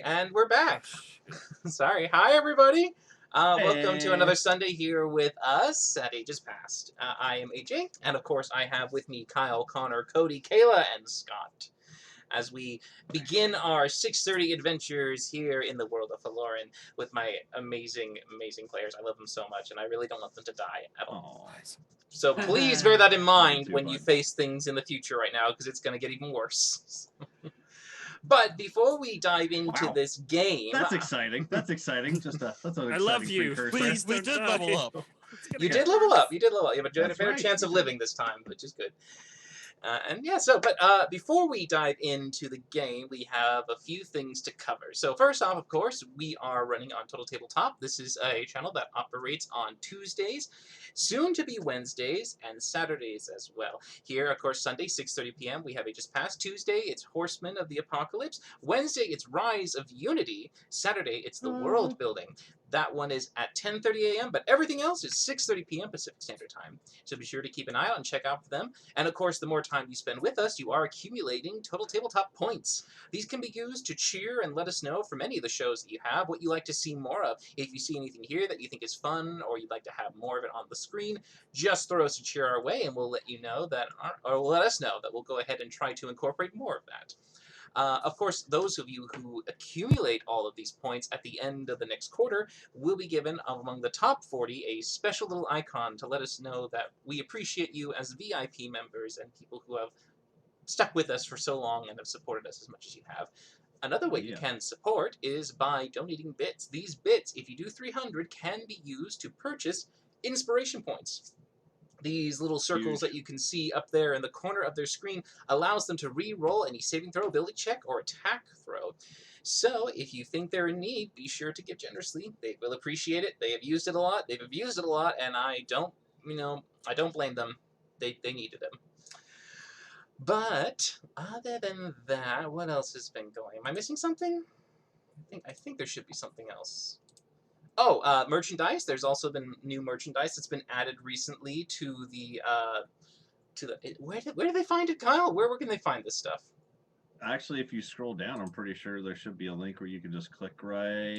And we're back. Sorry. Hi, everybody. Welcome to another Hey. Sunday here with us at Ages Past. I am AJ, and of course, I have with me Kyle, Connor, Cody, Kayla, and Scott as we begin our 6:30 adventures here in the world of Valoran with my amazing, amazing players. I love them so much, and I really don't want them to die at all. Aww. So please bear that in mind too, when you bud. face things in the future right now, because it's going to get even worse. But before we dive into Wow. this game, That's exciting. That's exciting. That's an exciting I love you. precursor. Please, we did level up. you did level up. You did level up. You have a That's better right, chance you of did. living this time, which is good. But before we dive into the game, we have a few things to cover. So first off, of course, we are running on Total Tabletop. This is a channel that operates on Tuesdays, soon to be Wednesdays, and Saturdays as well. Here, of course, Sunday, 6:30 p.m., we have Ages Past. Tuesday, it's Horsemen of the Apocalypse. Wednesday, it's Rise of Unity. Saturday, it's the World Building. That one is at 10:30 a.m., but everything else is 6:30 p.m. Pacific Standard Time. So be sure to keep an eye out and check out for them. And of course, the more time you spend with us, you are accumulating Total Tabletop points. These can be used to cheer and let us know from any of the shows that you have what you like to see more of. If you see anything here that you think is fun or you'd like to have more of it on the screen, just throw us a cheer our way and we'll let you know that, or let us know that we'll go ahead and try to incorporate more of that. Of course, those of you who accumulate all of these points at the end of the next quarter will be given, among the top 40, a special little icon to let us know that we appreciate you as VIP members and people who have stuck with us for so long and have supported us as much as you have. Another way you can support is by donating bits. These bits, if you do 300, can be used to purchase inspiration points. These little circles that you can see up there in the corner of their screen allows them to re-roll any saving throw, ability check, or attack throw. So if you think they're in need, be sure to give generously. They will appreciate it. They have used it a lot. They've abused it a lot, and I don't blame them. They needed them. But other than that, what else has been going? Am I missing something? I think there should be something else. Oh, merchandise. There's also been new merchandise that's been added recently to the where did they find it, Kyle? Where can they find this stuff? Actually, if you scroll down, I'm pretty sure there should be a link where you can just click right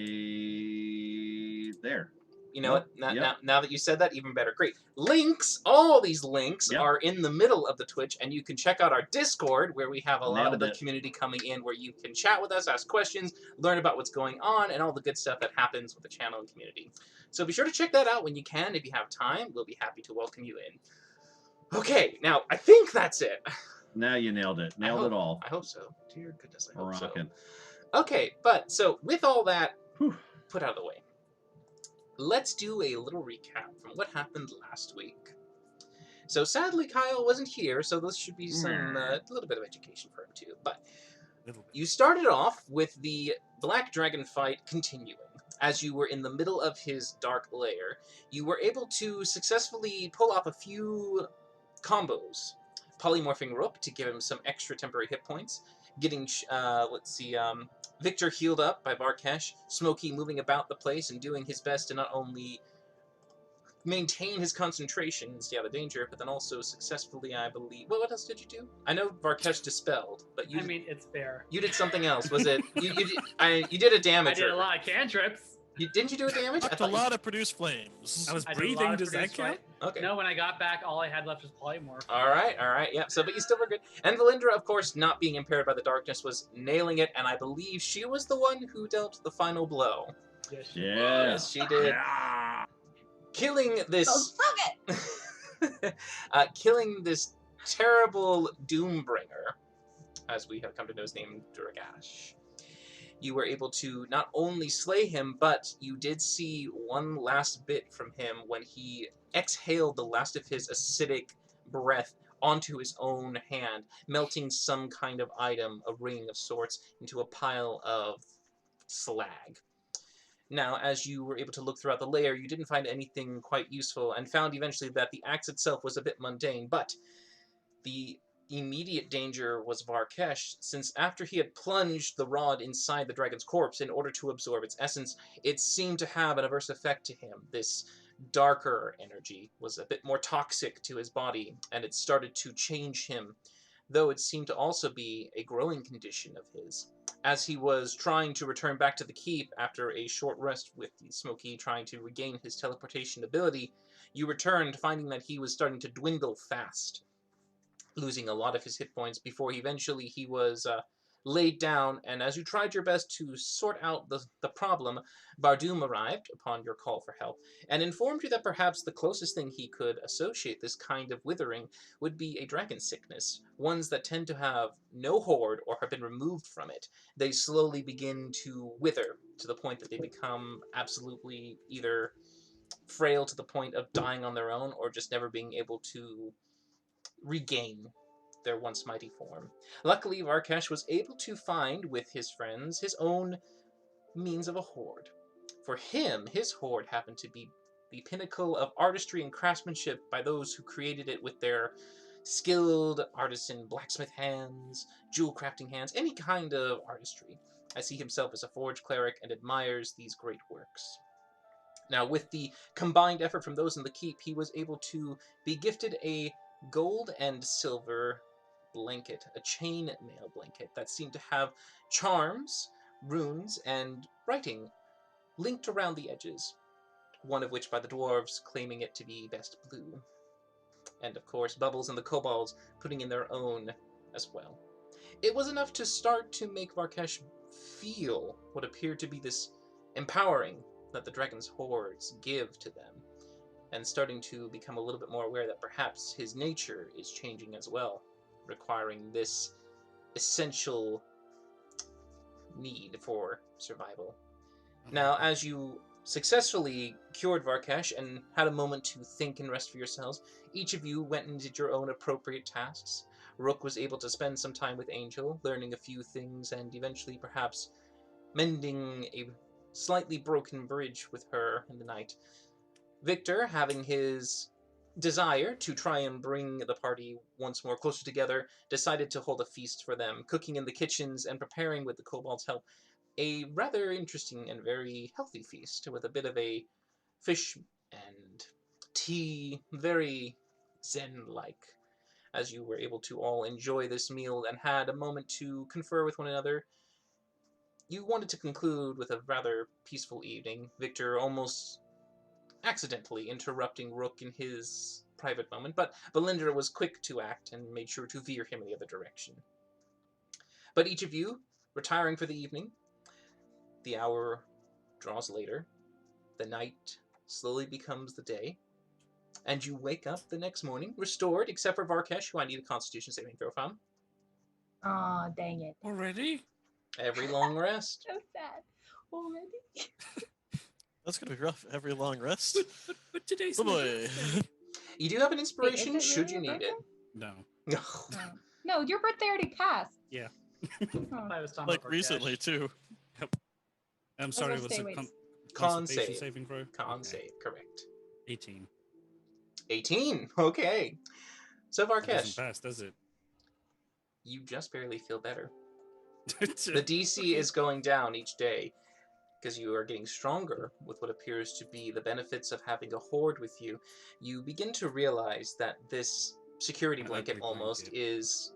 there. You know what? Now that you said that, even better. Great. Links, all these links are in the middle of the Twitch, and you can check out our Discord, where we have a lot of the community coming in, where you can chat with us, ask questions, learn about what's going on, and all the good stuff that happens with the channel and community. So be sure to check that out when you can. If you have time, we'll be happy to welcome you in. Okay, now, I think that's it. Now you nailed it. Nailed it all. I hope so. Dear goodness, I hope Rockin'. so. Okay, but so with all that put out of the way, let's do a little recap from what happened last week. So sadly, Kyle wasn't here, so this should be some a little bit of education for him too. But you started off with the Black Dragon fight continuing. As you were in the middle of his dark lair, you were able to successfully pull off a few combos. Polymorphing Rook to give him some extra temporary hit points. Getting, Victor healed up by Varkesh. Smokey moving about the place and doing his best to not only maintain his concentration and stay out of danger, but then also successfully, I believe... Well, what else did you do? I know Varkesh dispelled, but you... I mean, it's fair. You did something else. Was it... you did a damage. I did a lot of cantrips. Didn't you do a damage? A lot of produce flames. I was breathing. Does that count? Okay. No, when I got back, all I had left was polymorph. All right, yeah. So, but you still were good. And Valindra, of course, not being impaired by the darkness, was nailing it, and I believe she was the one who dealt the final blow. Yes, she did. Yeah. Killing this... killing this terrible Doombringer, as we have come to know his name, Duragash. You were able to not only slay him, but you did see one last bit from him when he exhaled the last of his acidic breath onto his own hand, melting some kind of item, a ring of sorts, into a pile of slag. Now, as you were able to look throughout the lair, you didn't find anything quite useful, and found eventually that the axe itself was a bit mundane, but the immediate danger was Varkesh, since after he had plunged the rod inside the dragon's corpse in order to absorb its essence, it seemed to have an adverse effect to him. This darker energy was a bit more toxic to his body, and it started to change him, though it seemed to also be a growing condition of his. As he was trying to return back to the keep after a short rest with the Smoky trying to regain his teleportation ability, you returned finding that he was starting to dwindle fast, losing a lot of his hit points before eventually he was laid down. And as you tried your best to sort out the problem, Bardum arrived upon your call for help and informed you that perhaps the closest thing he could associate this kind of withering would be a dragon sickness, ones that tend to have no horde or have been removed from it. They slowly begin to wither to the point that they become absolutely either frail to the point of dying on their own or just never being able to regain their once mighty form. Luckily, Varkesh was able to find, with his friends, his own means of a horde. For him, his horde happened to be the pinnacle of artistry and craftsmanship by those who created it with their skilled artisan blacksmith hands, jewel crafting hands, any kind of artistry, as he himself is a forge cleric and admires these great works. Now, with the combined effort from those in the keep, he was able to be gifted a gold and silver blanket, a chain mail blanket that seemed to have charms, runes, and writing linked around the edges, one of which by the dwarves claiming it to be best blue. And of course, Bubbles and the kobolds putting in their own as well. It was enough to start to make Varkesh feel what appeared to be this empowering that the dragon's hordes give to them, and starting to become a little bit more aware that perhaps his nature is changing as well, requiring this essential need for survival. Now, as you successfully cured Varkesh and had a moment to think and rest for yourselves, each of you went and did your own appropriate tasks. Rook was able to spend some time with Angel, learning a few things and eventually perhaps mending a slightly broken bridge with her in the night. Victor, having his desire to try and bring the party once more closer together, decided to hold a feast for them, cooking in the kitchens and preparing with the kobolds' help a rather interesting and very healthy feast with a bit of a fish and tea, very zen-like, as you were able to all enjoy this meal and had a moment to confer with one another. You wanted to conclude with a rather peaceful evening, Victor almost accidentally interrupting Rook in his private moment, but Valindra was quick to act and made sure to veer him in the other direction. But each of you, retiring for the evening, the hour draws later, the night slowly becomes the day, and you wake up the next morning, restored, except for Varkesh, who I need a Constitution saving throw from. Aw, dang it. Already? Every long rest. So sad. Already? That's gonna be rough. Every long rest. But today's Oh my boy. birthday. You do have an inspiration, Wait, is it should really you your need it. No. No. No, your birthday already passed. Yeah. Oh. I was talking Like about recently Varkesh. too. I'm sorry, gonna what's stay it? awake. Con Constitution save. saving throw? Con Okay. save, correct. 18. 18, okay. So That doesn't Varkesh, pass, does it? you just barely feel better. The DC is going down each day because you are getting stronger with what appears to be the benefits of having a horde with you. You begin to realize that this security My blanket ugly almost blanket. is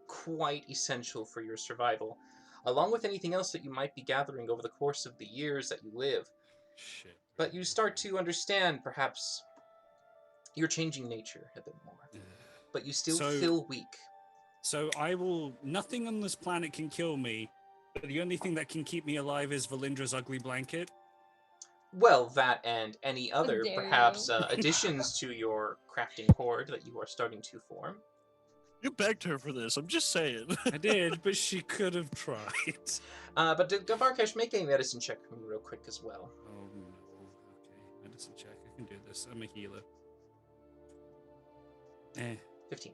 quite essential for your survival, along with anything else that you might be gathering over the course of the years that you live. Shit. But you start to understand perhaps your changing nature a bit more, but you still So- feel weak. So I will. Nothing on this planet can kill me, but the only thing that can keep me alive is Valindra's ugly blanket. Well, that and any other, dare perhaps, you. additions to your crafting horde that you are starting to form. You begged her for this. I'm just saying. I did, but she could have tried. But Varkesh, make a medicine check for me real quick as well. Oh no. Okay, medicine check. I can do this. I'm a healer. 15.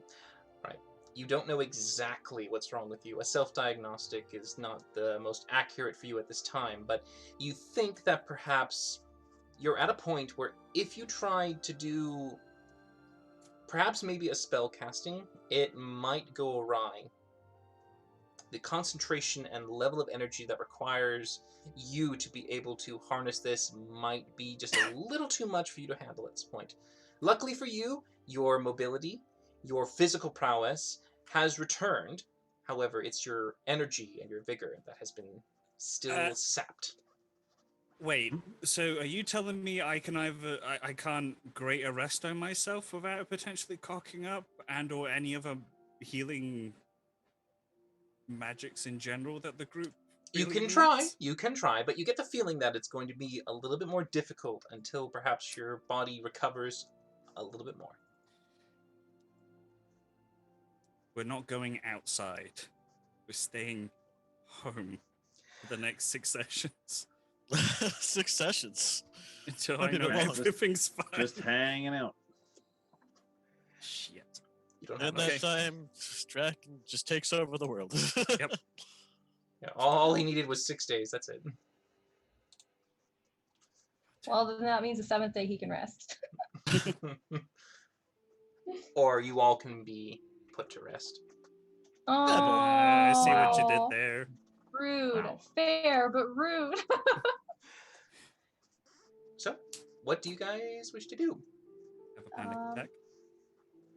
Right. You don't know exactly what's wrong with you. A self-diagnostic is not the most accurate for you at this time, but you think that perhaps you're at a point where if you tried to do perhaps maybe a spell casting, it might go awry. The concentration and level of energy that requires you to be able to harness this might be just a little too much for you to handle at this point. Luckily for you, your mobility, your physical prowess has returned. However, it's your energy and your vigor that has been still sapped. Wait, so are you telling me I can I can't great arrest on myself without potentially cocking up and or any other healing magics in general that the group You really can try, needs? but you get the feeling that it's going to be a little bit more difficult until perhaps your body recovers a little bit more. We're not going outside. We're staying home for the next 6 sessions 6 sessions. until Don't I get know me wrong. everything's fine. Just hanging out. Shit. You don't have And much. that time, Draken just takes over the world. Yep. Yeah, all he needed was 6 days. That's it. Well, then that means the 7th day he can rest. Or you all can be put to rest. Oh, I see what you did there. Rude. Wow. Fair, but rude. So, what do you guys wish to do? Have a panic Um, attack.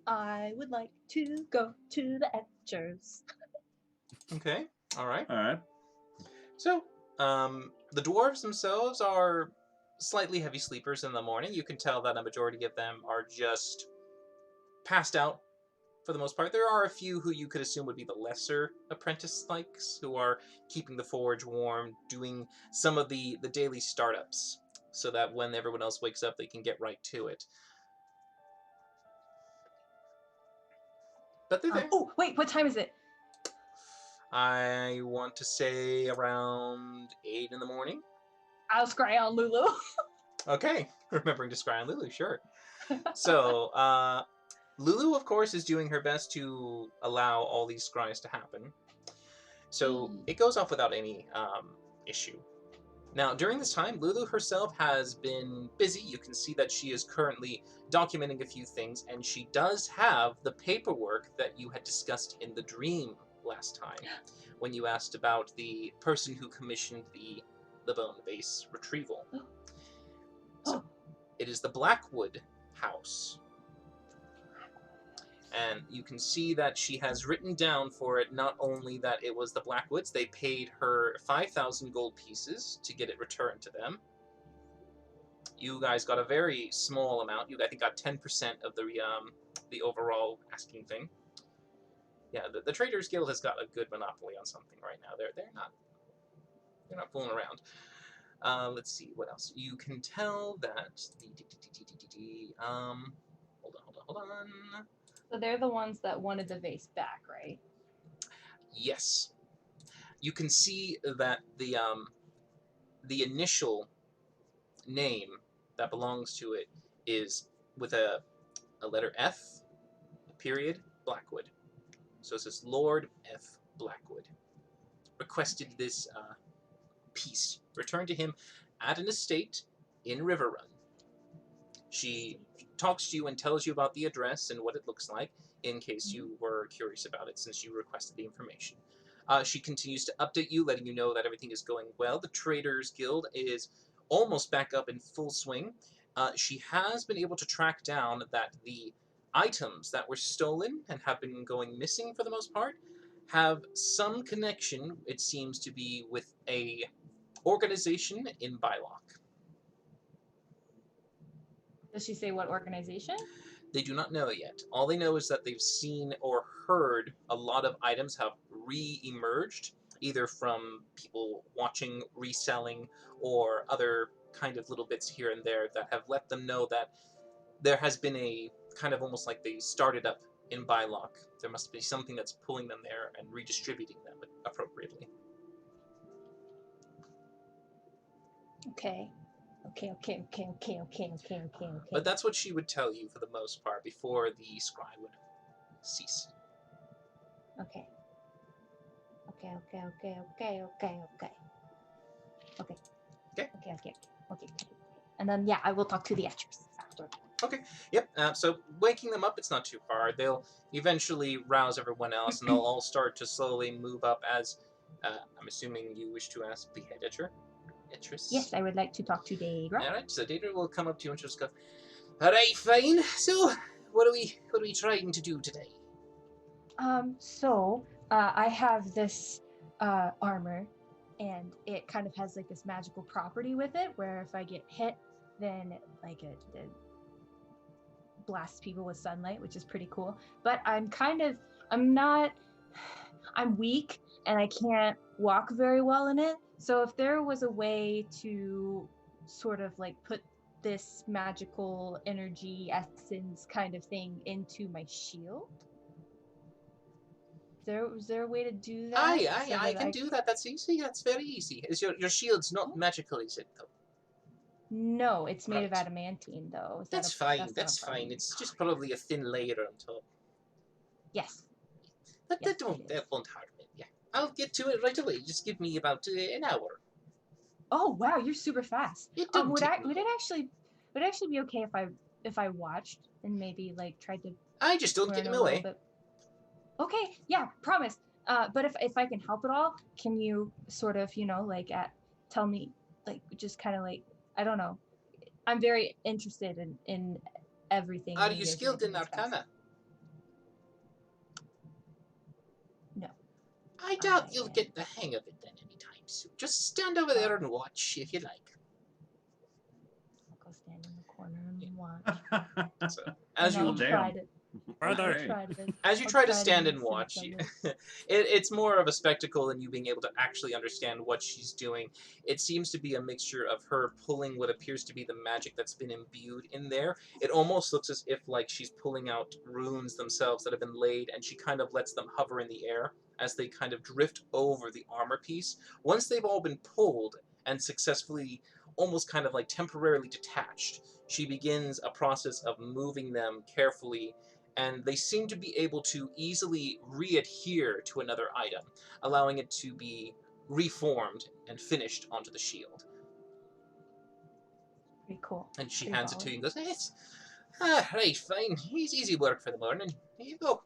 I would like to go to the Etchers. Okay, all right. All right. So, the dwarves themselves are slightly heavy sleepers in the morning. You can tell that a majority of them are just passed out for the most part. There are a few who you could assume would be the lesser apprentice-likes who are keeping the forge warm, doing some of the daily startups, so that when everyone else wakes up, they can get right to it. But they're there. Oh, wait, what time is it? I want to say around 8 in the morning. I'll scry on Lulu. Okay, remembering to scry on Lulu, sure. So, Lulu, of course, is doing her best to allow all these scries to happen. So, it goes off without any issue. Now, during this time, Lulu herself has been busy. You can see that she is currently documenting a few things, and she does have the paperwork that you had discussed in the dream last time, when you asked about the person who commissioned the bone base retrieval. So, it is the Blackwood house. And you can see that she has written down for it not only that it was the Blackwoods, they paid her 5,000 gold pieces to get it returned to them. You guys got a very small amount. You, I think, got 10% of the overall asking thing. Yeah, the Traders Guild has got a good monopoly on something right now. They're not fooling around. Let's see what else. You can tell that hold on. So they're the ones that wanted the vase back, right? Yes. You can see that the initial name that belongs to it is with a letter F, a period, Blackwood. So it says Lord F. Blackwood. Requested this piece returned to him at an estate in Riverrun. She talks to you and tells you about the address and what it looks like, in case you were curious about it since you requested the information. She continues to update you, letting you know that everything is going well. The Traders Guild is almost back up in full swing. She has been able to track down that the items that were stolen and have been going missing for the most part have some connection, it seems to be, with a organization in Bylock. Does she say what organization? They do not know yet. All they know is that they've seen or heard a lot of items have re-emerged, either from people watching, reselling, or other kind of little bits here and there that have let them know that there has been a kind of almost like they started up in Bylock. There must be something that's pulling them there and redistributing them appropriately. Okay. But that's what she would tell you for the most part before the scry would cease. Okay. And then, yeah, I will talk to the Etchers after. Okay, yep. So waking them up, it's not too hard. They'll eventually rouse everyone else, and they'll all start to slowly move up as, I'm assuming you wish to ask the head etcher. Ettress? Yes, I would like to talk to Daedra. Alright, so Daedra will come up to you and just go, alright, fine. So, what are we trying to do today? I have this armor, and it kind of has like this magical property with it, where if I get hit, then like it blasts people with sunlight, which is pretty cool. But I'm weak and I can't walk very well in it. So if there was a way to sort of like put this magical energy essence kind of thing into my shield, is there a way to do that? I can do that. That's easy. That's very easy. Is your shield's not magical, is it, though? No, it's made of Right. adamantine, though. That's fine. That's fine. It's just probably a thin layer on top. Yes. That Yes, it won't is. harm it. Yeah, I'll get to it right away. Just give me about an hour. Oh wow, you're super fast. It don't Would take me it actually be okay if I watched and maybe like tried to I just don't learn get in a the little way. bit? Okay, yeah, promise. But if I can help at all, can you sort of, like tell me, like just kind of like, I don't know. I'm very interested in everything. Are that you guys skilled gonna in discuss. Arcana? No. I doubt you'll get the hang of it then anytime soon. Just stand over there and watch if you like. I'll go stand in the corner and watch. So, as And you I'll damn. try to Brother. Okay. try to As you I'll try to try to stand and listen watch, somewhat. it's more of a spectacle than you being able to actually understand what she's doing. It seems to be a mixture of her pulling what appears to be the magic that's been imbued in there. It almost looks as if like she's pulling out runes themselves that have been laid, and she kind of lets them hover in the air as they kind of drift over the armor piece. Once they've all been pulled and successfully almost kind of like temporarily detached, she begins a process of moving them carefully, and they seem to be able to easily re-adhere to another item, allowing it to be reformed and finished onto the shield. Pretty cool. And she Pretty hands it to solid. you and goes, "It's right, fine. It's easy work for the morning. Here you go."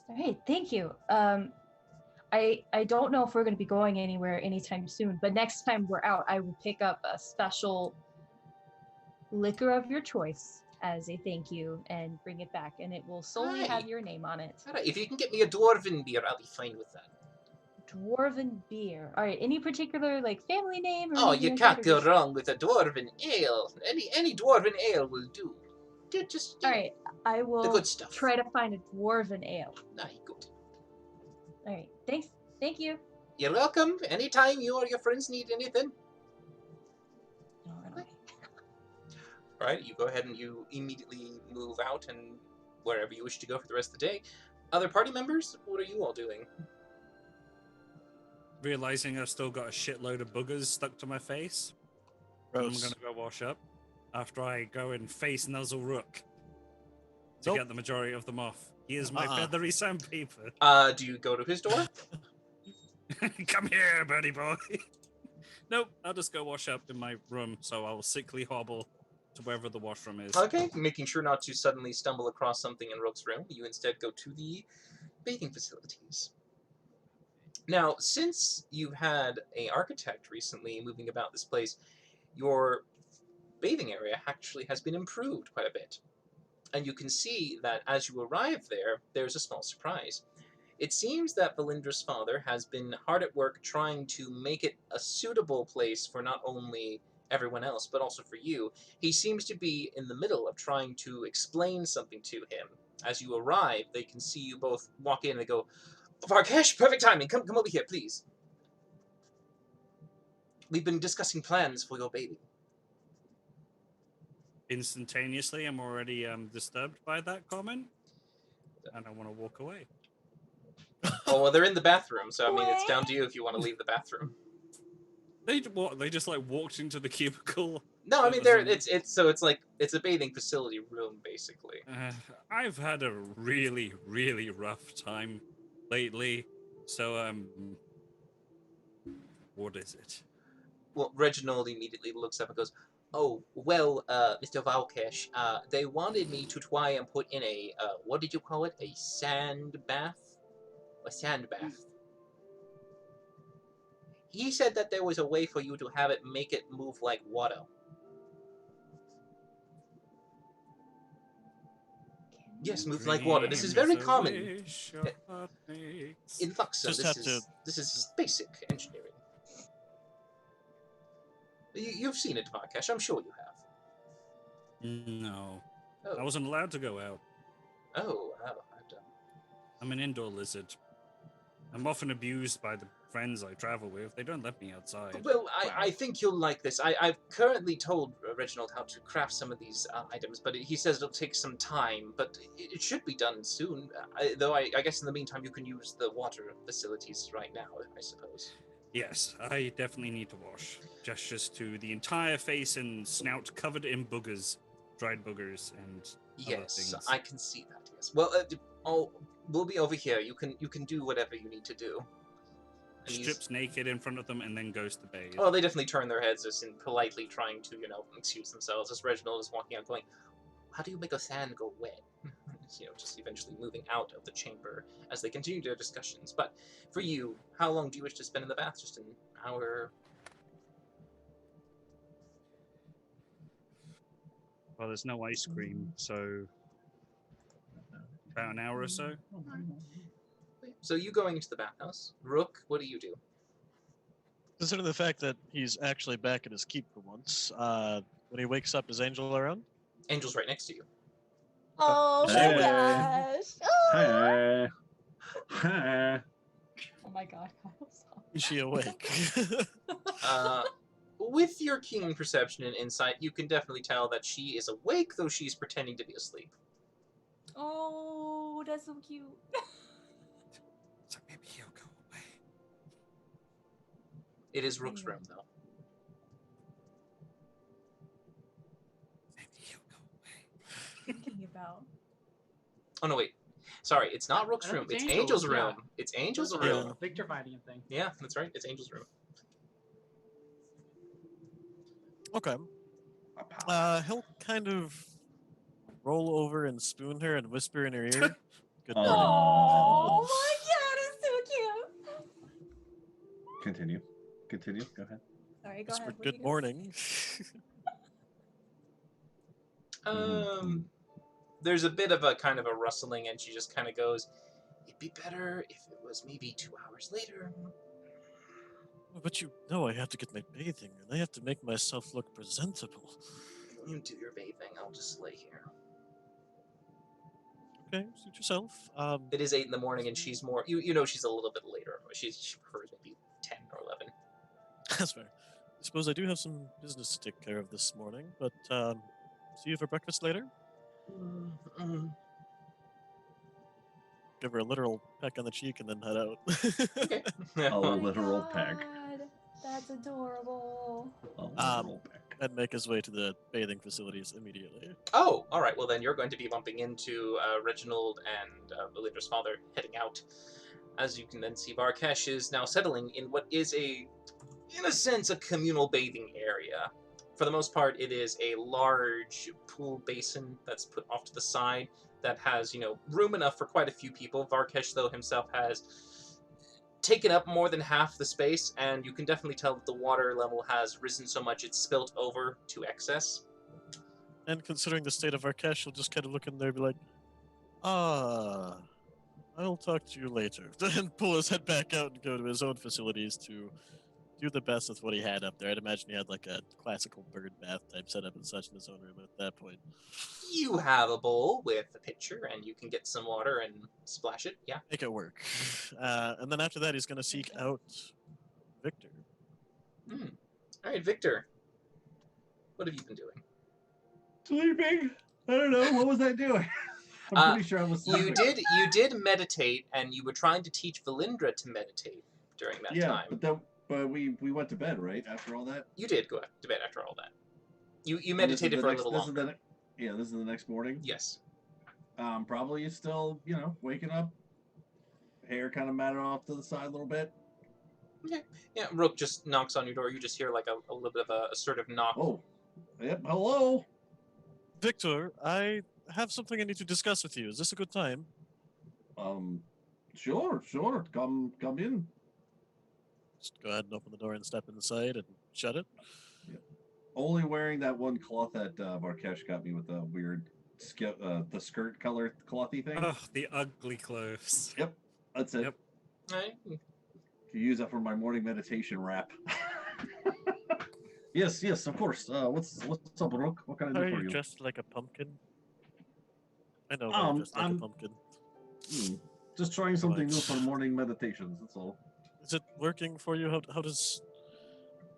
All right, thank you. I don't know if we're going to be going anywhere anytime soon, but next time we're out, I will pick up a special liquor of your choice as a thank you and bring it back, and it will solely Aye. have your name on it. All right, if you can get me a dwarven beer, I'll be fine with that. Dwarven beer. All right, any particular like family name? Or Oh, anything you like can't that, or go just- wrong with a dwarven ale. Any dwarven ale will do. Just All right, I the will good stuff. try to find a dwarven ale. Aye, good. All right, thanks. Thank you. You're welcome. Anytime you or your friends need anything. No, run away. All right, you go ahead and you immediately move out and wherever you wish to go for the rest of the day. Other party members, what are you all doing? Realizing I've still got a shitload of boogers stuck to my face, Gross. I'm gonna go wash up after I go and face Nuzzle Rook to Nope. get the majority of them off. He is my Uh-uh. feathery sandpaper. Do you go to his door? Come here, birdie boy. Nope, I'll just go wash up in my room, so I'll sickly hobble to wherever the washroom is. Okay, making sure not to suddenly stumble across something in Rook's room, you instead go to the bathing facilities. Now, since you've had an architect recently moving about this place, your bathing area actually has been improved quite a bit. And you can see that as you arrive there, there's a small surprise. It seems that Valindra's father has been hard at work trying to make it a suitable place for not only everyone else, but also for you. He seems to be in the middle of trying to explain something to him. As you arrive, they can see you both walk in and they go, "Varkesh, perfect timing. Come over here, please. We've been discussing plans for your baby." Instantaneously, I'm already disturbed by that comment, and I want to walk away. Oh, well, they're in the bathroom, so I mean, it's down to you if you want to leave the bathroom. They just like walked into the cubicle. No, I That mean, was they're in- it's a bathing facility room basically. I've had a really, really rough time lately, so what is it? Well, Reginald immediately looks up and goes, "Oh, well, Mr. Valkesh, they wanted me to try and put in a what did you call it? A sand bath? A sand bath. He said that there was a way for you to have it make it move like water." Yes, move like water. This is very Dream a common. wish your heart may thanks. In Luxa, Just have to- this is basic engineering. You've seen it, Varkesh. I'm sure you have. No, Oh, I wasn't allowed to go out. I've done. I'm an indoor lizard. I'm often abused by the friends I travel with. They don't let me outside. Well, I think you'll like this. I've currently told Reginald how to craft some of these items, but he says it'll take some time. But it should be done soon. Though I guess in the meantime you can use the water facilities right now, I suppose. Yes, I definitely need to wash. Gestures to the entire face and snout covered in boogers, dried boogers, and other Yes, things. I can see that. Yes. Well, we'll be over here. You can do whatever you need to do. And he's- Strips naked in front of them and then goes to bathe. Oh, they definitely turn their heads just in politely trying to, excuse themselves as Reginald is walking out going, how do you make a sand go wet? Just eventually moving out of the chamber as they continue their discussions. But for you, how long do you wish to spend in the bath? Just an hour? Well, there's no ice cream, so about an hour or so. So you going into the bathhouse. Rook, what do you do? Considering the fact that he's actually back in his keep for once, when he wakes up, is Angel around? Angel's right next to you. Oh my Hey. gosh. Oh, Hey. Hey. oh my god. I'm sorry. Is she awake? With your keen perception and insight, you can definitely tell that she is awake, though she's pretending to be asleep. Oh, that's so cute. So maybe he'll go away. It is Rook's room, though. Maybe he'll go away. Thinking about. Oh, no, wait. Sorry, it's not Rook's I room. think It's it's Angel's Angel's, room. yeah. It's Angel's Those room. Yeah. Victor fighting a thing. Yeah, that's right. It's Angel's room. Okay. He'll kind of roll over and spoon her and whisper in her ear. Good Oh. morning. Oh my god, it's so cute. Continue. Continue. Go ahead. Sorry, go Whisper, ahead. what good you gonna morning. There's a bit of a kind of a rustling, and she just kind of goes, "It'd be better if it was maybe 2 hours later." But you know I have to get my bathing, and I have to make myself look presentable. You do your bathing. I'll just lay here. Okay, suit yourself. It is 8 in the morning, and she's more. You know she's a little bit later. She prefers maybe 10 or 11. That's fair. I suppose I do have some business to take care of this morning, but see you for breakfast later. Give her a literal peck on the cheek and then head out. Okay. A Oh my literal peck. God, that's adorable. A Um, literal peck. and make his way to the bathing facilities immediately. Oh, all right. Well, then you're going to be bumping into Reginald and Belinda's father heading out. As you can then see, Varkesh is now settling in what is in a sense, a communal bathing area. For the most part, it is a large pool basin that's put off to the side that has, room enough for quite a few people. Varkesh, though, himself has taken up more than half the space, and you can definitely tell that the water level has risen so much it's spilt over to excess. And considering the state of Arkesh, he'll just kind of look in there and be like, I'll talk to you later. Then pull his head back out and go to his own facilities to do the best with what he had up there. I'd imagine he had like a classical bird bath type setup and such in his own room at that point. You have a bowl with a pitcher, and you can get some water and splash it. Yeah. Make it work. And then after that, he's going to seek out Victor. All right, Victor. What have you been doing? Sleeping? I don't know. What was I doing? I'm pretty sure I was sleeping. You did meditate, and you were trying to teach Valindra to meditate during that Yeah, time. but we went to bed, right? After all that? You did go to bed after all that. You And this is meditated the for a next- little this is longer. this is the next morning. Yes. Probably still, waking up. Hair kind of matted off to the side a little bit. Yeah, Rook just knocks on your door. You just hear like a little bit of a assertive knock. Oh, yep. Hello. Victor, I have something I need to discuss with you. Is this a good time? Sure. Come in. Just go ahead and open the door and step inside and shut it. Only wearing that one cloth that Varkesh got me with the weird the skirt color clothy thing. Oh, the ugly clothes. Yep, that's it. Yep. Right? To use that for my morning meditation rap. Yes, yes, of course. What's up, Rook? What can I Are do for you you? dressed like a pumpkin? I know why you're dressed like a I'm pumpkin. just trying something new Right. for morning meditations. That's all. Is it working for you? How does...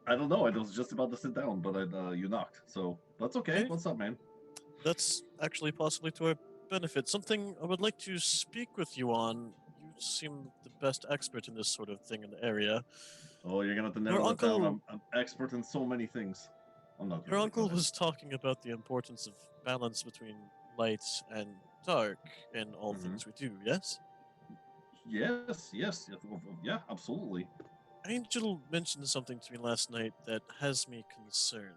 I don't know. I was just about to sit down, but you knocked. So that's okay. Okay. What's up, man? That's actually possibly to our benefit. Something I would like to speak with you on. You seem the best expert in this sort of thing in the area. Oh, you're gonna have to Your narrow that down. uncle- I'm expert in so many things. I'm not. Your really, uncle go ahead. was talking about the importance of balance between light and dark in all Mhm. things we do, yes? Yes, yes, yes, yeah, absolutely. Angel mentioned something to me last night that has me concerned.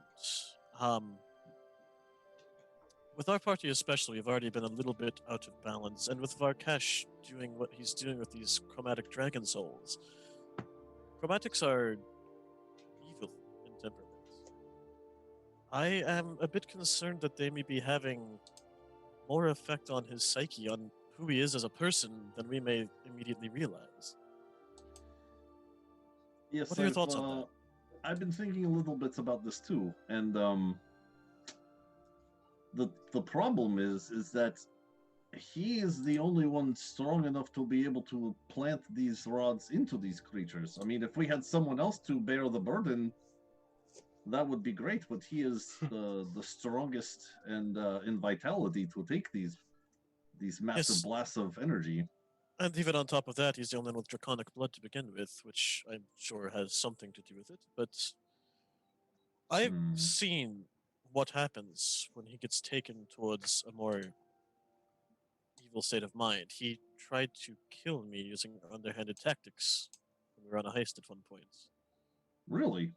Um, with our party especially, we've already been a little bit out of balance, and with Varkesh doing what he's doing with these chromatic dragon souls, chromatics are evil in temperament. I am a bit concerned that they may be having more effect on his psyche, on who he is as a person, than we may immediately realize. Yes, What are your thoughts on that? I've been thinking a little bit about this too, and the problem is that he is the only one strong enough to be able to plant these rods into these creatures. I mean, if we had someone else to bear the burden, that would be great. But he is the strongest and in vitality to take these massive Yes. blasts of energy. And even on top of that, he's the only one with draconic blood to begin with, which I'm sure has something to do with it. But I've Hmm. seen what happens when he gets taken towards a more evil state of mind. He tried to kill me using underhanded tactics when we were on a heist at one point. Really?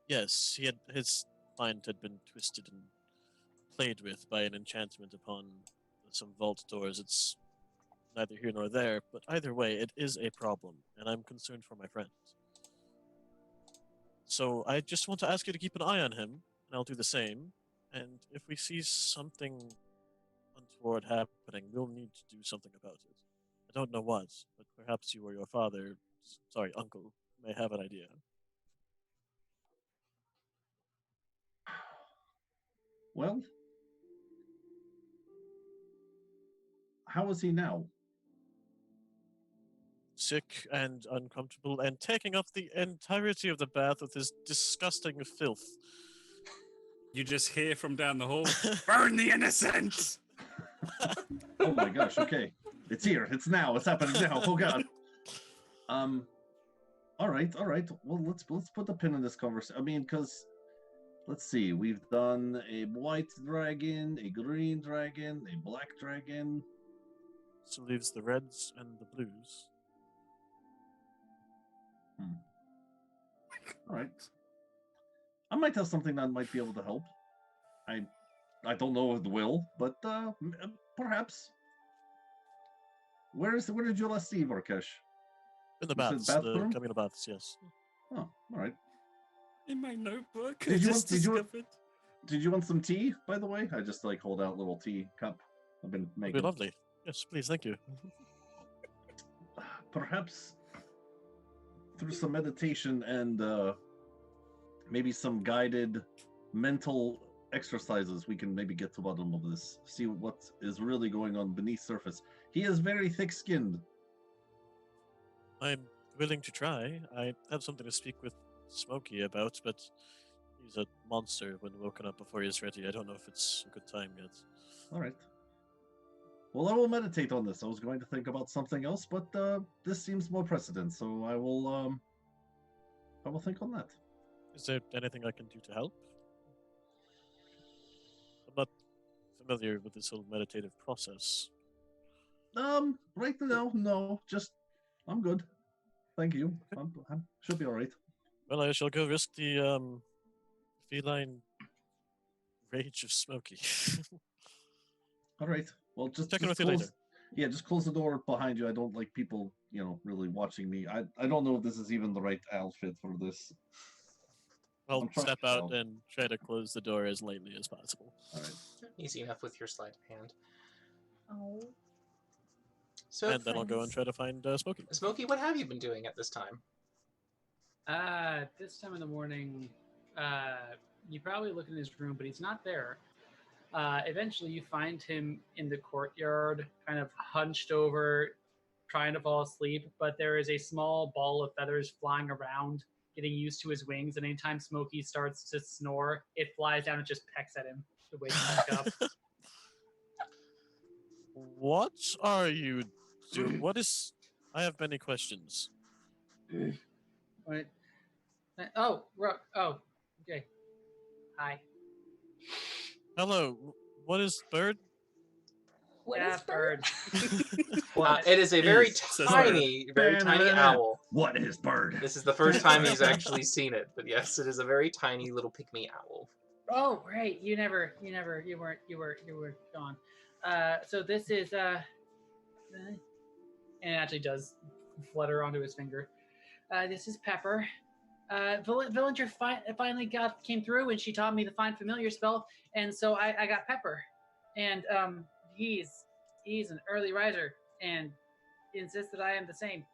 Yes, his mind had been twisted and played with by an enchantment upon some vault doors. It's neither here nor there, but either way, it is a problem, and I'm concerned for my friend. So I just want to ask you to keep an eye on him, and I'll do the same. And if we see something untoward happening, we'll need to do something about it. I don't know what, but perhaps you or your father, sorry, uncle, may have an idea. Well, how is he now? Sick and uncomfortable, and taking up the entirety of the bath with his disgusting filth. You just hear from down the hall, burn the innocents! Oh my gosh, okay. It's here. It's now. It's happening now. Oh god. All right, all right. Well, let's put a pin in this conversation. I mean, because let's see. We've done a white dragon, a green dragon, a black dragon. So leaves the reds and the blues. All right. I might have something that might be able to help. I don't know if it will, but perhaps. Where did you last see Varkesh? In the You said baths, the bathroom? communal baths, yes. Oh, all right. In my notebook, Did I you just want- did you- discovered. Did you want some tea, by the way? I just like hold out a little tea cup. I've been That'd be making. lovely. Yes, please, thank you. Perhaps through some meditation and maybe some guided mental exercises, we can maybe get to the bottom of this. See what is really going on beneath surface. He is very thick-skinned. I'm willing to try. I have something to speak with Smokey about, but he's a monster when woken up before he's ready. I don't know if it's a good time yet. All right. Well, I will meditate on this. I was going to think about something else, but this seems more precedent, so I will think on that. Is there anything I can do to help? I'm not familiar with this whole meditative process. Right now, no. Just, I'm good. Thank you. I'm should be all right. Well, I shall go risk the feline rage of Smokey. All right. Well, just Check in just with you close. later. Yeah, just close the door behind you. I don't like people, really watching me. I don't know if this is even the right outfit for this. I'll I'm trying step to out tell. and try to close the door as lightly as possible. All right. Easy enough with your sleight of hand. Oh. So, and then I'll go and try to find Smokey. Smokey, what have you been doing at this time? This time in the morning, you probably look in his room, but he's not there. Eventually, you find him in the courtyard, kind of hunched over, trying to fall asleep. But there is a small ball of feathers flying around, getting used to his wings. And anytime Smokey starts to snore, it flies down and just pecks at him to wake him back up. What are you doing? What is? I have many questions. What? Oh, oh, okay. Hi. Hello. What is bird? What Yeah, is bird? It is a very Is tiny, very tiny owl. What is bird? This is the first time he's actually seen it, but yes, it is a very tiny little pygmy owl. Oh, right. You were gone. So this is and it actually does flutter onto his finger. This is Pepper. Villinger finally came through, and she taught me the find familiar spell, and so I got Pepper, and he's an early riser, and he insists that I am the same,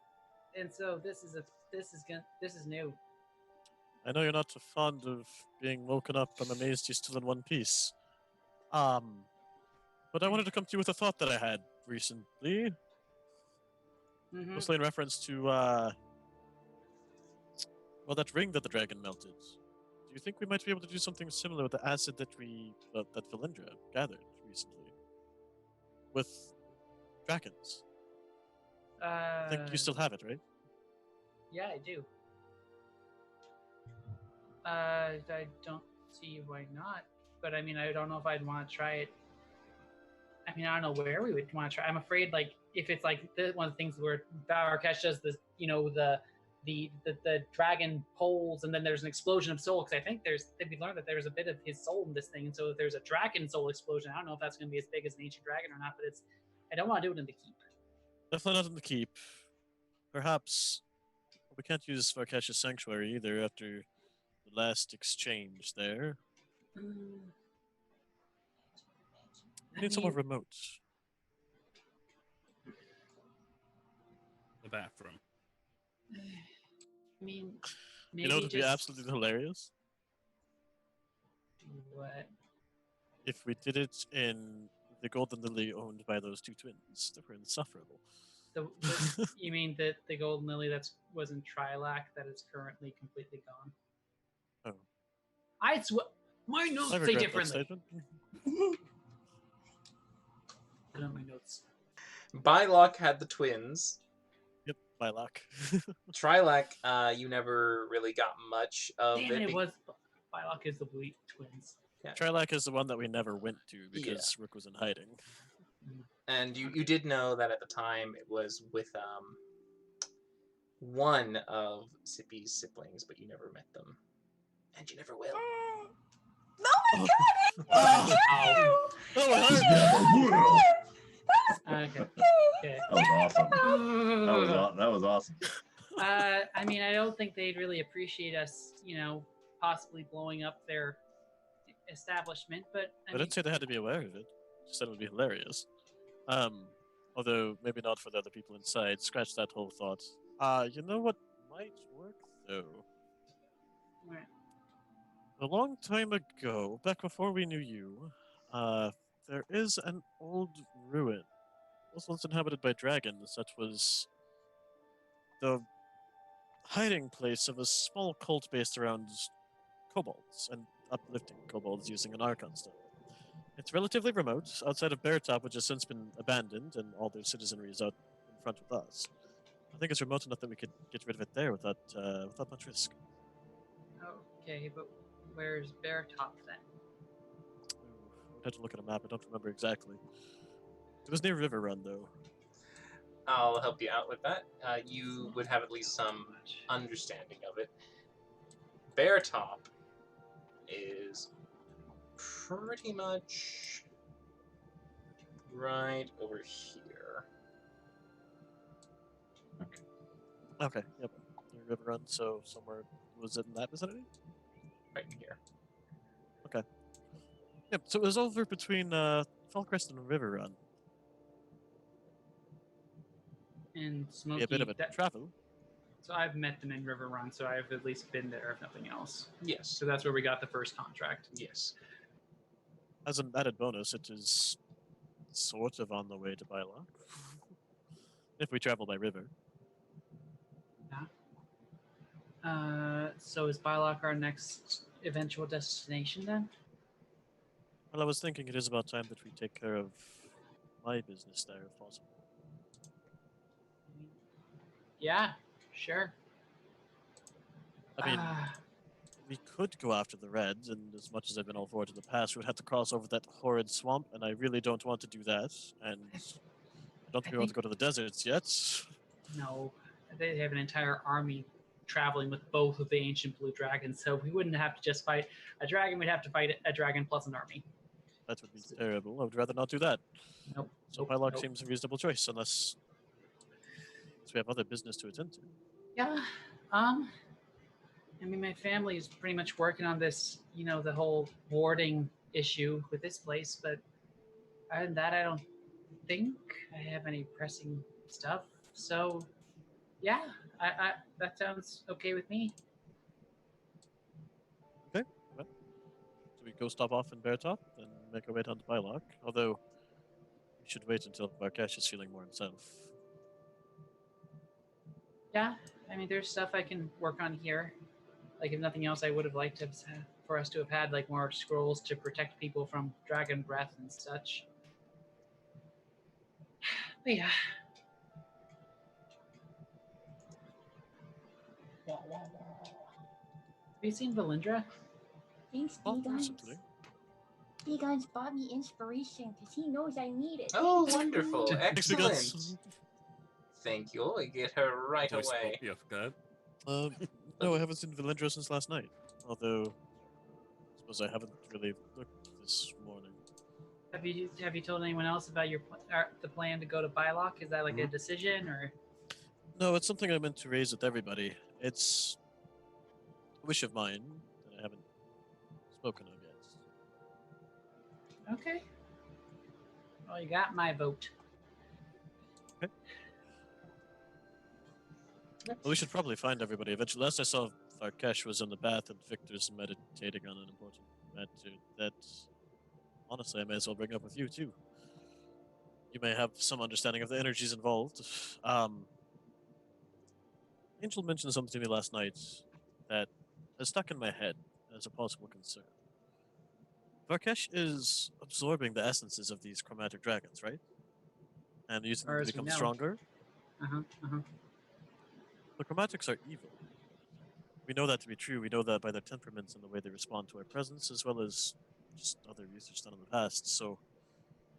and so this is new. I know you're not fond of being woken up. I'm amazed you're still in one piece. But I wanted to come to you with a thought that I had recently, Mm-hmm. mostly in reference to that ring that the dragon melted. Do you think we might be able to do something similar with the acid that that Valindra gathered recently with dragons? I think you still have it, right? Yeah, I do. I don't see why not. But I mean, I don't know if I'd want to try it. I mean, I don't know where we would want to try. I'm afraid, like, if it's like one of the things where Barakesh does this, the dragon poles, and then there's an explosion of soul. Because I think we learned that there's a bit of his soul in this thing, and so if there's a dragon soul explosion, I don't know if that's going to be as big as an ancient dragon or not. But I don't want to do it in the keep. Definitely not in the keep. Perhaps we can't use Varkesh's sanctuary either after the last exchange there. We need some more remotes. The bathroom. I mean, maybe You know, it would be just absolutely hilarious what? if we did it in the Golden Lily owned by those two twins that were insufferable. You mean the golden lily that was in Trilak that is currently completely gone? Oh. I swear, my notes I say regret that differently. statement. Look at my notes. Bylock had the twins. Yep, my luck. Trilak, you never really got much of Damn it. it was Bylock is the Blue twins. Yeah. Trilak is the one that we never went to because Rook was in hiding. And you did know that at the time it was with one of Sippy's siblings, but you never met them. And you never will. No, I got it! Oh. Oh, Okay. Okay. that was awesome. That was awesome. I mean, I don't think they'd really appreciate us, possibly blowing up their establishment, but I didn't say they had to be aware of it. Just said it would be hilarious. Although maybe not for the other people inside. Scratch that whole thought. You know what might work though? Right. A long time ago, back before we knew you, there is an old ruin. It was once inhabited by dragons that was the hiding place of a small cult based around kobolds and uplifting kobolds using an Archon stone. It's relatively remote, outside of Beartop, which has since been abandoned, and all their citizenry is out in front with us. I think it's remote enough that we could get rid of it there without much risk. Okay, but where's Beartop then? I'd have to look at a map. I don't remember exactly. It was near River Run, though. I'll help you out with that. You would have at least some understanding of it. Beartop is pretty much right over here. Okay, yep. Near River Run, so somewhere. Was it in that vicinity? Right here. Yep, so it was over between Fallcrest and River Run. And Be Smokey. a bit of a travel. So I've met them in River Run, so I've at least been there, if nothing else. Yes. So that's where we got the first contract. Yes. As an added bonus, it is sort of on the way to Bylock. If we travel by river. So is Bylock our next eventual destination then? Well, I was thinking it is about time that we take care of my business there, if possible. Yeah, sure. I mean, Ah, we could go after the Reds, and as much as I've been all for it in the past, we'd have to cross over that horrid swamp, and I really don't want to do that. And I don't think we want to go to the deserts yet. no, they have an entire army traveling with both of the ancient blue dragons, so we wouldn't have to just fight a dragon. We'd have to fight a dragon plus an army. That would be terrible. I would rather not do that. Nope. So nope, Bylock nope. seems a reasonable choice, unless we have other business to attend to. Yeah. I mean, my family is pretty much working on this, the whole boarding issue with this place, but other than that, I don't think I have any pressing stuff. So, yeah, I that sounds okay with me. Okay. Well, so we go stop off in Bear Top and make our way down to Bylock. Although we should wait until Barkesh is feeling more himself. Yeah, I mean, there's stuff I can work on here. Like, if nothing else, I would have liked for us to have had like more scrolls to protect people from dragon breath and such. But yeah. Have you seen Valindra? Thanks, Oh, D-Guns. recently. D-Guns bought me inspiration because he knows I need it. Oh, Thanks, wonderful. D. Excellent. Thank you. I get her right Voice away. pop, yeah, go ahead. No, I haven't seen Valindra since last night. Although, I suppose I haven't really looked this morning. Have you told anyone else about the plan to go to Bylock? Is that like a decision or? No, it's something I meant to raise with everybody. It's a wish of mine that I haven't spoken of yet. Okay. Well, you got my vote. Well, we should probably find everybody eventually. Last I saw, Farkesh was in the bath and Victor's meditating on an important matter that, honestly, I may as well bring up with you, too. You may have some understanding of the energies involved. Angel mentioned something to me last night that has stuck in my head as a possible concern. Varkesh is absorbing the essences of these chromatic dragons, right? And using them Far to as we become know. stronger. The chromatics are evil. We know that to be true. We know that by their temperaments and the way they respond to our presence, as well as just other research done in the past. So,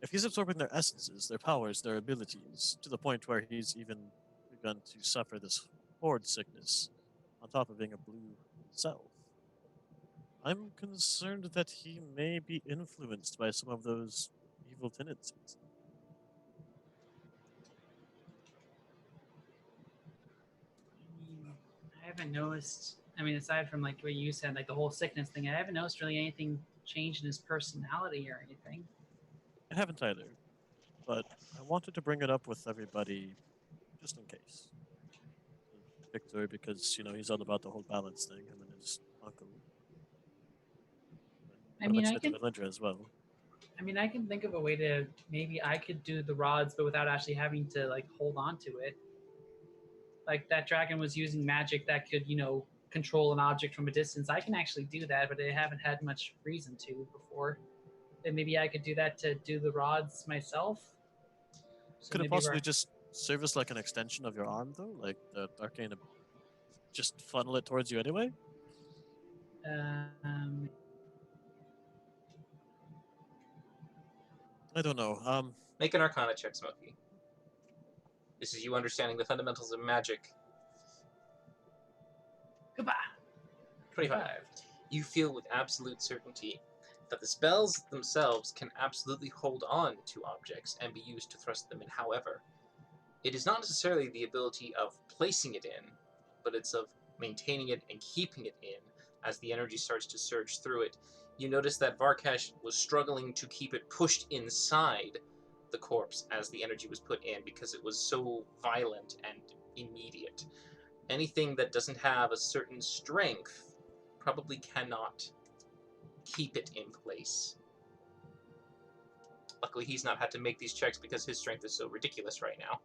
if he's absorbing their essences, their powers, their abilities, to the point where he's even begun to suffer this horde sickness, on top of being a blue himself, I'm concerned that he may be influenced by some of those evil tendencies. I haven't noticed. I mean, aside from like what you said, like the whole sickness thing, I haven't noticed really anything change in his personality or anything. I haven't either, but I wanted to bring it up with everybody just in case. Victor, because, he's all about the whole balance thing, him and his uncle. I mean, I mention can. it to Valindra as well. I mean, I can think of a way to maybe I could do the rods, but without actually having to like hold on to it. Like that dragon was using magic that could, control an object from a distance. I can actually do that, but I haven't had much reason to before. And maybe I could do that to do the rods myself. So Could it maybe possibly just serve as like an extension of your arm, though? Like the arcane, just funnel it towards you anyway? I don't know. Make an Arcana check, Smokey. This is you understanding the fundamentals of magic. Goodbye. 25. You feel with absolute certainty that the spells themselves can absolutely hold on to objects and be used to thrust them in. However, it is not necessarily the ability of placing it in, but it's of maintaining it and keeping it in as the energy starts to surge through it. You notice that Varkesh was struggling to keep it pushed inside the corpse as the energy was put in because it was so violent and immediate. Anything that doesn't have a certain strength probably cannot keep it in place. Luckily, he's not had to make these checks because his strength is so ridiculous right now.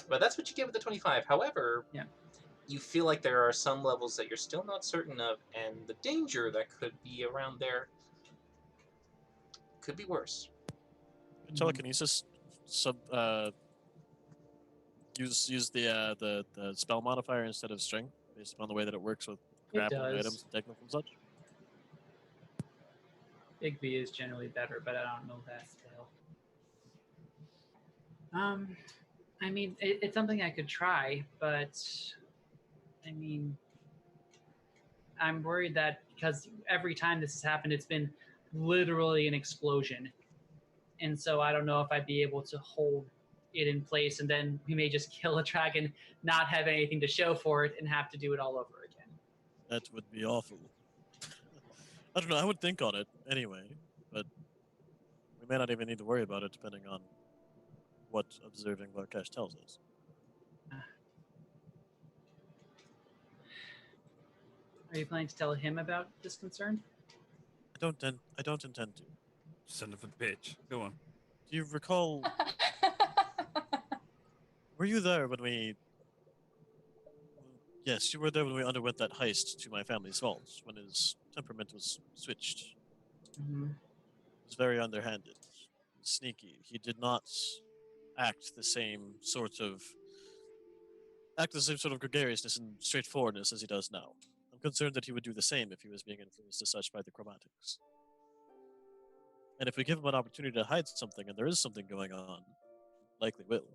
But that's what you get with the 25. However, Yeah. you feel like there are some levels that you're still not certain of, and the danger that could be around there could be worse. Telekinesis use the spell modifier instead of string, based upon the way that it works with It grappling does. items and technical and such. Big B is generally better, but I don't know that still. I mean, it's something I could try, but I mean, I'm worried that because every time this has happened, it's been literally an explosion, and so I don't know if I'd be able to hold it in place, and then we may just kill a dragon, not have anything to show for it, and have to do it all over again. That would be awful. I don't know. I would think on it anyway, but we may not even need to worry about it, depending on what observing Varkesh tells us. Are you planning to tell him about this concern? I don't intend to. Son of a bitch. Go on. Do you recall? Were you there when we? Yes, you were there when we underwent that heist to my family's vault, when his temperament was switched. Mm-hmm. He was very underhanded, sneaky. He did not act the same sort of gregariousness and straightforwardness as he does now. I'm concerned that he would do the same if he was being influenced as such by the chromatics. And if we give him an opportunity to hide something, and there is something going on, likely will.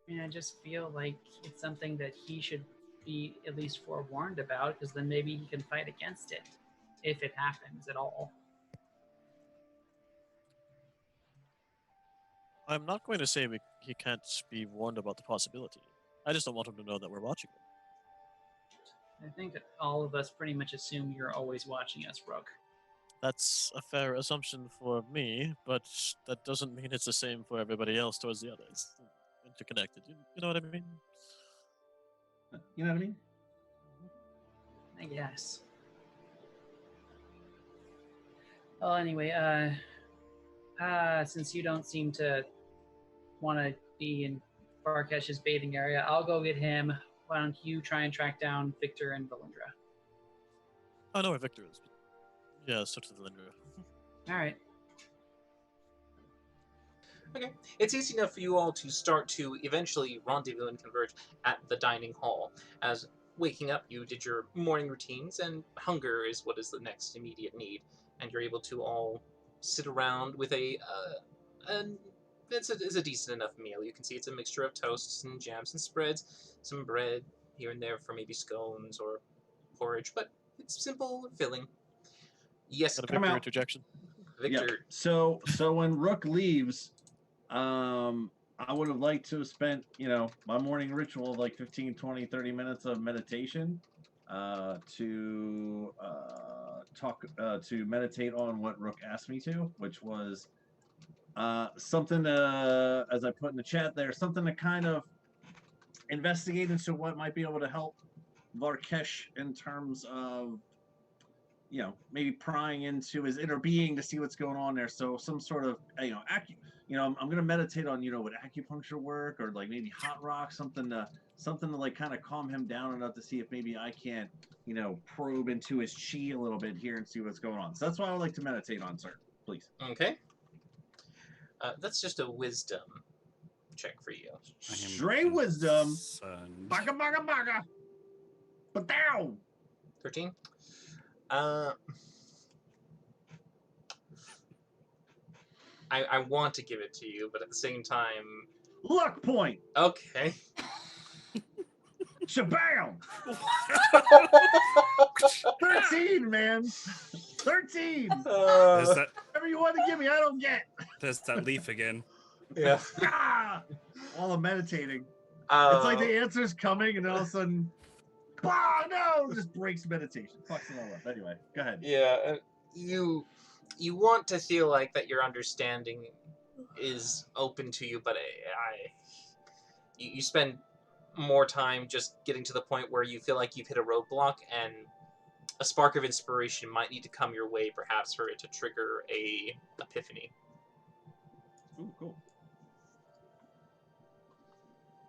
I mean, I just feel like it's something that he should be at least forewarned about, because then maybe he can fight against it, if it happens at all. I'm not going to say he can't be warned about the possibility. I just don't want him to know that we're watching him. I think that all of us pretty much assume you're always watching us, Rook. That's a fair assumption for me, but that doesn't mean it's the same for everybody else towards the others. Interconnected. You know what I mean? You know what I mean? I guess. Well, anyway, since you don't seem to want to be in Varkesh's bathing area, I'll go get him. Why don't you try and track down Victor and Valindra? I know where Victor is. Yeah, so to the Lindra. All right. Okay. It's easy enough for you all to start to eventually rendezvous and converge at the dining hall. As waking up, you did your morning routines, and hunger is what is the next immediate need. And you're able to all sit around with it's a decent enough meal. You can see it's a mixture of toasts and jams and spreads, some bread here and there for maybe scones or porridge, but it's simple and filling. Yes, Got a Come Victor out. interjection. Victor. Yeah. So when Rook leaves, I would have liked to have spent, my morning ritual of like 15, 20, 30 minutes of meditation to meditate on what Rook asked me to, which was something to, as I put in the chat there, something to kind of investigate into what might be able to help Varkesh in terms of, maybe prying into his inner being to see what's going on there. So some sort of, I'm going to meditate on, would acupuncture work, or like maybe hot rock, something to like kind of calm him down enough to see if maybe I can't, probe into his chi a little bit here and see what's going on. So that's what I would like to meditate on, sir. Please. Okay. That's just a wisdom check for you. Straight wisdom. Son. Baga baga baga. But down. 13? I want to give it to you, but at the same time... Luck point. Okay. Shabam. 13, man. 13. There's that, Whatever you want to give me, I don't get. there's that leaf again. Yeah. Ah! While I'm meditating. It's like the answer's coming, and all of a sudden, bah, no, just breaks meditation. Fucks it all up. Anyway, go ahead. Yeah, you want to feel like that your understanding is open to you, but you spend more time just getting to the point where you feel like you've hit a roadblock, and a spark of inspiration might need to come your way, perhaps, for it to trigger a epiphany. Ooh, cool.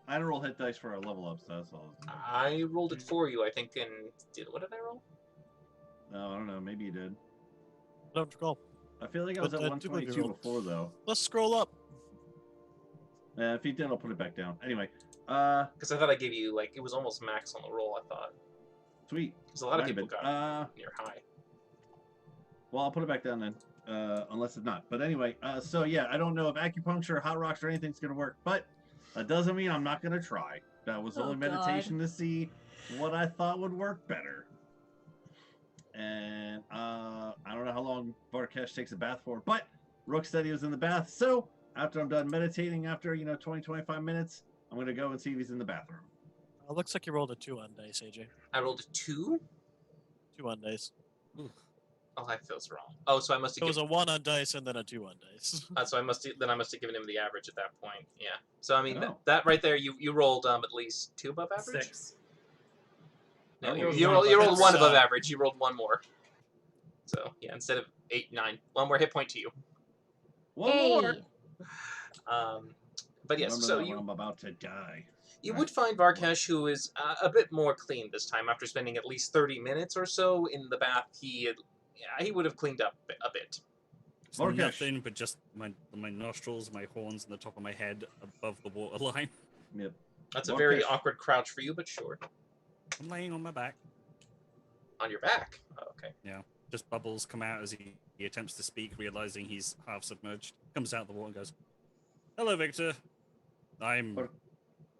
I had to roll hit dice for our level up, so that's all. I rolled it for you, I think, and what did I roll? No, I don't know. Maybe you did. I don't recall. I feel like I was But at that do might be 122 rolled. before, though. Let's scroll up. If he did, I'll put it back down. Anyway, Because I thought I gave you, like, it was almost max on the roll, I thought. sweet. Because a lot of Might have people been. got near high. Well, I'll put it back down then, unless it's not. But anyway, so yeah, I don't know if acupuncture, hot rocks, or anything's gonna work, but that doesn't mean I'm not gonna try. That was Oh, only meditation to see what I thought would work better. And I don't know how long Varkesh takes a bath for, but Rook said he was in the bath. So after I'm done meditating, after 20, 25 minutes, I'm gonna go and see if he's in the bathroom. Looks like you rolled a 2 on dice, AJ. I rolled a 2? 2 on dice. Oh, that feels wrong. Oh, so I must It have was a 1 on dice and then a 2 on dice. so I must have given him the average at that point. Yeah. So I mean Oh. that right there, you rolled at least 2 above average. 6. No, I you, rolled you, one rolled, you above rolled one average. above average. You rolled one more. So yeah, instead of 8, 9, one more hit point to you. One Hey. more. But yes, Remember so that when you I'm about to die. you Right. would find Varkesh, who is a bit more clean this time after spending at least 30 minutes or so in the bath. He would have cleaned up a bit. It's Varkesh. nothing but just my nostrils, my horns, and the top of my head above the waterline. Yep. That's a very Varkesh. awkward crouch for you, but sure. I'm laying on my back. On your back. Oh, okay. Just bubbles come out as he attempts to speak, realizing he's half submerged. Comes out of the water and goes, "Hello, Victor. I'm What-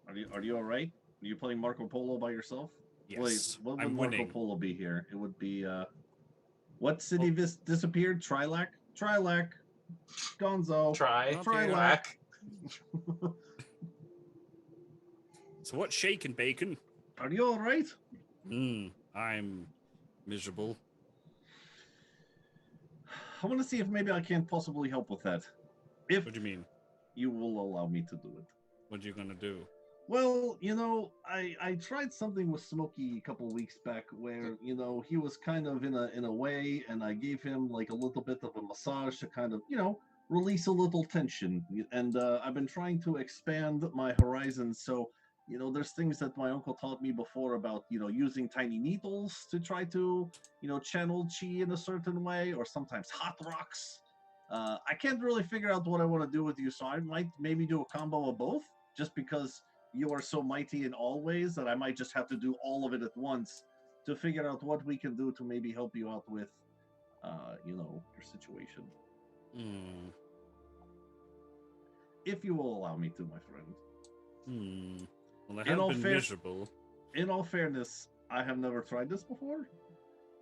Are you all right? Are you playing Marco Polo by yourself? yes. Wait, what would I'm Marco winning. Polo be here? It would be what city disappeared? Trilac? Trilac. Gonzo. Try. Not Try here. Back. So what's shaking, bacon? Are you all right? I'm miserable. I want to see if maybe I can possibly help with that. If What do you mean? you will allow me to do it. What are you gonna do? Well, I tried something with Smokey a couple weeks back where, he was kind of in a way, and I gave him like a little bit of a massage to kind of, release a little tension. And I've been trying to expand my horizons. So, there's things that my uncle taught me before about, using tiny needles to try to, channel chi in a certain way, or sometimes hot rocks. I can't really figure out what I want to do with you, so I might maybe do a combo of both, just because you are so mighty in all ways that I might just have to do all of it at once to figure out what we can do to maybe help you out with, your situation. If you will allow me to, my friend. Well, I In have all been fair- miserable. In all fairness, I have never tried this before,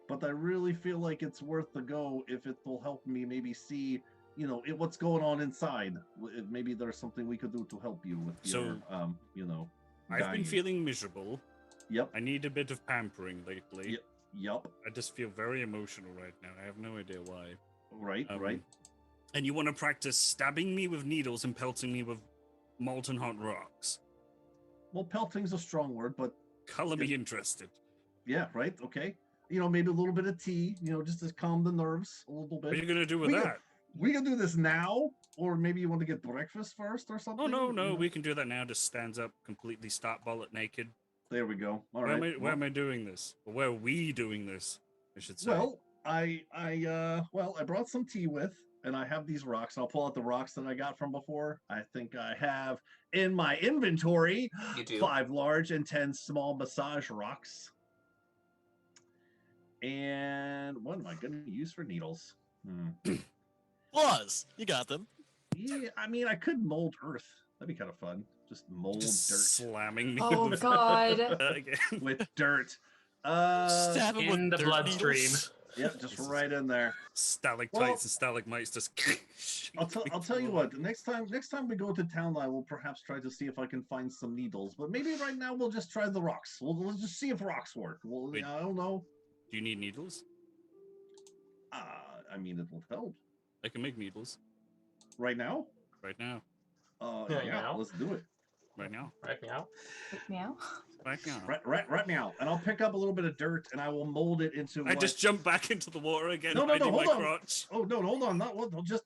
but I really feel like it's worth the go if it will help me maybe see, what's going on inside. Maybe there's something we could do to help you with So, your, I've dying. been feeling miserable. Yep. I need a bit of pampering lately. Yep. Yup. I just feel very emotional right now. I have no idea why. Right. Right. And you want to practice stabbing me with needles and pelting me with molten hot rocks. Well, pelting's a strong word, but Color me interested. yeah, right. Okay. Maybe a little bit of tea, just to calm the nerves a little What are you bit. gonna do with We that? We can do this now, or maybe you want to get breakfast first or something. Oh no, we can do that now. Just stands up, completely stark bullet naked. There we go. All Where right. am I doing this? Or where are we doing this? I should say. Well, I brought some tea with, and I have these rocks. I'll pull out the rocks that I got from before. I think I have in my inventory You do. 5 large and 10 small massage rocks. And what am I going to use for needles? Plus, you got them. Yeah, I mean, I could mold earth. That'd be kind of fun. Just mold just dirt slamming me Oh with God. again. with dirt. Stab him in with the dirt bloodstream. needles. Yep, just This is right in there. Stalactites Well- and stalagmites just. I'll tell you what. Next time we go to town, I will perhaps try to see if I can find some needles. But maybe right now we'll just try the rocks. We'll just see if rocks work. Well, Wait. I don't know. Do you need needles? I mean, it will help. I can make needles Right now? right now. Yeah, Yeah, now. let's do it. Right now. Right now. Meow. Right now. Right now. And I'll pick up a little bit of dirt and I will mold it into. I just jumped back into the water again. No, hiding hold my on. crotch. Oh no, hold on, not one. Just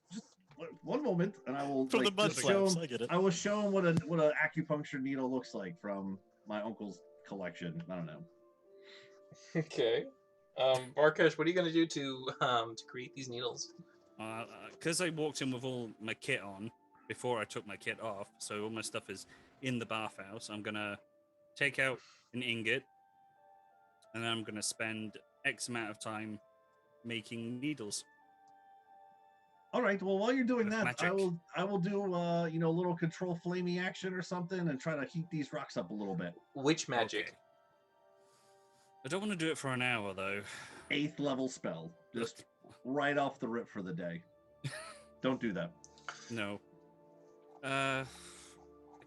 one moment, and I will From the mud just show flaps, him. I get it. I will show him what an acupuncture needle looks like from my uncle's collection. I don't know. Okay. Varkash, what are you gonna do to create these needles? Because I walked in with all my kit on before I took my kit off, so all my stuff is in the bathhouse. I'm gonna take out an ingot, and then I'm gonna spend X amount of time making needles. All right. Well, while you're doing With that, magic. I will do a little control flamey action or something and try to heat these rocks up a little bit. Which magic? Okay. I don't want to do it for an hour though. 8th level spell, just right off the rip for the day. Don't do that. No.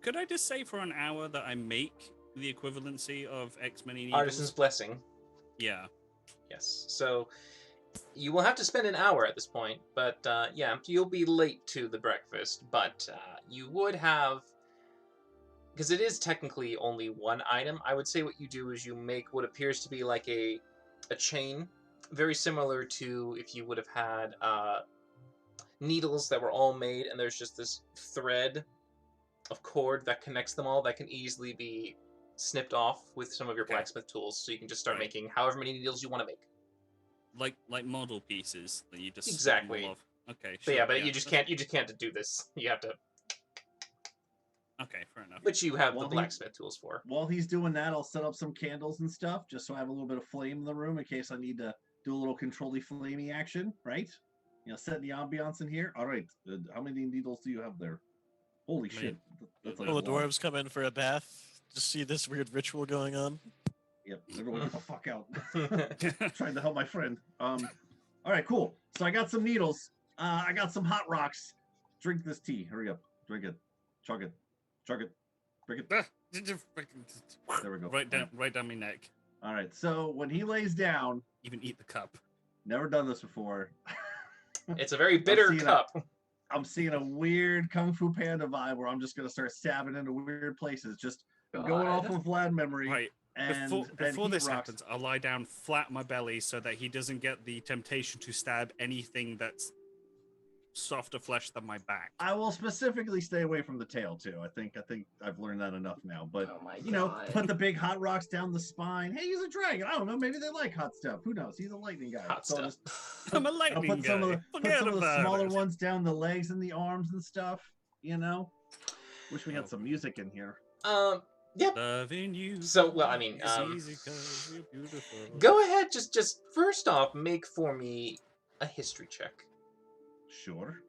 Could I just say for an hour that I make the equivalency of X many needles? Artisan's Blessing. Yeah. Yes. So you will have to spend an hour at this point, but yeah, you'll be late to the breakfast, but you would have, because it is technically only one item, I would say what you do is you make what appears to be like a chain, very similar to if you would have had needles that were all made, and there's just this thread of cord that connects them all that can easily be snipped off with some of your Okay. blacksmith tools, so you can just start Right. making however many needles you want to make. Like model pieces that you just snip Exactly. them all off. Okay. But yeah, sure, but you just can't do this. You have to, Okay, fair enough. which you have Well, the he- blacksmith tools for. While he's doing that, I'll set up some candles and stuff, just so I have a little bit of flame in the room in case I need to do a little control-y flamey action, right? Setting the ambiance in here. All right. How many needles do you have there? Holy Many. shit. That's like All a the lot. dwarves come in for a bath to see this weird ritual going on. Yep. Everyone get the fuck out. Trying to help my friend. All right, cool. So I got some needles. I got some hot rocks. Drink this tea. Hurry up. Drink it. Chug it. Chug it. Drink it. There we go. right down my neck. All right. So when he lays down, Even eat the cup. never done this before. It's a very bitter seeing cup. I'm seeing a weird Kung Fu Panda vibe where I'm just gonna start stabbing into weird places, just going off of Vlad memory. Right. And Before heat this rocks. happens, I'll lie down flat on my belly so that he doesn't get the temptation to stab anything that's softer flesh than my back. I will specifically stay away from the tail too. I think I've learned that enough now. But Oh my put the big hot rocks down the spine. Hey, he's a dragon. I don't know. Maybe they like hot stuff. Who knows? He's a lightning guy. Hot So I'll stuff. just I'm a I'll lightning put some guy. of the, put Forget some of the about smaller it. ones down the legs and the arms and stuff. Wish we had Oh. some music in here. Loving you. So, well, I mean, is easy 'cause you're beautiful. go ahead. Just first off, make for me a history check. Sure.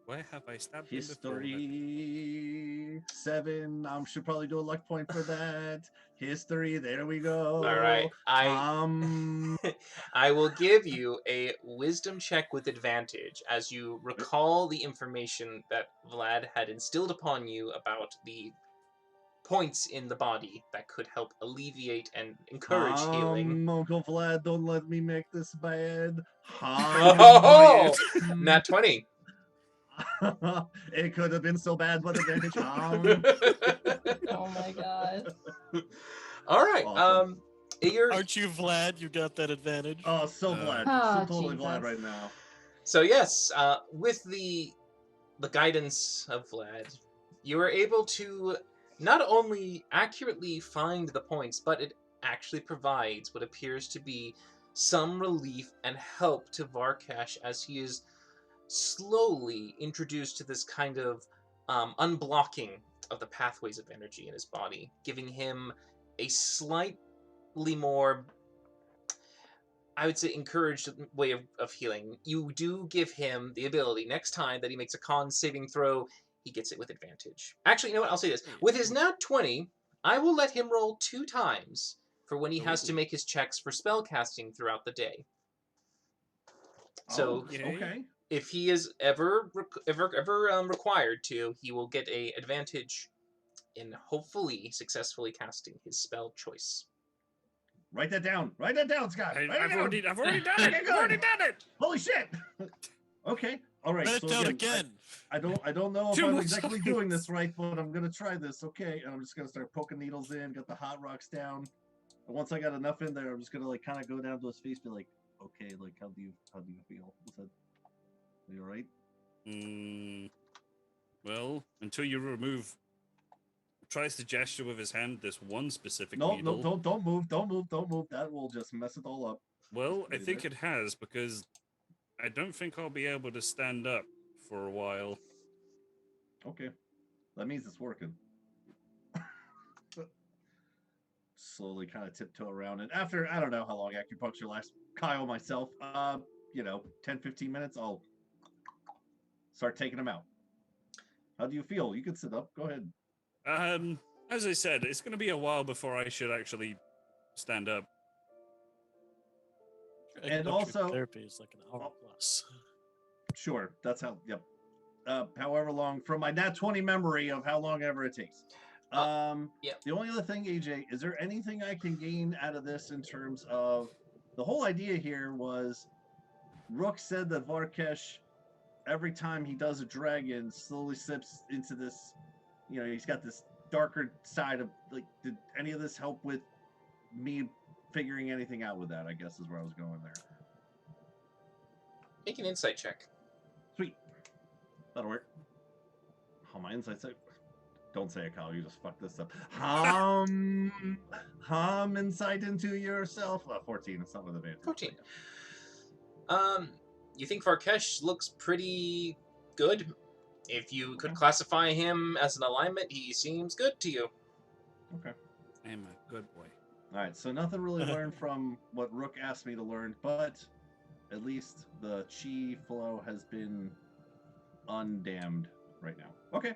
Where have I stabbed him before? History 7. Should probably do a luck point for that. History. There we go. All right, I will give you a wisdom check with advantage as you recall the information that Vlad had instilled upon you about the points in the body that could help alleviate and encourage healing. Uncle Vlad, don't let me make this bad. Oh, nat 20. It could have been so bad, but advantage. Oh my god. All right. Awesome. You're Aren't you Vlad? You got that advantage. Oh, so glad. Oh, so totally glad Jesus. right now. so yes. With the guidance of Vlad, you are able to not only accurately find the points, but it actually provides what appears to be some relief and help to Varkash as he is slowly introduced to this kind of unblocking of the pathways of energy in his body, giving him a slightly more, I would say, encouraged way of healing. You do give him the ability, next time that he makes a con saving throw, he gets it with advantage. Actually, you know what? I'll say this. With his nat 20, I will let him roll 2 times for when he has to make his checks for spell casting throughout the day. So Oh, Yay. okay. if he is ever required to, he will get a advantage in hopefully successfully casting his spell choice. Write that down. Write that down, Scott. Write it I've down. already done it. Okay, I've already good. done it. Holy shit. Okay. All right. Write it So down again, again. I don't know if 2 I'm more exactly doing seconds. this right, but I'm gonna try this. Okay, and I'm just gonna start poking needles in, get the hot rocks down. And once I got enough in there, I'm just gonna like kind of go down to his face, be like, okay, like how do you feel? Is that are you all right? Well, until you remove, tries to gesture with his hand this one specific No, needle. don't move. That will just mess it all up. Well, I Just think leave it has because I don't think I'll be able to stand up for a while. Okay, that means it's working. Slowly kind of tiptoe around, and after I don't know how long acupuncture lasts, Kyle myself, 10-15 minutes, I'll start taking them out. How do you feel? You can sit up. Go ahead. As I said, it's going to be a while before I should actually stand up. And Acupuncture also- therapy is like an hour plus. Sure, that's how. Yep. However long from my nat 20 memory of how long ever it takes. Yeah. The only other thing, AJ, is there anything I can gain out of this in terms of the whole idea here was Rook said that Varkesh, every time he does a dragon, slowly slips into this, he's got this darker side of like, did any of this help with me figuring anything out with that? I guess is where I was going there. Make an insight check. Sweet. That'll work. Oh, my insight check. Don't say it, Kyle. You just fucked this up. Hum insight into yourself. 14. It's not with advantage. 14. You think Varkesh looks pretty good? If you could classify him as an alignment, he seems good to you. Okay. I am a good boy. All right. So nothing really learned from what Rook asked me to learn, but at least the chi flow has been undammed right now. Okay.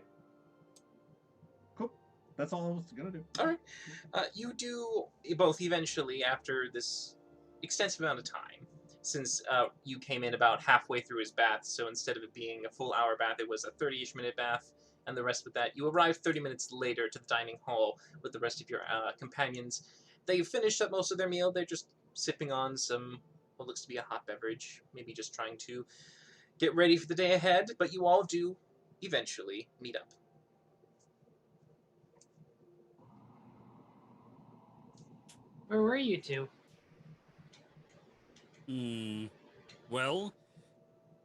Cool. That's all I was gonna do. All right. You do both eventually after this extensive amount of time, since you came in about halfway through his bath, so instead of it being a full hour bath, it was a 30-ish minute bath, and the rest with that. You arrive 30 minutes later to the dining hall with the rest of your companions. They've finished up most of their meal. They're just sipping on some, what looks to be a hot beverage, maybe just trying to get ready for the day ahead, but you all do eventually meet up. Where were you two? Well,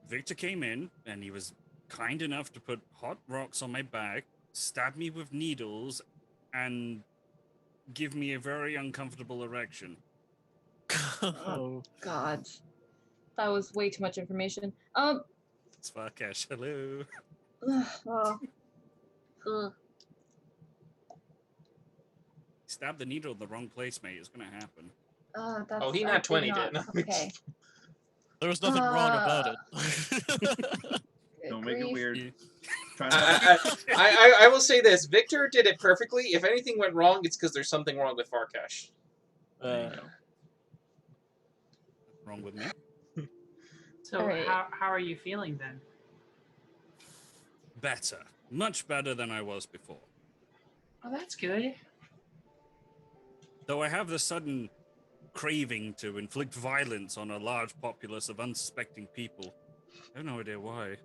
Victor came in and he was kind enough to put hot rocks on my back, stab me with needles, and give me a very uncomfortable erection. Oh, God, that was way too much information. It's Varkesh. Hello. Stab the needle in the wrong place, mate. It's gonna happen. That's, Oh, he I nat did 20 not- did. Okay. there was nothing wrong about it. Good Don't make it grief. weird. You- Try to I will say this. Victor did it perfectly. If anything went wrong, it's because there's something wrong with Varkesh. There you go. Wrong with me? So Alright. how are you feeling then? Better. Much better than I was before. Oh, that's good. Though I have the sudden craving to inflict violence on a large populace of unsuspecting people. I have no idea why.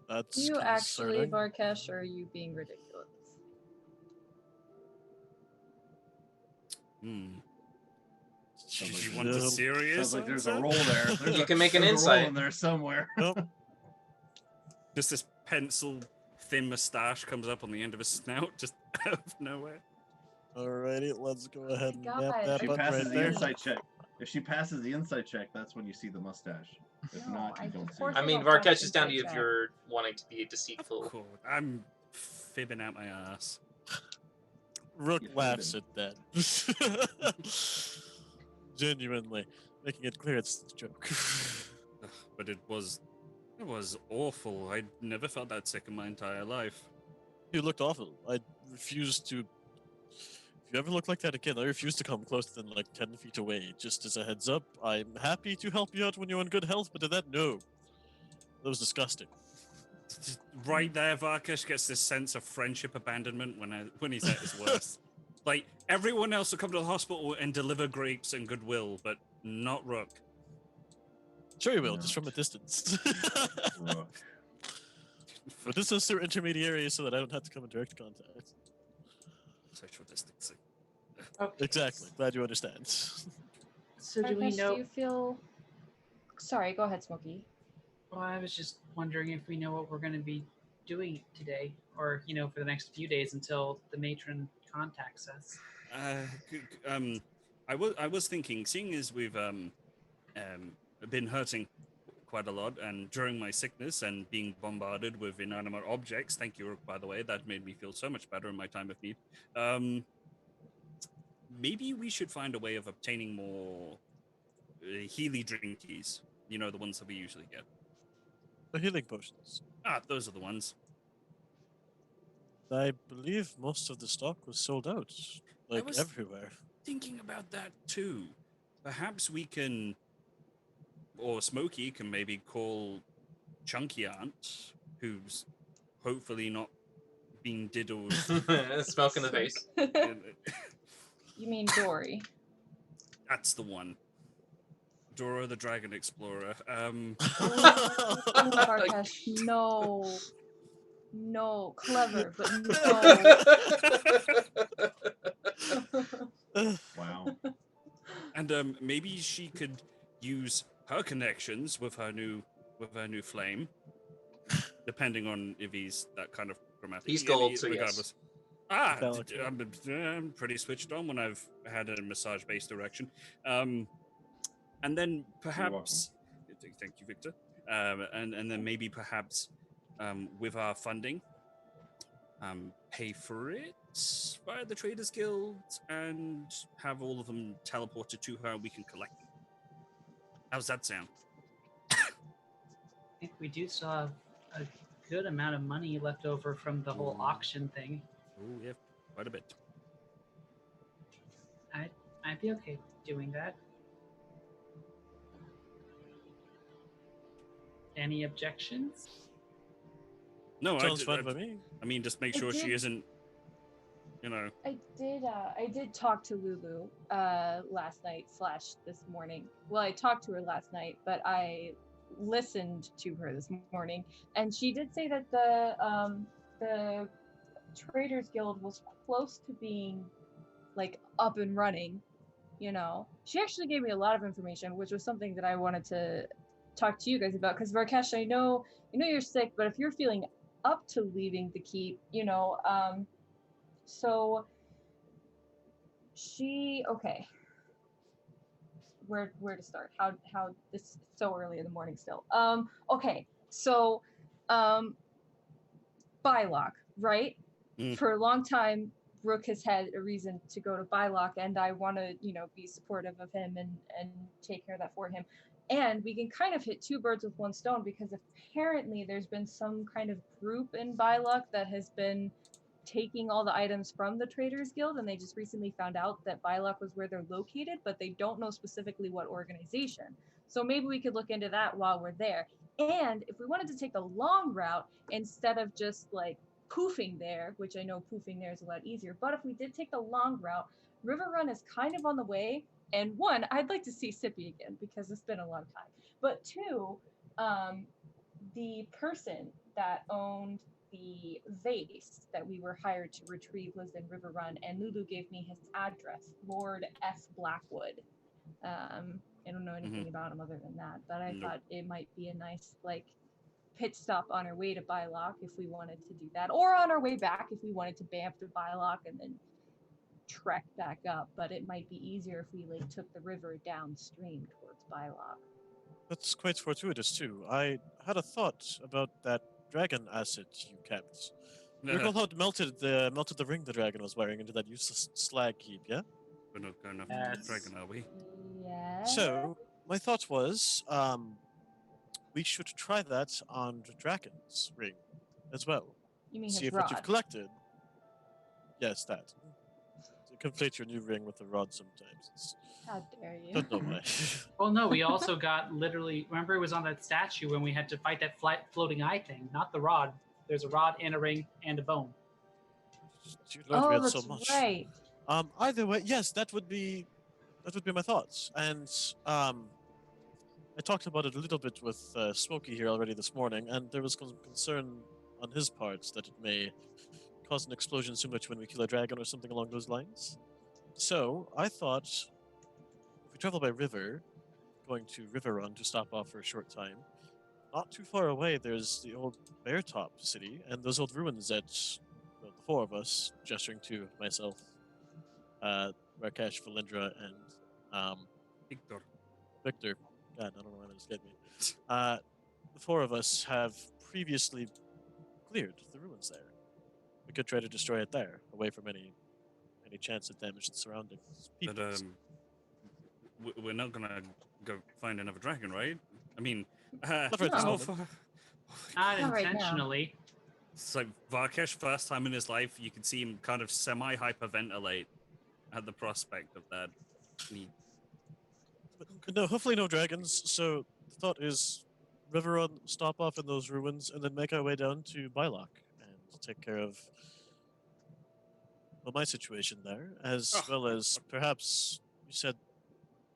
That's You actually, concerning. Varkesh, or are you being ridiculous? Sounds Did like you want a no. serious Sounds like there's a answer? roll there. There's You a- can make an there's a roll insight. in there somewhere. Nope. Just this pencil thin mustache comes up on the end of his snout, just out of nowhere. Alrighty, let's go ahead and God, map that She button passes right the there. insight check. If she passes the insight check, that's when you see the mustache. If No, not, you I- don't of see course it. I mean, don't touch Varkesh is down to you if insight check. you're wanting to be Of deceitful. course, I'm fibbing out my ass. Rook Yeah, laughs at that. Genuinely, making it clear it's a joke. Ugh, but it was awful. I never felt that sick in my entire life. You looked awful. I refuse to If you ever look like that again, I refuse to come closer than like 10 feet away. Just as a heads up, I'm happy to help you out when you're in good health, but to that, no. That was disgusting. Right there, Varkish gets this sense of friendship abandonment when he's at his worst. Like, everyone else will come to the hospital and deliver grapes and goodwill, but not Rook. Sure you will, No. just from a distance. Rook. But this is through intermediaries so that I don't have to come in direct contact. Social distancing. Okay. Exactly. Glad you understand. So do we Rakesh, know? Do you feel? Sorry, go ahead, Smokey. Well, I was just wondering if we know what we're going to be doing today, or for the next few days until the matron contacts us. I was thinking, seeing as we've been hurting quite a lot, and during my sickness and being bombarded with inanimate objects, thank you, Rook, by the way, that made me feel so much better in my time of need. Maybe we should find a way of obtaining more Healy drinkies. You know, the ones that we usually get. The healing potions. Ah, those are the ones. I believe most of the stock was sold out. Like, was- everywhere. Thinking about that too. Perhaps we can, or Smokey can maybe call Chunky Aunt, who's hopefully not being diddled. Smoke in the face. You mean Dory? That's the one. Dora the Dragon Explorer. Oh, Rakesh, no. No, clever, but no. Wow. And maybe she could use her connections with her new flame, depending on if he's that kind of dramatic. He's gold, so yes. regardless. Ah, Valid. I'm pretty switched on when I've had a massage-based erection. And then perhaps, thank you, Victor. And then maybe perhaps with our funding, pay for it via the Traders Guild and have all of them teleported to her and we can collect them. How's that sound? I think we do still have a good amount of money left over from the whole auction thing. Oh, yeah, quite a bit. I'd be okay doing that. Any objections? No, Sounds fun by me. I mean, just make I sure she did- isn't, you know. I did talk to Lulu last night / this morning. Well, I talked to her last night, but I listened to her this morning, and she did say that the Traders Guild was close to being like up and running. She actually gave me a lot of information, which was something that I wanted to talk to you guys about. Because Varkesh, I know you're sick, but if you're feeling up to leaving the keep, so okay. Where to start? How this is so early in the morning still. Okay. So Bylock, right? Mm. For a long time, Rook has had a reason to go to Bylock, and I want to, be supportive of him and take care of that for him. And we can kind of hit two birds with one stone, because apparently there's been some kind of group in Bylock that has been taking all the items from the Traders Guild, and they just recently found out that Bylock was where they're located, but they don't know specifically what organization. So maybe we could look into that while we're there. And if we wanted to take the long route, instead of just like poofing there, which I know poofing there is a lot easier, but if we did take the long route, River Run is kind of on the way. And one, I'd like to see Sippy again because it's been a long time. But two, the person that owned the vase that we were hired to retrieve lives in River Run, and Lulu gave me his address, Lord S. Blackwood. I don't know anything about him other than that, but I thought it might be a nice pit stop on our way to Bylock if we wanted to do that, or on our way back if we wanted to Banff to Bylock and then trek back up. But it might be easier if we took the river downstream towards Bylock. That's quite fortuitous too. I had a thought about that dragon acid you kept. You recall how it melted the ring the dragon was wearing into that useless slag heap, yeah? We're not going after Yes. the dragon, are we? Yeah. So, my thought was, we should try that on the dragon's ring as well. You mean See his if what you've rod? collected. Yes, that. conflate your new ring with the rod sometimes. It's, How dare you? don't know why. Well, no, we also got literally. Remember, it was on that statue when we had to fight that floating eye thing, not the rod. There's a rod and a ring and a bone. You learned we Oh, had that's so much. right. Either way, yes, that would be my thoughts. And I talked about it a little bit with Smokey here already this morning, and there was concern on his part that it may cause an explosion similar to when we kill a dragon or something along those lines. So I thought if we travel by river, going to River Run to stop off for a short time, not too far away there's the old Bear Top city and those old ruins that well, the four of us, gesturing to myself, Rakesh, Valindra, and Victor. Victor. God, I don't know why that escaped me. The four of us have previously cleared the ruins there. We could try to destroy it there, away from any chance of damage to the surroundings. But peoples. we're not gonna go find another dragon, right? I mean, Not right this how moment. far- Not Not right now. intentionally. It's like Varkesh, first time in his life, you could see him kind of semi-hyperventilate at the prospect of that. But no, hopefully no dragons. So the thought is, River Run, stop off in those ruins, and then make our way down to Bylock and take care of well, my situation there, as Oh. well as perhaps you said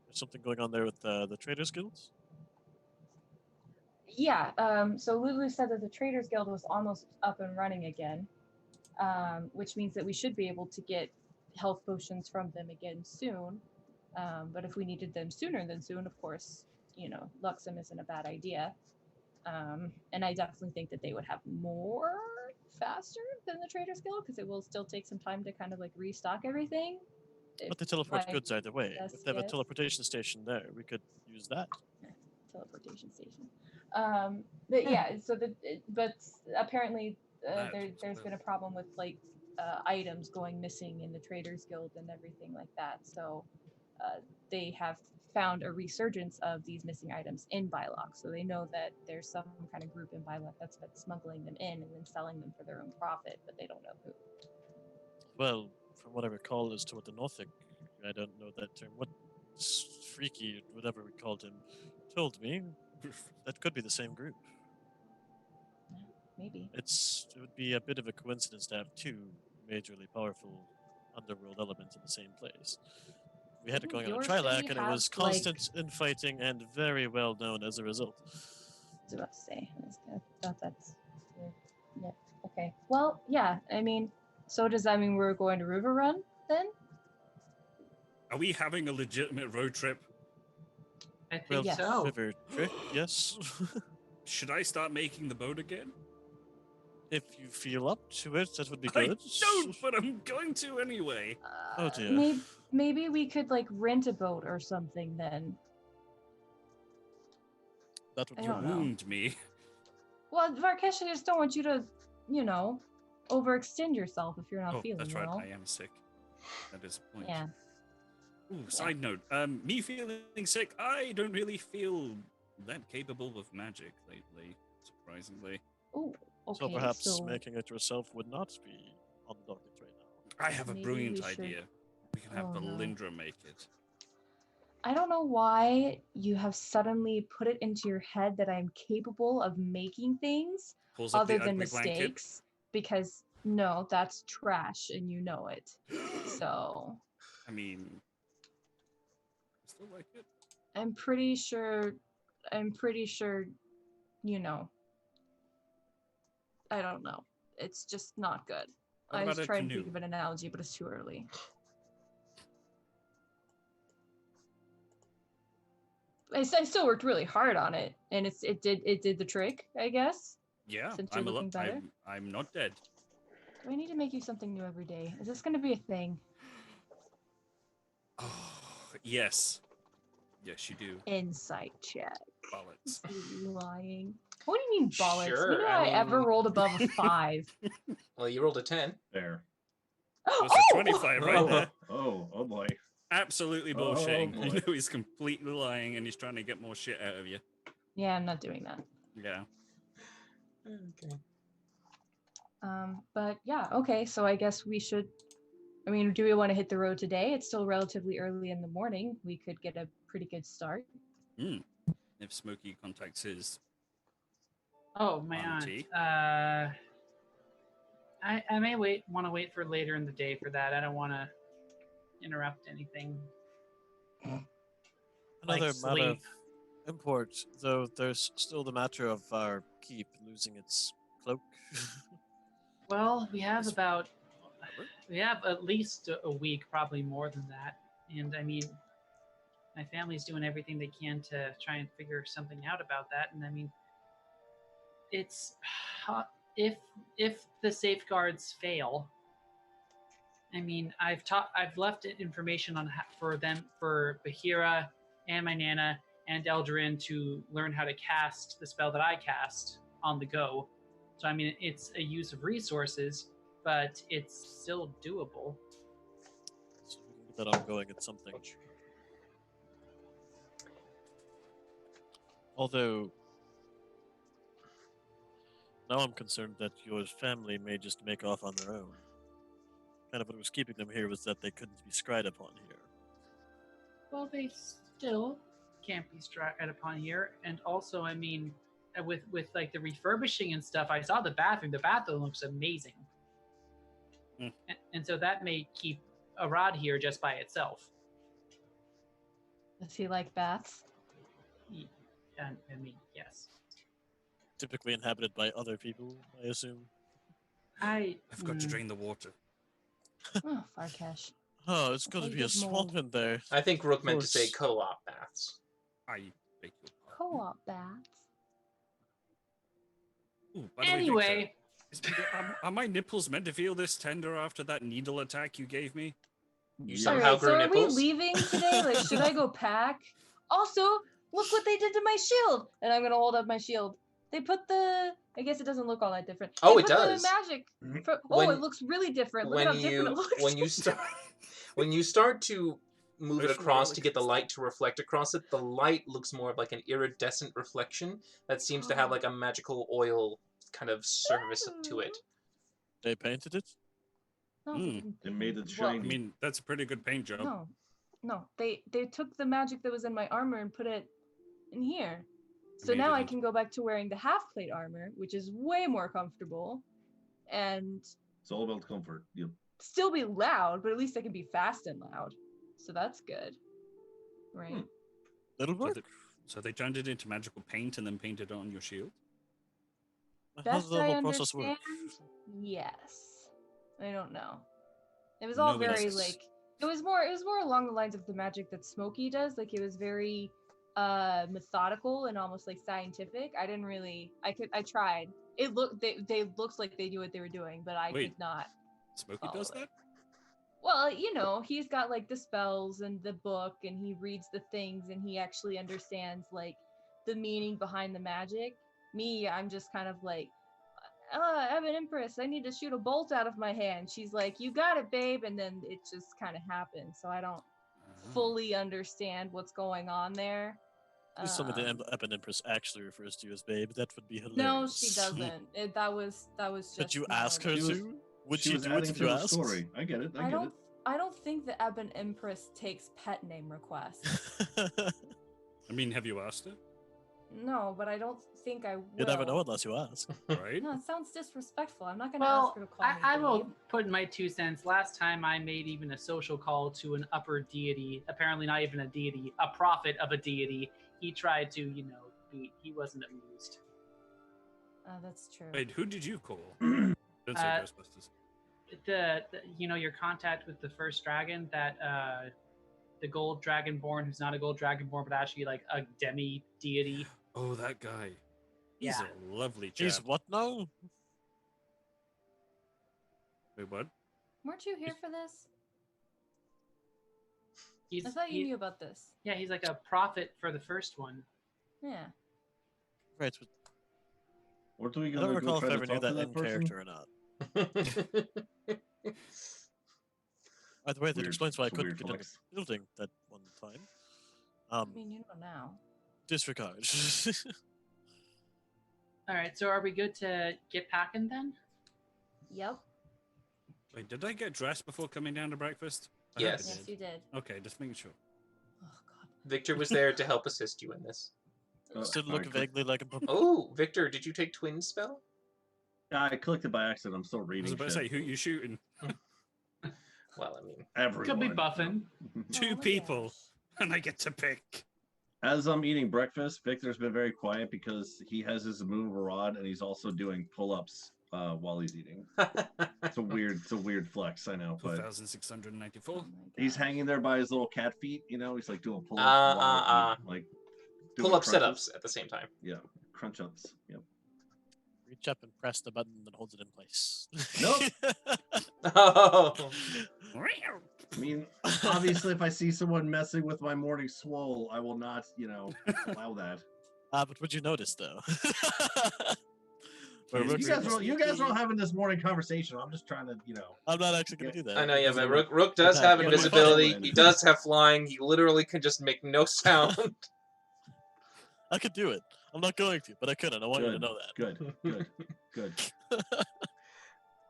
there's something going on there with the Traders Guilds. Yeah. So Lulu said that the Traders Guild was almost up and running again, which means that we should be able to get health potions from them again soon. But if we needed them sooner than soon, of course, Luxem isn't a bad idea. And I definitely think that they would have more faster than the Traders Guild because it will still take some time to kind of like restock everything. But they teleport my goods either way. best If they have a guess. teleportation station there, we could use that. Teleportation station. But yeah, but apparently That there's was been a problem with like items going missing in the Traders Guild and everything like that. So they have found a resurgence of these missing items in Bylock. So they know that there's some kind of group in Bylock that's been smuggling them in and then selling them for their own profit, but they don't know who. Well, from what I recall as to what the Northic, I don't know that term, what Freaky, whatever we called him, told me, that could be the same group. Maybe. It would be a bit of a coincidence to have two majorly powerful underworld elements in the same place. We had it Didn't going on in your Trilak, city and it have, was constant infighting and very well known as a result. I was about to say. I thought that's. Yeah. Okay. Well, yeah. I mean, so does that mean we're going to River Run then? Are we having a legitimate road trip? I think Well, Yes. so. River trick, yes. Should I start making the boat again? If you feel up to it, that would be I good. don't, but I'm going to anyway. Oh, dear. Maybe we could like rent a boat or something then. That would I be don't know. Wound me. Well, Varkesh, I just don't want you to, overextend yourself if you're not Oh, feeling that's right. well. I am sick. That is a point. Yeah. Ooh, side note. Me feeling sick, I don't really feel that capable of magic lately, surprisingly. Oh, okay. So perhaps so making it yourself would not be on the docket right now. I have a Maybe brilliant we should- idea. We can have Oh, no. Valindra make it. I don't know why you have suddenly put it into your head that I'm capable of making things Pulls up other the than ugly blanket. mistakes. Because no, that's trash and you know it. So I mean, I still like it. I'm pretty sure, I don't know. It's just not good. What I was about a trying to canoe? think of an analogy, but it's too early. I still worked really hard on it, and it did the trick, I guess. Yeah, Since you're I'm looking better? I'm not dead. Do I need to make you something new every day? Is this going to be a thing? Oh, yes. Yes, you do. Insight check. Bullets. Are you lying? What do you mean bollocks? Sure, When did I I ever mean- rolled above a 5? Well, you rolled a 10. There. It was a 25 right oh, there. oh boy. Absolutely Oh, bullshitting. boy. You know he's completely lying and he's trying to get more shit out of you. Yeah, I'm not doing that. Yeah. Okay. But yeah, okay. So I guess we should I mean, do we want to hit the road today? It's still relatively early in the morning. We could get a pretty good start. If Smokey contacts his Oh my aunt. auntie. I may want to wait for later in the day for that. I don't want to interrupt anything. Another Like matter of sleep. import, though there's still the matter of our keep losing its cloak. Well, we have Yes. about we have at least a week, probably more than that. And I mean, my family's doing everything they can to try and figure something out about that. And I mean, it's if the safeguards fail. I mean, I've left information on for Bahira and my Nana and Eldarin to learn how to cast the spell that I cast on the go. So I mean, it's a use of resources, but it's still doable. So we can get that ongoing at something. Although, now I'm concerned that your family may just make off on their own. Kind of what was keeping them here was that they couldn't be scryed upon here. Well, they still can't be stratified upon here, and also, I mean, with like the refurbishing and stuff, I saw the bathroom. The bathroom looks amazing, and so that may keep Arad here just by itself. Does he like baths? And I mean, yes, Typically inhabited by other people, I assume. I've I've got to drain the water. Oh, Farkesh. Oh, it's going to Hey, be a good swamp in there. I think Rook meant to say course. co-op baths. I beg your pardon. Co-op baths. Ooh, by the way, Anyway, Victor, are my nipples meant to feel this tender after that needle attack you gave me? You Yeah. somehow Alright, grew so are we nipples? leaving today? Like, should I go pack? Also, look what they did to my shield! And I'm gonna hold up my shield. They put the... I guess it doesn't look all that different. Oh, They it put does. The magic... When- it looks really different. Look at how different it looks. when you start to move it Motion across to relic. get the light to reflect across it, the light looks more of like an iridescent reflection that seems to have like a magical oil kind of surface to it. They painted it? No, they Mm. didn't They made it Well, I shiny. mean, that's a pretty good paint job. No. They took the magic that was in my armor and put it in here. So Made now it I into- can go back to wearing the half plate armor, which is way more comfortable, and It's all about comfort. Yep. still be loud, but at least I can be fast and loud. So that's good. Right. Hmm. Little So work. they turned it into magical paint and then painted it on your shield? How does Best the I whole process work? understand, yes. I don't know. It was all No very guesses. like it was more along the lines of the magic that Smokey does. Like it was very methodical and almost like scientific. I didn't really I tried. It looked they looked like they knew what they were doing, but I Wait. could not. Smokey Follow does it. that? Well, you know, he's got like the spells and the book and he reads the things and he actually understands like the meaning behind the magic. Me, I'm just kind of like, I have an empress. I need to shoot a bolt out of my hand. She's like, you got it, babe. And then it just kind of happens. So I don't fully understand what's going on there. Please tell me the Um, Ebon Empress actually refers to you as babe. That would be hilarious. No, she doesn't. That was just. Did you more ask her She was- to? Would she was do it adding if to you the asked? story. I get it. I get it. I don't think the Ebon Empress takes pet name requests. I mean, have you asked her? No, but I don't think I will. You never know unless you ask. Right? No, it sounds disrespectful. I'm not gonna well, ask her to call me I will babe. put in my 2 cents. Last time I made even a social call to an upper deity, apparently not even a deity, a prophet of a deity. He tried to, he wasn't amused. That's true. Wait, who did you call? Don't say Ghostbusters. The your contact with the first dragon, that the gold dragonborn who's not a gold dragonborn but actually like a demi deity. Oh, that guy. He's Yeah. a lovely chap. He's what now? Wait, what? Weren't you here for this? He's, I thought you he- knew about this. Yeah, he's like a prophet for the first one. Yeah. Right. But What are we I gonna don't recall go if I try ever to knew talk that to in that person? character or not. By the way, that Weird- explains why I it's a couldn't weird get into flex. the building that one time. I mean, you know now. Disregard. All right, so are we good to get packing then? Yep. Wait, did I get dressed before coming down to breakfast? I hope I Yes. Yes, did. you did. Okay, just making sure. Oh god. Victor was there to help assist you in this. Still I look click- vaguely like a puppet. Oh, Victor, did you take twin spell? I clicked it by accident. I'm still I was reading about to shit. say, who you shooting? Well, I mean, Everyone. Could be buffing. Two Oh my people, gosh. and I get to pick. As I'm eating breakfast, Victor's been very quiet because he has his immovable rod and he's also doing pull-ups while he's eating. It's a weird flex, I know, but 2,694. Oh my he's gosh. hanging there by his little cat feet. You know, he's like doing pull-ups like doing pull-up crunches. sit-ups at the same time. Yeah, crunch ups. Yep. Reach up and press the button that holds it in place. Nope. Oh, I mean, obviously, if I see someone messing with my morning swole, I will not, allow that. But would you notice though? Where You Rook's You guys are all having this morning conversation. I'm just trying to, I'm not actually gonna do that. I know, yeah, because but I'm- Rook does attack. have What am I invisibility. doing? He does have flying. He literally can just make no sound. I could do it. I'm not going to, but I could, and I want you to Good. know that. Good.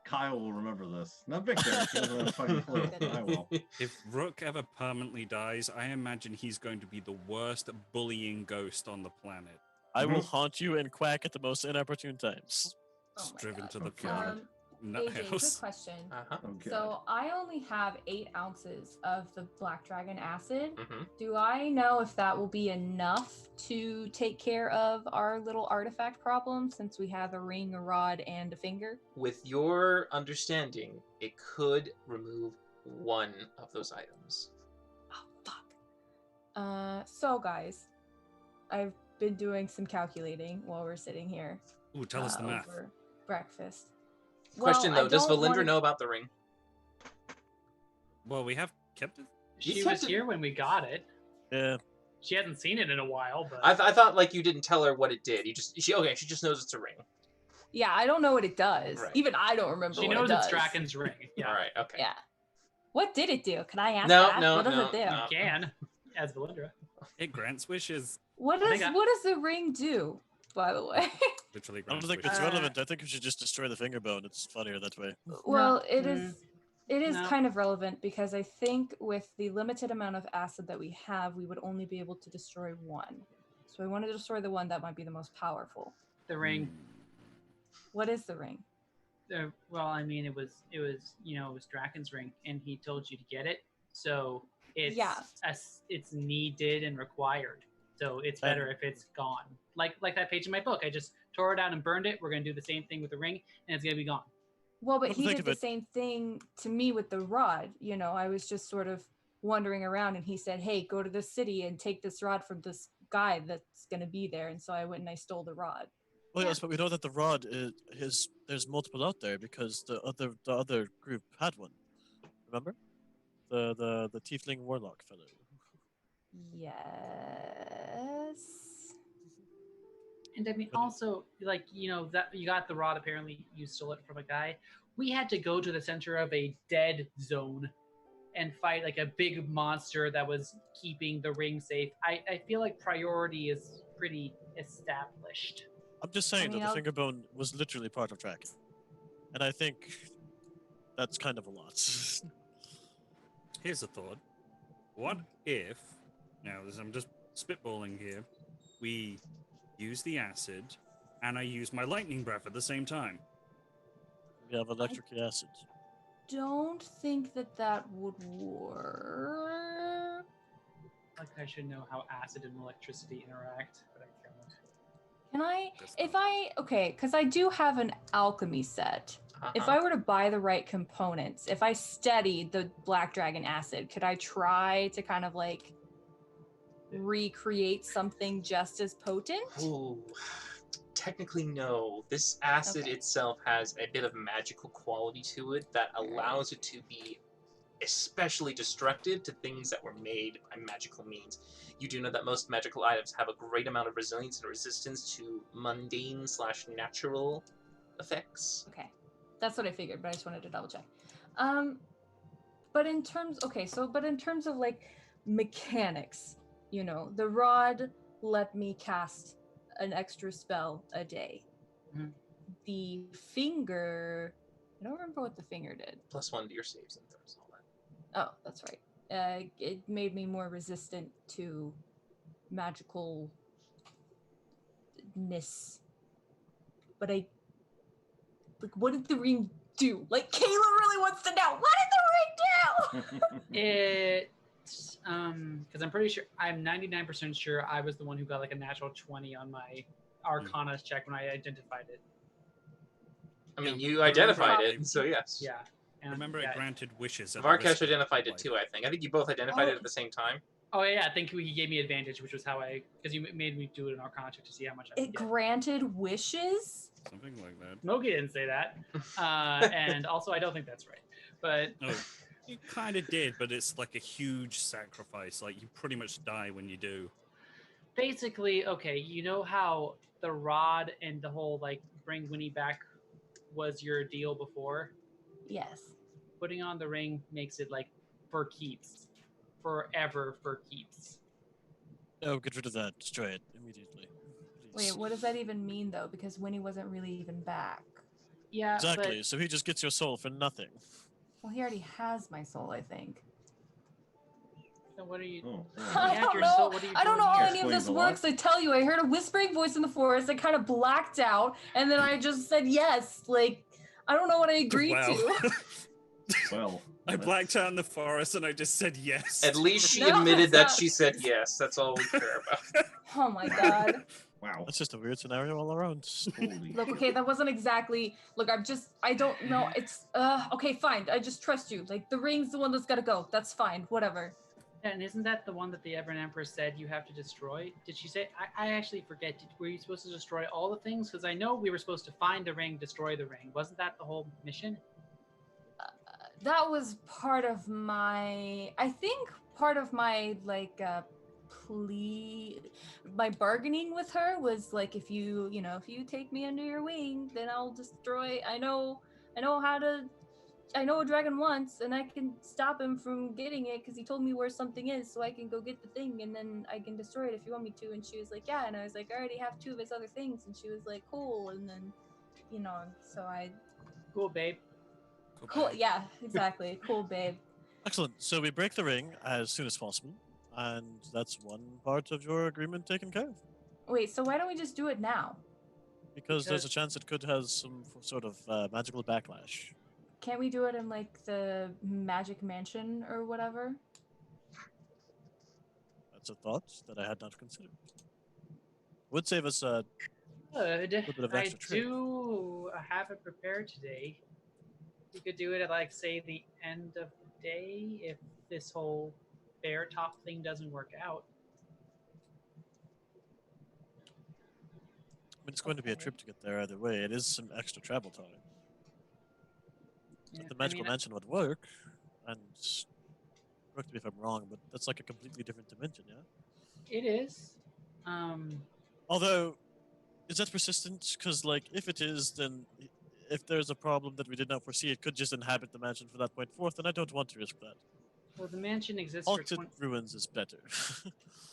Kyle will remember this. Not Victor. He doesn't have a fucking clue. I will. If Rook ever permanently dies, I imagine he's going to be the worst bullying ghost on the planet. I will haunt you and quack at the most inopportune times. Oh Just my driven God. to the Okay. planet. AJ, quick Nuthouse. question. Uh-huh. Okay. So I only have 8 ounces of the Black Dragon acid. Mhm. Do I know if that will be enough to take care of our little artifact problem since we have a ring, a rod, and a finger? With your understanding, it could remove one of those items. Oh, fuck. So guys, I've been doing some calculating while we're sitting here. Ooh, tell us the math. Over breakfast. Question Well, I though, does don't Valindra wanna- know about the ring? Well, we have kept it. You She kept was it- here when we got it. Yeah. She hasn't seen it in a while, but I thought like you didn't tell her what it did. She just knows it's a ring. Yeah, I don't know what it does. Right. Even I don't remember she what knows it it's does. Draken's ring. Yeah, All right. Okay. Yeah. What did it do? Can I ask No, that? no, What does no, it do? no. you can, as Valindra. It grants wishes. What I does think I- what does the ring do, by the way? Literally I don't grants think wishes. it's relevant. I think we should just destroy the finger bone. It's funnier that way. Well, it mm, is it is no. kind of relevant because I think with the limited amount of acid that we have, we would only be able to destroy one. So I want to destroy the one that might be the most powerful. The ring. What is the ring? Well, I mean, it was Draken's ring, and he told you to get it. So it's Yeah. it's needed and required. So it's better if it's gone. Like that page in my book, I just tore it out and burned it. We're gonna do the same thing with the ring, and it's gonna be gone. Well, but Come he think did of the it- same thing to me with the rod. You know, I was just sort of wandering around and he said, "Hey, go to this city and take this rod from this guy that's going to be there." And so I went and I stole the rod. Well, yes, but we know that the rod is there's multiple out there because the other group had one. Remember, the tiefling warlock fellow. Yes. And I mean, But- also, like, that you got the rod, apparently you stole it from a guy. We had to go to the center of a dead zone and fight like a big monster that was keeping the ring safe. I feel like priority is pretty established. I'm just saying mean, that the I'll- finger bone was literally part of tracking, and I think that's kind of a lot. Here's a thought. What if, now I'm just spitballing here, we use the acid and I use my lightning breath at the same time? We have electric acid. Don't think that would work. Like, I should know how acid and electricity interact, but I don't. Can I? That's If not- okay, because I do have an alchemy set. If Uh-huh. I were to buy the right components, if I studied the Black Dragon acid, could I try to kind of like recreate something just as potent? Ooh, technically no. This acid Okay. itself has a bit of magical quality to it that allows it to be especially destructive to things that were made by magical means. You do know that most magical items have a great amount of resilience and resistance to mundane/natural effects. Okay, that's what I figured, but I just wanted to double check. But in terms of like mechanics, the rod let me cast an extra spell a day. Mhm. The finger I don't remember what the finger did. +1 to your saves and throws, all that. Oh, that's right. It made me more resistant to magicalness. But what did the ring do? Like, Kayla really wants to know. What did the ring do? It, because I'm pretty sure, I'm 99% sure I was the one who got like a natural 20 on my Arcana check when I identified it. I mean, Yeah, you I identified remember it, so yes. Yeah. And Remember, yeah. it granted wishes. at the Varkash risk of identified it life. too, I think. I think you both identified Oh. it at the same time. Oh yeah, I think he gave me advantage, which was how because you made me do it in Arcana check to see how much I It would get. granted wishes? Something like that. Mogi didn't say that, and also I don't think that's right. But No, it kind of did, but it's like a huge sacrifice. Like, you pretty much die when you do. basically, okay, you know how the rod and the whole like bring Winnie back was your deal before? Yes. Putting on the ring makes it like for keeps, forever for keeps. Oh, get rid of that. Destroy it immediately. Please. Wait, what does that even mean, though? Because Winnie wasn't really even back. Yeah, Exactly. So he just gets your soul for nothing. Well, he already has my soul, I think. But what are you? Oh, I had don't your know. soul, what are you I don't know doing how here? any of this Explains a lot. works. I tell you, I heard a whispering voice in the forest. I kind of blacked out, and then I just said yes. Like, I don't know what I agreed Wow. to. well. I blacked out in the forest and I just said yes. At least she No, admitted it's that not. she said yes. That's all we care about. Oh my god. Wow. That's just a weird scenario all around. Holy Look, shit. okay, that wasn't exactly. Look, I don't know. It's okay, fine. I just trust you. Like, the ring's the one that's gotta go. That's fine. Whatever. And isn't that the one that the Everin Empress said you have to destroy? Did she say? I actually forget. Were you supposed to destroy all the things? Because I know we were supposed to find the ring, destroy the ring. Wasn't that the whole mission? That was part of my. I think part of my like plea, my bargaining with her was like, if you take me under your wing, then I'll destroy. I know how to. I know a dragon once, and I can stop him from getting it because he told me where something is, so I can go get the thing, and then I can destroy it if you want me to. And she was like, yeah. And I was like, I already have 2 of his other things. And she was like, cool. And then, so I. Cool, babe. Cool. Yeah, exactly. Cool, babe. Excellent. So we break the ring as soon as possible, and that's one part of your agreement taken care of. Wait, so why don't we just do it now? Because there's a Because- chance it could have some sort of magical backlash. Can't we do it in like the Magic Mansion or whatever? That's a thought that I had not considered. Would save us Good. bit of I extra trade. do have it prepared today. We could do it at like say the end of the day if this whole bear top thing doesn't work out. I mean, it's going to be a Okay. trip to get there either way. It is some extra travel time. Yeah, The I magical mean, mansion would work, and correct me if I'm wrong, but that's like a completely different dimension, yeah? it is. Although, is that persistent? Because, like, if it is, then if there's a problem that we did not foresee, it could just inhabit the mansion from that point forth, and I don't want to risk that. Well, the mansion exists for Haunted 20. ruins is better.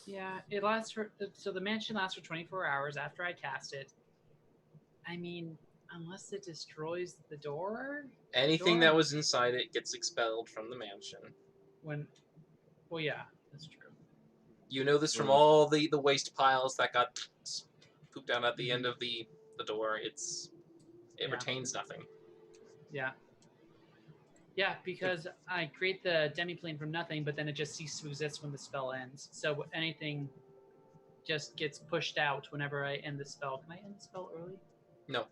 Yeah, it lasts for. So the mansion lasts for 24 hours after I cast it. I mean, unless it destroys the door. Anything Sure. that was inside it gets expelled from the mansion. When. Well, yeah, that's true. You know this from Well- all the waste piles that got pooped out at the end of the door. It Yeah. retains nothing. Yeah. Yeah, because I create the demiplane from nothing, but then it just ceases to exist when the spell ends. So anything just gets pushed out whenever I end the spell. Can I end the spell early? No.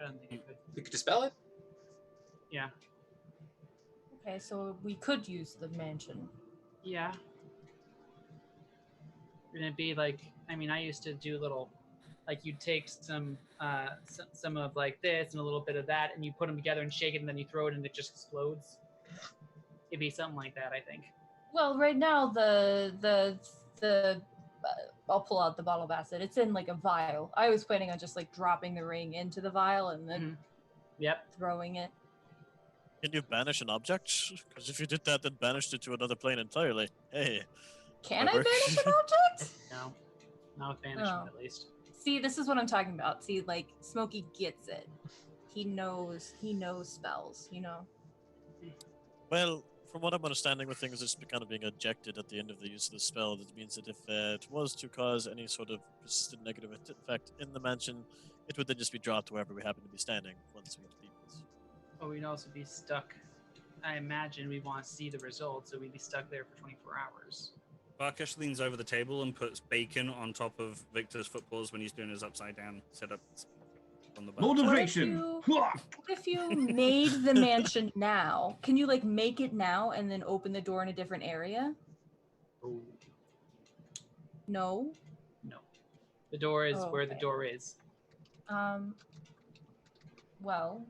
I don't think I could. You could dispel it. Yeah. Okay, so we could use the mansion. Yeah. And it'd be like, I mean, I used to do little, like you'd take some of like this and a little bit of that, and you put them together and shake it, and then you throw it, and it just explodes. It'd be something like that, I think. Well, right now the I'll pull out the bottle of acid. It's in like a vial. I was planning on just like dropping the ring into the vial and then Yep. throwing it. Can you banish an object? Because if you did that, then banished it to another plane entirely. Hey, Can I Clever. banish an object? No. Not with banishment, Oh. at least. See, this is what I'm talking about. See, like Smokey gets it. he knows spells, you know. Well, from what I'm understanding with things, it's kind of being ejected at the end of the use of the spell. That means that if it was to cause any sort of persistent negative effect in the mansion, it would then just be dropped wherever we happen to be standing once we get to people's. But we'd also be stuck. I imagine we want to see the results, so we'd be stuck there for 24 hours. Barkesh leans over the table and puts bacon on top of Victor's footballs when he's doing his upside down setup on the boat. Motivation. What if you made the mansion now? Can you like make it now and then open the door in a different area? Oh. No. No. The door is where the Okay. door is. Well,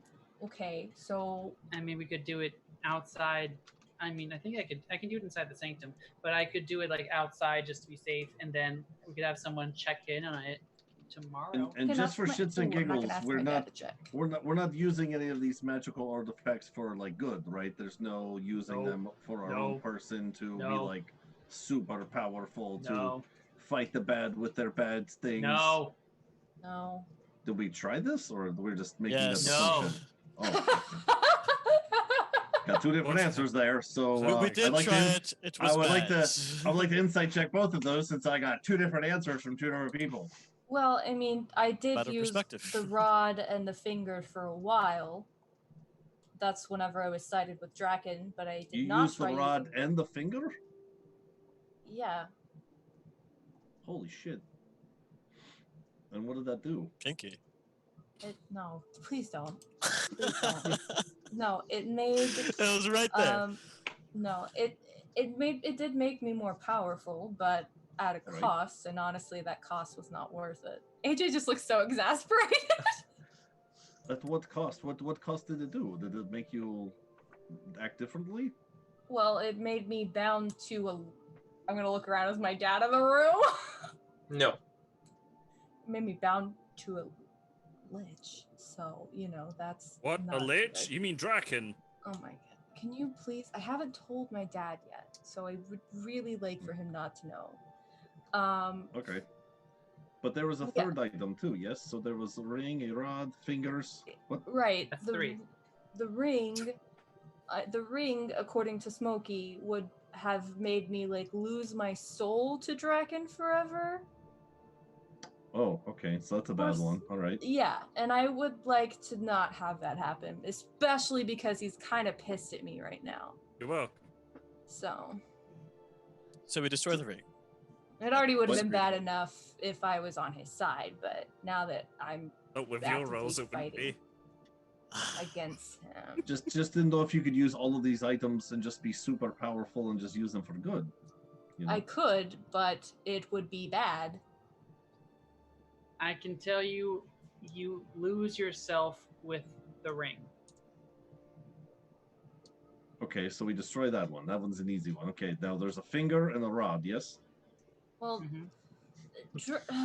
okay. So I mean, we could do it outside. I mean, I think I can do it inside the sanctum, but I could do it like outside just to be safe, and then we could have someone check in on it tomorrow. And can just ask for my- shits and Ooh, I'm not giggles, gonna ask we're my dad not to check. we're not using any of these magical artifacts for like good, right? There's no using No. them for our No. own person to be No. like super powerful to No. fight the bad with their bad things. No. No. Did we try this, or we're just making Yes. that No. assumption? Oh, got two different answers there. So we did I'd like try to, it. It was I would bad. like to insight check both of those since I got two different answers from two different people. Well, I mean, I did Matter of use perspective. the rod and the finger for a while. That's whenever I was sided with Draken, but I did You not used the try rod using- and the finger? Yeah. Holy shit. And what did that do? Kinky. No, please don't. Please don't. No, it made It was right there. no, it did make me more powerful, but at a Right. cost, and honestly that cost was not worth it. AJ just looks so exasperated. At what cost? What cost did it do? Did it make you act differently? Well, it made me bound to a I'm gonna look around as my dad in the room. No. It made me bound to a lich. So, you know, that's What? A not lich? good. You mean Draken? Oh my god. Can you please? I haven't told my dad yet, so I would really like for him not to know. Okay. But there was a Yeah. third item too, yes? So there was a ring, a rod, fingers. What? Right. That's the, three. The ring, according to Smokey, would have made me like lose my soul to Draken forever. Oh, okay. So that's a bad Course. one. All right. Yeah, and I would like to not have that happen, especially because he's kind of pissed at me right now. You're welcome. So So we destroy the ring. it already would have What? been bad enough if I was on his side, but now that I'm But with your Actively rolls, it wouldn't fighting. be. against him, Just didn't know if you could use all of these items and just be super powerful and just use them for good. You know? I could, but it would be bad. I can tell you, you lose yourself with the ring. Okay, so we destroy that one. That one's an easy one. Okay, now there's a finger and a rod, yes? Well, Mhm.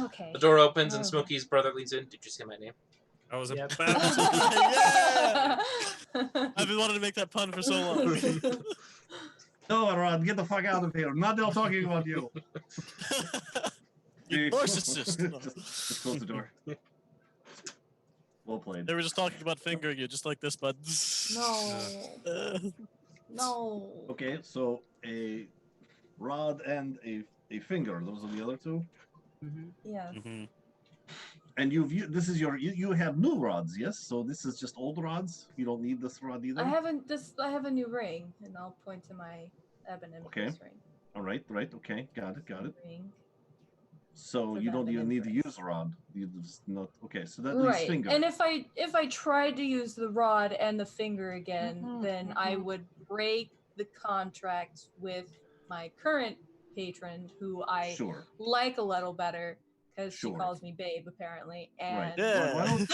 okay. The door opens and Oh. Smokey's brother leans in. Did you say my name? I was Yep. about to. I've been wanting to make that pun for so long. No, Rod, get the fuck out of here. I'm not now talking about you. You narcissist. No. just close the door. Well played. They were just talking about fingering you, just like this, bud. No, Uh, no. Okay, so a rod and a finger. Those are the other two. Mhm. Yes. Mhm. And this is you have new rods, yes? So this is just old rods. You don't need this rod either. I have a new ring, and I'll point to my Ebonymous Okay. ring. All right, right. Okay, got it. Ring. So For you don't that even need to interest. use a rod. You just not okay. So that leaves Right. finger. And if I tried to use the rod and the finger again, Mhm, then I mhm. would break the contract with my current patron, who I Sure. like a little better because she Sure. calls me babe apparently. Right. And Yeah.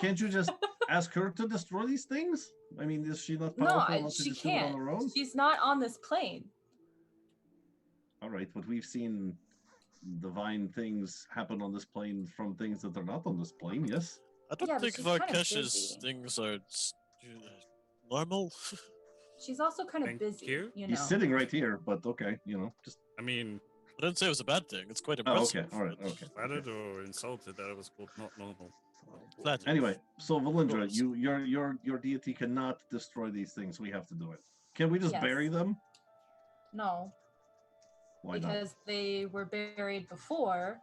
Can't you just ask her to destroy these things? I mean, is she not no, powerful enough to she just do it on can't. her own? She's not on this plane. All right, but we've seen divine things happen on this plane from things that are not on this plane. Yes. I don't Yeah, but think she's kinda Varkesh's busy. things are normal. She's also kind of Thank busy. you. You know. He's sitting right here, but okay, just. I mean, I didn't say it was a bad thing. It's quite Oh, impressive. okay. All right. Okay. flattered or insulted that it was called not normal. Flattered. Anyway, so Valindra, course. your deity cannot destroy these things. We have to do it. Can we just Yes. bury them? No, Why not? because they were buried before,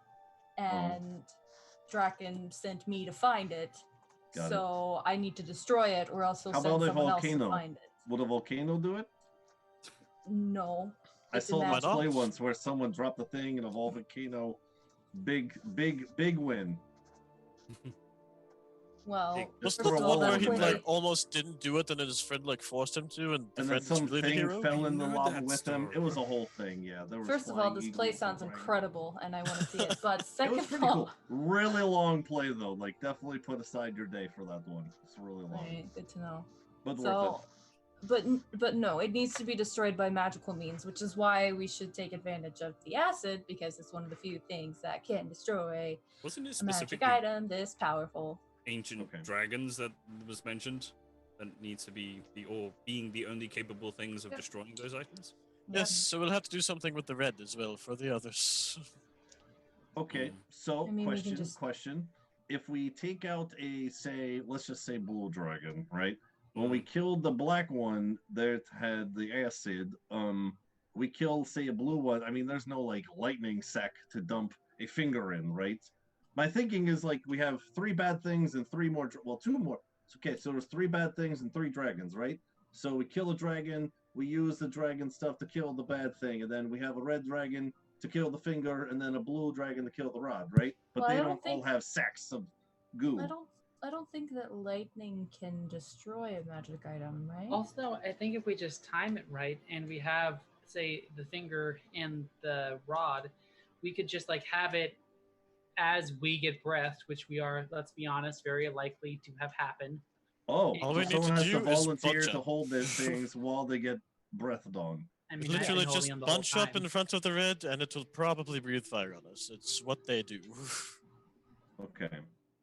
and Draken sent me to find it. Got it. So I need to destroy it, or else he'll How send about a someone else to volcano? find it. Would a volcano do it? No. I It's a saw that magic- play once where someone dropped the thing and a volcano. Big win. Well, Big- Was Just that throw the all one where of he them like there. almost didn't do it, and then his friend like forced him to, and the And then friend is some really the thing hero? fell in the I heard lava that with them. It story. was a whole thing. Yeah, there was. first of all, flying this play eagles sounds and dragons. incredible, and I want to see it. But It second was of pretty all, cool. Really long play though. Like definitely put aside your day for that one. It's really long, Alright, good to know. but worth So, but no, it needs to be destroyed by magical means, which is why we should take advantage of the acid, because it's one of the few things that can destroy Wasn't it a magic specifically item this powerful. ancient Okay. dragons that was mentioned? That needs to be being the only capable things of Yep. destroying those items? Yep. Yes, so we'll have to do something with the red as well for the others. it. Okay, Mm. so I mean, we can just- question. If we take out let's just say blue dragon, right? When we killed the black one that had the acid, we killed, say, a blue one. I mean, there's no like lightning sack to dump a finger in, right? My thinking is like we have 3 bad things and 3 more. Well, 2 more. Okay, so there's 3 bad things and 3 dragons, right? So we kill a dragon. We use the dragon stuff to kill the bad thing, and then we have a red dragon to kill the finger, and then a blue dragon to kill the rod, right? But Well, I they don't don't all think- have sacks of goo. I don't think that lightning can destroy a magic item, right? Also, I think if we just time it right and we have, say, the finger and the rod, we could just like have it as we get breathed, which we are, let's be honest, very likely to have happened. Oh, All so we need someone to has to do is volunteer bunch to up. hold these things while they get breathed on. I mean, I've been Literally holding just them the whole bunch up time. in front of the red, and it will probably breathe fire on us. It's what they do. Okay.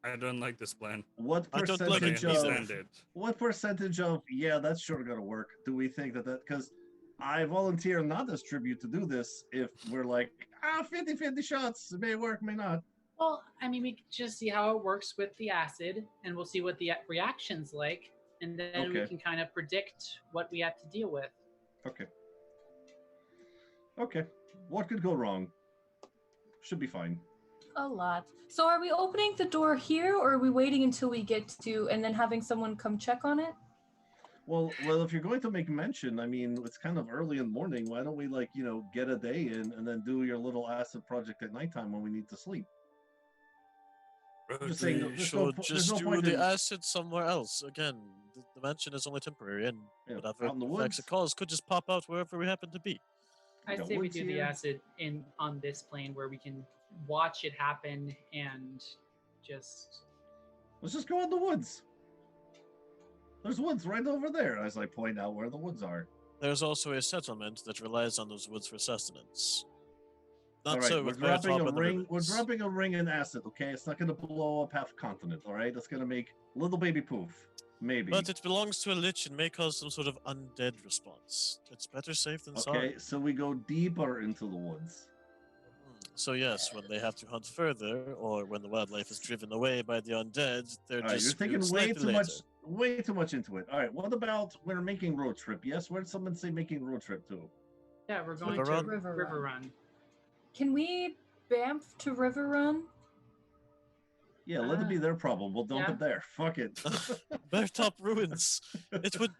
I don't like this plan. What I don't But like I percentage it either. of understand it. what percentage of yeah, that's sure gonna work? Do we think that because I volunteer not as tribute to do this if we're like 50-50 shots, it may work, may not. Well, I mean, we could just see how it works with the acid, and we'll see what the reaction's like, and then we Okay. can kind of predict what we have to deal with. Okay. Okay. What could go wrong? Should be fine. A lot. So are we opening the door here, or are we waiting until we get to and then having someone come check on it? Well, if you're going to make mention, I mean, it's kind of early in the morning. Why don't we, like, get a day in and then do your little acid project at nighttime when we need to sleep? Just saying, We there's no should po- there's just no do point the in- acid somewhere else. Again, the mansion is only temporary, and Yeah, whatever out in the effects it woods. cause could just pop out wherever we happen to be. I got say we woods do the here. acid on this plane where we can watch it happen and just. Let's just go in the woods. There's woods right over there, as I point out where the woods are. There's also a settlement that relies on those woods for sustenance. Not All right, so we're with Bear dropping Top a and the ring. We're Ribbons. dropping a ring in acid. Okay, it's not going to blow up half a continent. All right, it's going to make little baby poof. Maybe. But it belongs to a lich and may cause some sort of undead response. It's better safe than sorry. Okay, so we go deeper into the woods. So yes, when they have to hunt further, or when the wildlife is driven away by the undead, they're All right, just you're thinking screwed way slightly too later. much, way too much into it. All right, what about we're making road trip? Yes, where did someone say making road trip to? Yeah, we're going River to Run? River Run. Can we bamf to River Run? Yeah, let it be their problem. We'll dump yeah. it there. Fuck it. Bear Top Ruins. It would.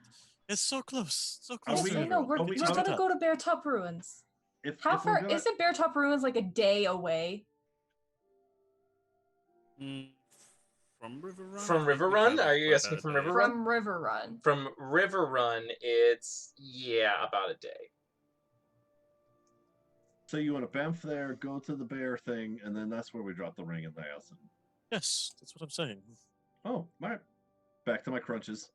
It's so close. So Are close. we- to I River know Run. we're, are we- we're are- gonna go to Bear Top Ruins. How If we're far gonna- isn't Bear Top Ruins? Like a day away. Mm, from River Run? From I think River we Run? covered Are you quite asking a from day. River Run? From River Run. From River Run, it's about a day. So you want to bamf there, go to the bear thing, and then that's where we drop the ring in the acid. Yes, that's what I'm saying. Oh, all right. Back to my crunches.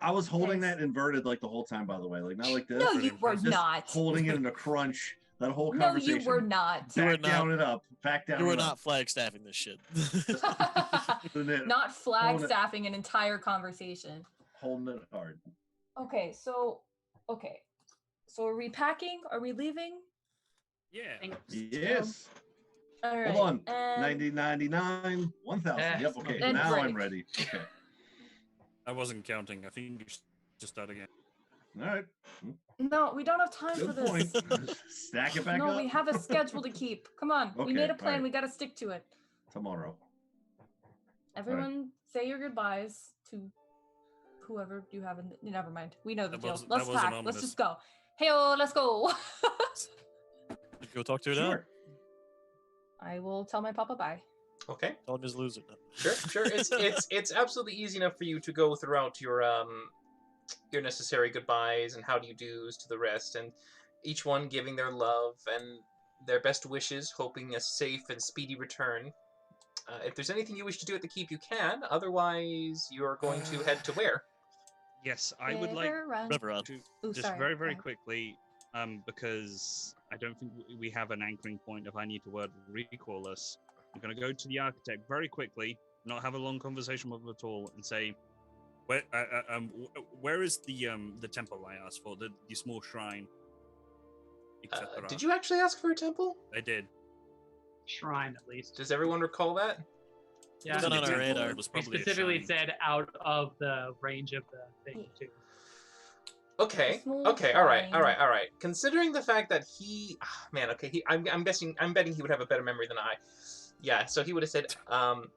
I was holding Nice. that inverted like the whole time, by the way. Like not like this. No, pretty you were impressive. just not. holding it in a crunch. That whole No, conversation. you were not. You were Back down not- it up. Back down You were it not up. flagstaffing this shit. Holding it, Not flag Hold it. staffing an entire conversation. holding it hard. Okay, so are we packing? Are we leaving? Yeah. Thanks. Yes. All right. Hold on. and 90, 99, 1,000. Eh, Yep, okay. and Now I'm break. ready. Okay. I wasn't counting. I think you should just start again. All right. No, we don't have time for Good this. point. Stack it back No, up. we have a schedule to keep. Come on. We Okay, made a plan. alright. We got to stick to it. Tomorrow. Everyone say your goodbyes to whoever you have in. Never mind. We know the That deal. wasn't- Let's that wasn't pack. Let's ominous. just go. Hey, let's go. Go talk to her now. Sure. I will tell my papa bye. Okay. Tell him he's a loser. Sure. It's absolutely easy enough for you to go throughout your necessary goodbyes and how do you do's to the rest, and each one giving their love and their best wishes, hoping a safe and speedy return. If there's anything you wish to do at the keep, you can. Otherwise, you're going to head to where? Yes, I would like River run. River Run. to Ooh, just sorry. very, very Go ahead. quickly, because I don't think we have an anchoring point if I need to word recall us. I'm going to go to the architect very quickly, not have a long conversation with him at all, and say, where is the temple I asked for, the small shrine? etc.? Did you actually ask for a temple? I did. Shrine, at least. Does everyone recall that? Yeah, It's not on The our temple radar. was we probably a specifically shrine. said out of the range of the thing, too. Okay. Small Okay. All right. shrine. All right. Considering the fact that man, okay. I'm betting he would have a better memory than I. Yeah. So he would have said,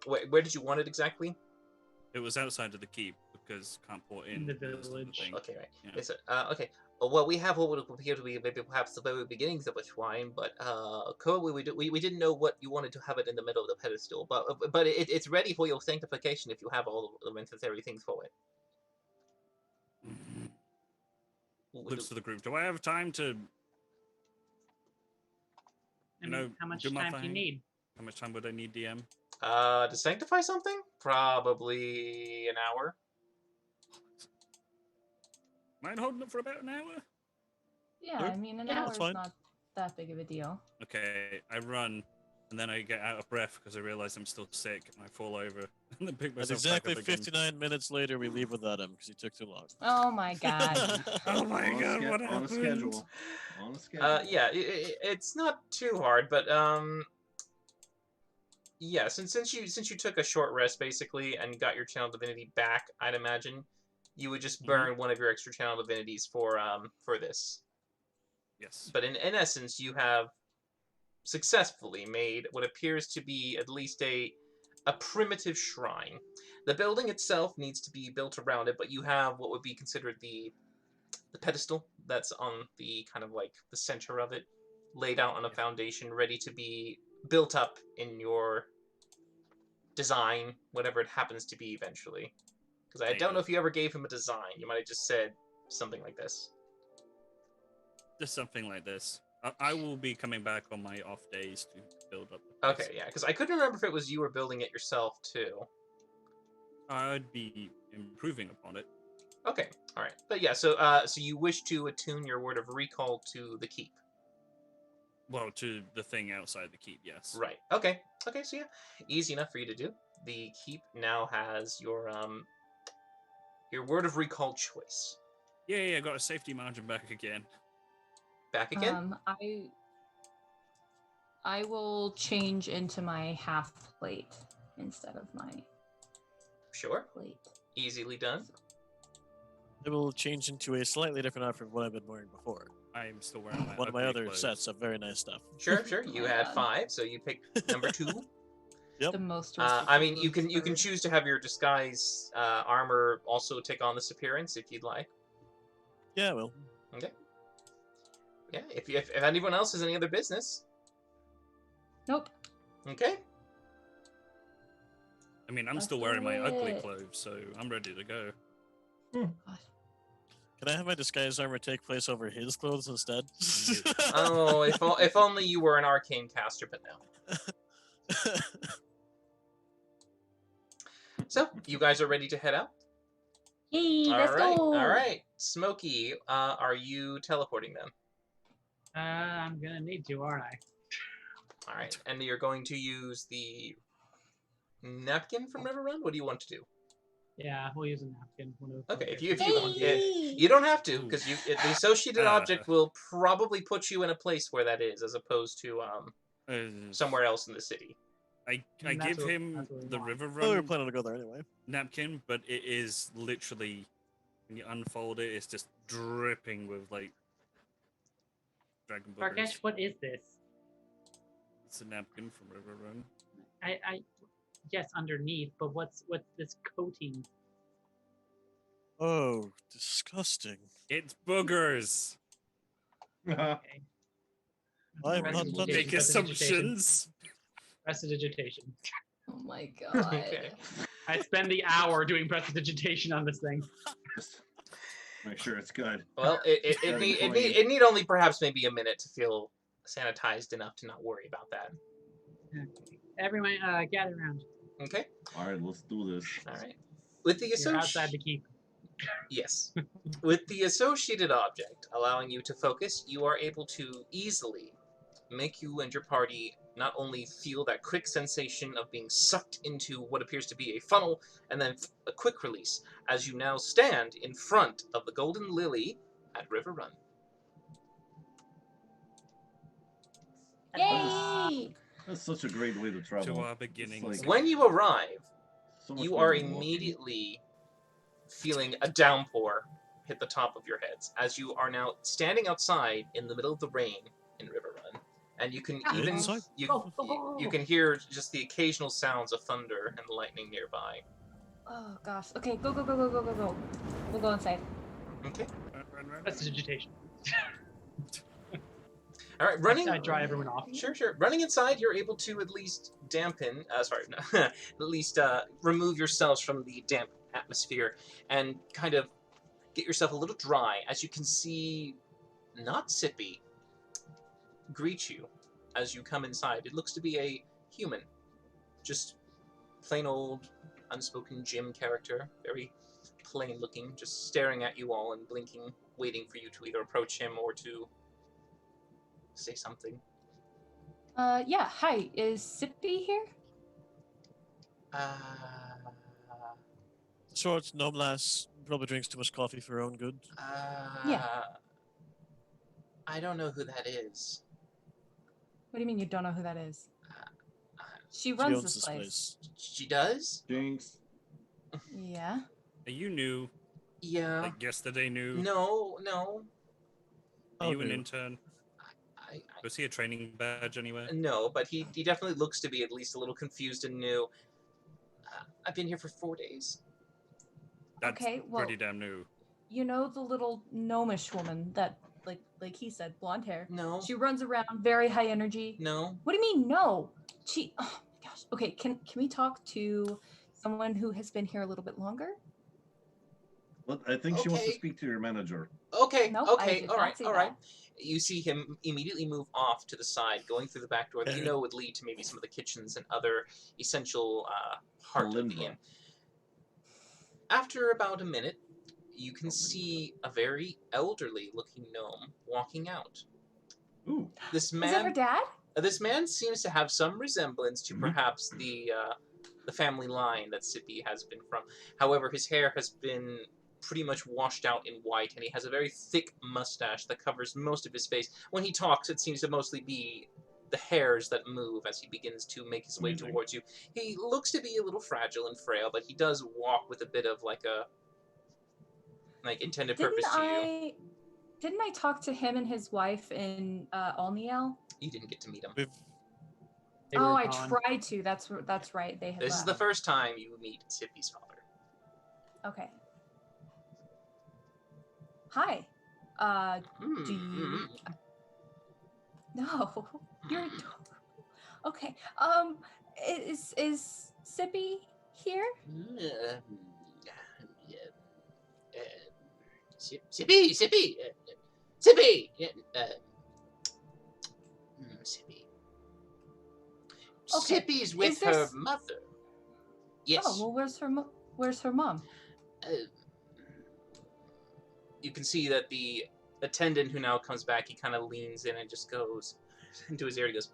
where did you want it exactly? It was outside of the keep because can't port in. In the because of village. thing. Okay. Right. Yeah. It's okay. Well, we have what would appear to be maybe perhaps the very beginnings of a shrine, but we didn't know what you wanted to have it in the middle of the pedestal, but it's ready for your sanctification if you have all the necessary things for it. Looks to the group. Do I have time to? I You mean, know, how much do my time do you thing. need? How much time would I need, DM? To sanctify something? Probably an hour. Mind holding it for about an hour? Yeah, Sure. I mean, an Yeah, hour that's is fine. not that big of a deal. Okay, I run, and then I get out of breath because I realize I'm still sick, and I fall over, and then pick And myself exactly back up again. 59 minutes later, we leave without him because he took too long. Oh my god. Oh my On a god, what on a happened? schedule. On a schedule. Yeah, it's not too hard, but yeah, since you took a short rest basically and got your channel divinity back, I'd imagine you would just burn one of your extra channel divinities for this. Yes. But in essence, you have successfully made what appears to be at least a primitive shrine. The building itself needs to be built around it, but you have what would be considered the pedestal that's on the kind of like the center of it, laid out on a foundation, ready to be built up in your design, whatever it happens to be eventually. Because I There you don't go. know if you ever gave him a design. You might have just said something like this. Just something like this. I will be coming back on my off days to build up. The place. Okay, yeah, because I couldn't remember if it was you were building it yourself too. I'd be improving upon it. Okay, all right, but yeah, so so you wish to attune your word of recall to the keep, Well, to the thing outside the keep, yes. right? Okay, so yeah, easy enough for you to do. The keep now has your word of recall choice. Yeah, got a safety margin back again. Back again. I will change into my half plate instead of my Sure, plate. easily done. It will change into a slightly different outfit from what I've been wearing before. I'm still wearing my One of my ugly other clothes. sets of very nice stuff. Sure. Oh You my had God. 5, so you pick number 2. Yep. The most. I mean, you restricted can looks choose to have your disguise armor also take on this appearance if you'd like. Yeah, well, Yeah, if anyone else has any other business. Nope. Okay. I mean, I'm Let's still do wearing my ugly it. clothes, so I'm ready to go. can I have my disguise armor take place over his clothes instead? Oh, if only you were an arcane caster, but no. So you guys are ready to head out. Hey, let's go. All right. Smokey, are you teleporting them? I'm gonna need to, aren't I? All right, and you're going to use the napkin from River Run. What do you want to do? Yeah, we'll use a napkin. Okay, if you want, Hey. you don't have to because the associated Uh. object will probably put you in a place where that is, as opposed to somewhere else in the city. I And that's give what- him that's what we the want. river Oh, we were run planning to go there anyway. napkin, but it is literally when you unfold it, it's just dripping with like dragon boogers. Parkesh, what is this? It's a napkin from River Run. I yes, underneath, but what's this coating? Oh, disgusting. It's boogers. Okay. I'm not Prestidigitation, touching Make it. prestidigitation, assumptions. Prestidigitation. Oh my god. Okay. I spend the hour doing prestidigitation on this thing. Just make sure it's good. Well, it Very clean. need only perhaps maybe a minute to feel sanitized enough to not worry about that. Everyone, gather around. Okay. All right, let's do this. All right. With the You're outside the keep. Yes. With the associated object allowing you to focus, you are able to easily make you and your party not only feel that quick sensation of being sucked into what appears to be a funnel, and then a quick release as you now stand in front of the Golden Lily at River Run. Yay! That's such a great way to To travel. our beginnings. like- When you arrive, So much you better are than walking. immediately feeling a downpour hit the top of your heads as you are now standing outside in the middle of the rain in River Run, and you can even Inside? you can hear just the occasional sounds of thunder and lightning nearby. Oh gosh. Okay, go. We'll go inside. Okay. Run. Prestidigitation. All right, running. I dry everyone off. Sure. Running inside, you're able to at least dampen. At least remove yourselves from the damp atmosphere and kind of get yourself a little dry, as you can see, not Sippy greet you as you come inside. It looks to be a human, just plain old, unspoken gym character, very plain looking, just staring at you all and blinking, waiting for you to either approach him or to say something. Yeah. Hi. Is Sippy here? Short, gnome lass, probably drinks too much coffee for her own good. Yeah. I don't know who that is. What do you mean you don't know who that is? Uh, She She runs owns this place. She does? Jinx. Yeah. Are you new? Yeah. Like yesterday new? No. Are you an Okay. intern? I Was he a training badge anywhere? no, but he definitely looks to be at least a little confused and new. I've been here for 4 days. That's Okay, well- pretty damn new. You know the little gnomish woman that, like he said, blonde hair. No. She runs around, very high energy. No. What do you mean no? She. Oh my gosh. Okay. Can we talk to someone who has been here a little bit longer? But I think she wants to Okay. speak to your manager. Okay. Nope, I okay. did All not right. say All right. that. You see him immediately move off to the side, going through the back door that you know would lead to maybe some of the kitchens and other essential heart of the Palindra. inn. After about a minute, you can see a very elderly-looking gnome walking out. Ooh. This Is that her man, dad? this man seems to have some resemblance to Mhm. perhaps the family line that Sippy has been from. However, his hair has been pretty much washed out in white, and he has a very thick mustache that covers most of his face. When he talks, it seems to mostly be the hairs that move as he begins to make his way Amazing. towards you. He looks to be a little fragile and frail, but he does walk with a bit of intended purpose to you. Didn't I talk to him and his wife in Alniel? You didn't get to meet him. We've They Oh, were I gone. tried to. That's right. They had This is left. the first time you meet Sippy's father. Okay. Hi. Hmm, Do you? hmm. No, you're adorable. Okay. Is Sippy here? Sippy! Sippy! Okay, Sippy's with is this- her mother. Yes. Oh, well, where's her mom? You can see that the attendant who now comes back, he kind of leans in and just goes into his ear. He goes,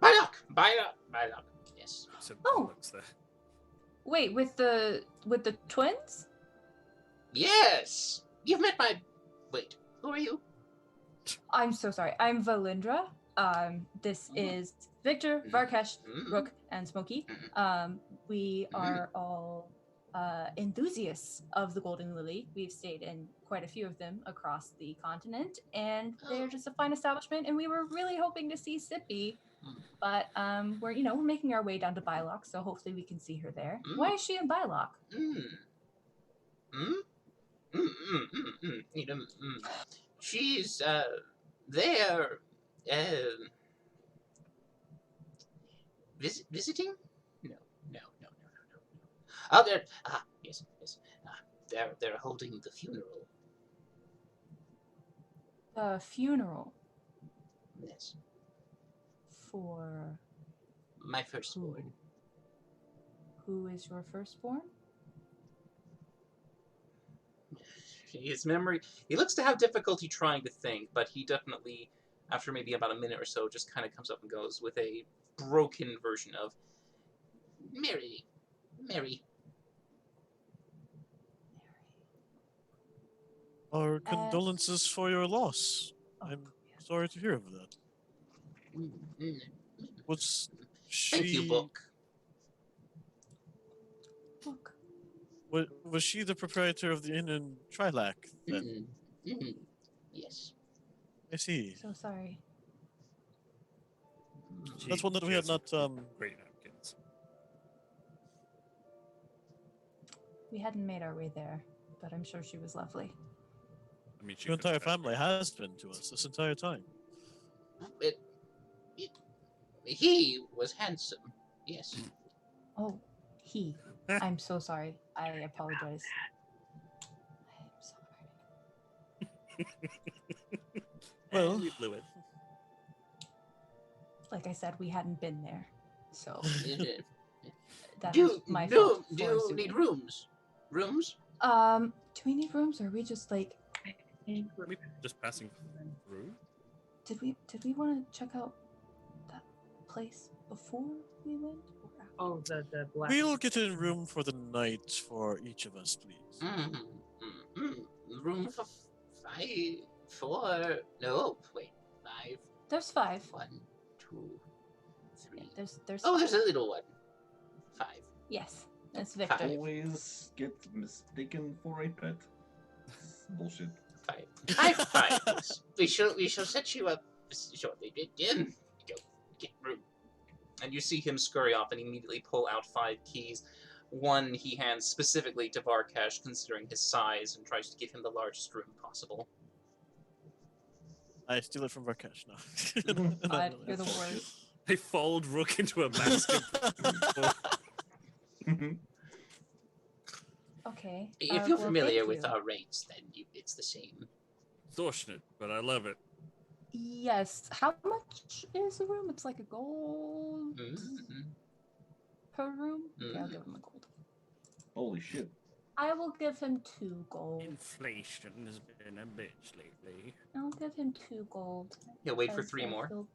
Bylock. Yes. So Oh. looks there. Wait, with the twins? Yes. You've met my. Wait. Who are you? I'm so sorry. I'm Valindra. This Mhm. is Victor, Varkesh, Mm. Rook, and Smokey. We are all enthusiasts of the Golden Lily. We've stayed in quite a few of them across the continent, and they're just a fine establishment. And we were really hoping to see Sippy, but we're making our way down to Bylock, so hopefully we can see her there. Why is she in Bylock? She's there visiting? No. Oh, they're yes. They're holding the funeral. A funeral Yes, for my firstborn. who is your firstborn? His memory. He looks to have difficulty trying to think, but he definitely, after maybe about a minute or so, just kind of comes up and goes with a broken version of Mary. Our condolences for your loss. I'm sorry to hear of that. Was she? Thank you, book. Look. Was she the proprietor of the inn in Trilac? Then Yes. I see. So sorry. That's one that we had not. Great napkins. We hadn't made our way there, but I'm sure she was lovely. I mean, she Your could have entire had family has been to us this entire time. He was handsome. Yes. Oh, he. I'm so sorry. I apologize. I'm sorry. Well, we blew it. Like I said, we hadn't been there, so that do was my do fault. do for you assuming. need rooms? Rooms? Do we need rooms, or are we just like? Were we just passing through? Did we want to check out that place before we went? Or after? Oh, the black. we'll get a room for the night for each of us, please. Room for 5, 4. No, wait. 5. There's 5. 1, 2, 3. Yeah, there's. Oh, 5. there's a little one. 5. Yes, that's Victor. Always get mistaken for a pet. Bullshit. 5. 5. Yes. We shall set you up shortly. Go get room. And you see him scurry off and immediately pull out 5 keys. One he hands specifically to Varkesh, considering his size, and tries to give him the largest room possible. I steal it from Varkesh now. God, you're the worst. They fold Rook into a basket. Okay. If you're well, familiar thank with you. our rates, then it's the same. Extortionate, but I love it. Yes. How much is the room? It's like a gold per room. Okay, I'll give him a gold. Holy shit. I will give him 2 gold. Inflation has been a bitch lately. I'll give him 2 gold. He'll wait for because 3 I more. feel-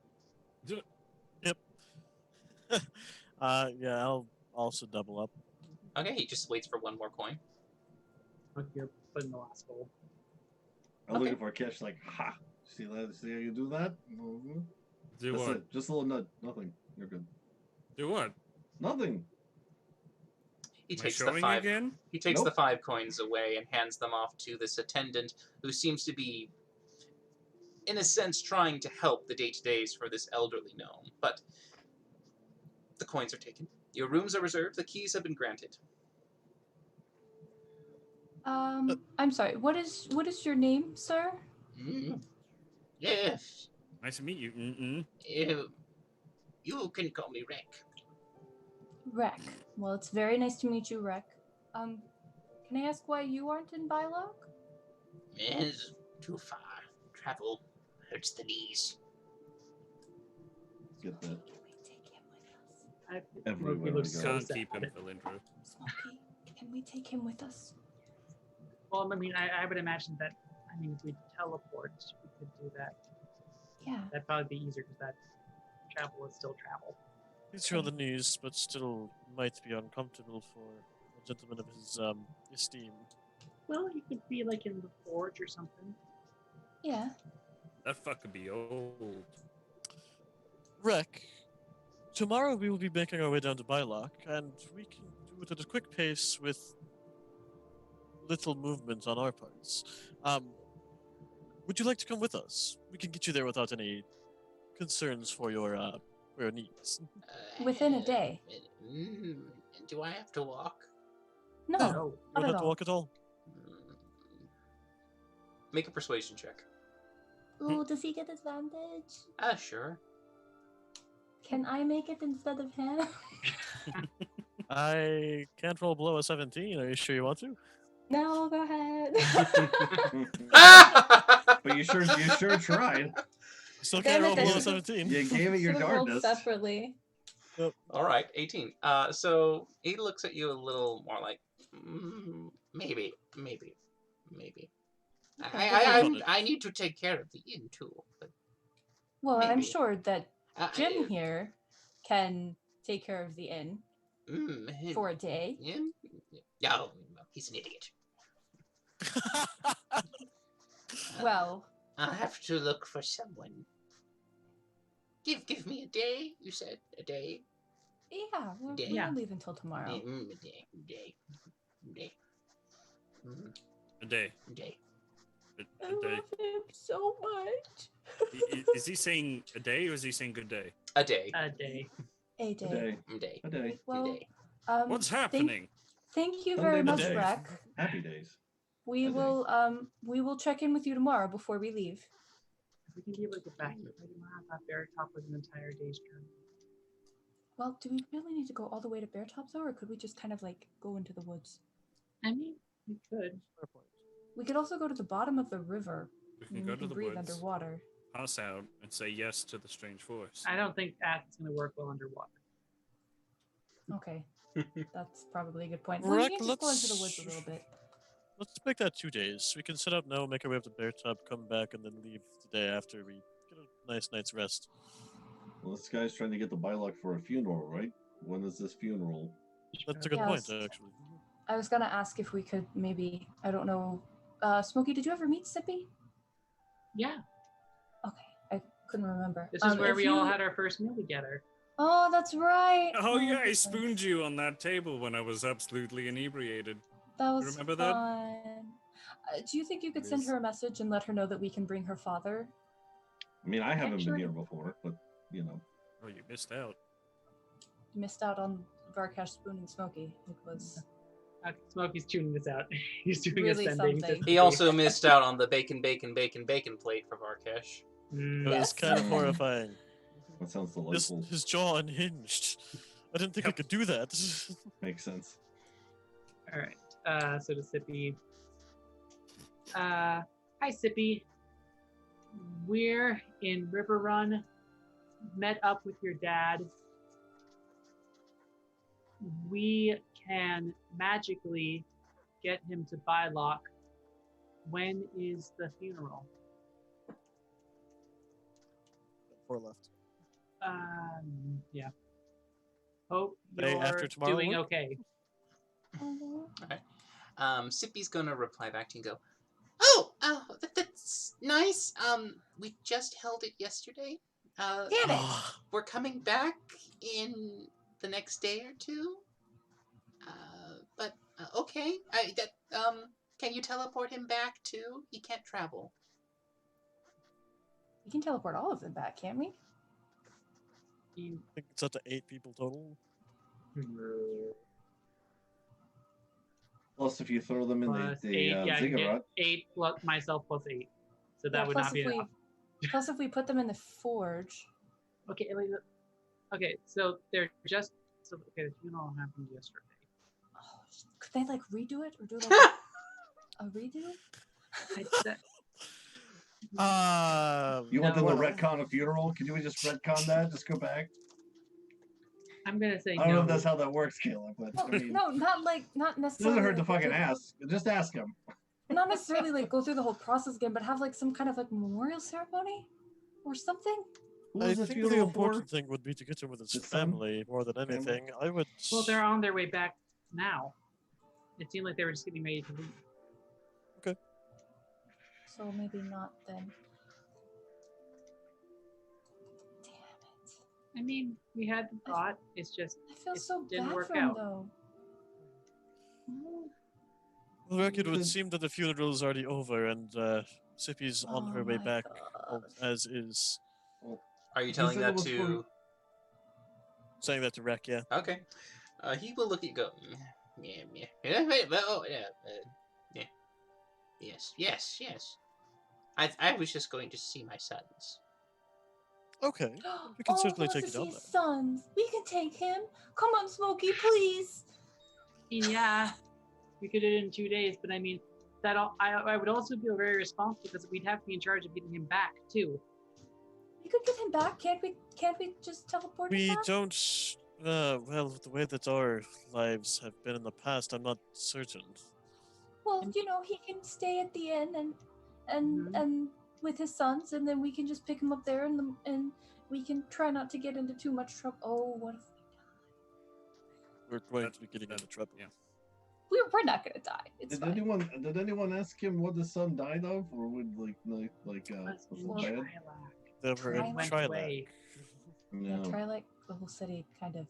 Yeah, I'll also double up. Okay, he just waits for 1 more coin. Look, you're putting the last gold. I look at Varkesh like, ha! See that? See how you do that? Mhm. Do That's what? it. Just a little nut. Nothing. You're good. Do what? Nothing. He Am I takes the showing 5. again? He takes the Nope. 5 coins away and hands them off to this attendant, who seems to be, in a sense, trying to help the day-to-days for this elderly gnome. But the coins are taken. Your rooms are reserved. The keys have been granted. I'm sorry. What is your name, sir? Yes, Nice to meet you. Mm-mm. you can call me Rek. Rek. Well, it's very nice to meet you, Rek. Can I ask why you aren't in Bylock? It's too far. Travel hurts the knees. Get that. Can we take him with us? Everywhere Loki we looks go. so Can't sad. keep him, Philindro. Smokey, can we take him with us? Well, I mean, I would imagine that. I mean, if we teleport, we could do that. Yeah. That'd probably be easier because that travel is still travel. Easier on the knees, but still might be uncomfortable for a gentleman of his esteem. Well, you could be like in the forge or something. Yeah. That fuck could be old. Rek, tomorrow we will be making our way down to Bylock, and we can do it at a quick pace with little movement on our parts. Would you like to come with us? We can get you there without any concerns for your needs. Within a day. Do I have to walk? No, No. No. You not don't at have to all. walk at all. Mm. Make a persuasion check. Ooh, does he get advantage? Sure. Can I make it instead of him? I can't roll below a 17. Are you sure you want to? No, go ahead. But you sure tried. Still Damn can't it, roll below a then. 17. You gave it your Should've rolled darndest. separately. All right, 18. So he looks at you a little more like, maybe. I need to take care of the inn too. But Well, I'm Maybe. sure that Jim I- here can take care of the inn for a day. Yeah, he's an idiot. Well, I'll have to look for someone. Give me a day. You said a day. yeah, we Day. don't leave until tomorrow. A day. Mm, A day. day. A I day. love him so much. Is he saying a day or is he saying good day? A day. A day. A A day. day. A day. A day. Well, day. What's thank- happening? Thank you Someday very a much, day. Breck. Happy days. We A day. will check in with you tomorrow before we leave. If we can be able to get back here, we don't have that Bear Top with an entire day's journey. Well, do we really need to go all the way to Bear Top though, or could we just kind of like go into the woods? I mean, we could. Fair point. We could also go to the bottom of the river. We can and go we to can the breathe woods, underwater. pass out, and say yes to the strange force. I don't think that's going to work well underwater. Okay, that's probably a good point. Breck, Well, you can just go into the woods a let's- little bit. Let's make that 2 days. We can set up now, make our way up to Bear Top, come back, and then leave the day after we get a nice night's rest. Well, this guy's trying to get the bylock for a funeral, right? When is this funeral? That's a good point, Yes. actually. I was gonna ask if we could maybe, I don't know, Smokey, did you ever meet Sippy? Yeah, Okay, I couldn't remember. this is where if we all you- had our first meal together. Oh, that's right. Oh yeah, I goodness. spooned you on that table when I was absolutely inebriated. That was remember that? fun. Do you think you could send Yes. her a message and let her know that we can bring her father? I mean, I haven't been Sure. here before, but you know. Oh, you missed out. You missed out on Varkash spooning Smokey. It was Smokey's tuning this out. He's doing Really a sending. something. He also missed out on the bacon plate for Varkesh. It was Yes. kind of horrifying. That sounds His, delightful. his jaw unhinged. I didn't think I could do that. Makes sense. All right. So to Sippy. Hi, Sippy. We're in River Run. Met up with your dad. We can magically get him to Bylock. When is the funeral? 4 left. Yeah. Hope Day you're after tomorrow doing work? okay. Sippy's gonna reply back to you and go, oh, that's nice. We just held it yesterday. Damn it! Ah, We're coming back in the next day or two. But okay. Can you teleport him back too? He can't travel. We can teleport all of them back, can't we? I think it's up to 8 people total. Plus, if you throw them in Plus the 8. Yeah, I can get ziggurat, 8 plus myself plus 8. So that Yeah, would plus not be if we enough. plus if we put them in the forge. Okay, okay, so they're just okay. The funeral happened yesterday. Oh, could they like redo it or do like a redo? I said, you want them No. to retcon a funeral? Can you just retcon that? Just go back? I'm gonna say I don't know no. if that's how that works, Caleb, but Well, I mean, no, not it necessarily. doesn't hurt to like, go fucking through- ask. Just ask him. Not necessarily like go through the whole process again, but have like some kind of like memorial ceremony or something. Who I was the think the funeral for? important thing would be to get him with his His son? family more than anything. I would. Well, they're on their way back now. It seemed like they were just getting ready to leave. So maybe not then. Damn it. I mean, we had the thought. It's just I feel it so didn't bad work for him out. though. Oh, For the record, it would Then- seem that the funeral is already over and Sippy's on her way my back, God. as is. Well, Are you He telling said it that was to? Saying that to Rek, yeah. Okay. He will look at you. Go. Yeah. Oh, yeah. Yeah. Yes. I was just going to see my sons. Okay. We can Oh, certainly he wants take to it see on his that. sons. We can take him. Come on, Smokey, please. Yeah, we could do it in 2 days, but I mean, I would also feel very responsible because we'd have to be in charge of getting him back too. We could get him back. Can't we? Can't we just teleport him We back? don't. Well, the way that our lives have been in the past, I'm not certain. Well, you know, he can stay at the inn Mhm. and with his sons, and then we can just pick him up there, and we can try not to get into too much trouble. Oh, what if We're going That- to be getting that- into trouble. yeah. we're not gonna die? It's Did fine. anyone ask him what his son died of, or would Was was in it bad? Trilak. They were in Trilak. Went Trilak. away. Yeah, No. try like the whole city kind of.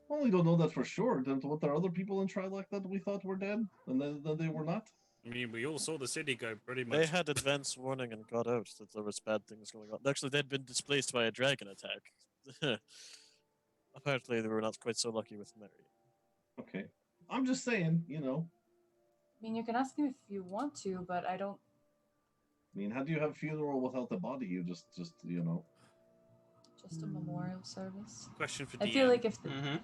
Well, we don't know that for sure. Then what there are other people in Trilak that we thought were dead, and then they were not. I mean, we all saw the city go pretty much. They had advance warning and got out that there was bad things going on. Actually, they'd been displaced by a dragon attack. Apparently, they were not quite so lucky with Mary. Okay, I'm just saying, I mean, you can ask him if you want to, but I don't. I mean, how do you have a funeral without the body? You just Just a Mm. memorial service. Question for I DM. feel like if the, Mm-hmm.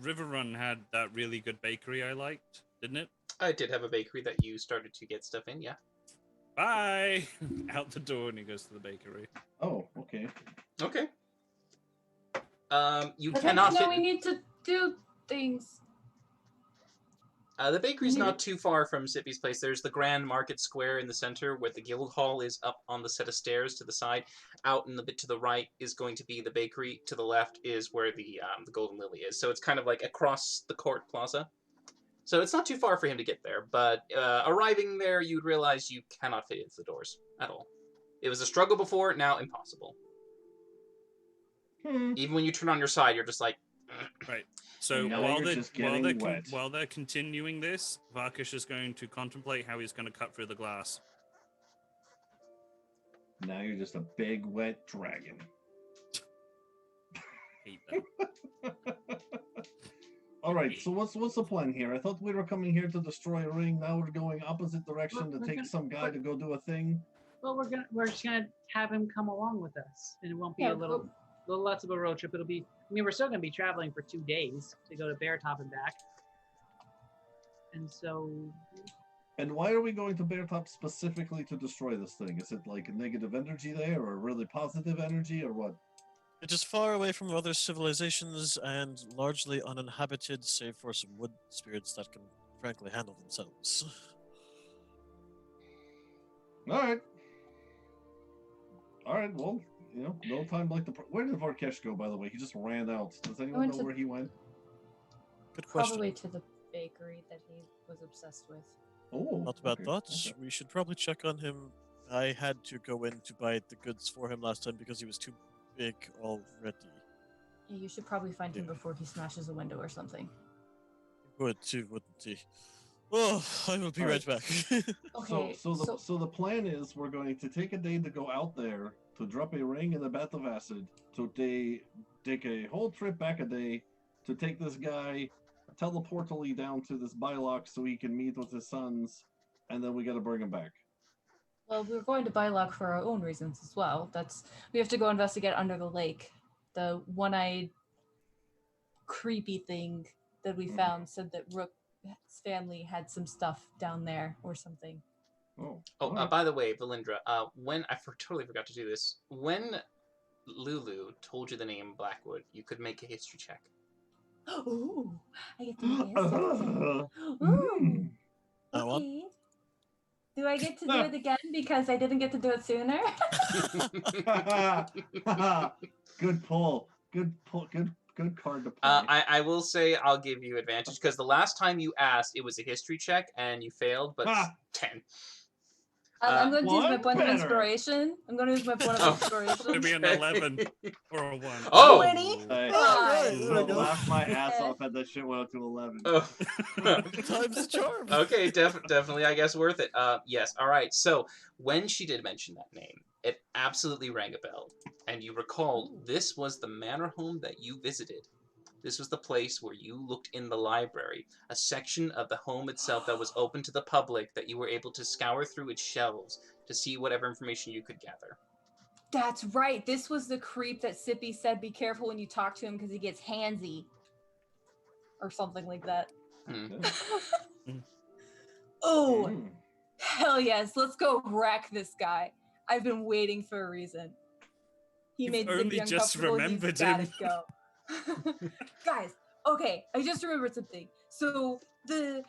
River Run had that really good bakery I liked, didn't it? I did have a bakery that you started to get stuff in. Yeah. Bye. Out the door, and he goes to the bakery. Oh, okay. Okay. You but cannot no, fit. we need to do things. The bakery's Mhm. not too far from Sippy's place. There's the Grand Market Square in the center, where the guild hall is up on the set of stairs to the side. Out in the bit to the right is going to be the bakery. To the left is where the Golden Lily is. So it's kind of like across the court plaza. So it's not too far for him to get there. But arriving there, you'd realize you cannot fit into the doors at all. It was a struggle before, now impossible. Even when you turn on your side, you're just like. Right. So Now while you're they're just getting wet. while they're continuing this, Varkish is going to contemplate how he's going to cut through the glass. Now you're just a big wet dragon. Hate that. All right. So what's the plan here? I thought we were coming here to destroy a ring. Now we're going opposite direction to We're take gonna- some guy to go do a thing. Well, we're just gonna have him come along with us, and it won't be Yeah, a little less of a road trip. It'll be. I mean, we're still gonna be traveling for 2 days to go to Bear Top and back, and so And why are we going to Bear Top specifically to destroy this thing? Is it like a negative energy there, or a really positive energy, or what? It is far away from other civilizations and largely uninhabited, save for some wood spirits that can frankly handle themselves. All right. All right. Well, no time like the. Where did Varkesh go, by the way? He just ran out. Does anyone went know to- where he went? Good question. Probably to the bakery that he was obsessed with. Oh, Not a bad okay, thought. okay. We should probably check on him. I had to go in to buy the goods for him last time because he was too big already. Yeah, you should probably find him Yeah. before he smashes a window or something. Would too, wouldn't he? Oh, I will be All right back. Okay, So the plan is we're going to take a day to go out there to drop a ring in a bath of acid. To take a whole trip back a day to take this guy teleportally down to this Bylock so he can meet with his sons, and then we got to bring him back. well, we're going to Bylock for our own reasons as well. We have to go investigate under the lake. The one-eyed creepy thing that we found said that Rook's family had some stuff down there or something. Oh. Oh, alright. by the way, Valindra, when totally forgot to do this. When Lulu told you the name Blackwood, you could make a history check. Ooh, I get to guess. Ooh, Go on. okay. Do I get to do it again because I didn't get to do it sooner? Good pull. Good pull. Good card to play. I will say I'll give you advantage because the last time you asked, it was a history check and you failed, but Ah. 10. I'm going to use my One point of better. inspiration. I'm going to use my point Oh. of inspiration. Maybe an 11 or a 1. Oh! 20. I Alright, there we go. laughed my ass off at that shit went up to 11. Oh. Times the charm. Okay, definitely, I guess worth it. Yes. All right. So when she did mention that name, it absolutely rang a bell, and you recalled this was the manor home that you visited. This was the place where you looked in the library, a section of the home itself that was open to the public that you were able to scour through its shelves to see whatever information you could gather. That's right. This was the creep that Sippy said, "Be careful when you talk to him because he gets handsy," or something like that. Hmm. Oh, Mm. hell yes! Let's go wreck this guy. I've been waiting for a reason. He You've made only Zippy just uncomfortable. remembered He's gotta him. go. Guys, okay, I just remembered something. So the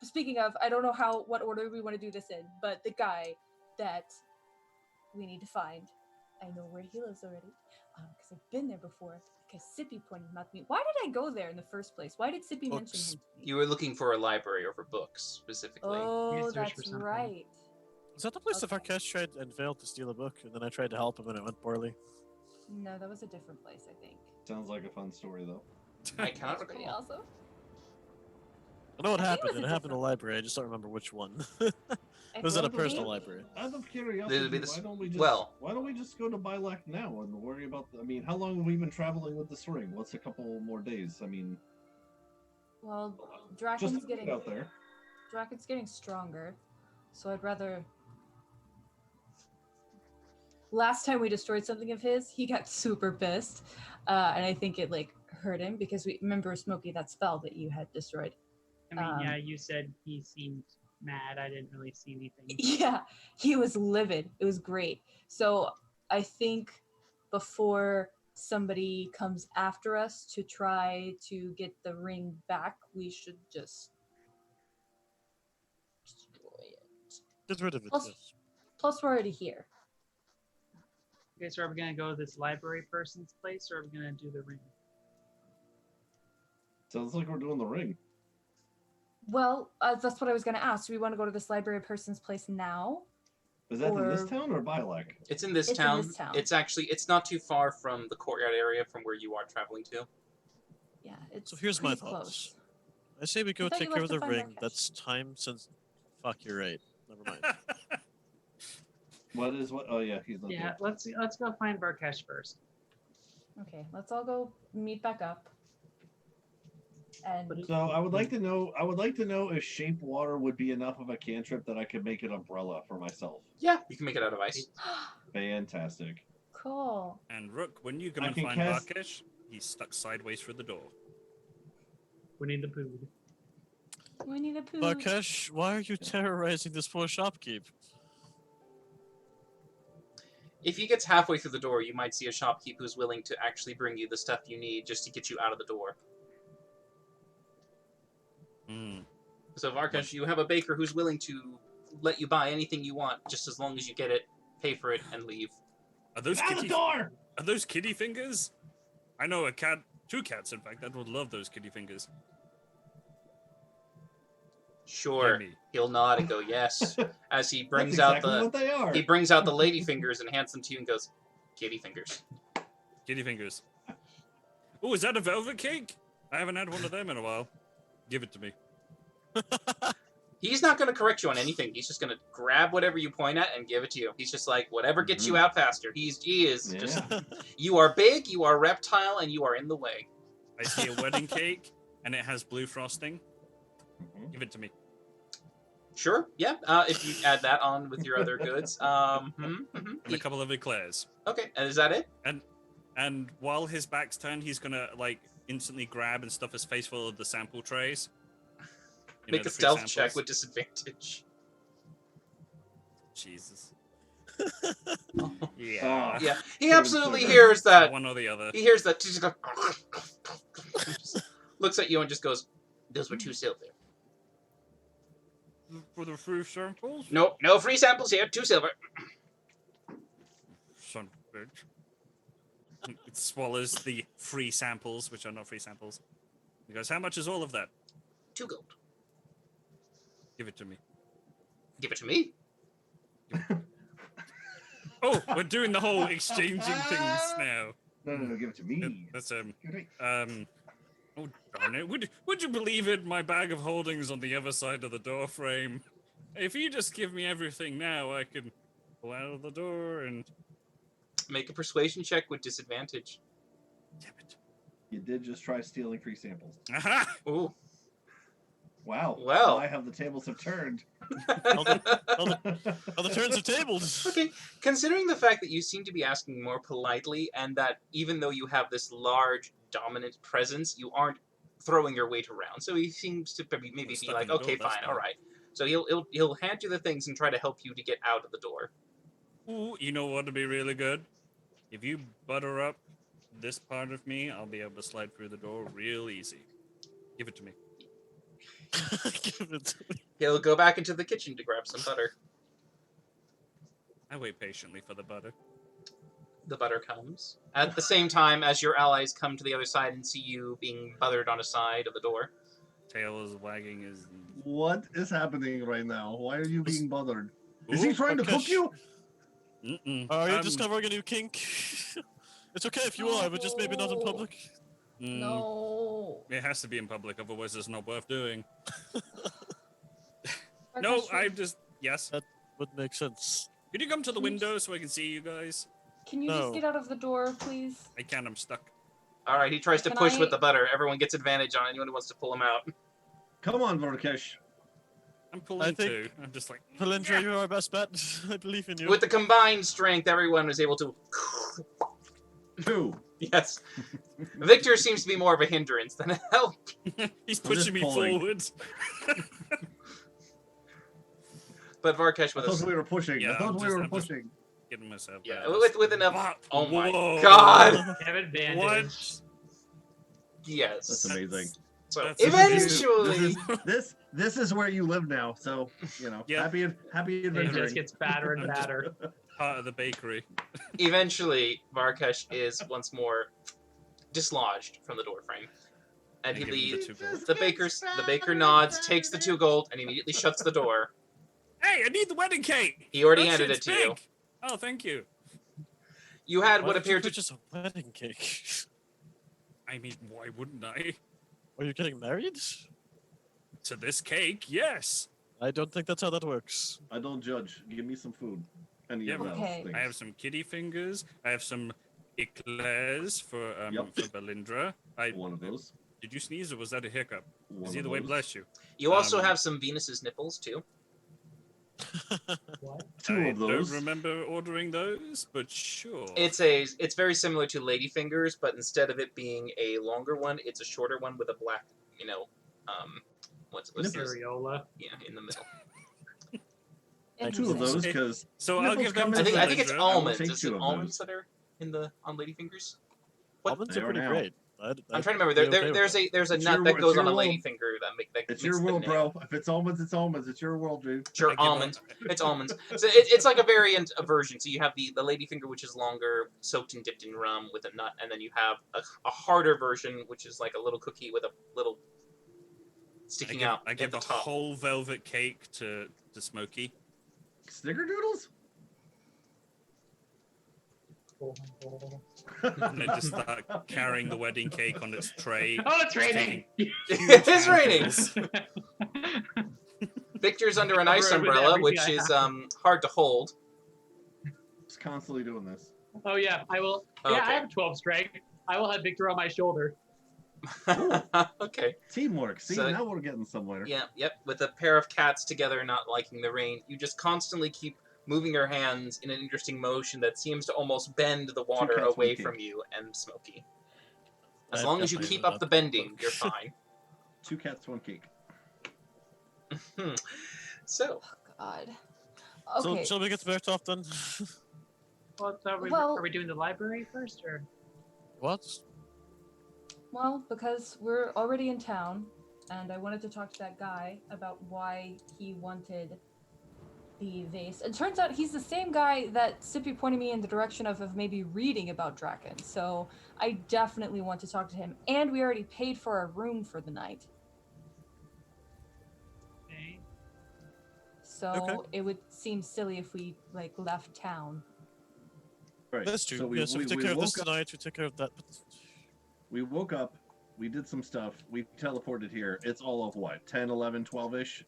speaking of, I don't know what order we want to do this in, but the guy that we need to find, I know where he lives already, because I've been there before. Because Sippy pointed him out to me. Why did I go there in the first place? Why did Sippy mention Books. him to me? You were looking for a library or for books specifically. Oh, Research for that's something. right. Is that the place that Okay. Varkesh tried and failed to steal a book, and then I tried to help him and it went poorly? No, that was a different place, I think. Sounds like a fun story, though. I cannot That's pretty recall. awesome. I know what I think it happened, was and a it happened in a different- library, I just don't remember which one. I Was it a believe- personal library? Out of curiosity, It'll be the why s- don't we just well- why don't we just go to Bilak now and worry about? I mean, how long have we been traveling with this ring? What's a couple more days? I mean, Well, just Draken's put it getting out there. Draken's getting stronger, so I'd rather. Last time we destroyed something of his, he got super pissed, and I think it like hurt him because we remember Smokey that spell that you had destroyed. I mean, yeah, Um, you said he seemed mad. I didn't really see anything. Yeah, he was livid. It was great. So I think before somebody comes after us to try to get the ring back, we should just destroy it. Get rid of it. Plus- Yes. Plus, we're already here. Okay, so are we gonna go to this library person's place, or are we gonna do the ring? Sounds like we're doing the ring. Well, that's what I was going to ask. Do we want to go to this library person's place now? Is that in this Or- town or Bilak? It's in this It's in town. this town. It's actually it's not too far from the courtyard area from where you are traveling to. Yeah, it's So here's my pretty thoughts. close. I say we go thought you take care left of to the find ring. Varkesh. That's time since. Fuck, you're right. Never mind. What is what? Oh yeah, he's not Yeah, let's go find Varkesh first. Okay, let's all go meet back up. And there. So I would like to know. I would like to know if shape water would be enough of a cantrip that I could make an umbrella for myself. Yeah, you can make it out of ice. Fantastic. cool. And Rook, when you come I and can find cast- Varkesh, he's stuck sideways through the door. Winnie the Pooh. We need a poo. Varkesh, why are you terrorizing this poor shopkeep? If he gets halfway through the door, you might see a shopkeep who's willing to actually bring you the stuff you need just to get you out of the door. Hmm. So Varkesh, you have a baker who's willing to let you buy anything you want, just as long as you get it, pay for it, and leave. Are those Out the kitty? door! Are those kitty fingers? I know a cat, 2 cats in fact, that would love those kitty fingers. Sure. Yummy. He'll nod and go yes, as he brings That's out exactly the what they are. he brings out the lady fingers and hands them to you and goes, "Kitty fingers." Kitty fingers. Oh, is that a velvet cake? I haven't had one of them in a while. Give it to me. He's not going to correct you on anything. He's just going to grab whatever you point at and give it to you. He's just like, whatever gets you out faster. He is just. Yeah. You are big, you are reptile, and you are in the way. I see a wedding cake, and it has blue frosting. Mhm. Give it to me. Sure, yeah. If you add that on with your other goods. And a couple of eclairs. Okay, and is that it? And while his back's turned, he's gonna like instantly grab and stuff his face full of the sample trays. You know, Make the a free stealth samples. check with disadvantage. Jesus. Oh. Yeah. Yeah, he Good absolutely sir. hears that. One or the other. He hears that. He just goes, just looks at you and just goes, "Those were 2 silver." For the free samples? Nope, no free samples here. 2 silver. Son of a bitch. It swallows the free samples, which are not free samples. He goes, how much is all of that? 2 gold. Give it to me. Give it to me. Oh, we're doing the whole exchanging things now. No, give it to me. That's Give it- Oh darn it! Would you believe it? My bag of holdings on the other side of the door frame. If you just give me everything now, I can pull out of the door and. Make a persuasion check with disadvantage. Damn it! You did just try stealing free samples. Aha! Ooh. Wow. Well. I have the tables have turned. All the turns are tabled. Okay, considering the fact that you seem to be asking more politely, and that even though you have this large, dominant presence, you aren't throwing your weight around. So he seems to maybe Well, be stuck like, in the door, okay, that's fine, fine. all right. So he'll hand you the things and try to help you to get out of the door. Ooh, you know what would be really good? If you butter up this part of me, I'll be able to slide through the door real easy. Give it to me. Give it to me. He'll go back into the kitchen to grab some butter. I wait patiently for the butter. The butter comes at the same time as your allies come to the other side and see you being buttered on a side of the door. Tail is wagging his. What is happening right now? Why are you being bothered? Is he Ooh, trying to cook Rakesh. you? Mm-mm. Are you discovering a new kink? It's okay if you are, but just maybe not in public. No. It has to be in public, otherwise it's not worth doing. No, I'm just. Yes. Would make sense. Could you come to the Can you window so I can see you guys? Can you No. just get out of the door, please? I can't, I'm stuck. All right, he tries to Can push I- with the butter. Everyone gets advantage on anyone who wants to pull him out. Come on, Vorkesh. I'm pulling think- too. I'm just like. Valindra, you're our best bet. I believe in you. With the combined strength, everyone was able to. 2. Yes. Victor seems to be more of a hindrance than a help. He's I'm just pushing me pulling. forward. But Varkesh I with us. thought we were pushing. Yeah, I thought I'm we just- were I'm just- pushing. Getting myself. Yeah, out. with enough. What? Oh my Whoa. God. Have advantage. What? Yes. That's amazing. So That's eventually, This is where you live now. So Yeah. happy It adventuring. just gets badder and I'm just- badder. Part of the bakery. eventually, Varkesh is once more dislodged from the doorframe, and I he give him the leaves. 2 gold. The baker nods, takes the 2 gold, and immediately shuts the door. Hey, I need the wedding cake. He already That handed shit's it to you. big. Oh, thank you. You had Why what don't you appeared to. purchase a wedding cake? I mean, why wouldn't I? Are you getting married? To this cake, yes. I don't think that's how that works. I don't judge. Give me some food. Any Yeah, of those Okay. things. I have some kitty fingers. I have some eclairs for Yep. Belindra. One of those. Did you sneeze or was that a hiccup? One Because of either way, those. bless you. You also Um, have some Venus's nipples too. What? 2 I of those. don't remember ordering those, but sure. It's very similar to ladyfingers, but instead of it being a longer one, it's a shorter one with a black, what's this? Areola. Yeah, in the middle. 2 of Interesting. those Okay. because So I'll nipples give them come to I in think it's Belindra. will almonds. take Is 2 it of almonds those. that are on ladyfingers? What? Almonds They are are pretty now. great. I'm trying to remember. There's a It's nut your that wo- goes it's on a your world. ladyfinger that It's makes your the world, nail. bro. If it's almonds, it's almonds. It's your world, dude. Sure, I give up. almond. It's almonds. So it's like a variant of version. So you have the ladyfinger, which is longer, soaked and dipped in rum with a nut, and then you have a harder version, which is like a little cookie with a little sticking out I at give the a top. whole velvet cake to Smokey. Snickerdoodles? And then just start carrying the wedding cake on its tray. Oh, it's raining. It is raining. handfuls. Victor's under an ice Cover it with umbrella, everything which I is have. hard to hold. Just constantly doing this. Oh yeah, I will. Yeah, Okay. I have 12 strength. I will have Victor on my shoulder. Okay. Teamwork. See, So- now we're getting somewhere. Yeah, yep. With a pair of cats together not liking the rain, you just constantly keep moving your hands in an interesting motion that seems to almost bend the water cats, one away cake. from you and Smokey. As I've long as you definitely keep done up the that. bending, you're fine. 2 cats, 1 cake. So, God. So Okay. shall we get to Bertov then? Well, Well- are we doing the library first, or? What? Well, because we're already in town, and I wanted to talk to that guy about why he wanted the vase. It turns out he's the same guy that Sippy pointed me in the direction of maybe reading about Draken. So I definitely want to talk to him. And we already paid for our room for the night. Okay. So Okay. it would seem silly if we like left town. Right. That's true. So yeah, so we take care of this woke up. tonight. We take care of that. We woke up. We did some stuff. We teleported here. It's all of what? 10, 11, 12-ish?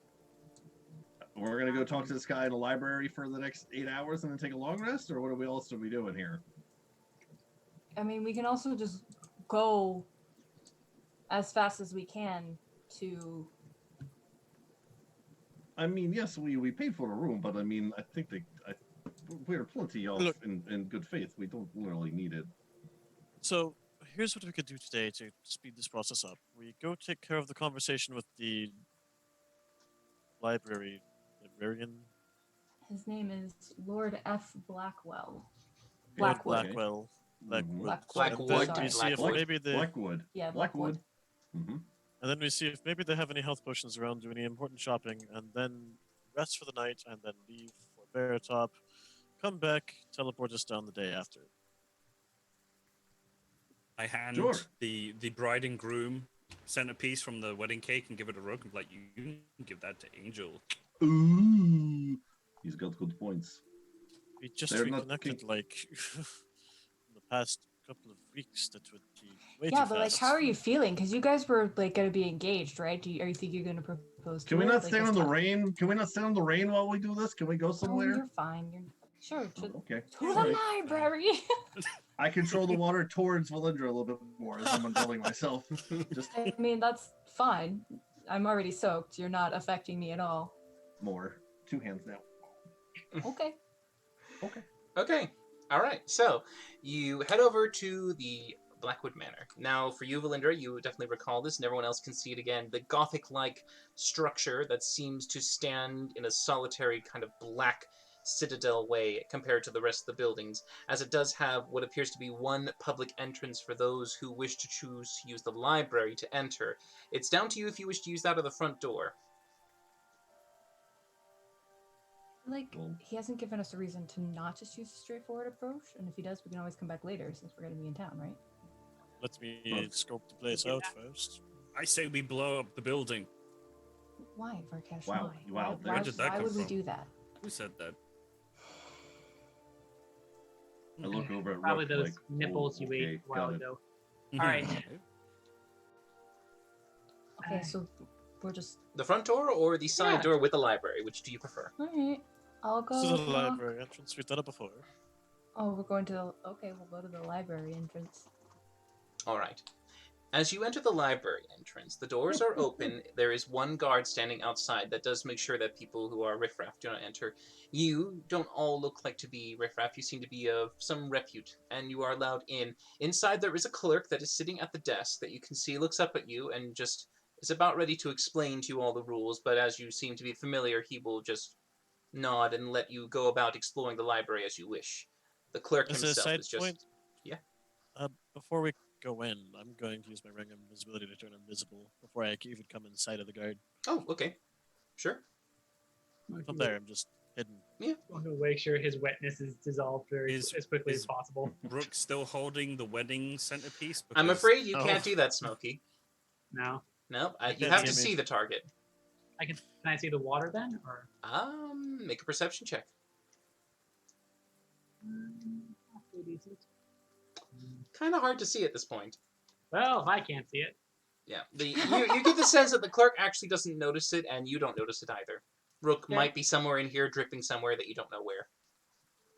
We're going to go talk to this guy in the library for the next 8 hours and then take a long rest? Or what else are we doing here? I mean, we can also just go as fast as we can to. I mean, yes, we paid for a room, but I mean, I think we're plenty off Look. in good faith. We don't really need it. So here's what we could do today to speed this process up. We go take care of the conversation with the librarian. His name is Lord F. Blackwell. Lord Blackwood. Blackwell. Mhm. Blackwood. And then Sorry. we see if Blackwood. maybe they, Blackwood. Yeah, Blackwood. Mm-hmm. and then we see if maybe they have any health potions around, do any important shopping, and then rest for the night, and then leave for Bear Top. Come back, teleport us down the day after. I hand Sure. the bride and groom centerpiece from the wedding cake and give it a rug. I'm like, you can give that to Angel. Ooh, he's got good points. We just They're not reconnected like in the past couple of weeks. That would be way Yeah, too but like, fast. how are you feeling? Because you guys were like going to be engaged, right? Are you think you're going to propose? Can to we her? not Like, stand is in the that- rain? Can we not stand in the rain while we do this? Can we go Oh, somewhere? you're fine. You're sure to, Oh, okay. to the Alright. library. I control the water towards Valindra a little bit more as I'm indulging myself. Just I mean, that's fine. I'm already soaked. You're not affecting me at all. more. 2 hands now. Okay. Okay. Okay. All right. So you head over to the Blackwood Manor. Now, for you, Valindra, you definitely recall this, and everyone else can see it again. The Gothic-like structure that seems to stand in a solitary kind of black citadel way compared to the rest of the buildings, as it does have what appears to be one public entrance for those who wish to choose to use the library to enter. It's down to you if you wish to use that or the front door. Like, Well- he hasn't given us a reason to not just use a straightforward approach, and if he does, we can always come back later since we're going to be in town, right? Let me Oh. scope the place out first. I say we blow up the building. Why, Varkesh? Wow, Why? wow, Why, where did that why come would we from? do that? Who said that? I look over at Probably Rook those like, nipples oh, you ate okay, a while got it. ago. All right. Okay, so we're just. The front door or the side Yeah. door with the library? Which do you prefer? Alright. I'll go. This is the knock. library entrance. We've done it before. Oh, we're going to the. Okay, we'll go to the library entrance. All right. As you enter the library entrance, the doors are open. There is one guard standing outside that does make sure that people who are riffraff do not enter. You don't all look like to be riffraff. You seem to be of some repute, and you are allowed in. Inside, there is a clerk that is sitting at the desk that you can see looks up at you and just is about ready to explain to you all the rules, but as you seem to be familiar, he will just nod and let you go about exploring the library as you wish. The clerk As a himself side is just... point, Yeah. Before we go in, I'm going to use my ring of invisibility to turn invisible before I can even come inside of the guard. Oh, okay. Sure. From there, I'm just hidden. Want to make sure his wetness is dissolved as quickly as is- possible. Brooke still holding the wedding centerpiece? I'm Because- afraid you Oh. can't do that, Smokey. No. No, you can't have to see me. see the target. Can I see the water then, or? Make a perception check. Halfway decent. Kind of hard to see at this point. Well, if I can't see it, Yeah, you get the sense that the clerk actually doesn't notice it, and you don't notice it either. Rook Okay. might be somewhere in here, dripping somewhere that you don't know where.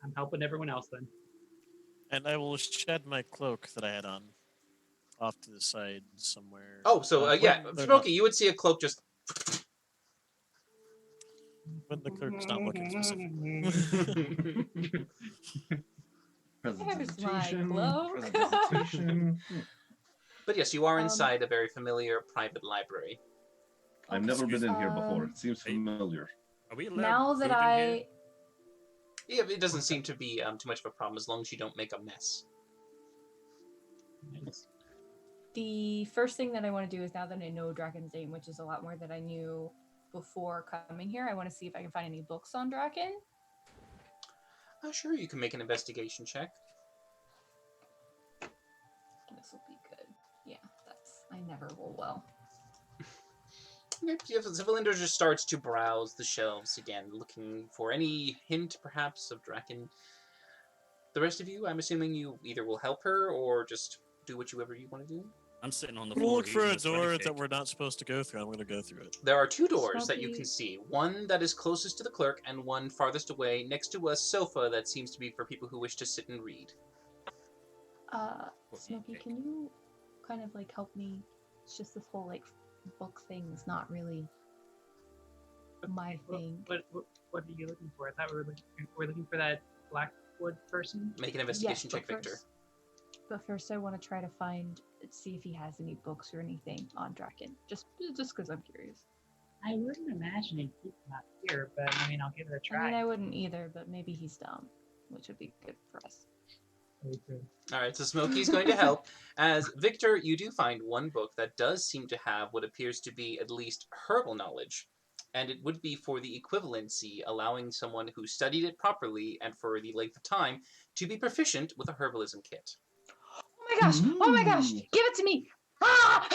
I'm helping everyone else then. And I will shed my cloak that I had on off to the side somewhere. Oh, so yeah, when they're Smokey, you would see a cloak just. When the clerk's not looking specifically. Presentation. cloak. Presentation. But yes, you are Um, inside a very familiar private library. I've never been in here before. Um, It seems familiar. Are we allowed Now food that in I. here? Yeah, it doesn't seem to be too much of a problem as long as you don't make a mess. The first thing that I want to do is now that I know Draken's name, which is a lot more than I knew before coming here, I want to see if I can find any books on Draken. Sure, you can make an investigation check. This will be good. Yeah, I never roll well. So Valinder just starts to browse the shelves again, looking for any hint, perhaps, of Draken. The rest of you, I'm assuming you either will help her or just do whatever you want to do. I'm sitting on the We'll floor. look for eating a a sweaty door cake. that we're not supposed to go through. I'm going to go through it. There are two doors that you Smoky. can see. One that is closest to the clerk, and one farthest away, next to a sofa that seems to be for people who wish to sit and read. Smokey, can you kind of like help me? It's just this whole like book thing is not really my thing. What are you looking for? I thought we're looking for that Blackwood person. Make an investigation Yes, check, Victor. But first, I want to try to see if he has any books or anything on Draken. Just because I'm curious. I wouldn't imagine he'd keep them out here, but I mean, I'll give it a I try. mean, I wouldn't either, but maybe he's dumb, which would be good for us. All right, so Smokey's going to help. As Victor, you do find one book that does seem to have what appears to be at least herbal knowledge, and it would be for the equivalency, allowing someone who studied it properly and for the length of time to be proficient with a herbalism kit. Oh my gosh! Oh my gosh! Ooh. Give it to me! Ah!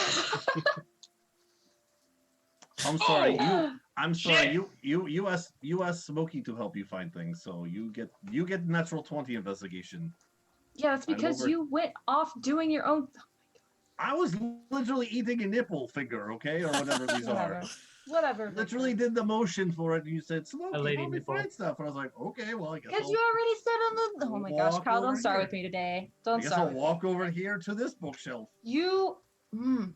I'm sorry. Oh! I'm sorry. You asked Smokey to help you find things, so you get natural 20 investigation. Yeah, that's I'm because over- you went off doing your own. I was literally eating a nipple finger, okay, or whatever these are. Whatever. Literally did the motion for it, and you said, A "Smokey, lady help me nipple. find stuff." And I was like, "Okay, well, I guess Because I'll, you already said on the. Oh my gosh, walk Kyle! over Don't start here. with me today. I Don't guess start I'll with walk me. over here to this bookshelf." You. Bastard.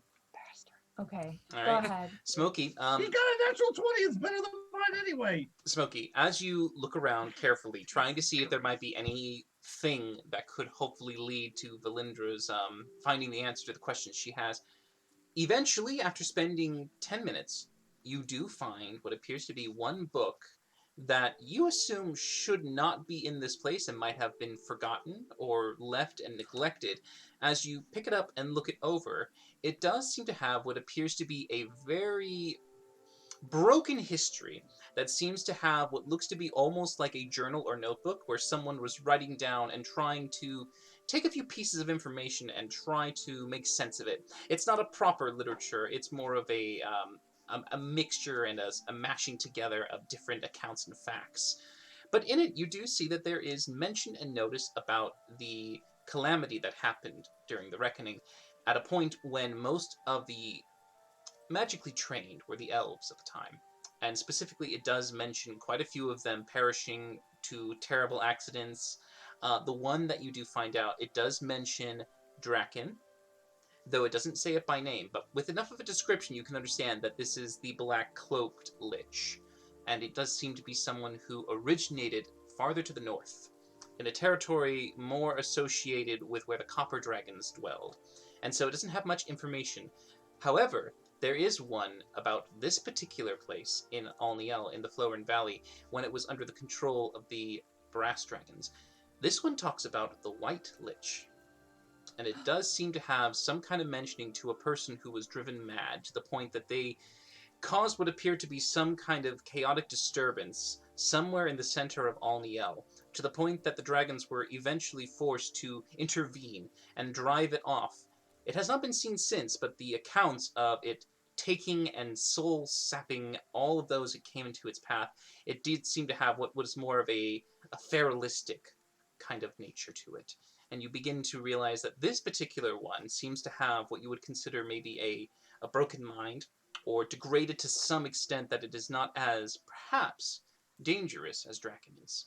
Okay. All Go right. ahead. Smokey, He got a natural 20. It's better than mine anyway. Smokey, as you look around carefully, trying to see if there might be anything that could hopefully lead to Valindra's finding the answer to the questions she has, eventually, after spending 10 minutes, you do find what appears to be one book that you assume should not be in this place and might have been forgotten or left and neglected. As you pick it up and look it over, it does seem to have what appears to be a very broken history that seems to have what looks to be almost like a journal or notebook where someone was writing down and trying to take a few pieces of information and try to make sense of it. It's not a proper literature, it's more of a mixture and a mashing together of different accounts and facts. But in it, you do see that there is mention and notice about the calamity that happened during the Reckoning at a point when most of the magically trained were the elves at the time. And specifically, it does mention quite a few of them perishing to terrible accidents. The one that you do find out, it does mention Draken, though it doesn't say it by name, but with enough of a description you can understand that this is the Black Cloaked Lich. And it does seem to be someone who originated farther to the north, in a territory more associated with where the Copper Dragons dwelled. And so it doesn't have much information. However, there is one about this particular place in Alniel, in the Florin Valley, when it was under the control of the Brass Dragons. This one talks about the White Lich. And it does seem to have some kind of mentioning to a person who was driven mad, to the point that they caused what appeared to be some kind of chaotic disturbance somewhere in the center of Alniel, to the point that the dragons were eventually forced to intervene and drive it off. It has not been seen since, but the accounts of it taking and soul-sapping all of those that came into its path, it did seem to have what was more of a feralistic kind of nature to it. And you begin to realize that this particular one seems to have what you would consider maybe a broken mind, or degraded to some extent that it is not as, perhaps, dangerous as Draken is.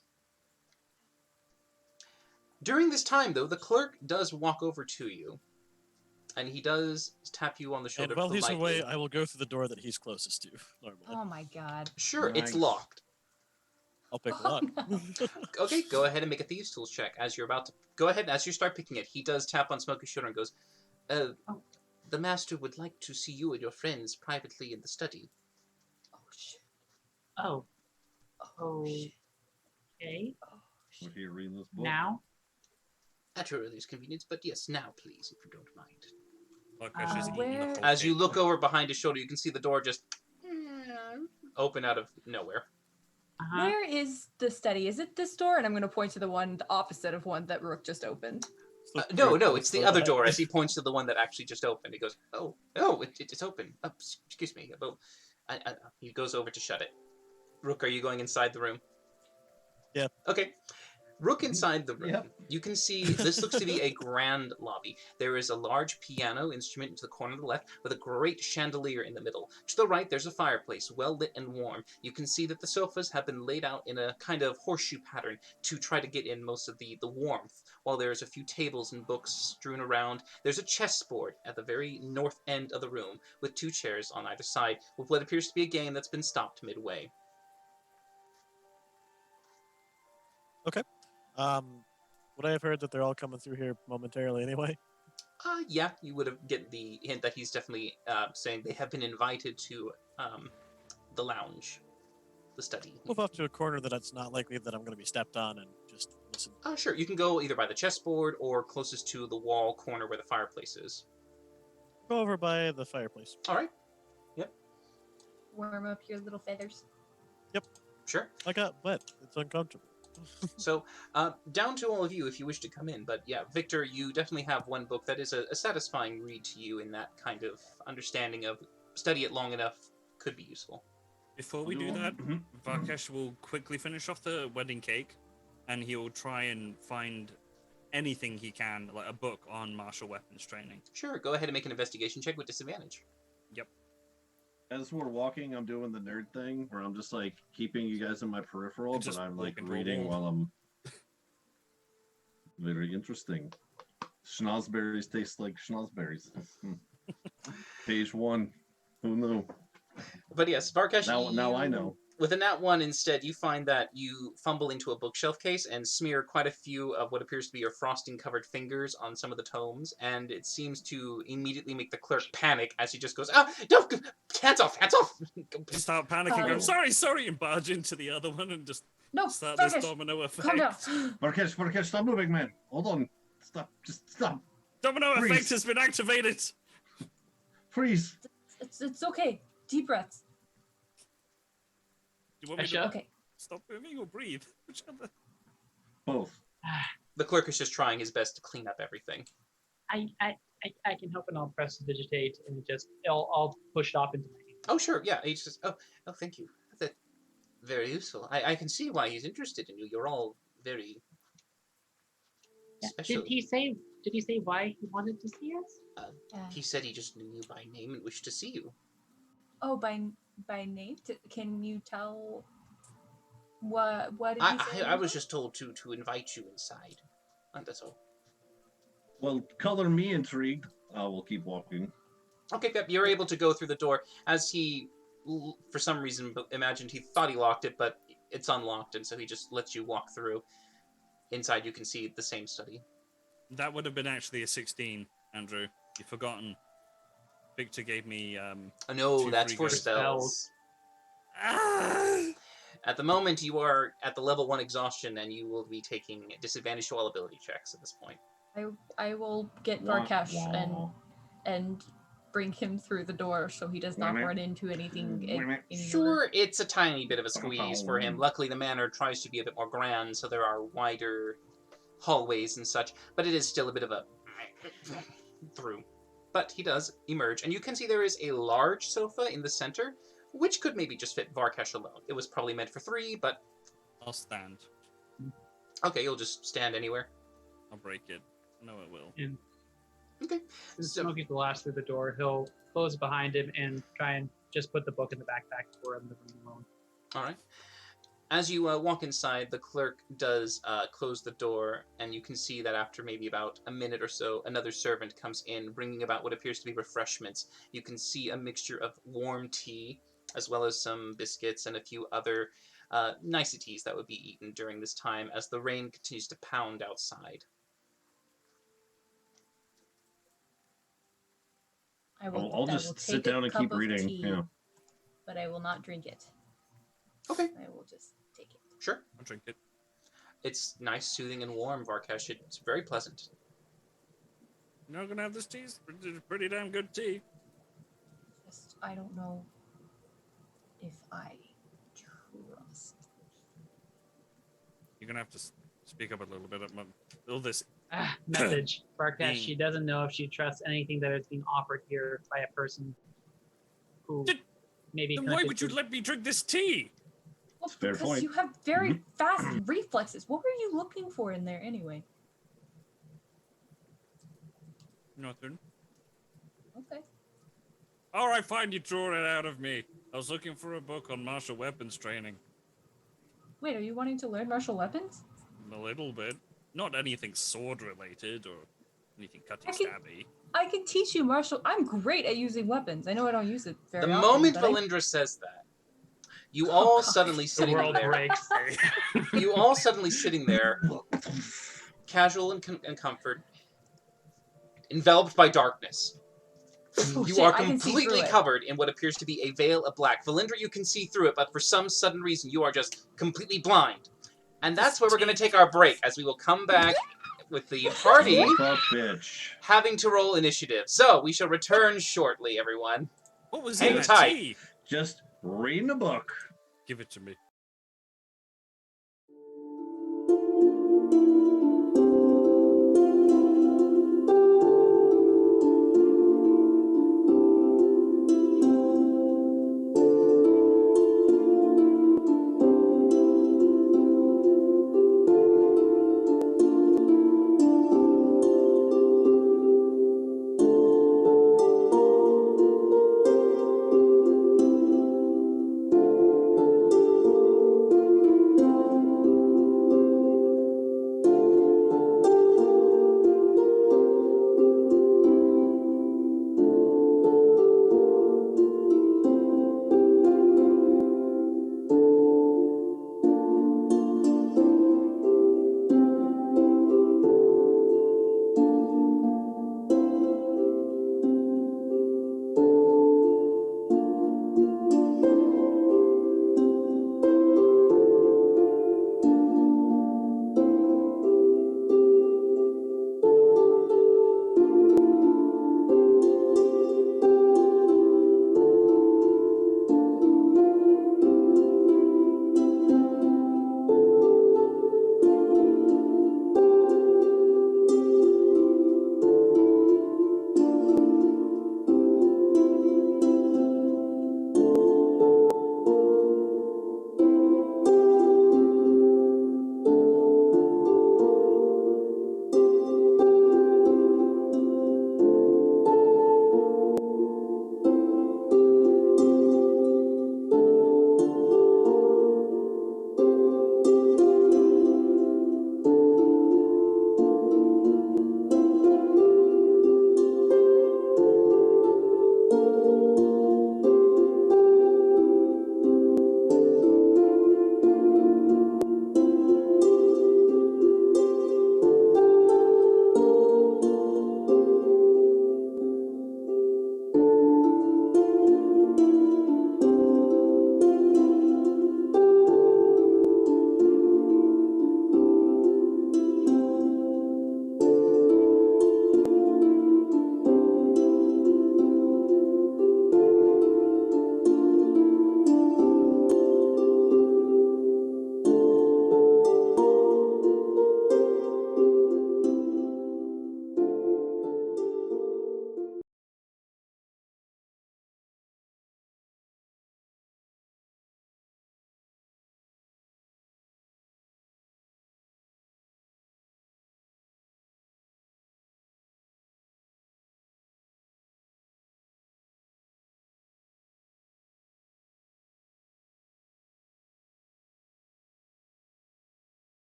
During this time, though, the clerk does walk over to you, and he does tap you on the shoulder And while he's politely. away, I will go through the door that he's closest to. Normally, Oh my god. Sure, it's Nice. locked. I'll pick Oh, one. no. Okay, go ahead and make a Thieves' Tools check. As you're about to... Go ahead, as you start picking it, he does tap on Smokey's shoulder and goes, the master would like to see you and your friends privately in the study. Oh shit. Oh. Oh shit. Okay. Oh We're shit. here reading this book. Now. At your earliest convenience, but yes, now please, if you don't mind. Podcast is eating the where- whole As you cake. look over behind his shoulder, you can see the door just open out of nowhere. Uh-huh. Where is the study? Is it this door? And I'm going to point to the one, the opposite of one that Rook just opened. No, it's the other door. As he points to the one that actually just opened, he goes, "Oh, it's open. Excuse me. Well, He goes over to shut it. Rook, are you going inside the room? Yeah. Okay. Rook inside the room. Yep. You can see this looks to be a grand lobby. There is a large piano instrument to the corner of the left with a great chandelier in the middle. To the right, there's a fireplace, well lit and warm. You can see that the sofas have been laid out in a kind of horseshoe pattern to try to get in most of the warmth, while there's a few tables and books strewn around. There's a chessboard at the very north end of the room with 2 chairs on either side, with what appears to be a game that's been stopped midway. Would I have heard that they're all coming through here momentarily anyway? Yeah, you would have get the hint that he's definitely saying they have been invited to the lounge, the study. Move off to a corner that it's not likely that I'm going to be stepped on and just listen. Sure, you can go either by the chessboard or closest to the wall corner where the fireplace is. Go over by the fireplace. All right, Warm up your little feathers. sure. I got wet. It's uncomfortable. So, down to all of you if you wish to come in. But yeah, Victor, you definitely have one book that is a satisfying read to you in that kind of understanding of study it long enough could be useful. Before we do that, Mhm. Varkesh will quickly finish off the wedding cake, and he'll try and find anything he can, like a book on martial weapons training. Sure, go ahead and make an investigation check with disadvantage. As we're walking, I'm doing the nerd thing where I'm just like keeping you guys in my peripheral, Just but I'm walk like into a reading wall. while I'm. Very interesting. Schnozberries taste like schnozberries. Page 1. Who knew? But yes, Varkesh, Now I you- know. With a nat 1 instead, you find that you fumble into a bookshelf case and smear quite a few of what appears to be your frosting-covered fingers on some of the tomes, and it seems to immediately make the clerk panic as he just goes, no, hands off, hands off! Start panicking, going, Oh. sorry, and barge into the other one and just No, start this Varkesh, domino effect. calm down. Varkesh, stop moving, man. Hold on. Stop. Just stop. Domino Freeze. effect has been activated! Freeze. It's okay. Deep breaths. Do you want me Asha? to Okay. stop moving or breathe? Whichever. Both. The clerk is just trying his best to clean up everything. I can help and I'll press digitate and I'll push it off into my hand. Oh, sure, yeah, he's just, oh, thank you. That's very useful. I can see why he's interested in you. You're all very special. Did he say why he wanted to see us? He said he just knew you by name and wished to see you. Oh, by name? Can you tell what did he say? I was just told to invite you inside. And that's all. Well, color me intrigued. We'll keep walking. Okay, yep, you're able to go through the door as he, for some reason, imagined he thought he locked it, but it's unlocked, and so he just lets you walk through. Inside, you can see the same study. That would have been actually a 16, Andrew. You've forgotten. Victor gave me, Oh, no, Two that's free for ghost spells. At the moment, you are at the level 1 exhaustion, and you will be taking disadvantage to all ability checks at this point. I will get Wah, Varkesh wah. and bring him through the door so he does not Wah, run into anything. Sure, it's a tiny bit of a squeeze for him. Oh. Luckily, the manor tries to be a bit more grand, so there are wider hallways and such, but it is still a bit of a through. But he does emerge, and you can see there is a large sofa in the center, which could maybe just fit Varkesh alone. It was probably meant for 3, but I'll stand. okay, you'll just stand anywhere. I'll break it. No, it will. Okay. As So, Smokey's the last through the door, he'll close behind him and try and just put the book in the backpack for him to leave him alone. all right. As you walk inside, the clerk does close the door, and you can see that after maybe about a minute or so, another servant comes in, bringing about what appears to be refreshments. You can see a mixture of warm tea, as well as some biscuits and a few other niceties that would be eaten during this time as the rain continues to pound outside. I'll I just will sit take a down and cup keep of reading. tea, Yeah. but I will not drink it. Okay, I will just take it. sure. I'll drink it. It's nice, soothing, and warm, Varkesh. It's very pleasant. You're not gonna have this tea? It's pretty damn good tea. Just I don't know if I trust. You're gonna have to speak up a little bit. All this. Message. Barkesh, Mm. she doesn't know if she trusts anything that is being offered here by a person who Did- maybe. Then why connected would you to- let me drink this tea? Well, Fair because point. you have very fast reflexes. What were you looking for in there anyway? Nothing. Okay. All right, fine. You drew it out of me. I was looking for a book on martial weapons training. Wait, are you wanting to learn martial weapons? A little bit. Not anything sword related or anything cutty I can- stabby. I can teach you martial. I'm great at using weapons. I know I don't use it very The often. moment but I- Valindra says that, you Oh, all God. suddenly The sitting world there. breaks. You all suddenly sitting there, casual and comfort, enveloped by darkness. Oh, You shit, are I can see through completely it. covered in what appears to be a veil of black. Valindra, you can see through it, but for some sudden reason, you are just completely blind. And that's where we're going to take our break, as we will come back with the party What a bitch. having to roll initiative. So, we shall return shortly, everyone. What was Hang in that tight. tea? Just reading a book. Give it to me.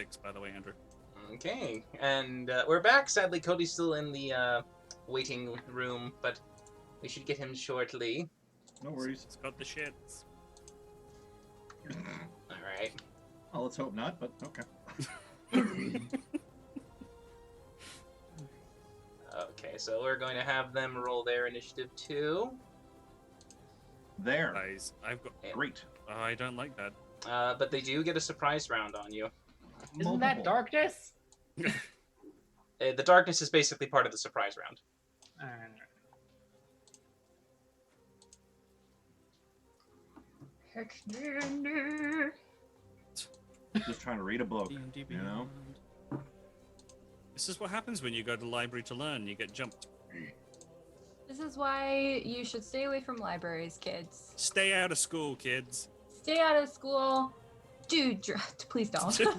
6, by the way, Andrew. Okay, and we're back. Sadly, Cody's still in the waiting room, but we should get him shortly. No worries. It's got the shits. All right. Oh, let's hope not, but okay. Okay, so we're going to have them roll their initiative too. There. Guys, I've got. Great. I don't like that. But they do get a surprise round on you. Isn't that Multiple. darkness? The darkness is basically part of the surprise round. Alright. Just trying to read a book, D&D you know? Beyond. This is what happens when you go to the library to learn. You get jumped. This is why you should stay away from libraries, kids. Stay out of school, kids. Stay out of school. Dude, please don't. Taking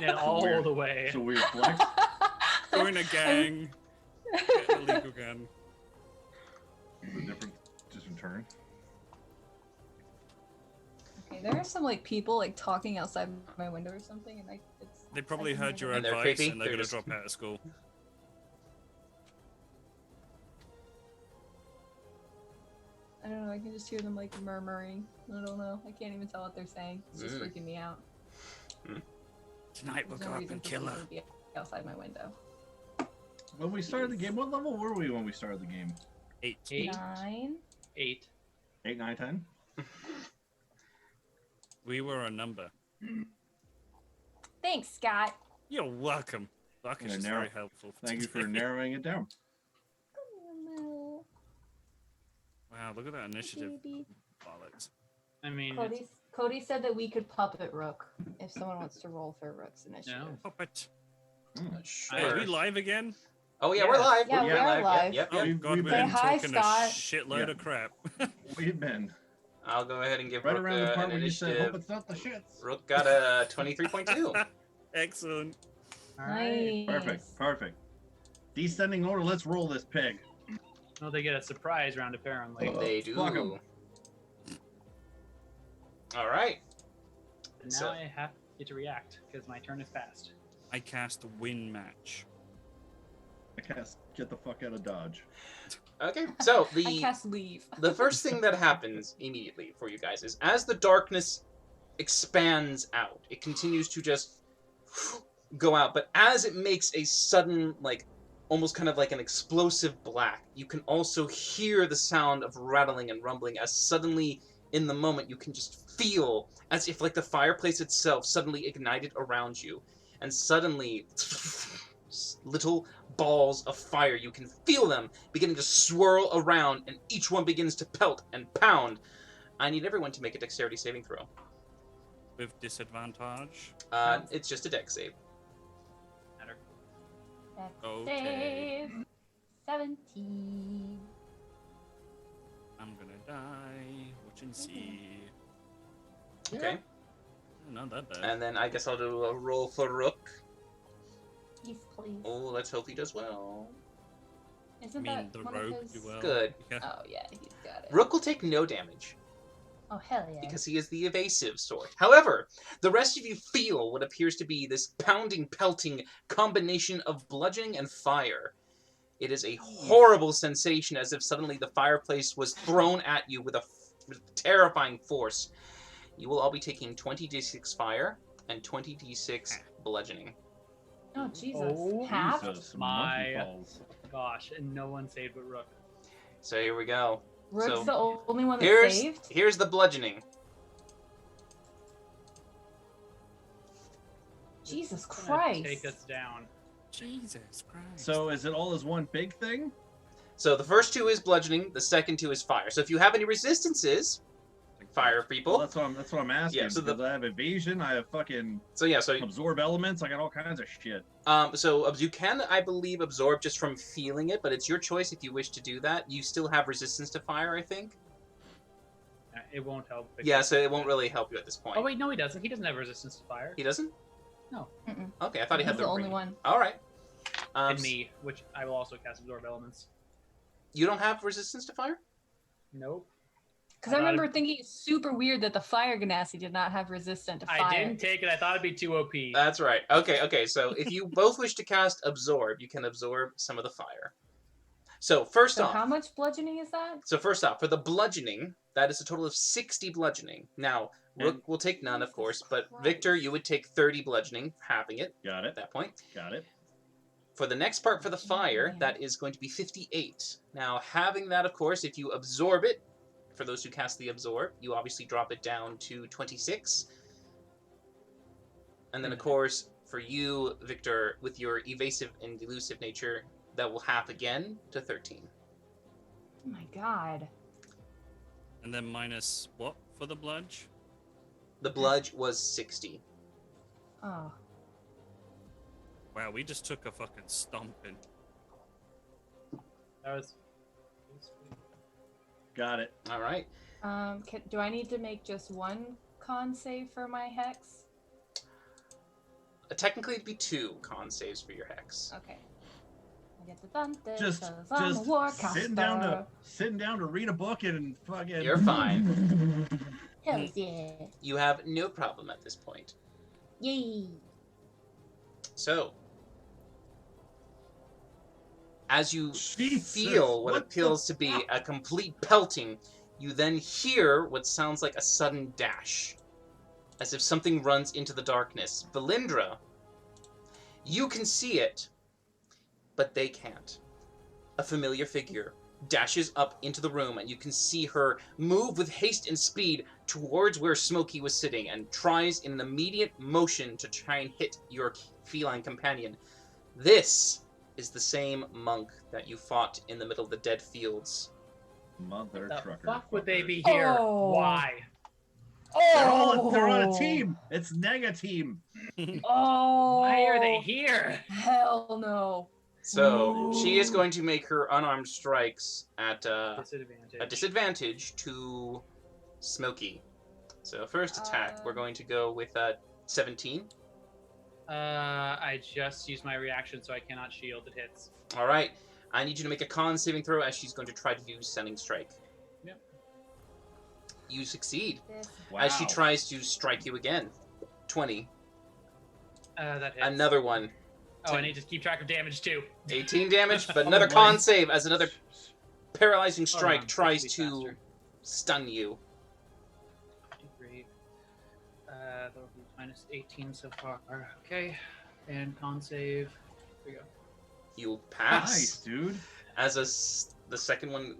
it all Weird. the way. It's a weird flex. Join a gang. Get a legal gun. It's a different turn. Okay, there are some like people like talking outside my window or something, and They probably I can heard hear your And they're advice creepy? and they're They're going to just- drop out of school. I don't know. I can just hear them like murmuring. I don't know. I can't even tell what they're saying. It's just freaking me out. Tonight we'll There's go no up reason and for kill someone her. to be outside my window. When we started the game, what level were we when we started the game? 8. 8. 9. 8. 8, 9, 10? We were a number. Thanks, Scott. You're welcome. Luck is Yeah, just narrow- very helpful. Thank you for today. narrowing it down. Wow, look at that initiative. Baby. Bollocks. I mean, it's- Cody said that we could puppet Rook if someone wants to roll for Rook's initiative. No. Puppet. Mm. Hey, are we live again? Oh yeah, we're Yeah. live. Yeah, we're we are live. Yep, Oh yep. We've- God, we've we've been- been Say hi, talking Scott. a shitload Yeah. of crap. We've been I'll go ahead and give right Rook around the part an where you said, initiative. hope it's not the shits. Rook got a 23.2. Excellent. alright. Nice. Perfect. Descending order, let's roll this pig. Well, they get a surprise round apparently. They do. Fuck 'em. All right. And So- now I have get to react because my turn is passed. I cast Win Match. I cast get the fuck out of Dodge. Okay. So I cast leave. the first thing that happens immediately for you guys is as the darkness expands out, it continues to just go out. But as it makes a sudden, like, almost kind of like an explosive black, you can also hear the sound of rattling and rumbling as suddenly, in the moment, you can just feel as if, like, the fireplace itself suddenly ignited around you. And suddenly, little balls of fire, you can feel them beginning to swirl around, and each one begins to pelt and pound. I need everyone to make a dexterity saving throw. With disadvantage. It's just a dex save. Matter. Okay. Save. 17. I'm gonna die. Watch and see. Okay. Not that bad. And then I guess I'll do a roll for Rook. Yes, please. Oh, let's hope he does well. I Isn't mean, that the one rogue of his... do well. Good. Yeah. Oh, yeah, he's got it. Rook will take no damage Oh, hell yeah. because he is the evasive sort. However, the rest of you feel what appears to be this pounding, pelting combination of bludgeoning and fire. It is a horrible sensation, as if suddenly the fireplace was thrown at you with with terrifying force. You will all be taking 20d6 fire and 20d6 bludgeoning. Oh, Jesus. Oh, Half? Jesus, My- monkey balls. Gosh, and no one saved but Rook. So here we go. Rook's So, the only one that Here's saved? here's the bludgeoning. Jesus It's gonna Christ. Take us down. Jesus Christ. So is it all as one big thing? So the first two is bludgeoning, the second two is fire. So if you have any resistances, fire Well, people. that's what I'm asking. Yeah, so the- because I have evasion, I have fucking So yeah, so absorb elements, I got all kinds of shit. you can, I believe, absorb just from feeling it, but it's your choice if you wish to do that. You still have resistance to fire, I think. It won't help. Yeah, so it won't really help you at this point. Oh wait, no, he doesn't. He doesn't have resistance to fire. He doesn't? Mm-mm. Okay, I thought he He's had the only ring. one. All right. And me, which I will also cast absorb elements. You don't have resistance to fire? Nope. Because I remember thinking it's super weird that the fire ganassi did not have resistant to fire. I didn't take it. I thought it'd be too OP. That's right. Okay. So if you both wish to cast Absorb, you can absorb some of the fire. So first So off, how much bludgeoning is that? So first off, for the bludgeoning, that is a total of 60 bludgeoning. Now, Rook will take none, of course, but Victor, you would take 30 bludgeoning, halving it Got at it. that point. Got it. For the next part, for the fire, that is going to be 58. Now, having that, of course, if you absorb it, for those who cast the absorb, you obviously drop it down to 26. And then, of course, for you, Victor, with your evasive and elusive nature, that will half again to 13. Oh my god. And then minus what for the bludge? The bludge was 60. Oh. Wow, we just took a fucking stomping. That was. Got it. All right. Do I need to make just one con save for my hex? Technically, it'd be 2 con saves for your hex. Okay. I get the advantage Just 'cause I'm a warcaster. sitting down to read a book and fucking. You're fine. Hell yeah. You have no problem at this point. Yay. So, as you Jesus, feel what what appeals the to be a complete pelting, you then hear what sounds like a sudden dash, as if something runs into the darkness. Valindra, you can see it, but they can't. A familiar figure dashes up into the room, and you can see her move with haste and speed towards where Smokey was sitting, and tries in an immediate motion to try and hit your feline companion. This is the same monk that you fought in the middle of the dead fields. Mother The trucker. fuck would they fucker. be here? Oh. Why? They're on a team. It's Nega team. Oh. Why are they here? Hell no. So she is going to make her unarmed strikes at Disadvantage. a disadvantage to Smokey. So first attack, we're going to go with 17. I just used my reaction, so I cannot shield. It hits. All right, I need you to make a con saving throw as she's going to try to use Stunning Strike. Yep. You succeed Wow. as she tries to strike you again. 20. That hits. Another one. Oh, I need to keep track of damage too. 18 damage, but Oh, another boy. con save as another paralyzing Hold strike on, tries this will be to faster. stun you. Great. That'll be minus 18 so far. Okay. And con save. Here we go. You pass. Nice, dude. As the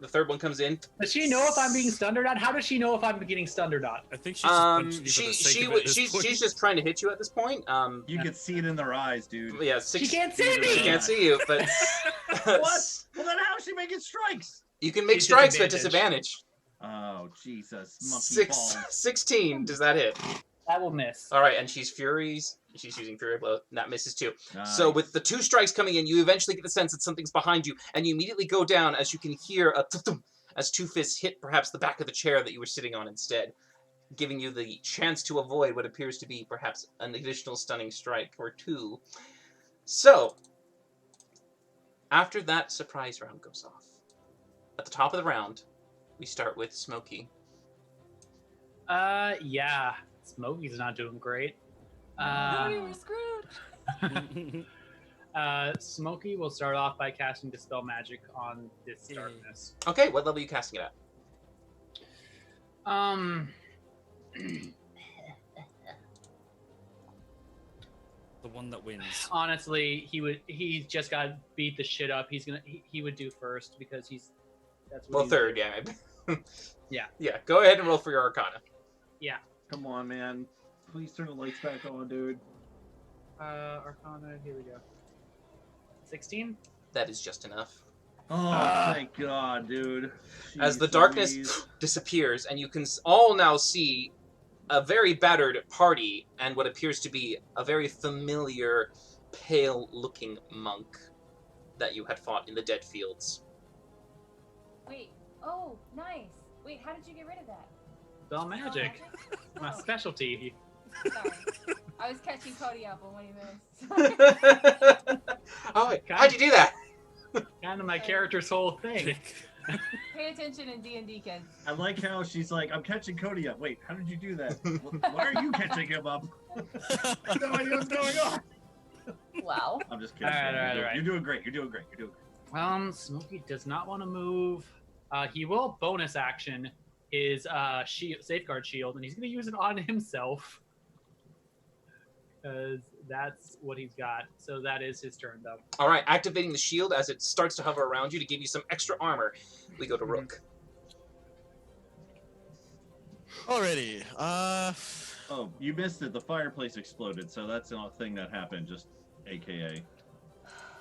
third one comes in. Does she know if I'm being stunned or not? How does she know if I'm getting stunned or not? I think she's just punching you for the sake of it at this she's point. just trying to hit you at this point. You can see it in their eyes, dude. Yeah, She can't see me! She can't see you, but What? Well, then how's she making strikes? you can make She's strikes at disadvantage. disadvantage. Oh, Jesus. Monkey balls. 16. Does that hit? That will miss. All right, and she's using Fury Blow. That misses too. So Nice. with the 2 strikes coming in, you eventually get the sense that something's behind you, and you immediately go down as you can hear a thum as 2 fists hit perhaps the back of the chair that you were sitting on instead, giving you the chance to avoid what appears to be perhaps an additional stunning strike or 2. So, after that surprise round goes off, at the top of the round, we start with Smokey. Yeah. Smokey's not doing great. We're screwed. Smokey will start off by casting Dispel Magic on this darkness. Okay, what level are you casting it at? The one that wins. Honestly, he just got beat the shit up. He would do first because that's what Well, he's third, doing. yeah. Yeah. Yeah, go ahead and roll for your Arcana. Yeah. Come on, man. Please turn the lights back on, dude. Arcana, here we go. 16? That is just enough. Oh, thank God, dude. As the Jeez darkness Louise. disappears, and you can all now see a very battered party and what appears to be a very familiar, pale-looking monk that you had fought in the dead fields. Wait. Oh, nice. Wait, how did you get rid of that? Spell Magic. My Oh, specialty. sorry. I was catching Cody up on what he missed. Oh, wait, how'd you do that? Kind of my character's whole thing. Trick. Pay attention in D&D, kids. I like how she's like, I'm catching Cody up. Wait, how did you do that? Why are you catching him up? I have no idea what's going on. Wow. I'm just kidding. All right, You're all right, doing- all right. You're doing great. You're doing great. You're doing great. Smokey does not want to move. He will bonus action his safeguard shield, and he's going to use it on himself because that's what he's got. So that is his turn, though. All right, activating the shield as it starts to hover around you to give you some extra armor. We go to Rook. Alrighty. Oh, you missed it. The fireplace exploded, so that's not a thing that happened. Just AKA.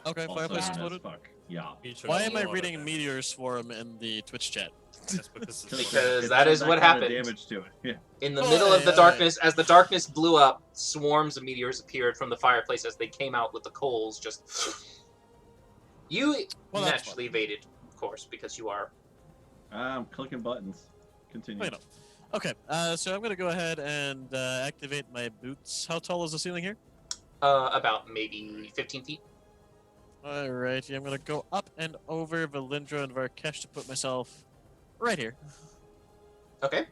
Okay, Also fireplace known as exploded. fuck. Yeah. Why am I reading Meteor Swarm in the Twitch chat? That's because it's Because It that did is what kind of happened. Damage to it. Yeah. In the Oh, middle of the yeah, darkness, as the darkness blew up, swarms of meteors appeared from the fireplace as they came out with the coals. Just you Well, that's naturally evaded, of course, because you are. I'm clicking buttons. Continue. Wait up. Okay, so I'm gonna go ahead and activate my boots. How tall is the ceiling here? About maybe 15 feet. Alrighty, I'm gonna go up and over Valindra and Varkesh to put myself right here. Okay.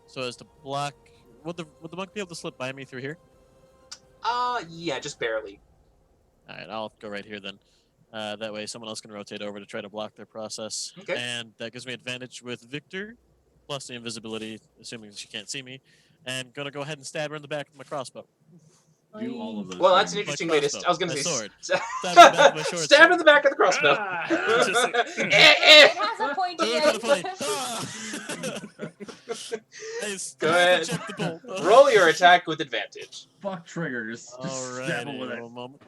So as to block. Would the monk be able to slip by me through here? Yeah, just barely. Alright, I'll go right here then. That way someone else can rotate over to try to block their process. Okay. And that gives me advantage with Victor, plus the invisibility, assuming she can't see me. And gonna go ahead and stab her in the back with my crossbow. Do all of those. Well, that's an things. interesting way to. crossbow, I was going my to say. sword. Stab Stab in the back of my short Stab sword. in the back of the crossbow. Ah! It has a pointy That was kind end. of funny. Nice. Go ahead. Check the bolt. Roll your attack with advantage. Fuck triggers. Just Alrighty, stab it with it. one moment.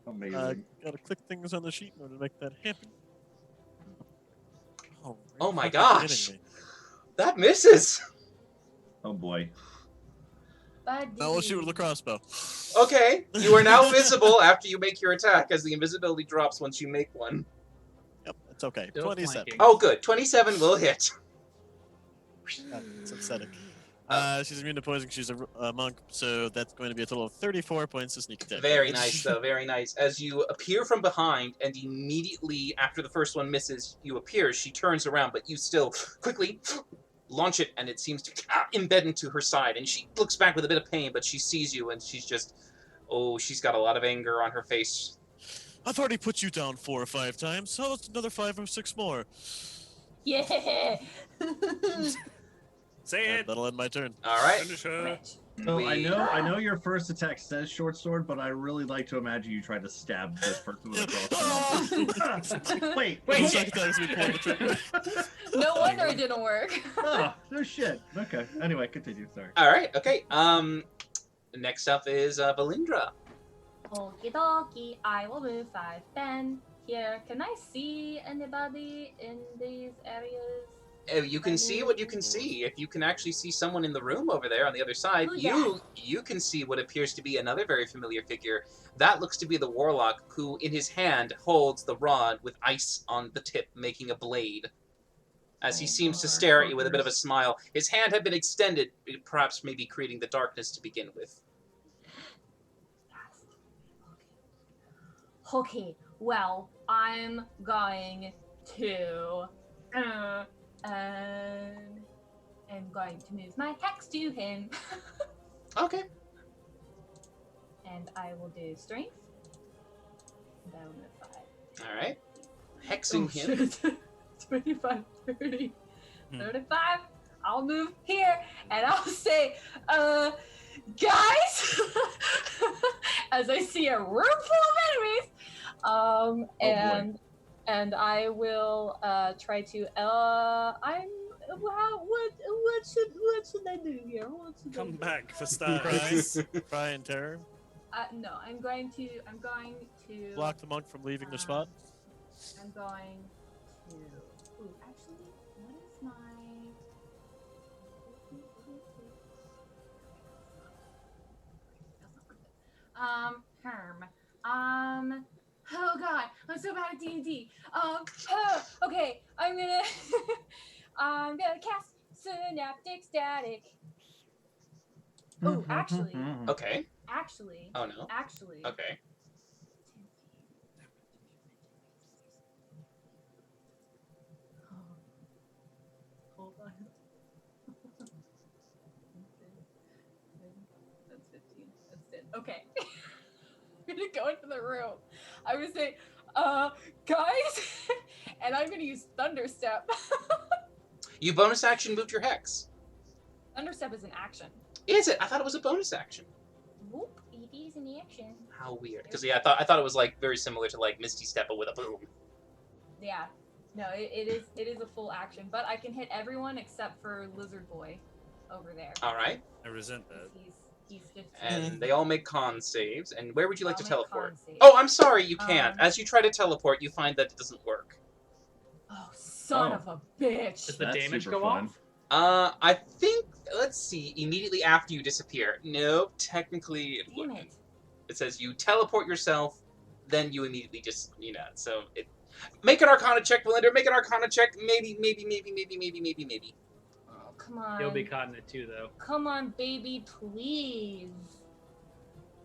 Amazing. Gotta click things on the sheet in order to make that happen. Oh, Oh my fucking kidding gosh. me. That misses. Oh boy. Now we'll shoot with the crossbow. Okay, you are now visible after you make your attack, as the invisibility drops once you make one. Yep, it's okay. Still 27. flanking. Oh, good. 27 will hit. God, it's upsetting. She's immune to poison. She's a monk, so that's going to be a total of 34 points to sneak attack. Very nice, though. Very nice. As you appear from behind, and immediately after the first one misses, you appear. She turns around, but you still quickly launch it, and it seems to embed into her side. And she looks back with a bit of pain, but she sees you, and she's just, she's got a lot of anger on her face. I've already put you down 4 or 5 times, so it's another 5 or 6 more. Yeah. Say And it. that'll end my turn. All right. Finish her. Rich. So We- I know your first attack says short sword, but I really like to imagine you try to stab this person with a crossbow. Wait, The second time we pulled the trigger. No wonder it didn't work. Oh, no shit. Okay. Anyway, continue. Sorry. All right. Okay. Next up is Valindra. Okie dokie, I will move 5 10 here. Can I see anybody in these areas? You can see what you can see. If you can actually see someone in the room over there on the other side, Oh, yeah. you can see what appears to be another very familiar figure. That looks to be the warlock, who in his hand holds the rod with ice on the tip, making a blade. As he Oh, seems to stare at you with a bit of a motherfuckers. smile. His hand had been extended, perhaps maybe creating the darkness to begin with. Okay, well, I'm going to. I'm going to move my hex to him. Okay. And I will do strength. And I will move 5. All right. Hexing him. Shit. 25, 30, Hmm. 35. I'll move here and I'll say, guys, as I see a room full of enemies. And I will try to. What should I do here? What should I Come do? back for starters. Cry in terror. No, I'm going to. Block the monk from leaving the spot. I'm going to. Ooh, actually, what is my? Herm. Oh God, I'm so bad at D&D. Okay, I'm gonna cast Synaptic Static. Oh, actually, Okay. actually, Oh no. actually. Okay. Kristen. Okay. I'm gonna go into the room. I'm gonna say, guys, and I'm gonna use Thunderstep. You bonus action moved your hex. Thunderstep is an action. Is it? I thought it was a bonus action. Whoop, it is an action. How weird. Because yeah, I thought it was like very similar to like Misty Step but with a boom. Yeah. No, it is a full action, but I can hit everyone except for Lizard Boy over there. All right. I resent that. He's 15. And they all make con saves. And where would you like to I'll make teleport? con saves. Oh, I'm sorry, you can't. As you try to teleport, you find that it doesn't work. Oh, son Oh. of a bitch. Does the That's damage super go fun. off? I think, let's see, immediately after you disappear. Nope, technically it Damn wouldn't. it. It says you teleport yourself, then you immediately just, so it... Make an Arcana check, Valinder, make an Arcana check. Maybe. Oh, come on. He'll be caught in it too, though. Come on, baby, please.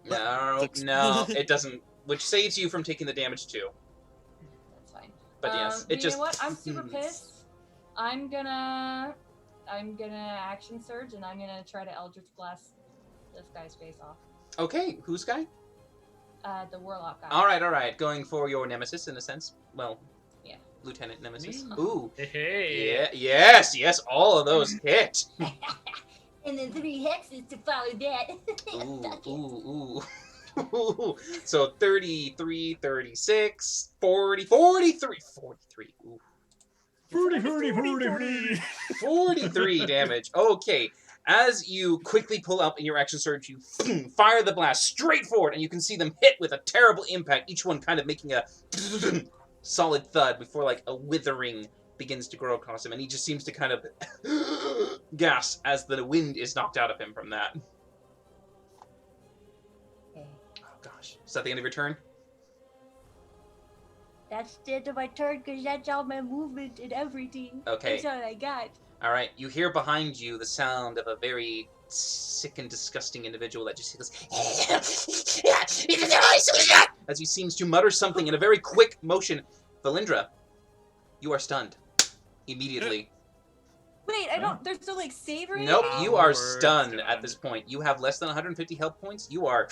No, Six. no, it doesn't, which saves you from taking the damage too. That's fine. But yes, But it just... You know what? I'm super pissed. I'm gonna action surge and I'm gonna try to Eldritch Blast this guy's face off. Okay, who's guy? The Warlock guy. Alright, going for your nemesis in a sense. Well, Yeah. Lieutenant Nemesis. Me? Ooh. Hey. Yeah, yes, all of those hit. And then 3 hexes to follow that. Ooh. So 33, 36, 40, 43. Ooh. 43 damage. Okay. As you quickly pull up in your action surge, you fire the blast straight forward, and you can see them hit with a terrible impact, each one kind of making a solid thud before like a withering begins to grow across him, and he just seems to kind of gasp as the wind is knocked out of him from that. Oh gosh. Is that the end of your turn? That's the end of my turn because that's all my movement and everything. Okay. That's all I got. Alright, you hear behind you the sound of a very sick and disgusting individual that just goes as he seems to mutter something in a very quick motion. Valindra, you are stunned. Immediately. Wait, I don't. There's no like save or Nope, anything? you are We're stunned at stunned. this point. You have less than 150 health points. You are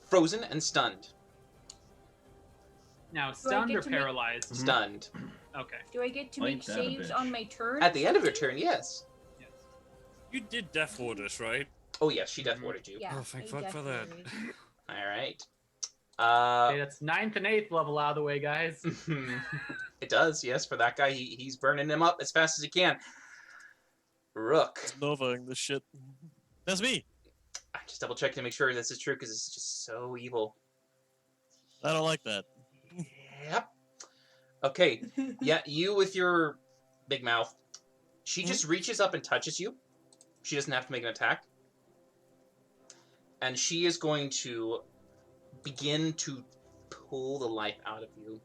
frozen and stunned. Now, I stunned get or to make- paralyzed? Stunned. Okay. Do I get to Ain't make that a saves bitch. on my turn? At the end of your turn, yes. Yes. You did Death Ward us, right? Oh yes, she death warded you. Yeah. Oh, thank I fuck for that. definitely- Alright. Okay, that's 9th and 8th level out of the way, guys. It does, yes, for that guy. He's burning him up as fast as he can. Rook. Novaing this shit. That's me. I just double check to make sure this is true because it's just so evil. I don't like that. Yep. Okay. Yeah, you with your big mouth. She just reaches up and touches you. She doesn't have to make an attack. And she is going to begin to pull the life out of you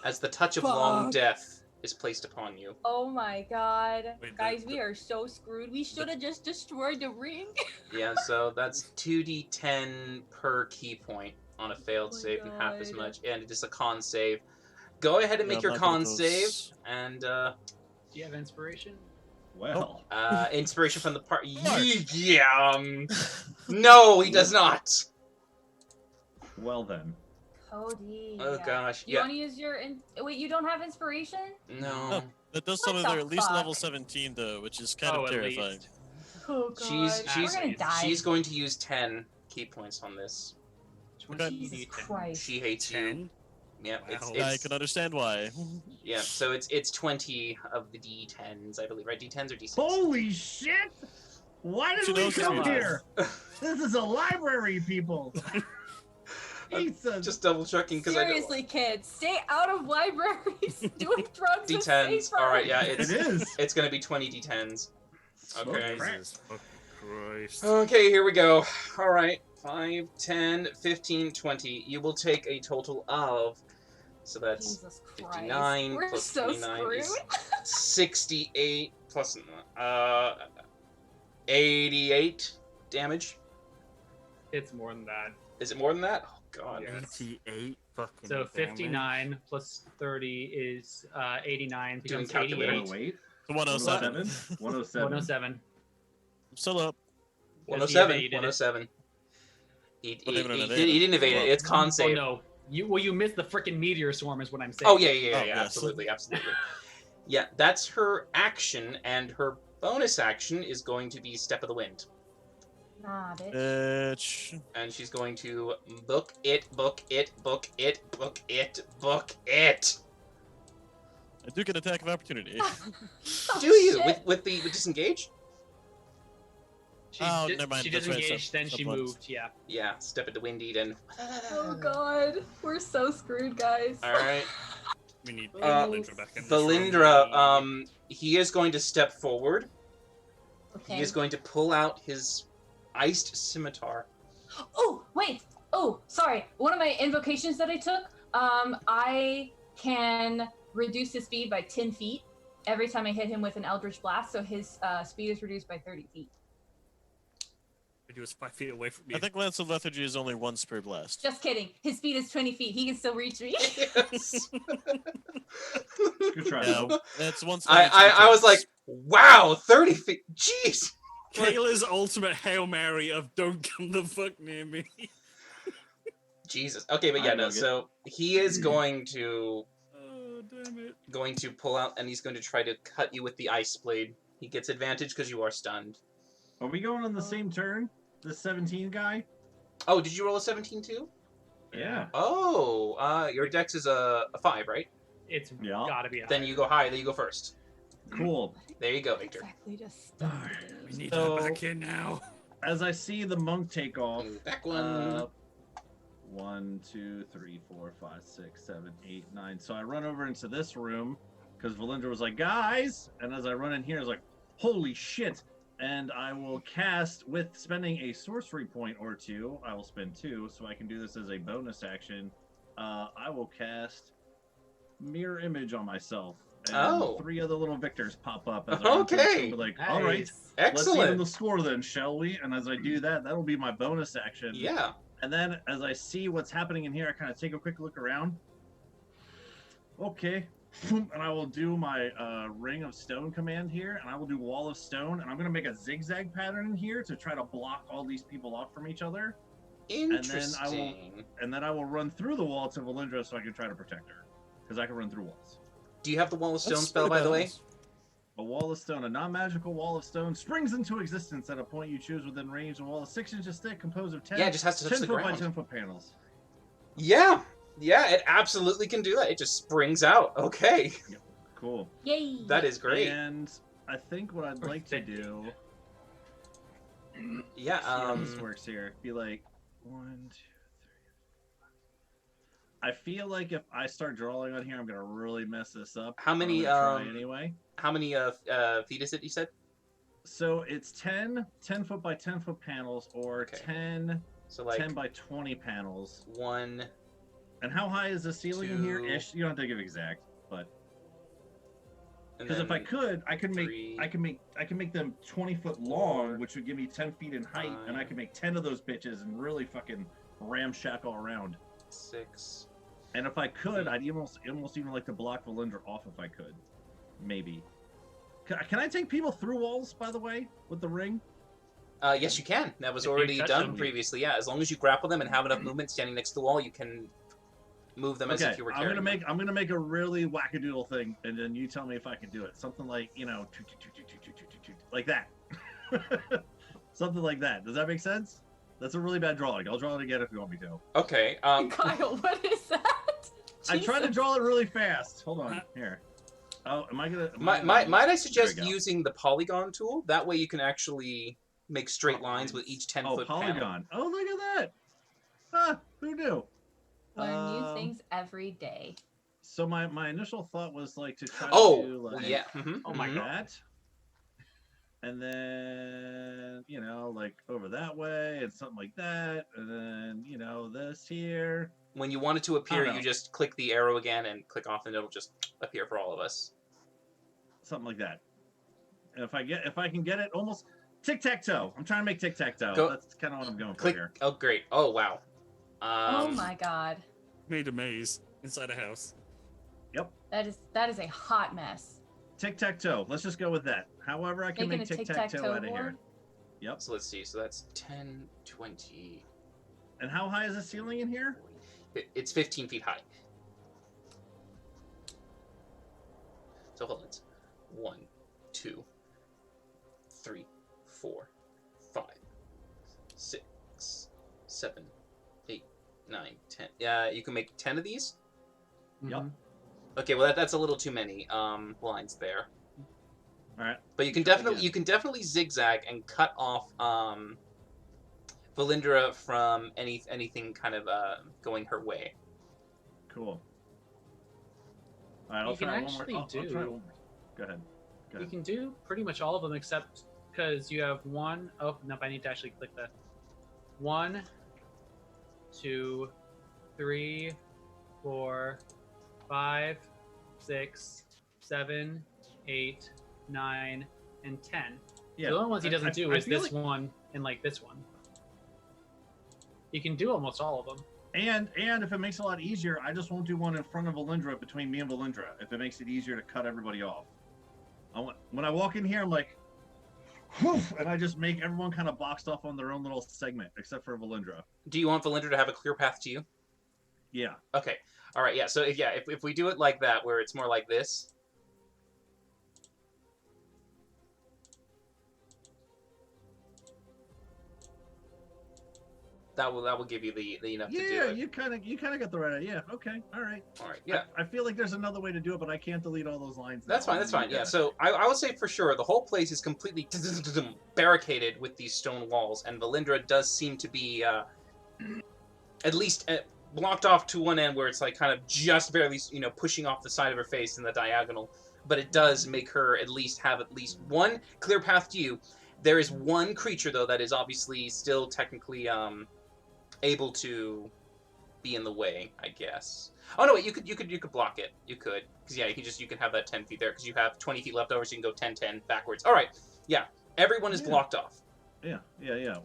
as the touch of long Fuck. death is placed upon you. Oh my god. Wait, Guys, we are so screwed. We should have just destroyed the ring. Yeah, so that's 2d10 per key point on a failed Oh my save and half as God. much. And it is a con save. Go ahead and Yeah, make I'm your not gonna con go save. s- And Do you have inspiration? Well, inspiration from the part. Mark. Yeah. No, he does not. well then. Cody. Oh gosh. You Yeah. want to use your wait? You don't have inspiration? No. Oh. That does What summon the there at least fuck? level 17 though, which is kind Oh, of at terrifying. least. Oh god. She's We're gonna die. she's going to use 10 key points on this. 20 Jesus D10. Christ. She hates you. 10? Yeah. Wow. I can understand why. Yeah. So it's 20 of the D10s, I believe. Right? D10s or D6? Holy shit! Why She did we knows come it's here? This is a library, people. Jesus. Just double checking because I don't. Seriously, kids, stay out of libraries. Doing drugs is D10s. safer. All right. Yeah. It It's is. it's going to be 20 D10s. Okay. Jesus fucking Christ. Okay, here we go. All right. 5, 10, 15, 20. You will take a total of. So that's Jesus Christ. 59 We're plus so 29 screwed. is 68 plus 88 damage. It's more than that. Is it more than that? Oh god. Yeah. 88 fucking So damage. 59 plus 30 is 89 Doing becomes calculator. 88. Wait. 107. 107. 107. I'm still up. Yes, he 107. evaded it. 107. He Well, they haven't did, evaded. he didn't evade it. It's con Oh save. no, you missed the freaking meteor swarm is what I'm saying. Oh yeah, Oh, yes. absolutely. Yeah, that's her action, and her bonus action is going to be Step of the Wind. Nah, bitch. Bitch. And she's going to book it, book it, book it, book it, book it. I do get attack of opportunity. Oh, Do you shit. with disengage? She, Oh, di- never mind, she that's right, disengaged, then she subplots. moved. Yeah. Yeah, Step into Windied and. Oh god, we're so screwed, guys. All right, We need Uh, Valindra back in this Valindra. room. He is going to step forward. Okay. He is going to pull out his iced scimitar. Oh, wait. Oh, sorry. One of my invocations that I took, I can reduce his speed by 10 feet every time I hit him with an Eldritch Blast, so his speed is reduced by 30 feet. He was 5 feet away from me. I think Lance of Lethargy is only 1 spray blast. Just kidding. His speed is 20 feet. He can still reach me. Yes. Good try. Yeah, that's 1 I was like, wow, 30 feet. Jeez. Kayla's ultimate Hail Mary of don't come the fuck near me. Jesus. Okay, but yeah, I no. love it. So he is going to Oh, damn it. pull out, and he's going to try to cut you with the ice blade. He gets advantage because you are stunned. Are we going on the same turn? The 17 guy? Oh, did you roll a 17 too? Yeah. Oh, your dex is a 5, right? It's Yeah. gotta be. Then you go higher. Then you go first. Cool. There you go, Victor. Exactly, just stunned. We need So- her back here now. As I see the monk take off, Back one. 1, 2, 3, 4, 5, 6, 7, 8, 9. So I run over into this room because Valindra was like, guys! And as I run in here, I was like, holy shit! And I will cast, with spending a sorcery point or 2, I will spend 2, so I can do this as a bonus action. I will cast Mirror Image on myself. And Oh. 3 other little victors pop up. As I run through, so Okay. I'll be like, all right, Nice. let's even Excellent. the score then, shall we? And as I do that, that'll be my bonus action. Yeah. And then as I see what's happening in here, I kind of take a quick look around. Okay. And I will do my Ring of Stone command here, and I will do Wall of Stone, and I'm going to make a zigzag pattern in here to try to block all these people off from each other. Interesting. And then I will run through the wall to Valindra so I can try to protect her. Because I can run through walls. Do you have the Wall of Stone That's spell, by the way? badass. A Wall of Stone, a non-magical Wall of Stone, springs into existence at a point you choose within range. A wall is 6 inches thick, composed of 10, Yeah, it just has to touch 10 the foot by ground. 10 foot panels. Yeah. Yeah, it absolutely can do that. It just springs out. Okay. Cool. Yay! That is great. And I think what I'd like to do, Yeah. see how this works here. Be like 1, 2, 3. I feel like if I start drawing on here, I'm gonna really mess this up. How I'm many, gonna try anyway? How many feet is it? You said. So it's 10 foot by 10 foot panels, or Okay. 10 So like 10 by 20 panels. 1. And how high is the ceiling in here? 2. Ish. You don't have to give exact, but and because if I then could, I could make 3, I can make them 20 foot 4, long, which would give me 10 feet in height, and I 5. could make 10 of those bitches and really fucking ramshack all around. 6. And if I could, I'd almost even like to block Valindra off if I could, maybe. Can I take people through walls, by the way, with the ring? Yes, you can. That was If you already touch done them. previously. Yeah, as long as you grapple them and have enough movement standing next to the wall, you can move them as Okay, if you were I'm carrying gonna make a really wackadoodle thing, and then you tell me if I can do it. Something like, you know, toot, toot, toot, toot, toot, toot, toot, toot, like that. Something like that. Does that make sense? That's a really bad drawing. I'll draw it again if you want me to. them. Okay. Kyle, what is that? I tried to Jesus. draw it really fast. Hold on. Here. Oh, am I gonna? Might I suggest There we go. using the polygon tool? That way you can actually make straight lines with each 10 Oh, foot polygon. panel. Oh, look at that. Ah, who knew? Learn new Um, things every day. So my initial thought was like to try Oh, to do like yeah. Mhm, Oh my mhm. God. that. And then, you know, like over that way and something like that. And then, you know, this here. When you want it to appear, know. you just click the arrow again and click off, and it'll just appear for all of us. Something like that. And if I can get it almost tic-tac-toe. I'm trying to make tic-tac-toe. Go- That's kind of what I'm going for Click. here. Oh, great. Oh, wow. Oh my god. Made a maze inside a house. That is a hot mess. Tic-tac-toe. Let's just go with that. However I can Making make a tic-tac-toe tic-tac-toe out of here. board? Yep. So let's see. So that's 10, 20. And how high is the ceiling in here? It's 15 feet high. So hold on. 1, 2, 3, 4, 5, 6, 7, 8, 9, 10. Yeah, you can make 10 of these? Yep. Okay, well that's a little too many blinds there. All right. But you can definitely zigzag and cut off Valindra from anything kind of going her way. Cool. All right, I'll You can try one more. actually I'll try do- one more. Go ahead. Go You ahead. can do pretty much all of them except because you have one. Oh, nope, I need to actually click that. 1, 2, 3, 4, 5, 6, 7, 8, 9, and 10. Yeah. The only ones he doesn't do is feel this like- one and like this one. You can do almost all of them. And if it makes it a lot easier, I just won't do one in front of Valindra between me and Valindra. If it makes it easier to cut everybody off. When I walk in here, I'm like, whew, and I just make everyone kind of boxed off on their own little segment, except for Valindra. Do you want Valindra to have a clear path to you? Yeah. Okay. All right. Yeah. So if we do it like that, where it's more like this. That will give you the enough to do Yeah, it. you kind of got the right idea. Okay, all right. All right. Yeah. I feel like there's another way to do it, but I can't delete all those lines. That's now. fine. That's fine. Yeah. So I would say for sure the whole place is completely barricaded with these stone walls, and Valindra does seem to be at least blocked off to one end where it's like kind of just barely, pushing off the side of her face in the diagonal. But it does make her at least have at least one clear path to you. There is one creature though that is obviously still technically able to be in the way, I guess. Oh no, wait, you could block it. You could, because yeah, you can have that 10 feet there because you have 20 feet left over, so you can go 10, 10 backwards. All right, yeah, everyone is Yeah. blocked off. Yeah,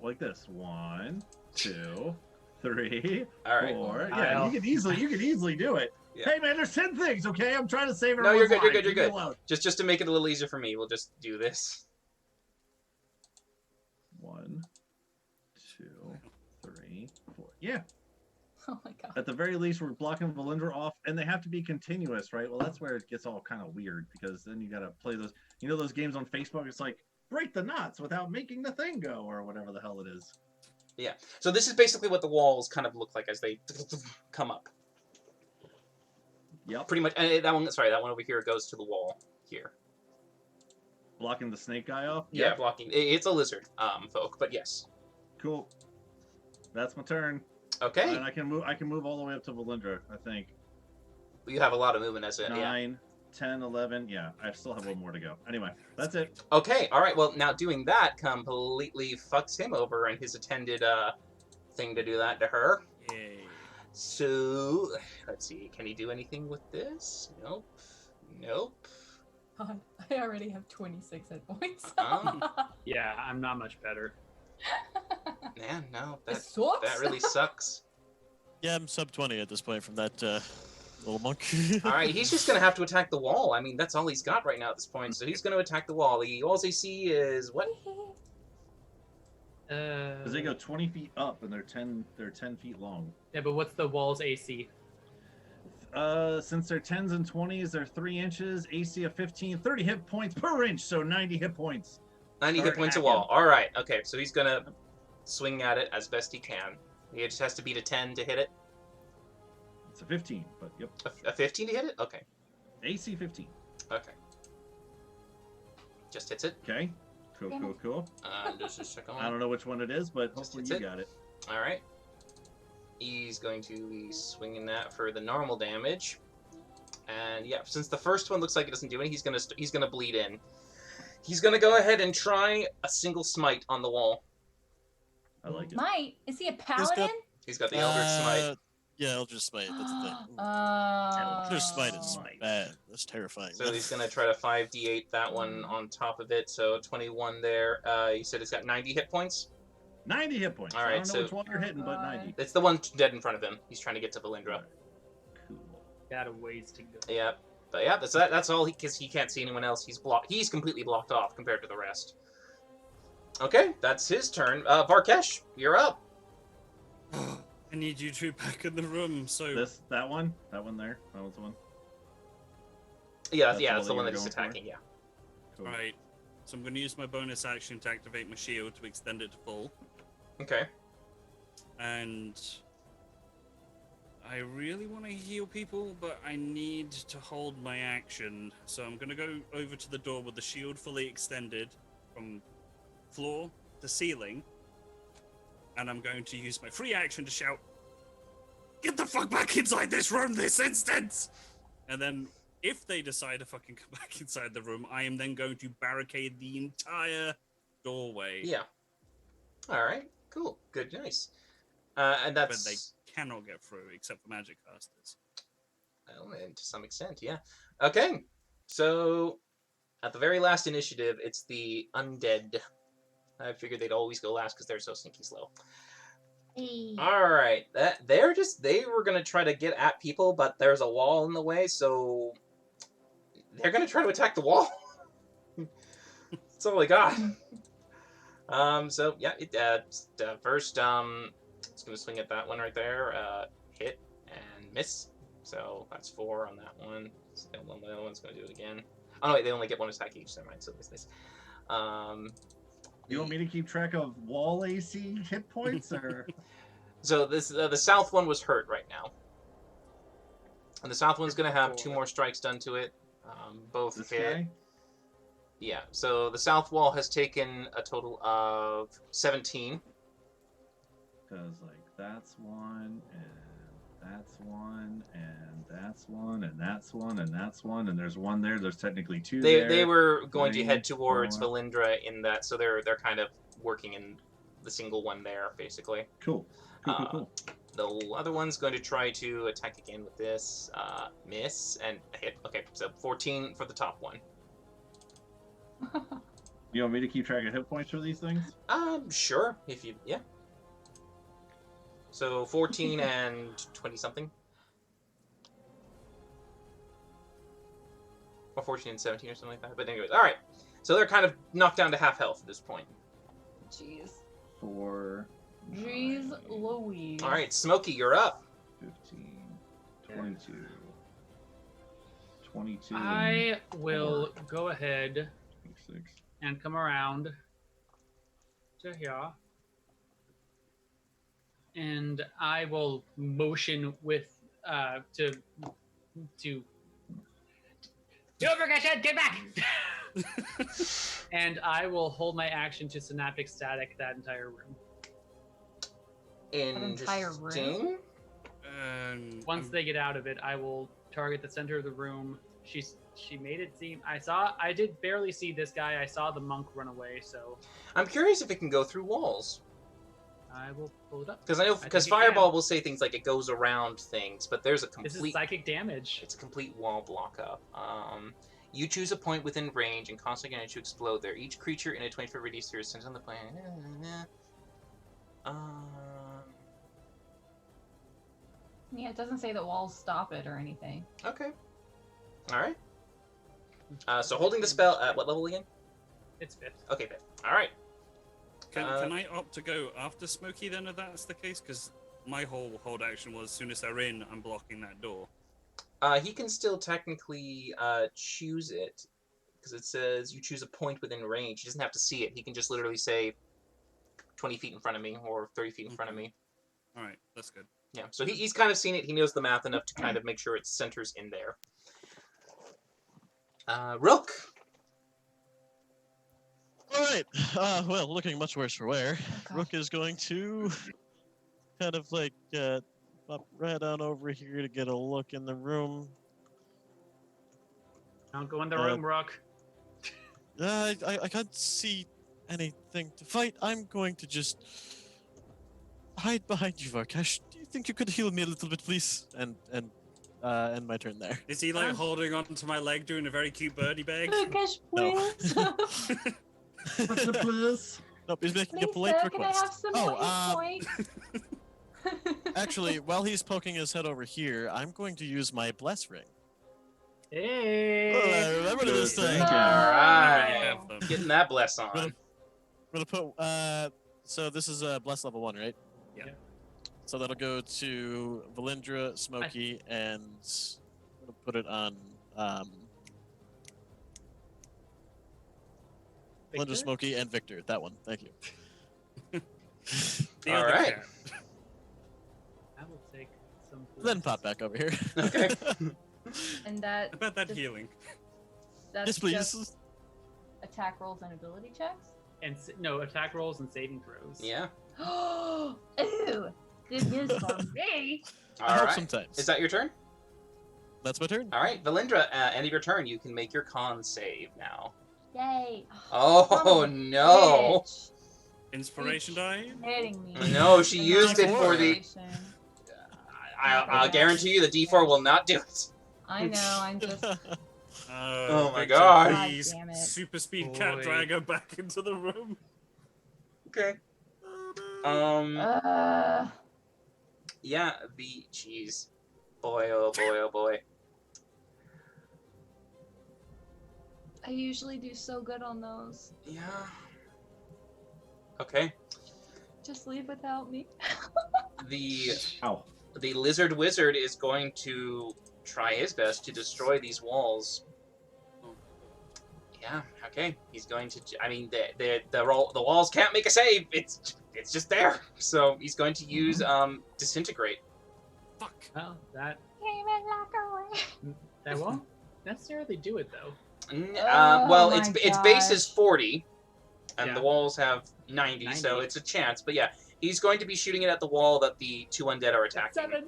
like this. 1, 2, 3, All right. 4. Yeah, you could easily do it. Yeah. Hey man, there's 10 things. Okay, I'm trying to save No, everyone's you're good. You're lives. good. You're Leave me good. alone. Just to make it a little easier for me, we'll just do this. 1, 2, 3, 4. Yeah. Oh my god. At the very least, we're blocking Valindra off, and they have to be continuous, right? Well, that's where it gets all kind of weird because then you got to play those. You know those games on Facebook? It's like break the knots without making the thing go, or whatever the hell it is. Yeah. So this is basically what the walls kind of look like as they come up. Yep. Pretty much. And that one over here goes to the wall here. Blocking the snake guy off. Yeah, Yep. blocking. It's a lizard, folk, but yes. Cool. That's my turn. Okay. And I can move all the way up to Valindra, I think. You have a lot of movement as it. Yeah. 9, 10, 11. Yeah, I still have one more to go. Anyway, that's it. Okay. All right. Well, now doing that completely fucks him over and his attended thing to do that to her. Yay. So let's see. Can he do anything with this? Nope. Nope. God, I already have 26 hit points. Yeah, I'm not much better. Man, no. It That sucks. really sucks. Yeah, I'm sub 20 at this point from that little monk. All right, he's just gonna have to attack the wall. I mean, that's all he's got right now at this point. So he's gonna attack the wall. The wall's AC is what? Because they go 20 feet up and they're 10 feet long. Yeah, but what's the wall's AC? Since they're 10s and 20s, they're 3 inches, AC of 15, 30 hit points per inch, so 90 hit points. 90 hit Start points a hacking. wall. All right. Okay, so he's gonna swing at it as best he can. He just has to beat a 10 to hit it. It's a 15, but yep. A 15 to hit it? Okay. AC 15. Okay. Just hits it. Okay. Cool. Just a second. I don't know which one it is, but Just hopefully hits you it. got it. All right. He's going to be swinging that for the normal damage. And yeah, since the first one looks like it doesn't do anything, he's gonna bleed in. He's gonna go ahead and try a single smite on the wall. I like it. Might. Is he a paladin? He's got the Eldritch Smite. Yeah, Eldritch Smite. That's the thing. Ooh. Oh. Eldritch Smite is bad. That's terrifying. So he's gonna try to 5d8 that one on top of it. So 21 there. You said it's got 90 hit points. 90 hit points. All I right, don't know so- which one you're hitting, but 90. It's the one dead in front of him. He's trying to get to Valindra. Cool. Got a ways to go. Yeah, but yeah, that's all. Because he can't see anyone else. He's completely blocked off compared to the rest. Okay, that's his turn. Varkesh, you're up. I need you two back in the room. So That one there. That was the one. Yeah, That's the that's the one one that that you're he's going for? attacking. Yeah. Cool. right. So I'm going to use my bonus action to activate my shield to extend it to full. Okay. And I really want to heal people, but I need to hold my action. So I'm going to go over to the door with the shield fully extended from floor to ceiling. And I'm going to use my free action to shout, "Get the fuck back inside this room this instant!" And then if they decide to fucking come back inside the room, I am then going to barricade the entire doorway. Yeah. All right. Cool. Good. Nice. And But that's they cannot get through except for magic casters. well, and to some extent, yeah. Okay. So at the very last initiative, it's the undead. I figured they'd always go last because they're so sneaky slow. Hey. All right, they were gonna try to get at people, but there's a wall in the way, so they're gonna try to attack the wall. That's all I got. So yeah, first it's gonna swing at that one right there, hit and miss. So that's 4 on that one. So the other one's gonna do it again. Oh no, wait, they only get 1 attack each. Never mind. So this. You want me to keep track of wall AC hit points, or So this the south one was hurt right now, and the south one's gonna have 2 more strikes done to it. Both this hit. guy? Yeah. So the south wall has taken a total of 17. Because like that's one, and that's one, and that's one, and that's one, and that's one, and there's one there. There's technically 2 there. They were going to 3, head towards 4. Valindra in that, so they're kind of working in the single one there basically. Cool. Cool. The other one's going to try to attack again with this, miss and hit. Okay, so 14 for the top one. You want me to keep track of hit points for these things? Sure, if you yeah. So 14 and 20 something. Or 14 and 17 or something like that. But anyways, all right. So they're kind of knocked down to half health at this point. Jeez. 4. Jeez 9, Louise. All right, Smokey, you're up. 15, 22, 22. I will go ahead 26. and come around to here. And I will motion with to Overcussion, get back! And I will hold my action to synaptic static that entire room. entire room? Interesting. Once they get out of it, I will target the center of the room. She made it seem I did barely see this guy. I saw the monk run away, so I'm curious if it can go through walls. I will pull it up. Because I know, think because it Fireball can. will say things like it goes around things, but there's a This is complete, psychic damage. it's a complete wall block up. You choose a point within range and constantly get to explode there. Each creature in a 20-foot radius through a center on the planet. Yeah, it doesn't say the walls stop it or anything. Okay. All right. So holding the spell at what level again? It's 5th. Okay, 5th. All right. Can I opt to go after Smokey then, if that's the case? Because my whole hold action was, as soon as they're in, I'm blocking that door. He can still technically choose it, because it says you choose a point within range. He doesn't have to see it. He can just literally say 20 feet in front of me or 30 feet in front of me. All right, that's good. Yeah, so he's kind of seen it. He knows the math enough to kind of make sure it centers in there. Rook. All right. Well, looking much worse for wear. God. Rook is going to kind of like pop right on over here to get a look in the room. Don't go in the room, Rook. I can't see anything to fight. I'm going to just hide behind you, Varkash. Do you think you could heal me a little bit, please? And end my turn there. Is he like holding on to my leg, doing a very cute birdie bag? Lucas, please. What's the plus? Nope, he's making a Please, polite sir, can I request. have some Oh, point? actually, while he's poking his head over here, I'm going to use my bless ring. Hey. Oh, I remember Good this thing. thinking. All I right. have them. Getting that bless on. I'm gonna put. So this is a bless level 1, right? Yeah. So that'll go to Valindra, Smokey, and I'm gonna put it on Valindra, Victor? Smokey, and Victor. That one. Thank you. The All other right. cat. I will take some. Then pop back over here. Okay. And that About that Just- healing. that's Yes, please. just attack rolls and ability checks. And no attack rolls and saving throws. Yeah. Ooh, good news for me. I All hope right. sometimes. Is that your turn? That's my turn. All right, Valindra. End of your turn. You can make your con save now. Yay! Oh Son of a no! bitch. Inspiration die? Hitting me. No, she And used it not for the. inspiration. I'll guarantee you the D4 will not do it. I know. I'm just. Oh my Victor, God. Please, God damn it. super speed cat Boy. drag her back into the room. Okay. Yeah. The jeez. Boy, oh boy, oh boy. I usually do so good on those. Yeah. Okay. Just leave without me. The Ow. the lizard wizard is going to try his best to destroy these walls. Yeah. Okay. He's going to. I mean, the walls can't make a save. It's just there. So he's going to use disintegrate. Fuck. Well, that Came and lock away. that won't necessarily do it though. Oh Well, my its base is gosh. 40, and the Yeah. walls have 90, so 90. it's a chance. But yeah, he's going to be shooting it at the wall that the two undead are attacking. 7.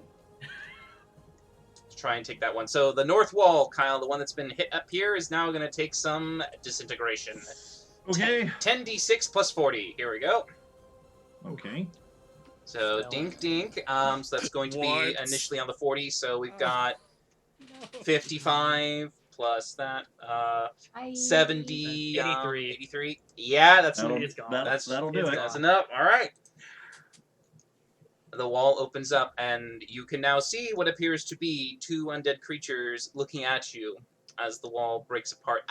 To try and take that one. So the north wall, Kyle, the one that's been hit up here, is now going to take some disintegration. Okay. 10d6 plus 40. Here we go. Okay. So Spell. dink dink. So that's going to be What? initially on the 40. So we've got No. 55 plus that. I... 70. 83. 83. Yeah, that's That'll, It's gone. that'll do It's it. gone. That's enough. All right. The wall opens up, and you can now see what appears to be two undead creatures looking at you as the wall breaks apart.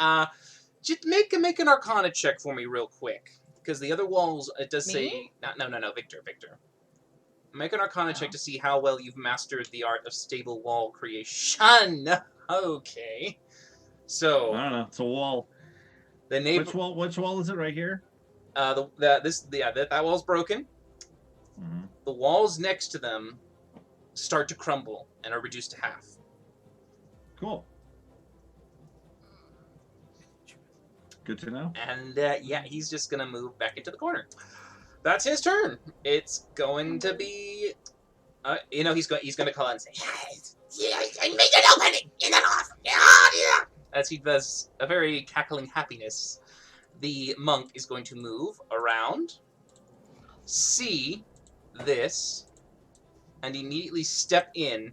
Just make an Arcana check for me real quick, because the other walls it does say Me? no, Victor. Make an Arcana check to see how well you've mastered the art of stable wall creation. Okay. So I don't know. It's a wall. the neighbor, Which wall is it right here? that wall's broken. Mhm. The walls next to them start to crumble and are reduced to half. Cool. Good to know. And yeah, he's just gonna move back into the corner. That's his turn. It's going to be, he's gonna call out and say, "Yeah, I made an opening in the north." Yeah. As he does a very cackling happiness, the monk is going to move around, see this, and immediately step in.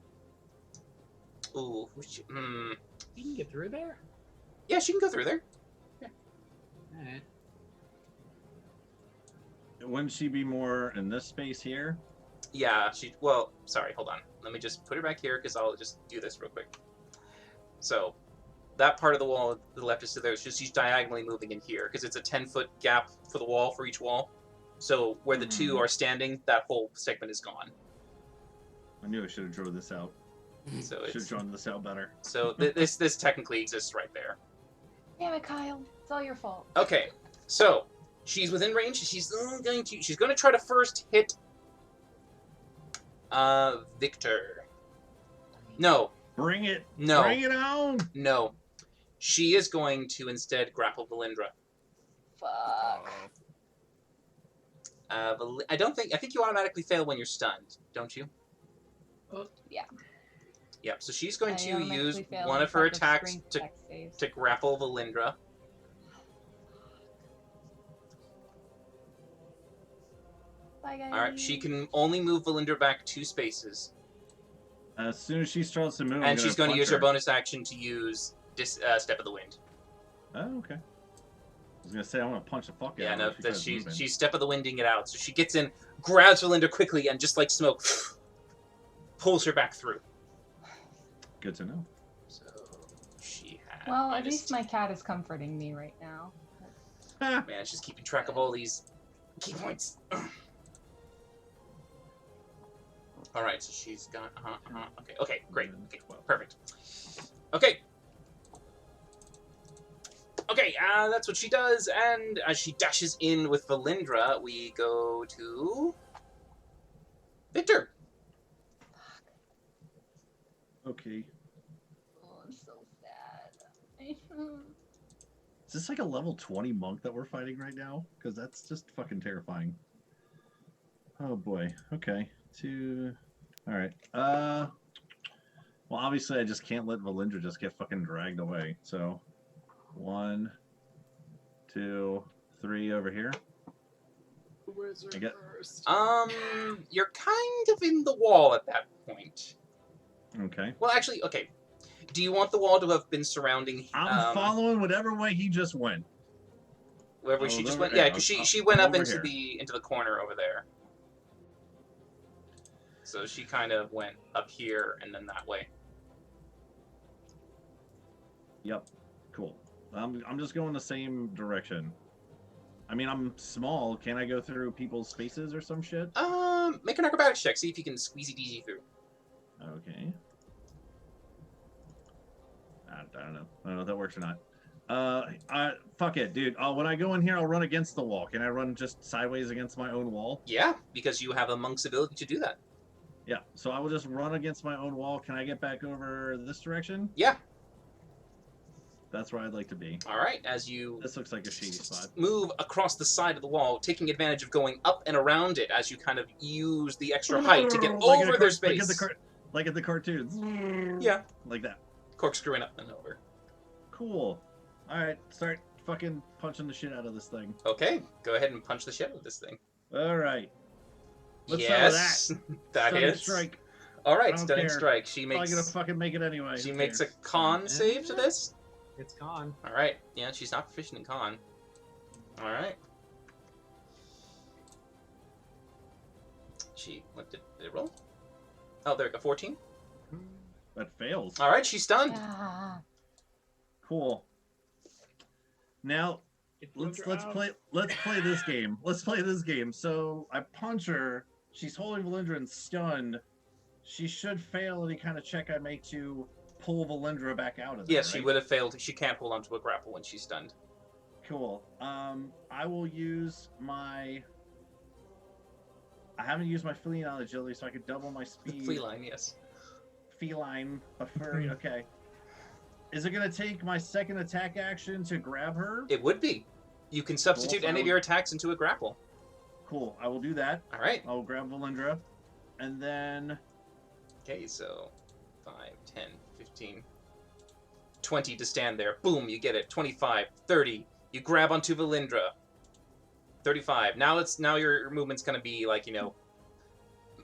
Ooh, You can get through there. yeah, she can go through there. Alright. Wouldn't she be more in this space here? Yeah, sorry, hold on. Let me just put her back here because I'll just do this real quick. So, that part of the wall, the left is to there. It's just she's diagonally moving in here because it's a 10-foot gap for the wall for each wall. So where the two are standing, that whole segment is gone. I knew I should have drawn this out. So Should have it's drawn this out better. so this technically exists right there. Damn it, Kyle. It's all your fault. Okay, so she's within range. She's going to try to first hit Victor. No, Bring it. no, Bring it on. no. She is going to instead grapple Valindra. Fuck. I think you automatically fail when you're stunned, don't you? Yeah. Yep. So she's going I to automatically use fail one on of her top attacks strength to check saves. grapple Valindra. Bye, guys. All right. She can only move Valindra back 2 spaces, As soon as she starts to move, I'm and she's going to punch use her bonus action to use Step of the Wind. Oh, okay. I was gonna say I want to punch the fuck out. Yeah, of no, her if that she tries she's Step of the Winding it out. So she gets in, grabs Valindra quickly, and just like smoke, pulls her back through. moving. Good to know. So she had. Well, at minus least my cat is comforting me right now. Man, she's keeping track of all these key points. All right, so she's got. Okay, great. Okay, perfect. Okay. Okay, that's what she does, and as she dashes in with Valindra, we go to Victor. Okay. Oh, I'm so sad. Is this like a level 20 monk that we're fighting right now? Because that's just fucking terrifying. Oh boy. Okay. Alright. Well, obviously I just can't let Valindra just get fucking dragged away. So, 1, 2, 3 over here. Wizard I get- first. You're kind of in the wall at that point. Okay. Well, actually, okay. Do you want the wall to have been surrounding? I'm following whatever way he just went. Wherever Oh, she just over went. there. Yeah, because I'll- she went I'll up over into here. the corner over there. So she kind of went up here and then that way. Yep. Cool. I'm just going the same direction. I mean, I'm small. Can I go through people's spaces or some shit? Make an acrobatics check. See if you can squeezy DG through. Okay. I don't know. I don't know if that works or not. Fuck it, dude. When I go in here, I'll run against the wall. Can I run just sideways against my own wall? Yeah, because you have a monk's ability to do that. Yeah. So I will just run against my own wall. Can I get back over this direction? Yeah. That's where I'd like to be. All right. As you This looks like a shady spot. move across the side of the wall, taking advantage of going up and around it, as you kind of use the extra height to get Like in over a their car- space. like at the cartoons. Yeah. Like that. Corkscrewing up and over. Cool. Alright, start fucking punching the shit out of this thing. Okay, go ahead and punch the shit out of this thing. Alright. Let's start with Yes, that. that Stunning hits. strike. All I right, don't stunning care. strike. She I'm makes gonna fucking make it anyway. she Who makes a cares? con save to this. It's gone. All right, yeah, she's not proficient in con. All right. She did it roll? Oh, there we go. 14. That fails. All right, she's stunned. Ah, Cool. Now let's play this game. Let's play this game. So I punch her. She's holding Valindra and stunned. She should fail any kind of check I make to pull Valindra back out of there. Yes, she right? would have failed. She can't hold onto a grapple when she's stunned. Cool. I will use my. I haven't used my feline agility, so I could double my speed. Feline, yes. Feline, a furry. Okay. Is it gonna take my second attack action to grab her? It would be. You can substitute so any I of would- your attacks into a grapple. Cool. I will do that. All right. I'll grab Valindra, and then Okay, so 5, 10, 15, 20 to stand there. Boom, you get it. 25, 30. You grab onto Valindra. 35. Now your movement's gonna be like,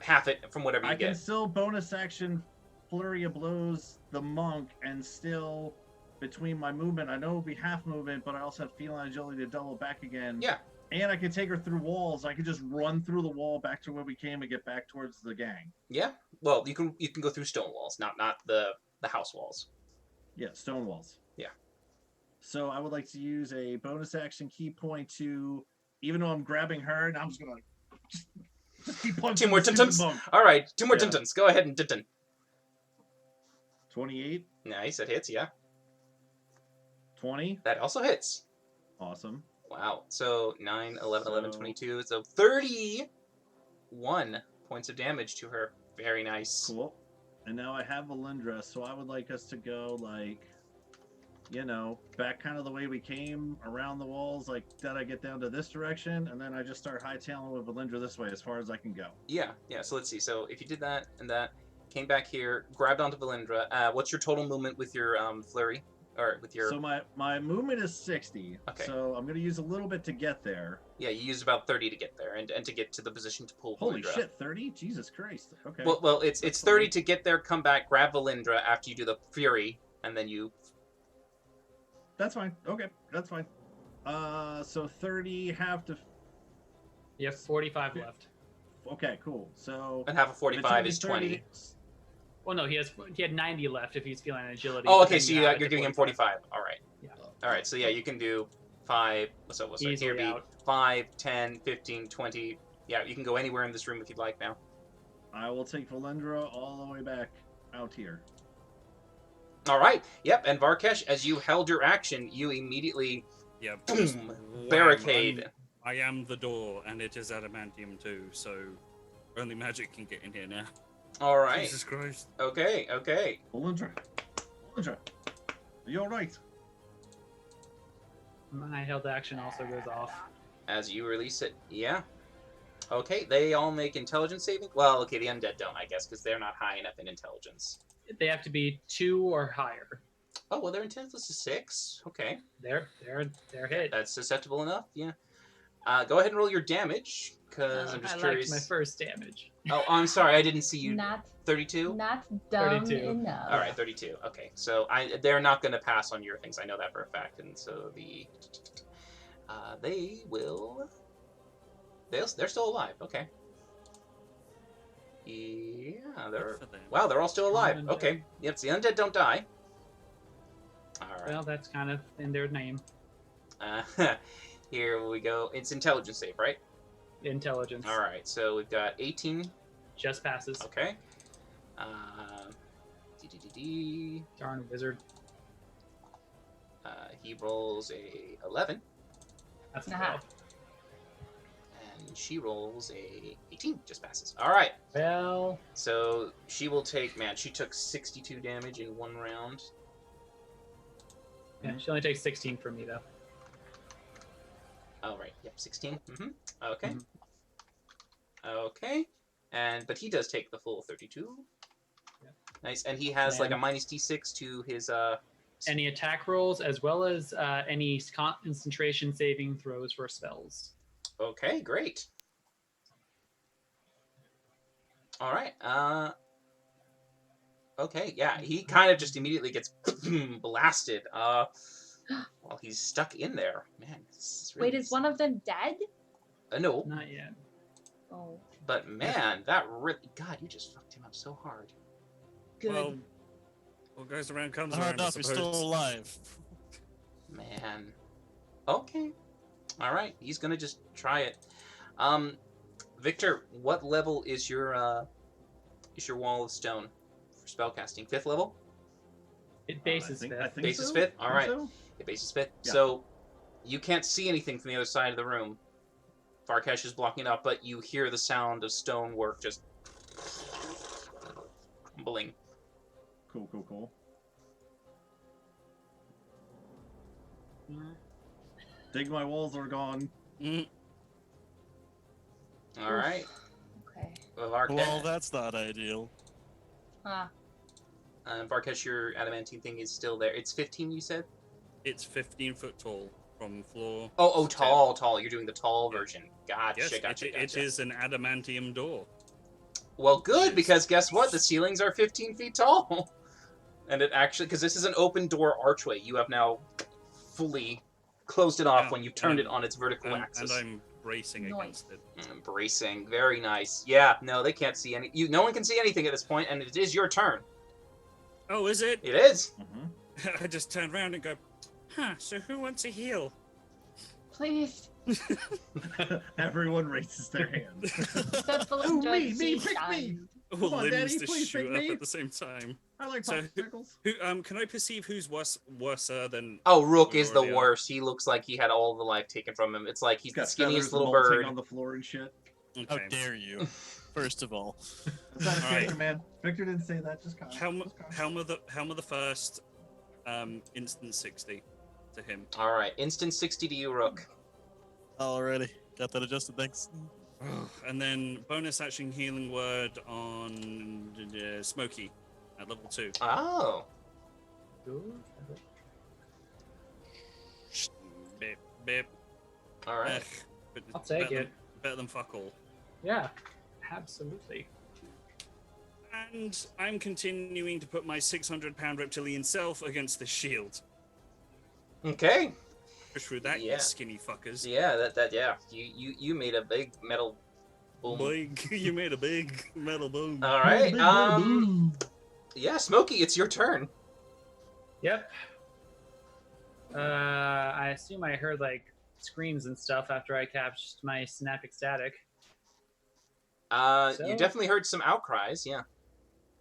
half it from whatever you I can get. still bonus action flurry of blows the monk, and still between my movement, I know it'll be half movement, but I also have feline agility to double back again. Yeah. And I can take her through walls. I could just run through the wall back to where we came and get back towards the gang. Yeah. Well, you can go through stone walls, not the house walls. Yeah, stone walls. Yeah. So I would like to use a bonus action key point to, even though I'm grabbing her, and I'm just gonna just keep punching. Two more the stupid tuntums. monk. All right, 2 more Yeah. tuntums. Go ahead and tuntun. 28, Nice, that hits. Yeah, 20. that also hits. Awesome. Wow. So 9, 11, 11, So- 22. So 31 points of damage to her. Very nice. Cool. And now I have Valindra, so I would like us to go, like, back kind of the way we came, around the walls, like, that I get down to this direction, and then I just start hightailing with Valindra this way as far as I can go. Yeah. So let's see. So if you did that and that, came back here, grabbed onto Valindra. What's your total movement with your flurry, or with your? So my movement is 60, Okay. so I'm going to use a little bit to get there. Yeah, you used about 30 to get there, and to get to the position to pull Holy Valindra. shit, 30? Jesus Christ. Okay. Well, it's That's 30 fine. to get there, come back, grab Valindra after you do the Fury, and then you. That's fine. Okay, that's fine. So 30, half to... You have 45 left. Okay, cool. So... And half of if it 45 took is me 20. Well, no, he had 90 left if he's feeling agility. Oh, but okay, then so you you're add it to giving him 45. All right. Yeah. All right, so yeah, you can do 5. So what's it? Here Easily be out. 5, 10, 15, 20. Yeah, you can go anywhere in this room if you'd like now. I will take Valendra all the way back out here. All right. Yep. And Varkesh, as you held your action, you immediately Yeah. boom, Wham, barricade. I am the door, and it is adamantium too, so only magic can get in here now. All right. Jesus Christ. Okay. Okay. Valendra, are you all right? My held action also goes off. As you release it, yeah. Okay. They all make intelligence saving. Well, okay. The undead don't, I guess, because they're not high enough in intelligence. They have to be 2 or higher. Oh well, their intelligence is 6. Okay. They're hit. That's susceptible enough. Yeah. Go ahead and roll your damage, because I'm just I curious. liked my first damage. Oh, I'm sorry. I didn't see you. Not 32. not dumb 32. enough. All right, 32. Okay, so they're not going to pass on your things. I know that for a fact, and so they will. They're still alive. Okay. Yeah, they're Good for them. wow. They're all still alive. Undead. Okay. Yep. The undead don't die. All right. Well, that's kind of in their name. Here we go. It's intelligence save, right? Intelligence. All right. So we've got 18. Just passes. Okay. D. Darn wizard. He rolls a 11, That's a Aha. fail. and she rolls a 18. Just passes. All right. Well, So she will take. Man, she took 62 damage in one round. yeah, she only takes 16 from me though. Oh right. Yep. 16. Okay. Mhm. Okay. But he does take the full 32. Yep. Nice. And he has like a And- minus D6 to his Any attack rolls, as well as any concentration saving throws for spells. Okay, great. All right. Okay, yeah, he kind of just immediately gets blasted. While he's stuck in there. Man, this is really Wait, is one of them dead? no, Not yet. Oh, but man, that really. God, you just fucked him up so hard. good. Well, what goes around comes Hard around, I enough, he's still suppose. alive. Man. Okay. All right, he's gonna just try it. Victor, what level is your wall of stone for spellcasting? 5th level? It bases I fifth. think Base is so. 5th? All Think right. so? It base is 5th. Yeah. So you can't see anything from the other side of the room. Varkesh is blocking it up, but you hear the sound of stonework just crumbling. Cool. Dig my walls are gone. Mm, All right. Okay. Varkesh, Well, that's not ideal. Varkesh, your adamantine thing is still there. It's 15, you said? it's 15 foot tall from floor. Oh, to tall. You're doing the tall version. Gotcha, Yes, gotcha. it is an adamantium door. Well, good, because guess what? The ceilings are 15 feet tall. And it actually, because this is an open door archway, you have now fully closed it off Yeah, when you've turned it and- on its vertical And axis. I'm bracing Nice. against it. Bracing, very nice. Yeah, no, they can't see any. No one can see anything at this point, and it is your turn. Oh, is it? It is. I just turn around and go, huh, so who wants a heal? Please. Everyone raises their hand. Except for Ooh, Judge me, G. pick me. Stein. All on, limbs Daddy, to please shoot pick up me. at the same time. I like So popsicles. Who can I perceive who's worser than? Oh, Rook is the Already are. worst. He looks like he had all the life taken from him. It's like he's He's the got skinniest feathers little molting bird. on the floor and shit. How Okay. dare you? First of all, That's not a All right. character, man. Victor didn't say that. Just Kyle. Helm Just Kyle. Helm of the first, instant 60 to him. All right, instant 60 to you, Rook. already got that adjusted. Thanks. And then bonus action healing word on Smokey at level 2. Oh, Bip, bip. all right. Ugh, but I'll it's take better it. Than, better than fuck all. Yeah, absolutely. And I'm continuing to put my 600-pound reptilian self against the shield. Okay. Push through that, Yeah. you skinny fuckers. Yeah, yeah. You made a big metal boom. Big, you made a big metal boom. All right. Yeah, Smokey, it's your turn. Yep. I assume I heard like screams and stuff after I captured my synaptic static. So- You definitely heard some outcries. Yeah.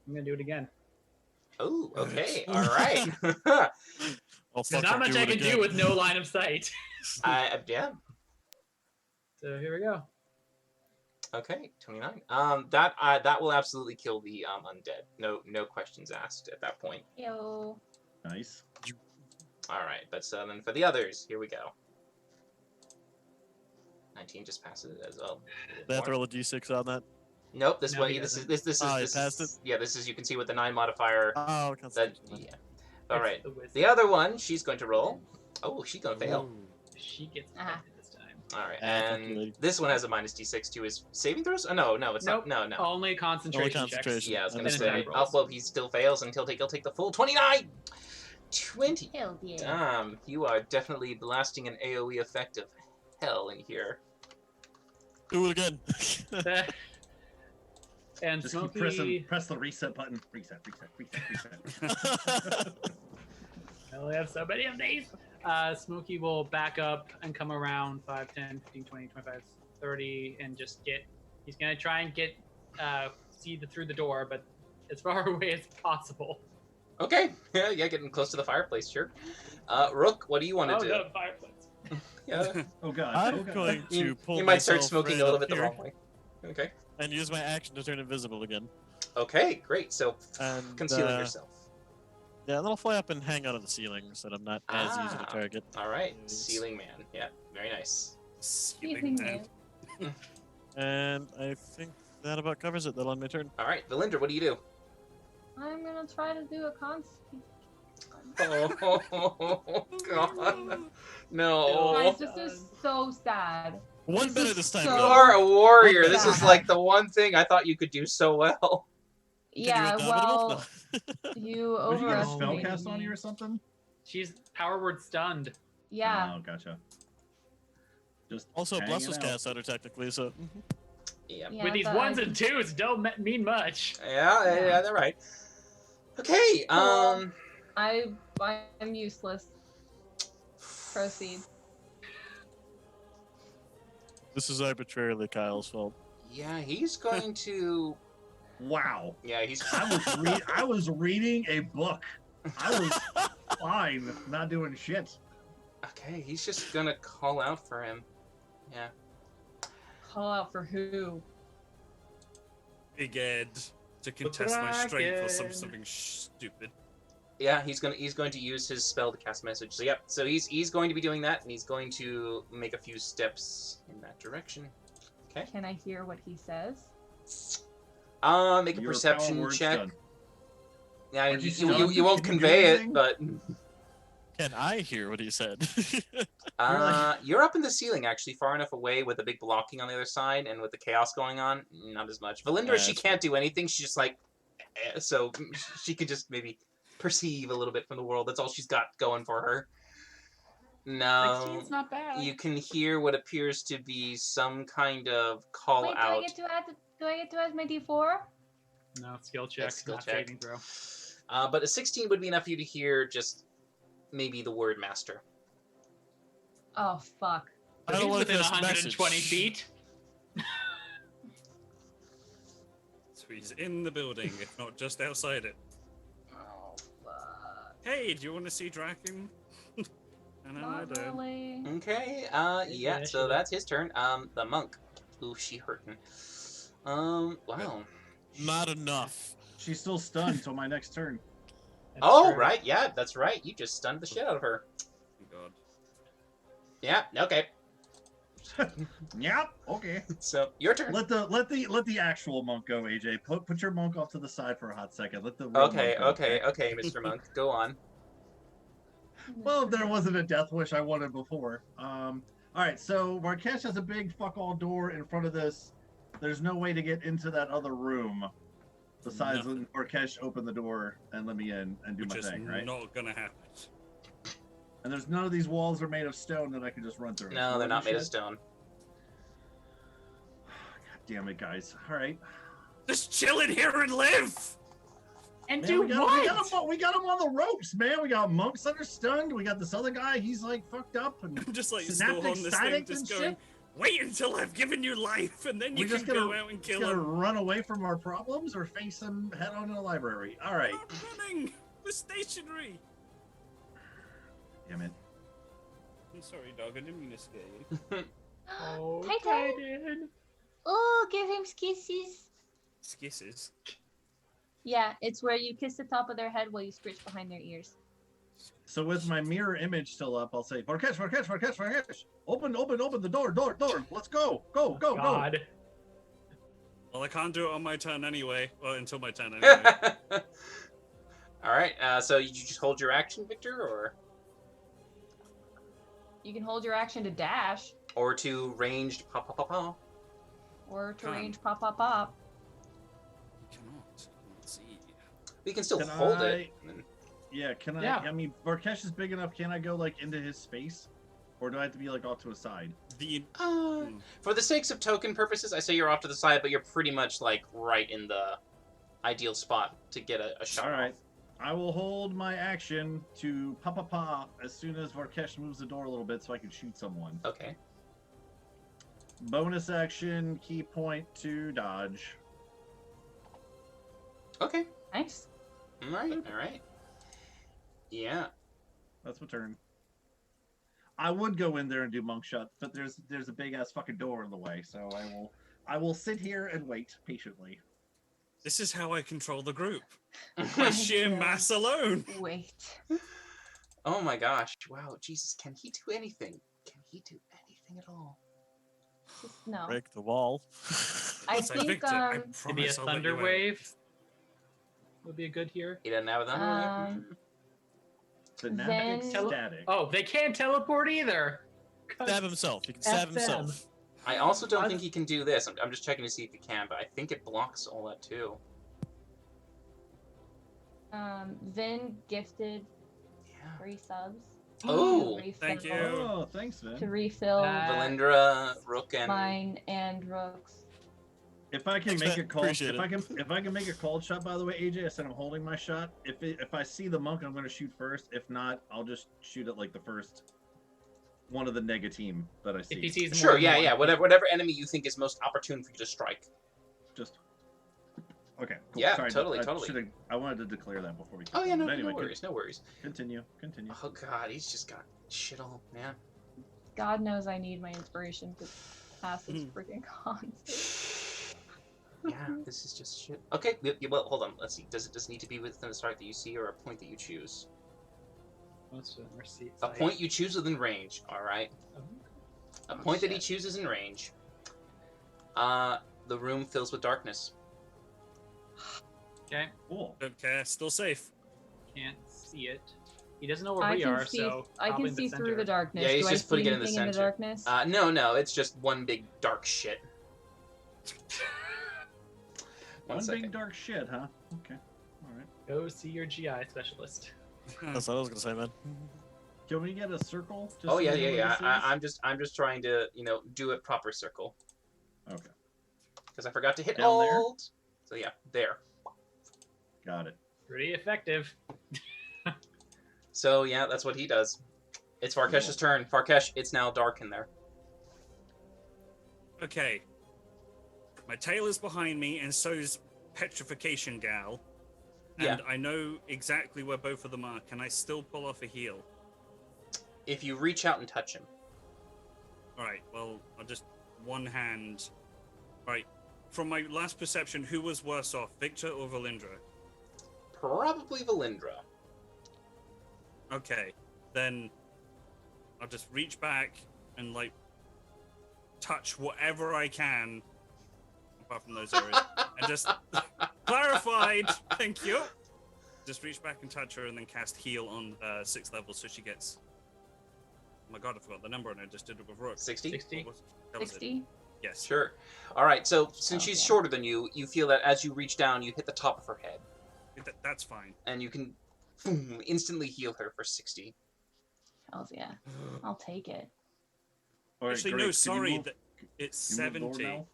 I'm gonna do it again. Oh, okay. All right. I'll There's fucking not much do I it can again. do with no line of sight. Yeah. So here we go. Okay, 29. That will absolutely kill the undead. No questions asked at that point. Yo. Nice. All right, but then for the others, here we go. 19 just passes it as well. They have to roll a d6 on that. Nope. This No, way. he This is doesn't. this Oh, he is passed it? yeah. This is you can see with the 9 modifier. Oh, That Constitution. then. yeah. All It's right. the wizard. The other one, she's going to roll. Oh, she's gonna fail. Ooh. She gets Ah. affected this time. All right, thank you, and lady. this one has a minus d6 to his saving throws. Oh, no, it's Nope. not. No. Only concentration checks. concentration. Yeah, I was And gonna then say. attack Oh, rolls. well, he still fails, and he'll take the full 29. 20. Hell yeah. You are definitely blasting an AOE effect of hell in here. Do it again. And Just keep Smokey, press the reset button. Reset. I only have so many of these. Smokey will back up and come around 5, 10, 15, 20, 25, 30, and just he's going to try and get, through the door, but as far away as possible. Okay, yeah, getting close to the fireplace, sure. Rook, what do you want to do? No, fireplace. Yeah, Oh god. I'm oh god. going to pull you might start myself smoking right a little up bit the here wrong way. Okay. and use my action to turn invisible again. Okay, great. So And concealing yourself. Yeah, and then I'll fly up and hang out on the ceiling so that I'm not as easy to Ah. target. All right, Yes. ceiling man. Yeah, very nice. Sleeping man. And I think that about covers it. That'll end my turn. All right, Valindra, what do you do? I'm gonna try to do a con. Oh God, no! Guys, this is so sad. One This better is this time, so- You though. are a warrior. This is Yeah. like the one thing I thought you could do so well. Can Yeah, you well, indomitable? you Did you get a spell overestimated cast on me. you or something? She's power word stunned. Yeah. Oh, gotcha. Just Also, Bless hanging was out. cast on her technically, so Yeah, Yeah, With these but ones I- and twos, don't mean much. yeah, they're right. Okay, I'm useless. Proceed. this is arbitrarily Kyle's fault. Yeah, he's going to. Wow. Yeah, he's. I was reading a book. I was fine, not doing shit. Okay, he's just gonna call out for him. Yeah. Call out for who? Big Ed to contest my strength or Kraken. something stupid. Yeah, he's going to use his spell to cast message. So yep, so he's going to be doing that, and he's going to make a few steps in that direction. Okay. Can I hear what he says? Make a Your perception power word's check. done. Yeah, Aren't you you stunned? won't Can you do convey it, anything? but Can I hear what he said? you're up in the ceiling actually, far enough away with the big blocking on the other side, and with the chaos going on, not as much. Valindra, she that's can't do anything. She's just like, so she could just maybe perceive a little bit from the world. That's all she's got going for her. No, 16's not bad. you can hear what appears to be some kind of call Wait, out. do I get to add my D4? No, skill check, Skill not check. saving throw. But a 16 would be enough for you to hear just maybe the word master. Oh fuck. I But don't he's like within this 120 message. feet. So he's in the building, if not just outside it. Oh fuck. Hey, do you want to see Draken? I Not don't. really. Okay, Yeah, yeah, so sure. that's his turn. The monk. Ooh, she hurting. Wow. Not enough. She's still stunned till my next turn. That's Oh, true. right, yeah, that's right. You just stunned the shit out of her. God. Yeah, okay. Yep. Okay. So, your turn. Let the actual monk go, AJ. Put your monk off to the side for a hot second. Let the real Okay, monk go, okay, Mr. Monk, go on. Well, there wasn't a death wish I wanted before. All right, so Markesh has a big fuck all door in front of this. There's no way to get into that other room. Besides, letting Markesh open the door and let me in and do Which my is thing, right? not gonna happen. And there's none of these walls are made of stone that I can just run through. No, they're not made of Shit. stone. God damn it, guys. All right. Just chill in here and live! And Man, do we what? got him on the ropes, man. We got monks that are stunned. We got this other guy. He's like fucked up and I'm just like still synaptic on this thing, static just and going, shit. Wait until I've given you life, and then you We can just gotta, go out and just kill gotta him. run away from our problems or face them head on in the library. All right. Not running. We're stationary. Damn it. I'm sorry, dog. I didn't mean to scare you. Oh, Titan. Oh, give him kisses. Kisses. Yeah, it's where you kiss the top of their head while you scratch behind their ears. So with my mirror image still up, I'll say, Varkesh, Varkesh, Varkesh, Varkesh. Open the door. Let's go. Go. God. Well, I can't do it on my turn anyway. Well, until my turn anyway. All right. So you just hold your action, Victor, You can hold your action to dash or to ranged pop, pop, pop, pop. or to Can't. range pop, pop, pop. Cannot. Let's see. We can still Can hold I- it. and then- Yeah, can I? Yeah. I mean, Varkesh is big enough. Can I go like into his space, or do I have to be like off to a side? The For the sakes of token purposes, I say you're off to the side, but you're pretty much like right in the ideal spot to get a shot. All right. off. I will hold my action to pa as soon as Varkesh moves the door a little bit, so I can shoot someone. Okay. Bonus action, key point to dodge. Okay. Nice. All right. All right. Yeah. That's my turn. I would go in there and do monk shot, but there's a big ass fucking door in the way, so I will sit here and wait patiently. This is how I control the group. By sheer mass alone. Wait. Oh my gosh! Wow, Jesus! Can he do anything? Can he do anything at all? Just no. Break the wall. I Yes, think Victor, I Maybe a promise I'll let thunder you out. wave would be a good here. He doesn't have a thunder wave? Dynamic Then- static. Oh, they can't teleport either. Stab himself. He can stab F them. himself. I also don't think he can do this. I'm just checking to see if he can, but I think it blocks all that too. Vin gifted Yeah. 3 subs. Oh, to refill, thank you. Oh, thanks, To Vin. refill Valindra, Rook, and mine and Rook's. If I can Thanks, make man. a call, Appreciate if I can make a called shot. By the way, AJ, I said I'm holding my shot. If I see the monk, I'm going to shoot first. If not, I'll just shoot at like the first one of the nega team that I see. If he sees more sure, than yeah, one. yeah, whatever enemy you think is most opportune for you to strike. Just okay. Cool. Yeah, Sorry, totally, I totally. I wanted to declare that before we. Oh yeah, no, But anyway, no worries, no worries. Continue. Oh god, he's just got shit all, man. God knows I need my inspiration to pass this freaking cons. Yeah, this is just shit. Okay, well, hold on. Let's see. Does it need to be within the start that you see, or a point that you choose? A point you choose within range. All right. A point that he chooses in range. The room fills with darkness. Okay, Cool. Don't care. Still safe. can't see it. He doesn't know where I we can are, see. so I probably can in the see through center. the darkness. Yeah, he's Do just I see putting it in the anything in the center. darkness? No, it's just one big dark shit. One One second. big dark shit, huh? Okay. All right. Go see your GI specialist. That's what I was gonna say, man. Can we get a circle? Just Oh so yeah, we know yeah, what yeah. this is? I'm just trying to do it proper circle Okay. because I forgot to hit Down there? Alt. So yeah, there. Got it. Pretty effective. So yeah, that's what he does. It's Farkesh's turn. Farkesh, it's now dark in there. Okay. My tail is behind me, and so is Petrification Gal. And I know exactly where both of them are. Can I still pull off a heal? If you reach out and touch him. Alright, well, I'll just one hand. Right. From my last perception, who was worse off, Victor or Valindra? Probably Valindra. Okay. Then I'll just reach back and, like, touch whatever I can, apart from those areas, and just clarified. Thank you. Just reach back and touch her, and then cast heal on 6th level, so she gets. Oh my god, I forgot the number, and I just did it with Rook. 60? 60. That was it. 60. Yes. Sure. All right. So since she's Okay. shorter than you, you feel that as you reach down, you hit the top of her head, That's fine. and you can boom, instantly heal her for 60. Hells yeah. I'll take it. All right, Actually, great. no, Can you sorry. move- It's can you move the door 70. now?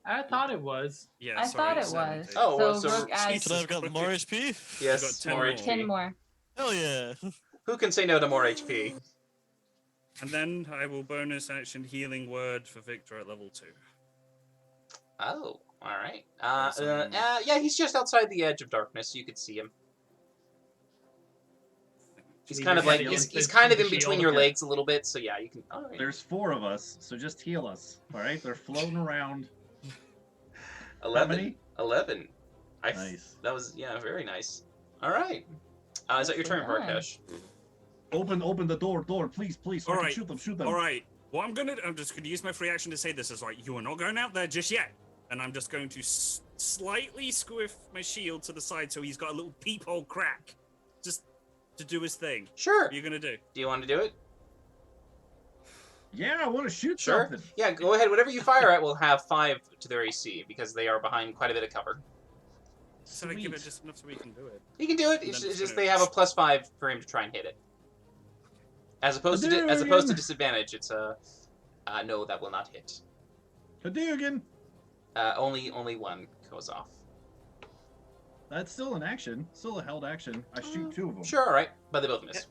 I thought it was. Yeah, I sorry, thought it it's was. 70. Oh, well, so so- Rook adds Could I have gotten more HP? Yes, got 10 more more. HP. 10 more. Hell yeah. Who can say no to more HP? And then I will bonus action healing word for Victor at level 2. Oh, all right. Awesome. Yeah, he's just outside the edge of darkness, so you could see him. He's Leave kind your of like head he's, against he's the- kind of the in between shield. your Yeah. legs a little bit, so yeah, you can. All right. There's 4 of us, so just heal us. All right, they're floating around. 11. How many? 11. Nice. That was very nice. All right. Is that your turn, Nicely done. Varkesh? Open the door, please, so I Alright, can shoot them. All right. What I'm just going to use my free action to say this is like, you are not going out there just yet. And I'm just going to slightly squiff my shield to the side so he's got a little peephole crack. Just to do his thing. Sure. What are you going to do? Do you want to do it? Yeah, I want to shoot Sure. something. Yeah, go ahead. Whatever you fire at will have 5 to their AC because they are behind quite a bit of cover. So I give it Sweet. just enough so we can do it. He can do it. And It's then it's just gonna- they have a +5 for him to try and hit it. As opposed to disadvantage, it's a no, that will not hit. Hadouken! Only one goes off. That's still an action. Still a held action. I shoot 2 of them. Sure, all right, but they both miss.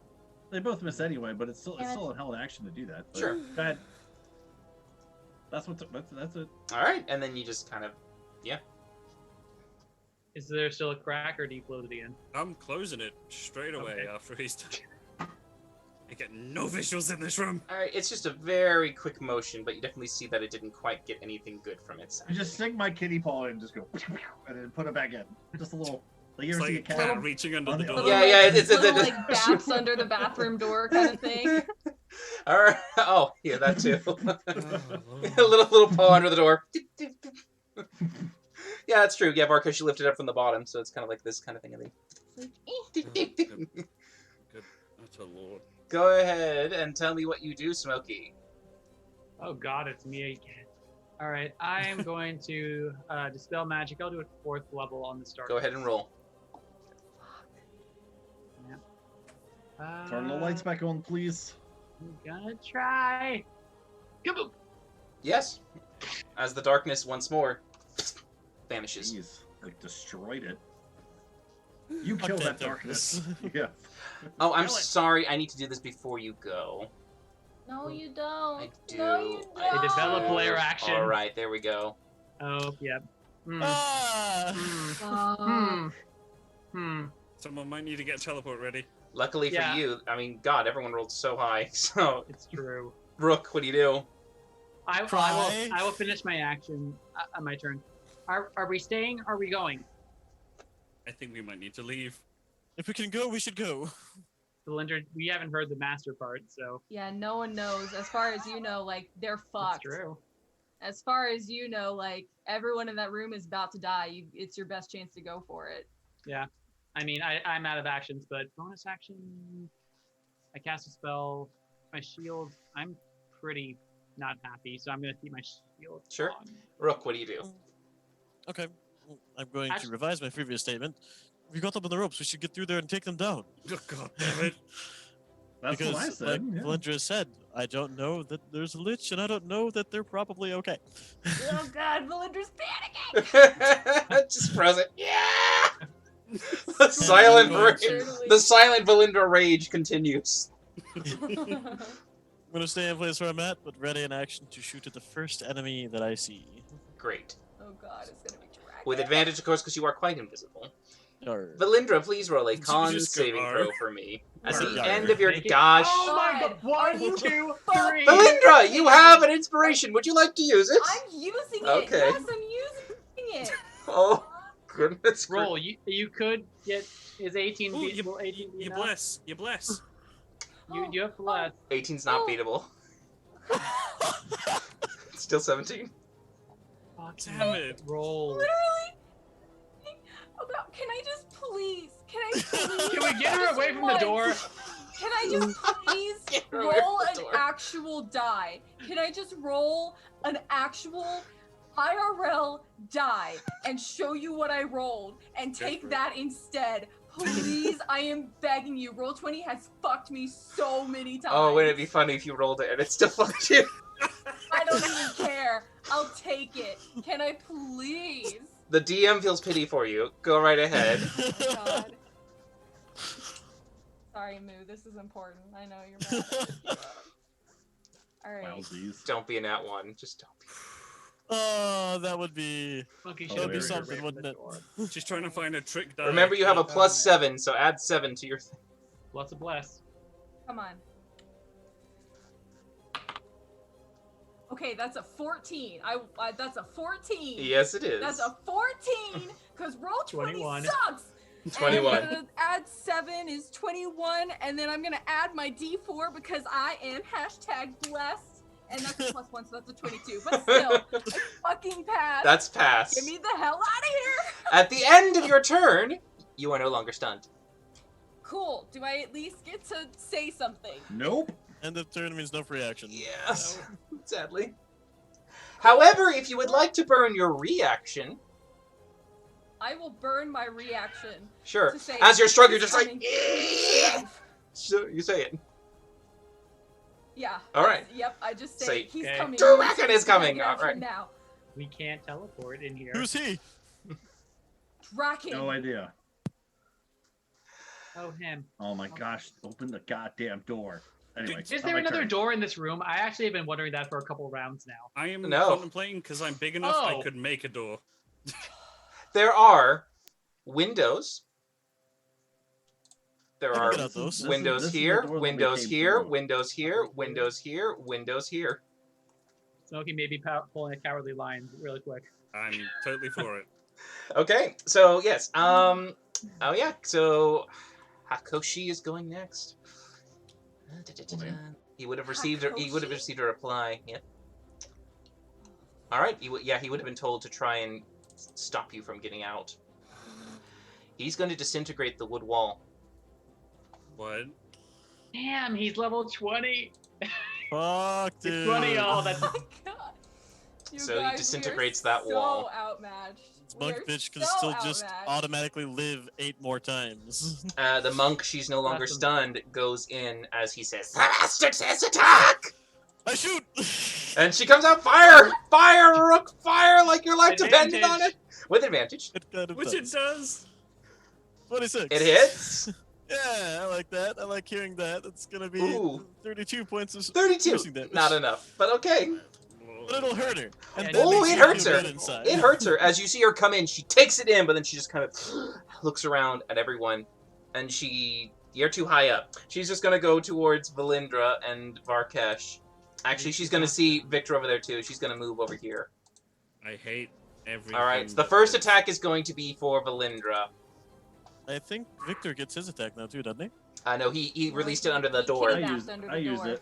They both miss anyway, but it's Yeah, still a held action to do that. But Sure. Go ahead. That's it. All right, and then you just kind of Is there still a crack, or do you close it again? I'm closing it straight away Okay. after he's done. I get no visuals in this room. all right. It's just a very quick motion, but you definitely see that it didn't quite get anything good from it. I just stick my kitty paw in and just go, and then put it back in. Just a little. Like you It's ever see a like cat? cat reaching under the Little- door. Yeah, yeah, it's little, it's- like bats under the bathroom door kind of thing. All right. Oh, yeah, that too. Oh, a little paw under the door. Yeah, that's true. Yeah, Varkesh, you lifted it up from the bottom, so it's kind of like this kind of thing. I think. Good. That's a lord. Go ahead and tell me what you do, Smokey. Oh God, it's me again. All right, I am going to dispel magic. I'll do it 4th level on the start. Go ahead and roll. Turn the lights back on, please. I'm gonna try. Kaboom! Yes. As the darkness once more vanishes. Jeez, like destroyed it. You Fuck killed that that darkness. yeah. Oh, I'm Kill it. sorry. I need to do this before you go. No, you don't. I do. No, you I don't. They develop do. layer action. All right, there we go. Oh, yep. Hmm. Ah! Fuck. Hmm. Someone might need to get teleport ready. Luckily Yeah. for you, I mean, God, everyone rolled so high. So, It's true. Rook, what do you do? Try. I will finish my action on my turn. Are we staying? Or are we going? I think we might need to leave. If we can go, we should go. Belinda, we haven't heard the master part, so Yeah, no one knows. As far as you know, like, they're that's fucked. true. As far as you know, like, everyone in that room is about to die. It's your best chance to go for it. I mean, I'm out of actions, but bonus action, I cast a spell. My shield, I'm pretty not happy, so I'm gonna keep my shield. Sure. on. Rook, what do you do? Okay. Well, I'm going to Actu- revise my previous statement. We got them on the ropes. We should get through there and take them down. Oh, God damn it. That's because, what I said. like yeah. Valendra said, I don't know that there's a lich, and I don't know that they're probably okay. Oh god, Valindra's panicking! Just frozen. Yeah. The silent, going rage, to- the silent Valindra rage continues. I'm gonna stay in place where I'm at, but ready in action to shoot at the first enemy that I see. Great. Oh god, it's gonna be dragged. With advantage, of course, because you are quite invisible. Or Valindra, please roll a con just go saving R. throw for me. At Or the R. end of your Make it- gosh. Oh my god! Are 1, you 2, fuck- 3. Valindra, you have an inspiration. Would you like to use it? I'm using it! Okay. Yes, I'm using it! Oh, goodness. Roll. You could get is 18. Ooh, Will 18 be You enough? bless. You bless. You have bless. 18's not Oh. beatable. Still 17. Damn it. Roll. Literally! About, can I just please? Can I please? Can we get her just away from the once, door? Can I just please Get her away roll from an the door. actual die? Can I just roll an actual IRL die and show you what I rolled and for take it. that instead? Please, I am begging you. Roll20 has fucked me so many times. Oh, wouldn't it be funny if you rolled it and it still fucked you? I don't even care. I'll take it. Can I please? The DM feels pity for you. Go right ahead. God. Sorry, Moo. This is important. I know you're mad. All right. Wowsies. Don't be in that one. Just don't be. Oh, that would be Monkey That should would be have something, right from wouldn't the it? door. She's trying to find a trick die. Remember, you have a Can't plus find it. 7, so add 7 to your thing. Lots of bless. Come on. Okay, that's a 14. That's a 14. Yes, it is. That's a 14. Because roll 20 21. sucks. 21. And I'm gonna add 7 is 21, and then I'm gonna add my D4 because I am #blessed. And that's a +1, so that's a 22. But still, I fucking passed. That's pass. Get me the hell out of here. At the end of your turn, you are no longer stunned. Cool. Do I at least get to say something? Nope. end of turn means no free action. Yes, sadly. However, if you would like to burn your reaction, I will burn my reaction. sure. To say, As you're struck, you're "He's just like, coming." so you say it. Yeah. All right. Yep. I just say, Say, he's okay. coming. Draken is coming. Get out All right. now. We can't teleport in here. Who's he? Draken. No idea. Oh, him. Oh my gosh! Open the goddamn door. Anyway, Is not there my another turn. door in this room? I actually have been wondering that for a couple rounds now. I am No. contemplating because I'm big enough I Oh. could make a door. There are windows. There I can are get out those. This is- windows this is the here, door that we windows came here, through. windows here, windows here, windows here. Smokey may be pulling a cowardly line really quick. I'm totally for it. Okay, so yes, oh yeah, so Hakoshi is going next. He would have received a reply. Yep. All right. He would have been told to try and stop you from getting out. He's going to disintegrate the wood wall. What? Damn, he's level 20. Fuck, dude. It's 20, y'all. That's Oh my God. You So he guys, we are disintegrates that so wall. Outmatched. This We monk are bitch can so still just outmatched. automatically live 8 more times. The monk, she's no longer Awesome. stunned, goes in as he says, "The bastard says attack!" I shoot! And she comes out, fire! Fire, Rook! Fire like your life depended on Advantage. it! With advantage. It kind of Which it does. does. 26. It hits. Yeah, I like that. I like hearing that. It's gonna be Ooh. 32 points of 32. piercing damage. Not enough, but okay. But it'll hurt her. And Yeah, that Oh, makes it me hurts feel her. good inside. It hurts her. As you see her come in, she takes it in, but then she just kind of looks around at everyone, and you're too high up. She's just gonna go towards Valindra and Varkesh. Actually, she's gonna see Victor over there too. She's gonna move over here. I hate everything. All right, so the that first is- attack is going to be for Valindra. I think Victor gets his attack now too, doesn't he? No, he released it under the He door. kidnapped I use under the I use door. it.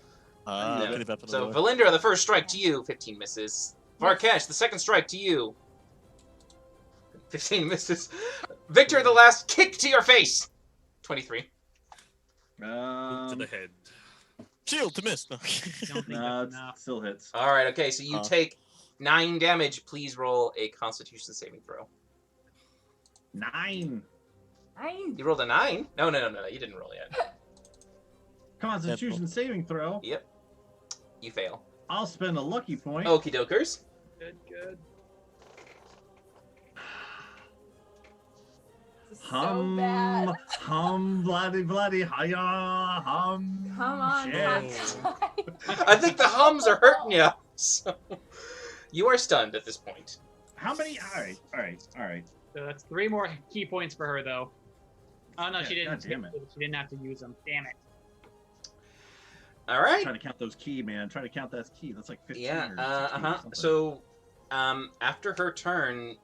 Ah, Yeah. kitty back on the So door. Valindra, the first strike to you, 15 misses. Varkesh, the second strike to you, 15 misses. Victor, the last kick to your face, 23. to the head. Shield to miss. No. don't think No, that's it enough. still hits. All right, okay, so you Huh. take 9 damage. Please roll a Constitution saving throw. 9. You rolled a 9? No, you didn't roll yet. Constitution saving throw. Yep. You fail. I'll spend a lucky point. Okie dokers. Good. This is so Hum, bad. bloody, hiya, hum. Come on, shit. Hawkeye. I think the hums are hurting you. So you are stunned at this point. How many? All right. So that's 3 more key points for her, though. Oh, no, Yeah, she didn't. God damn it. She didn't have to use them. Damn it. All right. Trying to count those key, man. Trying to count that key. That's like 15 Yeah. or 16 or something. So, after her turn,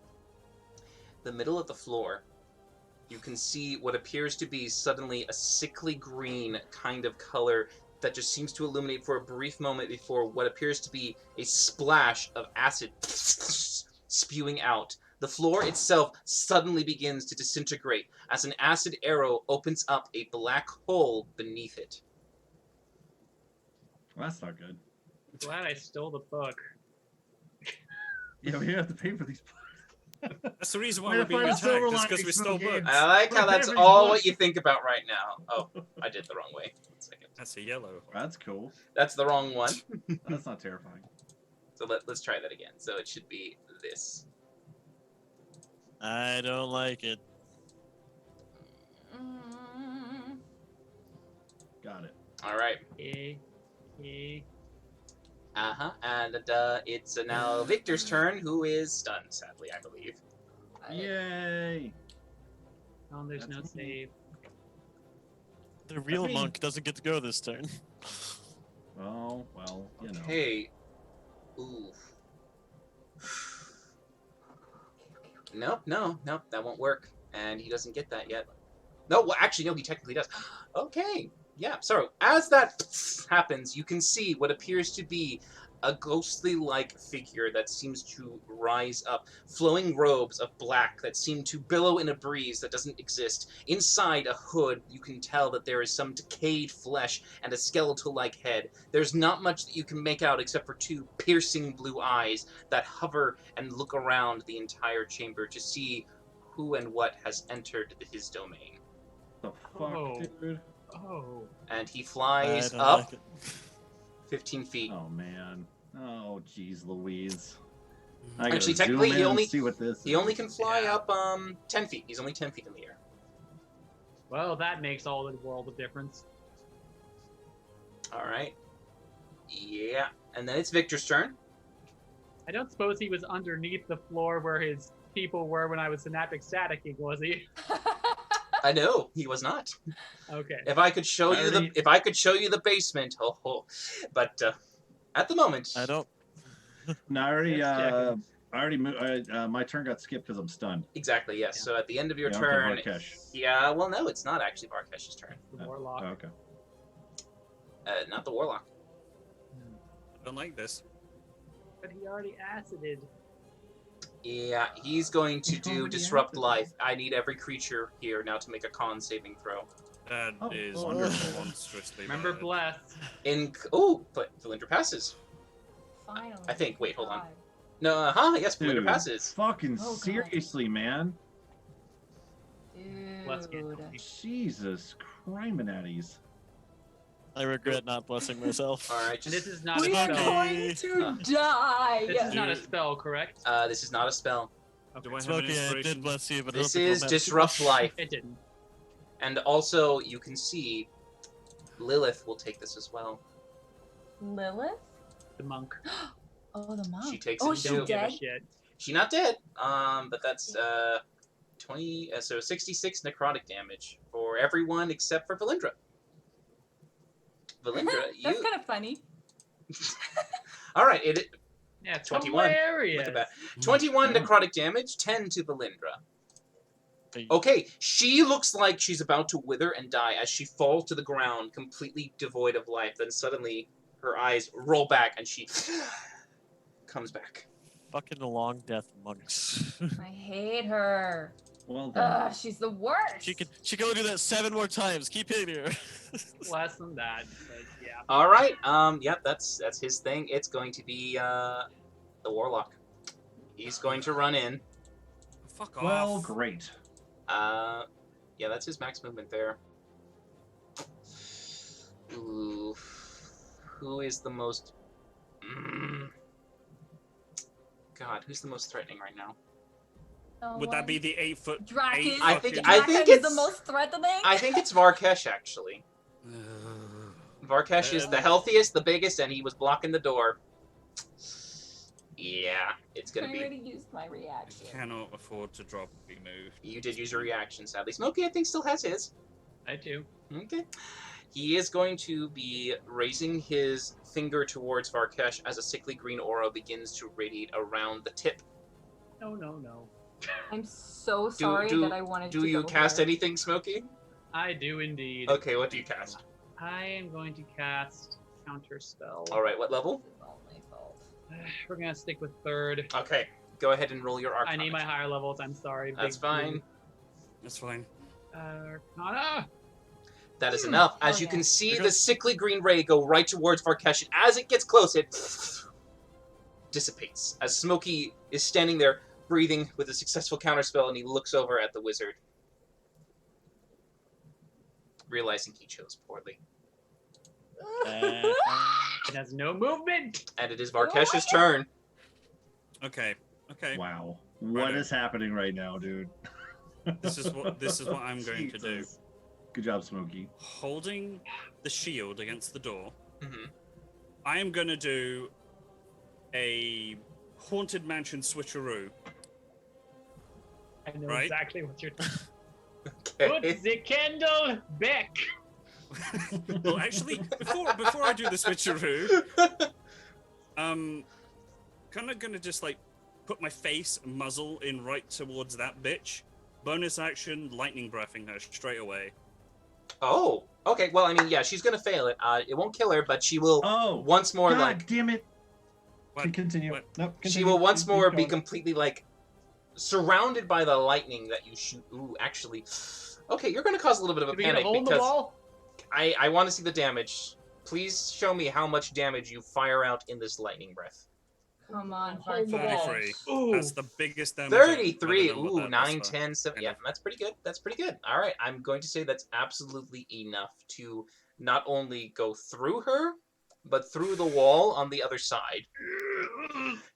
the middle of the floor, you can see what appears to be suddenly a sickly green kind of color that just seems to illuminate for a brief moment before what appears to be a splash of acid spewing out. The floor itself suddenly begins to disintegrate as an acid arrow opens up a black hole beneath it. Well, that's not good. Glad I stole the book. Yeah, we have to pay for these. That's the reason why Way we're to being find a attacked. silver Just because lining, we stole Smokey. books. I like how that's Every all book- what you think about right now. Oh, I did the wrong way. 1 second. That's a yellow. That's cool. That's the wrong one. That's not terrifying. So let's try that again. So it should be this. I don't like it. Mm, Got it. All right. Okay. And it's now Victor's turn, who is stunned, sadly, I believe. Yay! Oh, there's no That's me. save. The real me. monk doesn't get to go this turn. Oh, well, you know. Okay. Oof. Nope, no, that won't work. And he doesn't get that yet. No, well, actually, no, he technically does. Okay, yeah, so as that happens, you can see what appears to be a ghostly-like figure that seems to rise up, flowing robes of black that seem to billow in a breeze that doesn't exist. Inside a hood, you can tell that there is some decayed flesh and a skeletal-like head. There's not much that you can make out except for two piercing blue eyes that hover and look around the entire chamber to see who and what has entered his domain. The fuck, Oh. dude? Oh. And he I flies don't up like it. 15 feet. Oh man. Oh jeez Louise. Mm-hmm. I gotta Actually, zoom technically, in he and only- see what this He only is. can fly Yeah. up 10 feet. He's only 10 feet in the air. Well, that makes all the world of difference. All right. Yeah. And then it's Victor's turn. I don't suppose he was underneath the floor where his people were when I was synaptic staticking, was he? I know he was not. Okay. If I could show you Already- the basement, but at the moment, I don't. No, I already Just checking. I already moved. My turn got skipped because I'm stunned. Exactly. Yes. Yeah. So at the end of your Yeah, turn, okay, Varkesh. yeah. Well, no, it's not actually Varkesh's turn. The Oh, warlock. Oh, okay. Not the warlock. I don't like this. But he already acided. Yeah, he's going to He's do already disrupt active. life. I need every creature here now to make a con saving throw. That Oh, is wonderful. monstrously Remember bad. blessed. But Valindra passes. Finally. I think. Wait, hold on. God. No, yes, Valindra Dude, passes. Fucking Oh, God. seriously, man. Bless you. Dude. Jesus criminalities. I regret not blessing myself. All right, And this just is not a We are Smoky. spell. going to die. This is not a spell, correct? this is not a spell. Do I have an Smokey, I inspiration? did bless you, but I This don't think is it'll matter too disrupt much. life, It didn't. and also you can see Lilith will take this as well. Lilith? The monk. Oh, the mom. She takes Oh, it she's too. Don't give a dead? shit. She's not dead. But that's 20. So 66 necrotic damage for everyone except for Valindra. Valindra, That's you. kind of funny. All right, Yeah, it's 21. hilarious. Look at that. 21 Yeah. necrotic damage, 10 to Valindra. Hey, Okay, she looks like she's about to wither and die as she falls to the ground, completely devoid of life. Then suddenly, her eyes roll back and she comes back. Fucking long death monks. I hate her. Well done. Ugh, she's the worst. she can only do that 7 more times. Keep hitting her. Less than that, but yeah. All right. Yep. That's his thing. It's going to be the warlock. He's going to run in. Fuck Well, off. great. Yeah, that's his max movement there. Ooh, who is the most? God, who's the most threatening right now? No Would that one. be the 8 foot? Draken. I think Draken is the it's- most threatening. I think it's Varkesh actually. Varkesh is the healthiest, the biggest, and he was blocking the door. Yeah, it's I gonna be. already used my reaction. Cannot afford to drop be moved. You did use a reaction, sadly. Smokey, I think, still has his. I too. Okay. He is going to be raising his finger towards Varkesh as a sickly green aura begins to radiate around the tip. No, no, no. I'm so sorry do- that I wanted to Do you go cast here. anything, Smokey? I do indeed. Okay, what do you cast? I am going to cast counter spell. Alright, what level? This is all my fault. We're gonna stick with third. Okay, go ahead and roll your I Arcana. need my higher levels. I'm sorry. That's big fine. That's fine. Arcana. That is enough. As Oh, you yeah. can see the Because- sickly green ray go right towards Varkesh, and as it gets close, it dissipates. As Smokey is standing there, breathing with a successful counterspell, and he looks over at the wizard, realizing he chose poorly. It has no movement. And it is Varkesh's turn. Okay. Okay. Wow. What Righto. is happening right now, dude? This is what I'm going to do. Jesus. Good job, Smokey. Holding the shield against the door, Mhm. I am going to do a haunted mansion switcheroo. I know Right. exactly what you're. Okay. Put the candle back. Well, actually, before I do the switcheroo, kind of gonna just like put my face and muzzle in right towards that bitch. Bonus action, lightning breathing her straight away. Oh, okay. Well, I mean, yeah, she's gonna fail it. It won't kill her, but she will Oh, once more God like damn it! What? Continue. What? Nope, she continue. will once Keep more be going. completely like surrounded by the lightning that you shoot. Ooh, actually, okay, you're gonna cause a little bit of a Did we get a panic hole in the because wall? I want to see the damage. Please show me how much damage you fire out in this lightning breath. Come on, Hole in the Farfetch. wall. 33. Ooh. That's the biggest damage. I've ever 33. done with Ooh, that 9, thus far. 10, 7. Kind Yeah, of. that's pretty good. That's pretty good. All right, I'm going to say that's absolutely enough to not only go through her, but through the wall on the other side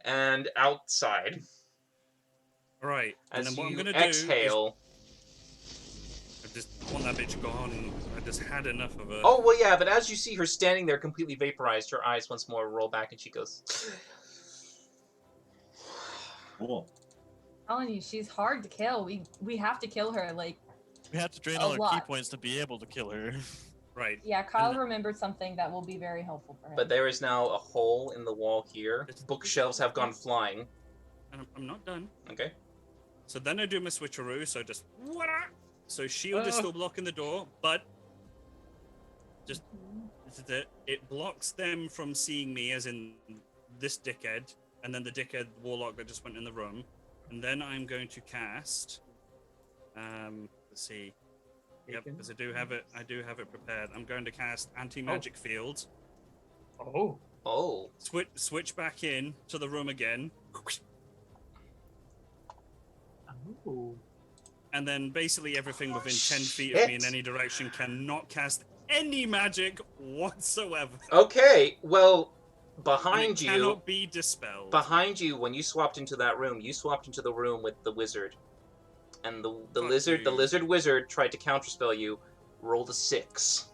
and outside. All right, and As then what I'm you gonna exhale. do is I just want that bitch gone. I just had enough of her. Oh, well, yeah, but as you see her standing there completely vaporized, her eyes once more roll back and she goes, Cool. Telling you, she's hard to kill. We have to kill her. Like, We have to drain A all our key lot. points to be able to kill her. Right. yeah, Kyle And- remembered something that will be very helpful for him. but there is now a hole in the wall here. Bookshelves have gone flying. And I'm not done. Okay. So then I do my switcheroo. So just what? So shield is Oh. still blocking the door, but just this is it. It blocks them from seeing me, as in this dickhead, and then the dickhead warlock that just went in the room. And then I'm going to cast. Let's see. Yep, Bacon? because I do have it prepared. I'm going to cast anti-magic field. Oh. Oh. Switch back in to the room again. Oh. And then basically everything within 10 feet of me in Shit. any direction cannot cast any magic whatsoever. Okay, well, And behind it you, cannot be dispelled. when you swapped into that room, you swapped into the room with the wizard. And the Fuck lizard you. wizard tried to counterspell you, rolled a 6.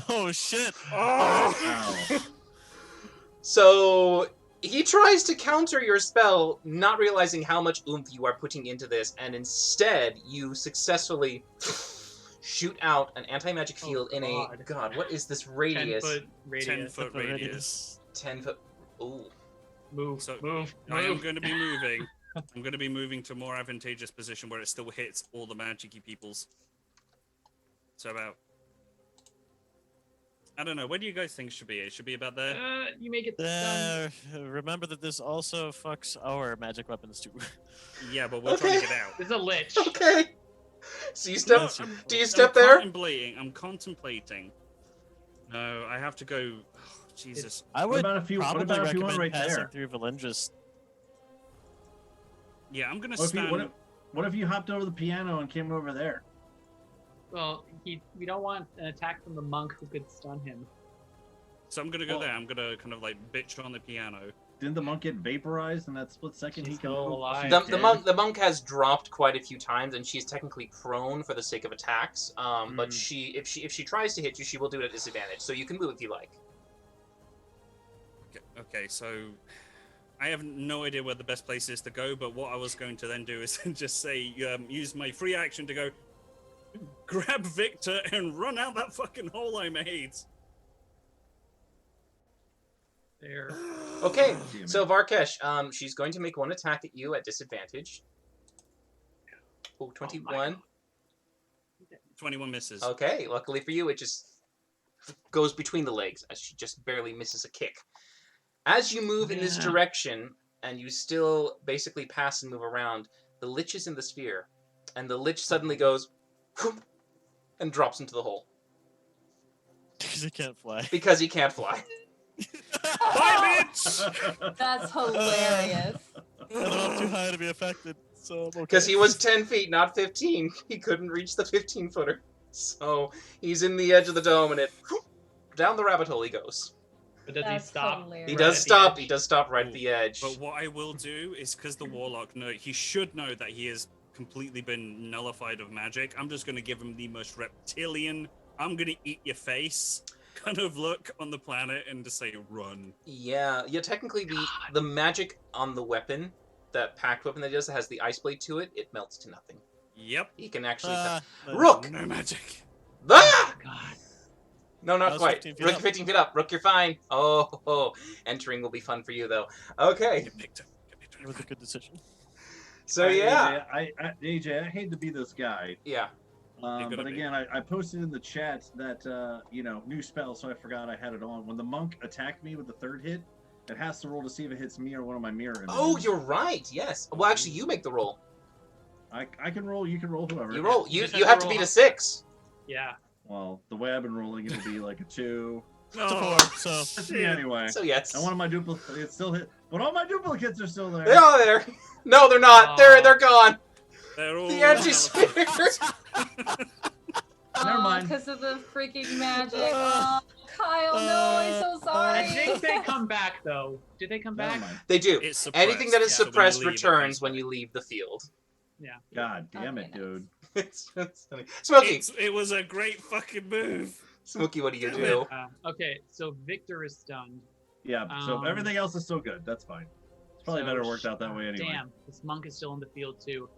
Oh shit! Ow. So he tries to counter your spell, not realizing how much oomph you are putting into this, and instead you successfully shoot out an anti-magic Oh, field in a God. what is this 10 radius? foot radius. 10-foot radius. 10 foot. Ooh. Move. So, move. I am Move. going to be moving. I'm going to be moving to a more advantageous position where it still hits all the magic-y peoples. So about... I don't know. Where do you guys think it should be? It should be about there? You make it. Remember that this also fucks our magic weapons too. Yeah, but we're trying to Okay. get out. There's a lich. Okay. So you step. No, do you I'm step there? I'm contemplating. No, I have to go... Oh, Jesus. I What would about if you? What probably about if you recommend went right passing there? through Valendris. Yeah, I'm going to What if, you, stand... what if you hopped over the piano and came over there? Well, we don't want an attack from the monk who could stun him. So I'm gonna go Well- there. I'm gonna kind of like bitch on the piano. Didn't the monk get vaporized in that split second? She's He can still move? alive. She's The dead? monk has dropped quite a few times, and she's technically prone for the sake of attacks. But Mm. if she tries to hit you, she will do it at disadvantage. So you can move if you like. Okay, so I have no idea where the best place is to go. But what I was going to then do is just say, use my free action to go grab Victor and run out that fucking hole I made. There. Okay, Damn it. so Varkesh, she's going to make one attack at you at disadvantage. Oh, 21. 21 misses. Okay, luckily for you, it just goes between the legs as she just barely misses a kick. As you move in this Yeah. direction, and you still basically pass and move around, the lich is in the sphere, and the lich suddenly goes whoop, and drops into the hole Because he can't fly. because he can't fly. Bye, bitch! That's hilarious. And I'm up too high to be affected, so I'm okay. Because he was 10 feet, not 15. He couldn't reach the 15-footer. So he's in the edge of the dome, and it whoop, down the rabbit hole he goes. But does That's he stop? hilarious. He Right does at the stop. edge. He does stop right at the edge. But what I will do is because the warlock he should know that he has completely been nullified of magic. I'm just gonna give him the most reptilian. I'm gonna eat your face. kind of look on the planet and just say, run. Yeah. Technically, the magic on the weapon, that packed weapon that he does, that has the ice blade to it, it melts to nothing. Yep. He can actually. No. Rook! No magic. Ah! God. No, I not was quite. 15 feet Rook, up. 15 feet up. Rook, you're fine. Oh, entering will be fun for you, though. Okay. Get Victor. It was a good decision. So, yeah. AJ, I hate to be this guy, Yeah. You're gonna but be. again, I posted in the chat that new spell, so I forgot I had it on. When the monk attacked me with the third hit, it has to roll to see if it hits me or one of my mirror images. Oh, you're right. Yes. Well, actually, you make the roll. I can roll. You can roll whoever. You roll. You just you have have to to beat roll. a 6. Yeah. Well, the way I've been rolling, it'll be like a 2. It's a No. 4, so That's me anyway. So yes. And one of my duplicates still hit, but all my duplicates are still there. They're all there. No, they're not. Aw. They're gone. They're all The empty out. spheres. Never mind. Because of the freaking magic. Oh, Kyle, no, I'm so sorry. I think they come back though. Did they come Never back? mind. They do. It's Anything that is suppressed, yeah, so when you suppressed leave, it returns comes when back. you leave the field. Yeah. God damn it, Okay. dude. It's funny. Smokey. It was a great fucking move. Smokey, what do you Damn do? Okay, so Victor is stunned. Yeah, so Um, everything else is still good. That's fine. It's probably So better worked out that way anyway. Damn, this monk is still in the field too.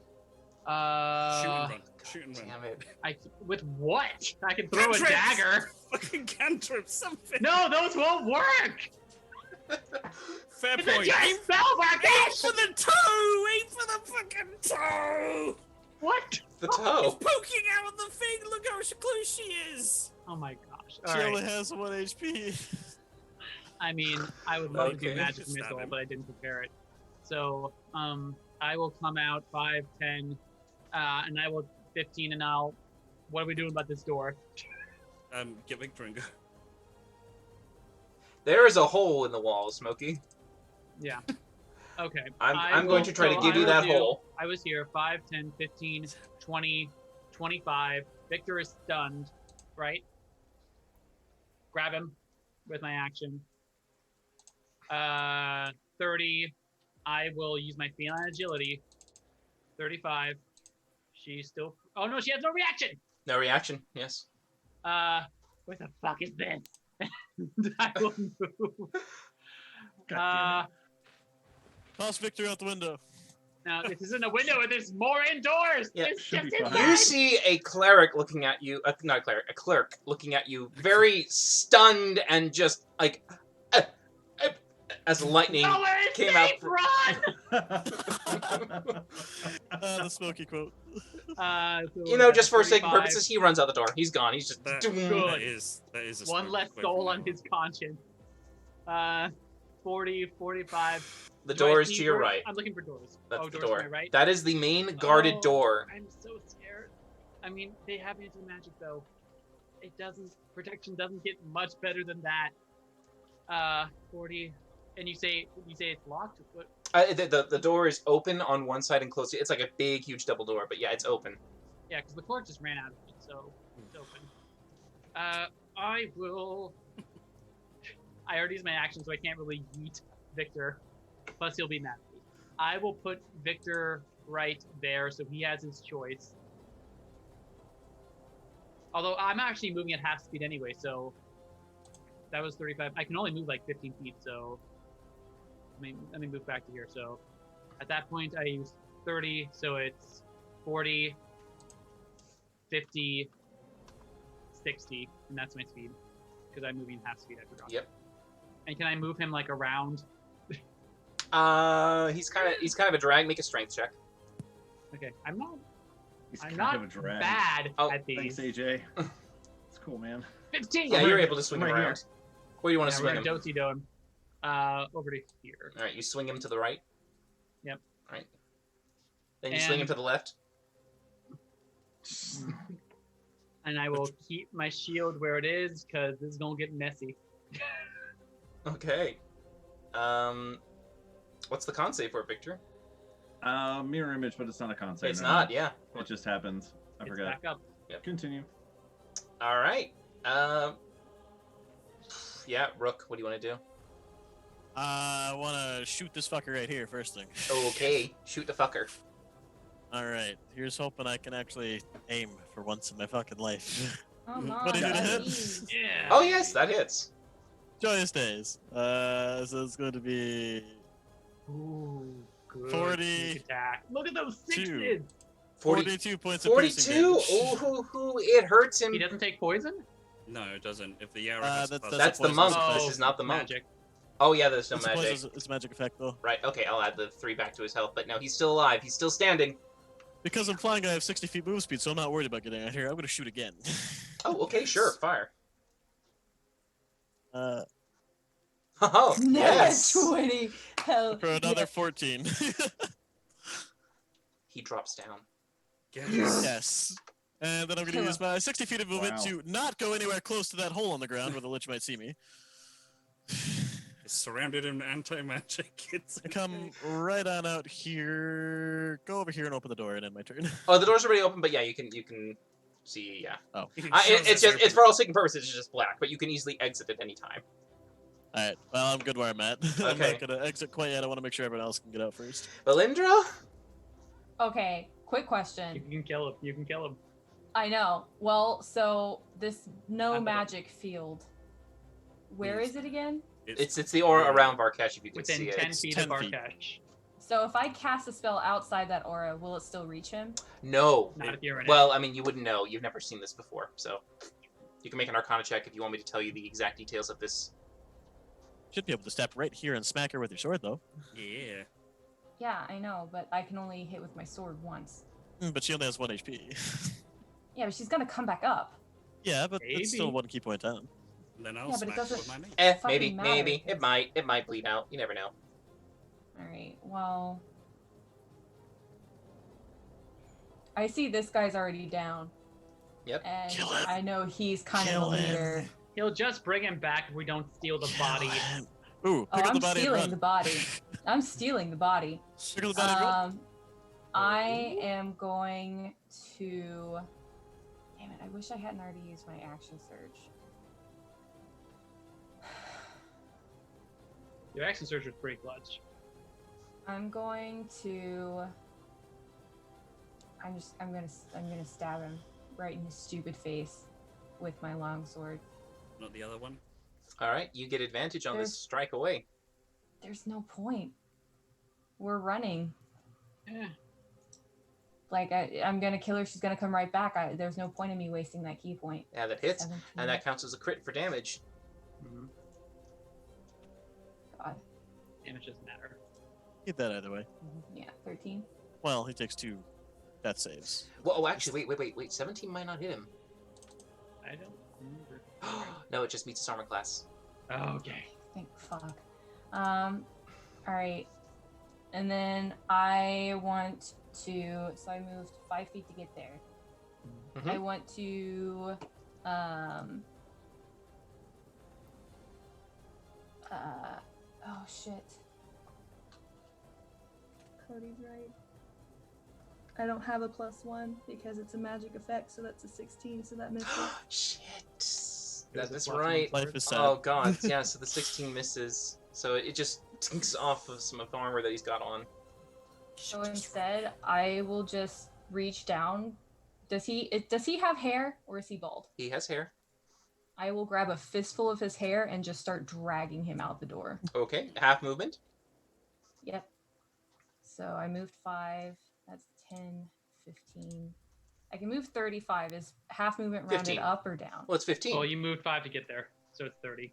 Shoot and run. God Shoot and run. damn it. With what? I can throw a Cantrips! dagger. Fucking cantrip, something. No, those won't work. Fair It's a point. giant spell, Aim Marcus. for the toe! Aim for the fucking toe! What? The It's toe. poking out of the thing. Look how close she is. Oh my gosh. she All only right. has 1 HP. I mean, I would love to Okay. do magic Just stab missile, him. but I didn't prepare it. So, I will come out 5, 10, and I will 15, and I'll. What are we doing about this door? Get Victor and go. There is a hole in the wall, Smokey. Yeah. Okay. I'm going to try to so give I you will that do- hole. I was here 5, 10, 15, 20, 25. Victor is stunned, right? Grab him with my action. 30. I will use my feline agility. 35. She's still. Oh no, she has no reaction. No reaction. Yes. What the fuck is this? I will move. God Toss Victor out the window. Now this isn't a window. There's more indoors. Yeah, It's should just be fine. inside. You see a cleric looking at you. Not a cleric, a clerk looking at you, very stunned and just like, as lightning Nowhere is came safe. out. Run. The Smoky quote. You know, just for sake of 35. purposes, he runs out the door. He's gone. He's just. That Good. is a One smoke less away soul from on me. his conscience. 40, 45. The Do I door is see to your where- right. I'm looking for doors. That's oh, the doors door. to my right. That is the main guarded Oh, door. I'm so scared. I mean, they have anti-magic though. It doesn't. Protection doesn't get much better than that. 40. And you say it's locked. What? The door is open on one side and closed. It's like a big, huge double door, but yeah, it's open. Yeah, because the clerk just ran out of it, so it's open. I will. I already used my action, so I can't really yeet Victor. Plus, he'll be mad at me. I will put Victor right there, so he has his choice. Although I'm actually moving at half speed anyway, so that was 35. I can only move like 15 feet, so let me move back to here. So at that point, I use 30, so it's 40, 50, 60, and that's my speed because I'm moving half speed. I forgot. Yep. And can I move him like around? He's kind of a drag. Make a strength check. Okay, I'm not He's I'm kind not of a drag. bad Oh, at Thanks, these. AJ. It's cool, man. 15. Yeah, I'm you're right- able to swing I'm him right around. Where do you want to Yeah, swing we're him? gonna do him. Over to here. All right, you swing him to the right. Yep. All right. Then you swing him And- to the left. And I will keep my shield where it is because this is gonna get messy. Okay. What's the con save for it, Victor? Mirror image, but it's not a con save. It's no. not. Yeah. It just happens. I It's forgot. back up. Continue. All right. Yeah, Rook. What do you want to do? I want to shoot this fucker right here, first thing. Okay, shoot the fucker. Alright, here's hoping I can actually aim for once in my fucking life. Come Mhm. on, What did it hit? buddies. Yeah. Oh yes, that hits. Joyous days. So it's going to be Ooh, good 40. sneak attack. Look at those Two. sixes. 42 points of piercing 42. damage. Ooh, hoo, it hurts him. He doesn't take poison. No, it doesn't. If the arrow Uh, has that's- plus- That's the poisonous monk. effect. This is not the monk. Magic. Oh yeah, there's no It's a magic. it's a magic effect though. Right. Okay, I'll add the 3 back to his health. But no, he's still alive. He's still standing. Because I'm flying, I have 60 feet move speed, so I'm not worried about getting out here. I'm going to shoot again. Oh, okay, sure, fire. Oh, Nat yes. 20. Hell. for another yeah. 14. He drops down. Yes. And then I'm going to use my 60 feet of movement Wow. to not go anywhere close to that hole on the ground where the Lich might see me. It's surrounded in anti-magic. It's Come right on out here. Go over here and open the door and end my turn. Oh, the door's already open, but yeah, you can see. Yeah, Oh. it's for all intents and purposes, it's just black, but you can easily exit at any time. Alright, well, I'm good where I'm at. I'm Okay. not going to exit quite yet. I want to make sure everyone else can get out first. Valindra? Okay, quick You question. can kill him. You can kill him. I know. Well, so this no I don't know. magic field. Where Yes. is it again? It's the aura around Varkesh if you can Within see it. 10 It's- feet 10 of feet. Arkesh. So if I cast a spell outside that aura, will it still reach him? No. Not if you're in Well, I mean, you wouldn't know. You've never seen this before, so you can make an Arcana check if you want me to tell you the exact details of this. Should be able to step right here and smack her with your sword, though. Yeah. Yeah, I know, but I can only hit with my sword once. But she only has 1 HP. Yeah, but she's gonna come back up. Yeah, but it's still Maybe. 1 key point down. And then I'll Yeah, but it smash doesn't- with my mace. Maybe, fucking maybe. matter. It might bleed out. You never know. Alright, well. I see this guy's already down. Yep. And Kill him. I know he's kind Kill of a leader. him. He'll just bring him back if we don't steal the body. Kill him. Ooh, Oh, pick up I'm the body and stealing run. the body. I'm stealing the body. Pick up the body and run. I am going to. Damn it! I wish I hadn't already used my action surge. Your action surge was pretty clutch. I'm going to. I'm gonna stab him right in his stupid face with my longsword. Not the other one. All right, you get advantage on this There's- strike away. There's no point. We're running. Yeah. Like I'm gonna kill her. She's gonna come right back. There's no point in me wasting that key point. Yeah, that hits, 17. and that counts as a crit for damage. Mhm. God. Damage doesn't matter. Hit that either way. Yeah, 13. Well, he takes 2 death saves. Well, oh, actually, wait. 17 might not hit him. I don't remember. No, it just meets his armor class. Oh, okay. Thank fuck. All right. And then I want to. So I moved 5 feet to get there. Mhm. I want to. Oh shit. Cody's right. I don't have a +1 because it's a magic effect, so that's a 16, so that misses. Shit. There's That's a plus right. Life is sad. Oh god, yeah. So the 16 misses. So it just tinks off of some of the armor that he's got on. So instead, I will just reach down. Does he have hair or is he bald? He has hair. I will grab a fistful of his hair and just start dragging him out the door. Okay, half movement. Yep. So I moved 5. That's 10, 15. I can move 35. Is half movement rounded 15. up or down? Well, it's 15. Well, you moved 5 to get there, so it's 30.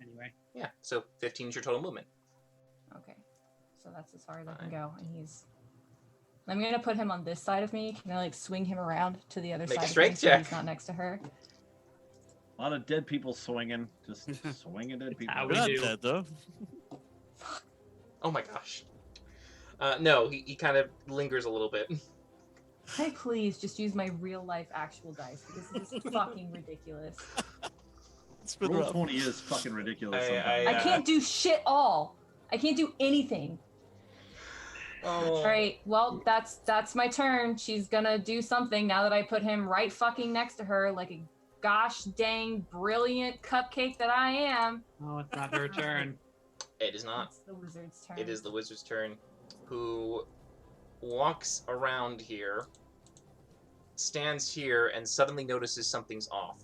Anyway. Yeah, so 15 is your total movement. Okay. So that's as far as I can go. And he's. I'm gonna put him on this side of me. Can I like swing him around to the other Make a side of me strength so check. he's not next to her? A lot of dead people swinging, just swinging dead people. how We're we not do. dead, though. Oh my gosh. No, he kind of lingers a little bit. Can I please just use my real life actual dice because this is fucking ridiculous. It's been Roll rough. 20 is fucking ridiculous. I- sometimes. I Yeah. can't do shit all. I can't do anything. Oh. All right, well that's my turn. She's gonna do something now that I put him right fucking next to her, like a gosh dang brilliant cupcake that I am. Oh, it's not her turn. It is not. It's the wizard's turn. It is the wizard's turn, who walks around here, stands here, and suddenly notices something's off.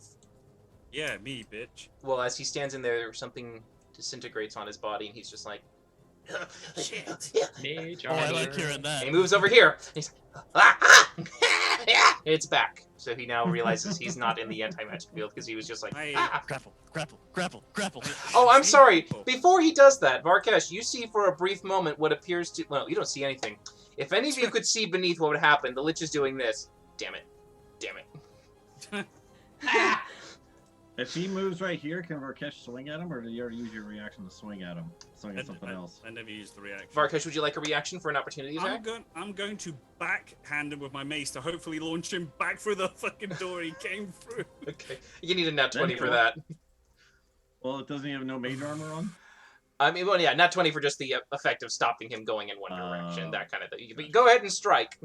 Yeah, me, bitch. Well, as he stands in there, something disintegrates on his body, and he's just like, Mage Oh, I armor. like hearing that. and he moves over here. He's it's back. So he now realizes he's not in the anti-magic field because he was just like, ah. Grapple, grapple, grapple, grapple. Oh, I'm sorry. Before he does that, Varkesh, you see for a brief moment what appears to... Well, you don't see anything. If any of you could see beneath what would happen, the Lich is doing this. Damn it. Damn it. If he moves right here, can Varkesh swing at him, or did you already use your reaction to swing at him? Swing at something else. I never used the reaction. Varkesh, would you like a reaction for an opportunity attack? I'm going to backhand him with my mace to hopefully launch him back through the fucking door he came through. Okay. You need a nat 20 for cool. that. Well, it doesn't have no mage armor on. I mean, well, yeah, nat 20 for just the effect of stopping him going in one direction, Oh. that kind of thing. But go ahead and strike.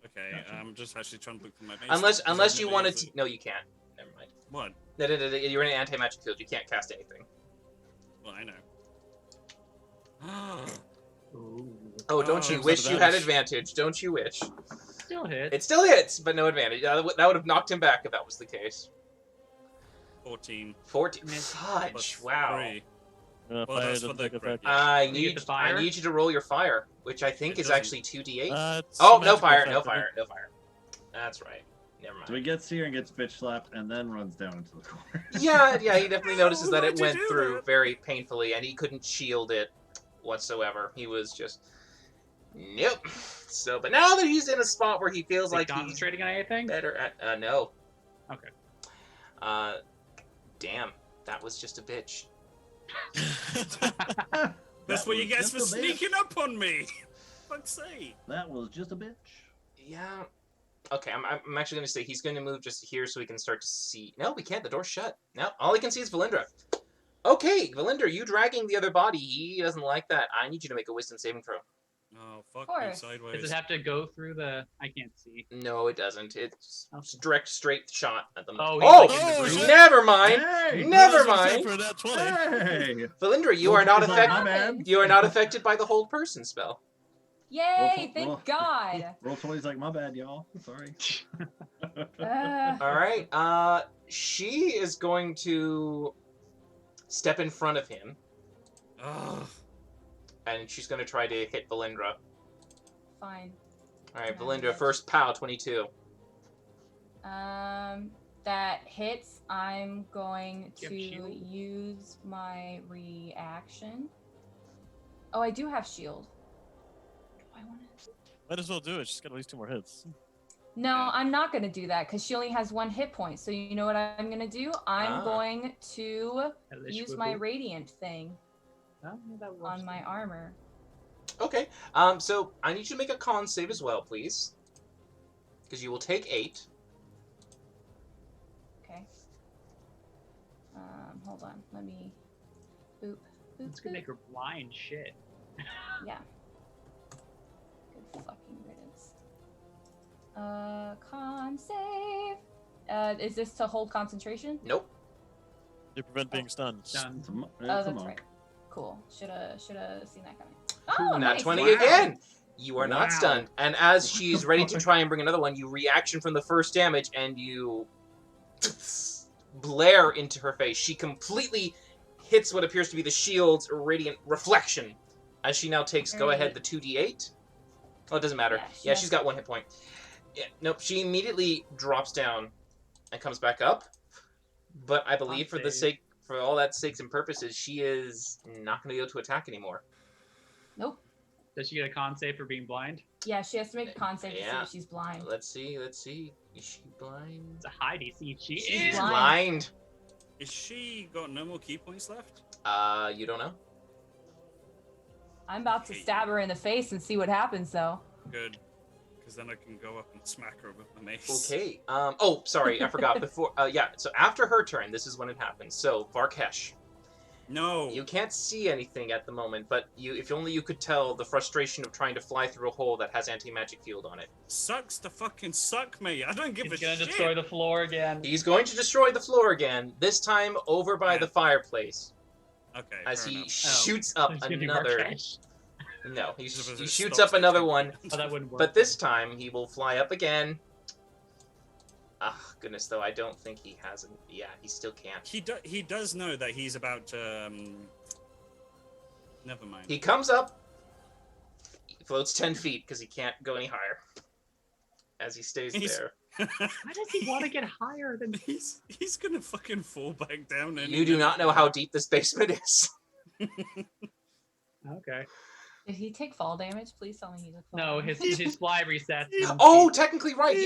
Okay, Gotcha. I'm just actually trying to look for my mace. Unless because unless I've you never wanted used to... No, you can't. Never mind. it. What? No, you're in an anti-magic field. You can't cast anything. Well, I know. Oh, don't Oh, you it's wish you had advantage. advantage? Don't you wish? Still hit. It still hits, but no advantage. That would have knocked him back if that was the case. 14. 14. Miss. Fudge. Plus Wow. 3. Well, Well, fire that's doesn't for the take crit, effect. yeah. I You get need the fire? you to roll your fire, which I think It is doesn't. actually 2d8. It's Oh, a no magical fire, effect, no I think. fire, no fire. That's right. Never So he mind. gets here and gets bitch slapped, and then runs down into the corner. Yeah, he definitely notices that it Why'd you went do through that? very painfully, and he couldn't shield it whatsoever. He was just, nope. So, but now that he's in a spot where he feels Like like he's concentrating on anything? better at, no. Okay. Damn, that was just a bitch. That's what you was get just for a bitch. sneaking up on me. Fuck's sake. That was just a bitch. Yeah. Okay, I'm actually going to say he's going to move just here so we can start to see. No, we can't. The door's shut. No, all he can see is Valindra. Okay, Valindra, you dragging the other body. He doesn't like that. I need you to make a wisdom saving throw. Oh, fuck Of me course. sideways. Does it have to go through the? I can't see. No, it doesn't. It's Okay. direct, straight shot at them. Oh, Oh, he's like in the Oh, room. never mind. Hey! Never Well, that's mind. for that 20. Hey! Valindra, you Roll are not 20's like, my affected. bad. You are not affected by the hold person spell. Yay! Thank roll- God. Roll 20's like, my bad, y'all. Sorry. All right. She is going to step in front of him, Ugh. and she's going to try to hit Valindra. Fine. All right, No, Valindra, yes. first POW, 22. That hits. I'm going Do to you have shield? use my reaction. Oh, I do have shield. Do I want to? Might as well do it. She's got at least 2 more hits. No, Yeah. I'm not going to do that because she only has 1 hit point. So you know what I'm going to do? I'm Ah. going to Hellish use my woohoo. radiant thing Oh, yeah, that works. on my armor. Okay. So I need you to make a con save as well, please, because you will take 8. Okay. Hold on. Let me. Boop. Boop. It's gonna make her blind. Shit. Yeah. Good fucking riddance. Con save. Is this to hold concentration? Nope. You prevent being stunned. Done. It's a, mo- Oh, it's a that's monk. right. Cool. Shoulda seen that coming. Oh, Nat nice. 20 Wow. again. You are not Wow. stunned. And as she's ready to try and bring another one, you reaction from the first damage and you blare into her face. She completely hits what appears to be the shield's radiant reflection. As she now takes, go ahead, the 2d8. Oh, it doesn't matter. Yeah, she Yeah, has- she's got 1 hit point. Yeah, nope, she immediately drops down and comes back up. But I believe for the save. for all that sakes and purposes, she is not going to be able to attack anymore. Nope. Does she get a con save for being blind? Yeah, she has to make a con save to see Yeah. if she's blind. Let's see. Is she blind? It's a high DC. She She's is. blind. Blind. Is she got no more key points left? You don't know? I'm about to stab her in the face and see what happens, though. Good. Because then I can go up and smack her with my mace. Okay. Oh, sorry, I forgot. Before. Yeah. So after her turn, this is when it happens. So Varkesh, No. you can't see anything at the moment, but if only you could tell the frustration of trying to fly through a hole that has anti-magic field on it. Sucks to fucking suck me. I don't give He's a gonna shit. destroy the floor again. He's going to destroy the floor again. This time over by Yeah. the fireplace, Okay. as fair he enough. shoots up It's gonna be another. Marrakesh. No, he Just because it shoots stops up another me. one. Oh, that wouldn't work. But this time he will fly up again. Ah, goodness, though, I don't think he has. Yeah, he still can't. He does know that he's about to. Never mind. He comes up. He floats 10 feet because he can't go any higher. As he stays He's- there. Why does he want to get higher than? He's gonna fucking fall back down. You do not know how deep this basement is. Okay. Did he take fall damage? Please tell me he took fall No, damage. his fly resets. Oh, technically right.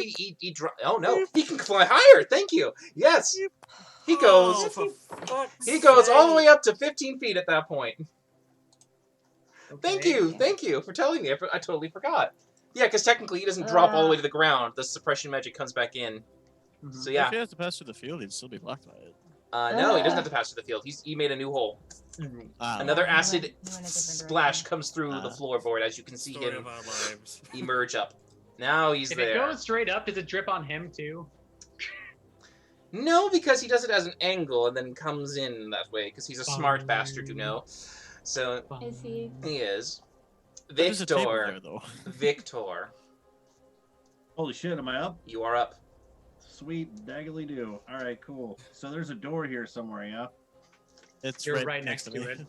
Oh no, he can fly higher. Thank you. Yes, he goes. Oh, for fuck's He goes all the sake. way up to 15 feet at that point. Thank Okay. you, thank you for telling me. I totally forgot. Yeah, because technically he doesn't drop all the way to the ground. The suppression magic comes back in. Mhm. So If yeah, he has to pass through the field, he'd still be blocked by it. no, he doesn't have to pass through the field. He made a new hole. Ah, Another he went- acid he went a different splash direction. comes through the Ah. floorboard as you can see Story him of our lives. emerge up. Now he's If there. it goes straight up, does it drip on him too? No, because he does it as an angle and then comes in that way, because he's a smart bastard, you know. So Is he? he is. there's a table Victor. there, though. Victor, Holy shit, am I up? you are up. Sweet daggly do. All right, cool. So there's a door here somewhere, yeah? It's You're right, right next to next me.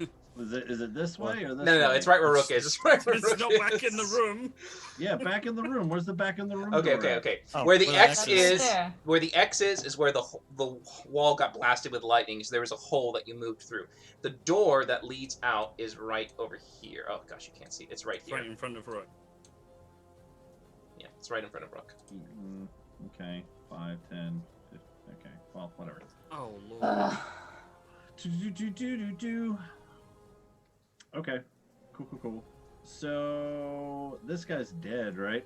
to Is it this way or this No, way? it's right where Rook is. It's right where It's Rook not is. back in the room. Yeah, back in the room. Where's the back in the room? Okay, door okay, at? okay. Oh, Where the well, X actually- is, There. where the X is where the wall got blasted with lightning. So there was a hole that you moved through. The door that leads out is right over here. Oh gosh, you can't see. It's right It's here. right in front of Rook. Yeah, it's right in front of Rook. Okay, 5, 10, 15. Okay, well, whatever. Oh lord. Do. Okay, cool. So this guy's dead, right?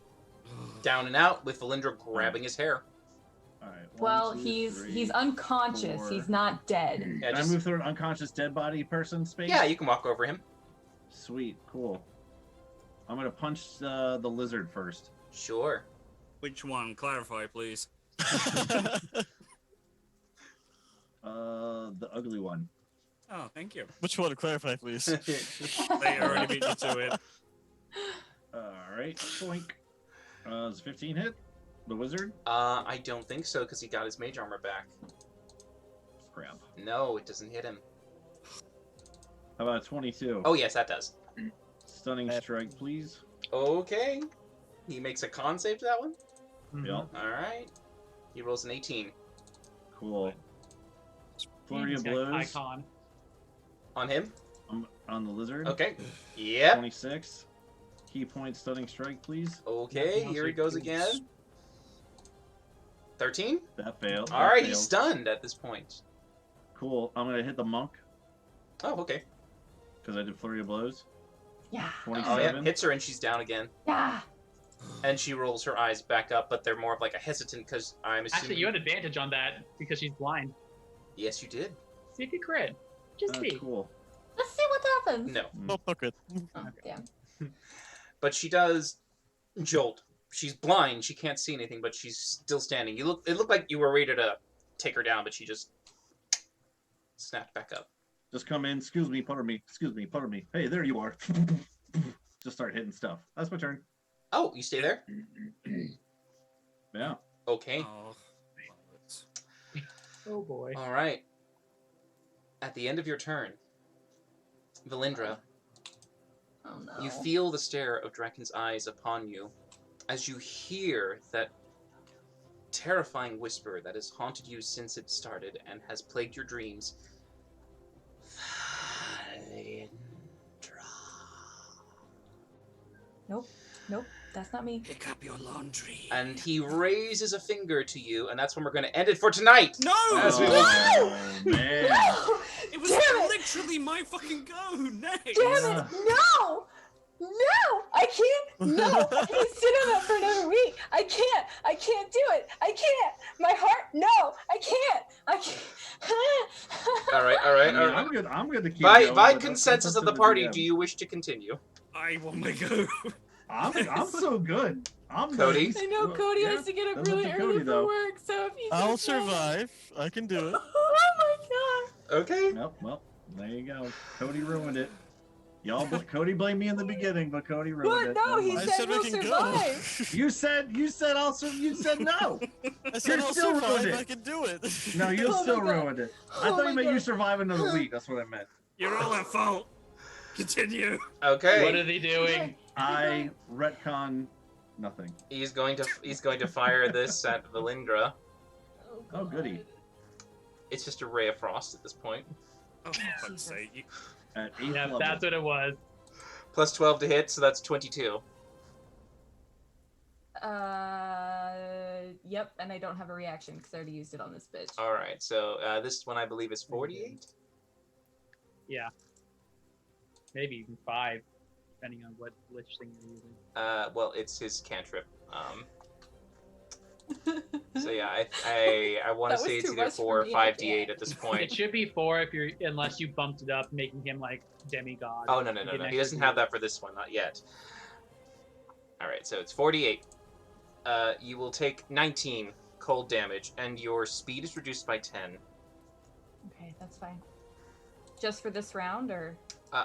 Down and out with Valindra grabbing his hair. All right. Well, 1, 2, he's 3. unconscious. 4. He's not dead. Yeah, Can I just- move through an unconscious dead body person space? Yeah, you can walk over him. Sweet, cool. I'm gonna punch the lizard first. Sure. Which one? Clarify, please. The ugly one. Oh, thank you. Which one to clarify, please? They already beat you to it. All right, boink. Is 15 hit? The wizard? I don't think so because he got his mage armor back. Crap. No, it doesn't hit him. How about 22? Oh yes, that does. Stunning strike, please. Okay. He makes a con save to that one. Mhm. Yep. All right. He rolls an 18 Cool. Flurry of He's got blows Icon. on him. on the lizard. Okay. Yep. 26. Key point stunning strike, please. Okay. Nothing Here he else goes he can again. 13. That failed. All That right. He's fails. stunned at this point. Cool. I'm gonna hit the monk Oh, okay. because I did flurry of blows. Yeah. 27. Oh yeah. Hits her and she's down again. Yeah. And she rolls her eyes back up, but they're more of like a hesitant because I'm assuming. Actually, you had advantage on that because she's blind. Yes, you did. See if you crit. Just see. Cool. Let's see what happens. No, Oh, fuck it. Oh, damn. but she does jolt. She's blind. She can't see anything, but she's still standing. It looked like you were ready to take her down, but she just snapped back up. Just come in. Excuse me, putter me. Excuse me, putter me. Hey, there you are. Just start hitting stuff. That's my turn. Oh, you stay there? Yeah. Okay. Oh, bollocks. Oh boy. All right. At the end of your turn, Valindra, Oh no. you feel the stare of Draken's eyes upon you as you hear that terrifying whisper that has haunted you since it started and has plagued your dreams. Valindra. Nope. That's not me. Pick up your laundry. And he raises a finger to you, and that's when we're going to end it for tonight. No! As we Oh, man. No! It was Damn it! literally my fucking go next. Damn it! No! No! I can't! No! I can't sit on that for another week! I can't do it! I can't! My heart, no! I can't! All right. I mean, I'm good to keep By going, but that's consensus up of the to party, DM. do you wish to continue? I want my go. I'm so good. I'm Cody? nice. I know Cody Yeah, has to get up that's up really to early Cody, for though. work, so if you I'll just go- survive. I can do it. Oh my god! Okay. Well, there you go. Cody ruined it. Cody blamed me in the beginning, but Cody ruined But it. no, Never he mind. I said said we we'll can survive. go. You said also. You said no. I said You're I'll still survive. ruined it. I can do it. No, you Oh my still God. ruined it. I Oh thought my you meant you God. survive another week. That's what I meant. You're all at fault. Continue. Okay. What is he doing? I retcon nothing. He's going to fire this at Valindra. Oh, goody. God. It's just a ray of frost at this point. Oh, for fuck's Jesus. sake. You- At 8th Yeah, level. that's what it was. Plus 12 to hit, so that's 22. Yep, and I don't have a reaction because I already used it on this bitch. All right, so this one I believe is 48. Yeah. Maybe even 5, depending on what lich thing you're using. Well, it's his cantrip. So yeah, I want to That was say it's too either much for 4 or me, I 5d8 can't. at this It point. should be 4 if you're unless you bumped it up, making him like demigod. Oh no, You get he an doesn't extra have heal. that for this one, not yet. All right, so it's 48. You will take 19 cold damage, and your speed is reduced by 10. Okay, that's fine. Just for this round, or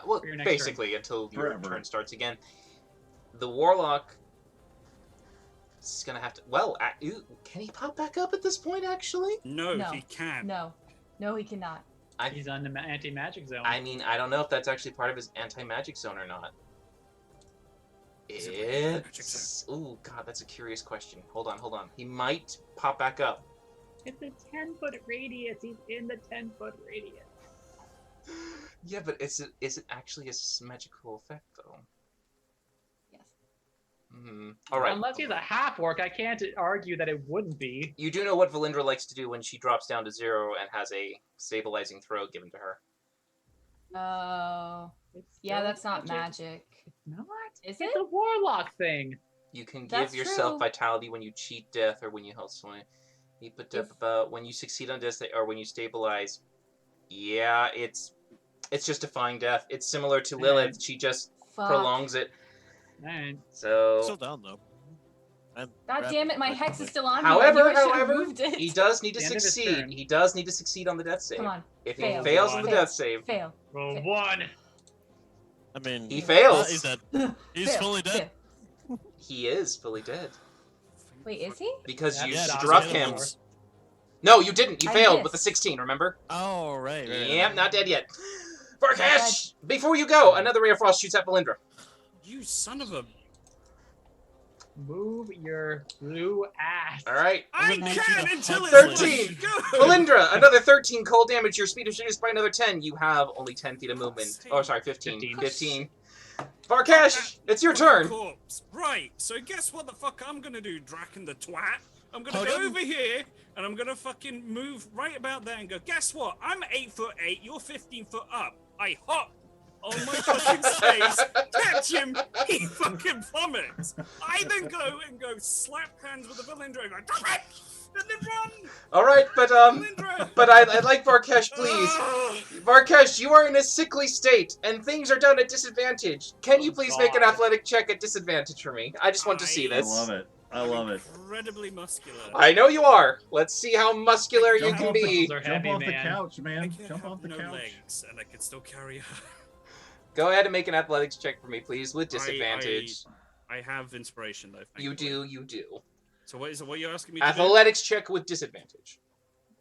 Well, For your next turn. basically until your Forever. turn starts again. The warlock is gonna have to. Well, ooh, can he pop back up at this point? Actually, No, No. he can. no, he cannot. He's on the anti-magic zone. I mean, I don't know if that's actually part of his anti-magic zone or not. Is it part of his magic It's ooh, god, that's a curious question. Hold on. He might pop back up. It's a 10-foot radius. He's in the 10-foot radius. Yeah, but is it actually a magical effect though? Yes. All right. Unless he's a half orc, I can't argue that it wouldn't be. You do know what Valindra likes to do when she drops down to 0 and has a stabilizing throw given to her. Oh, It's yeah, still that's not magic. It's not. Is It's it? a warlock thing. You can give That's yourself true. vitality when you cheat death or when you help someone. You put up If- about when you succeed on death or when you stabilize. Yeah, it's just defying death. It's similar to Lilith. She just Fuck. prolongs it. And So, Still down though. And God grab damn it, my back hex away. is still on me. I knew I should've however, moved it. he does need to The end of his succeed. turn. He does need to succeed on the death save. Come on, If he fail. fails on the Fail. death save, fail. roll Okay. 1. I mean, he fails. he's dead. He's Fail, fully dead. fail. He is fully dead Wait, is he? because you That's struck dead. him. Animals. No, you didn't. You I failed with missed. the 16. Remember? Oh, right. Yep, not dead yet. Varkash, before you go, another ray of frost shoots at Valindra. You son of a. Move your blue ass. All right, I gonna need you can to until hug it's 13. like, go! Valindra, another 13 cold damage. Your speed is reduced by another 10. You have only 10 feet of movement. Oh, sorry, 15. 15. 15. Varkash, it's your turn. Corpse. Right, so guess what the fuck I'm gonna do, Draken the twat? I'm gonna Hug go him. over here and I'm gonna fucking move right about there and go, guess what? I'm 8'8", you're 15 foot up. I hop on my fucking space, catch him, he fucking plummets. I then go and go slap hands with the Valindra and go, "Drop it!" And then run! All right, Valindra! but I'd like Varkash, please. Ah! Varkash, you are in a sickly state, and things are done at disadvantage. Can you please make an God. athletic check at disadvantage for me? I just want to see I I this. love it. I I'm love it. incredibly muscular. I know you are. Let's see how muscular you Jump can off be. Are Jump heavy, off the man. couch, I man. can Jump have off the no couch. legs, and I can still carry her. Go ahead and make an athletics check for me, please, with disadvantage. I have inspiration though. You thankfully. do, you do. So what is it? What you're asking me to do? Athletics check with disadvantage.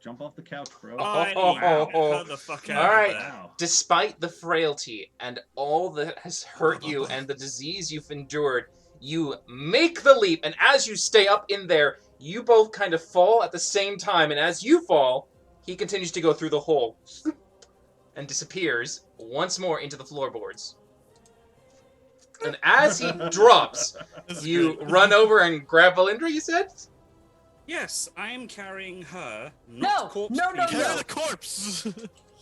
Jump off the couch, bro. I Oh. cut the fuck All out right. of there. Wow. Despite the frailty and all that has hurt you and the disease you've endured, you make the leap, and as you stay up in there, you both kind of fall at the same time, and as you fall, he continues to go through the hole and disappears once more into the floorboards. And as he drops, This is you great. run over and grab Valindra, you said? Yes, I am carrying her. No, Not corpse no, no, people. Carry no. the corpse.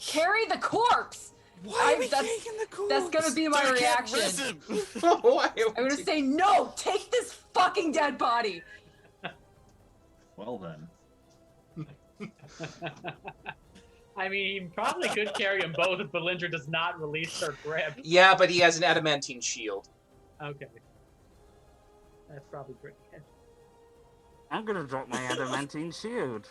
Carry the corpse. Why are we that's- taking the corpse? That's gonna be my Dark Cat, reaction. raise him. Why I'm gonna say no. Take this fucking dead body. Well then. I mean, he probably could carry them both if Valindra does not release her grip. Yeah, but he has an adamantine shield. Okay. That's probably pretty good. I'm gonna drop my adamantine shield.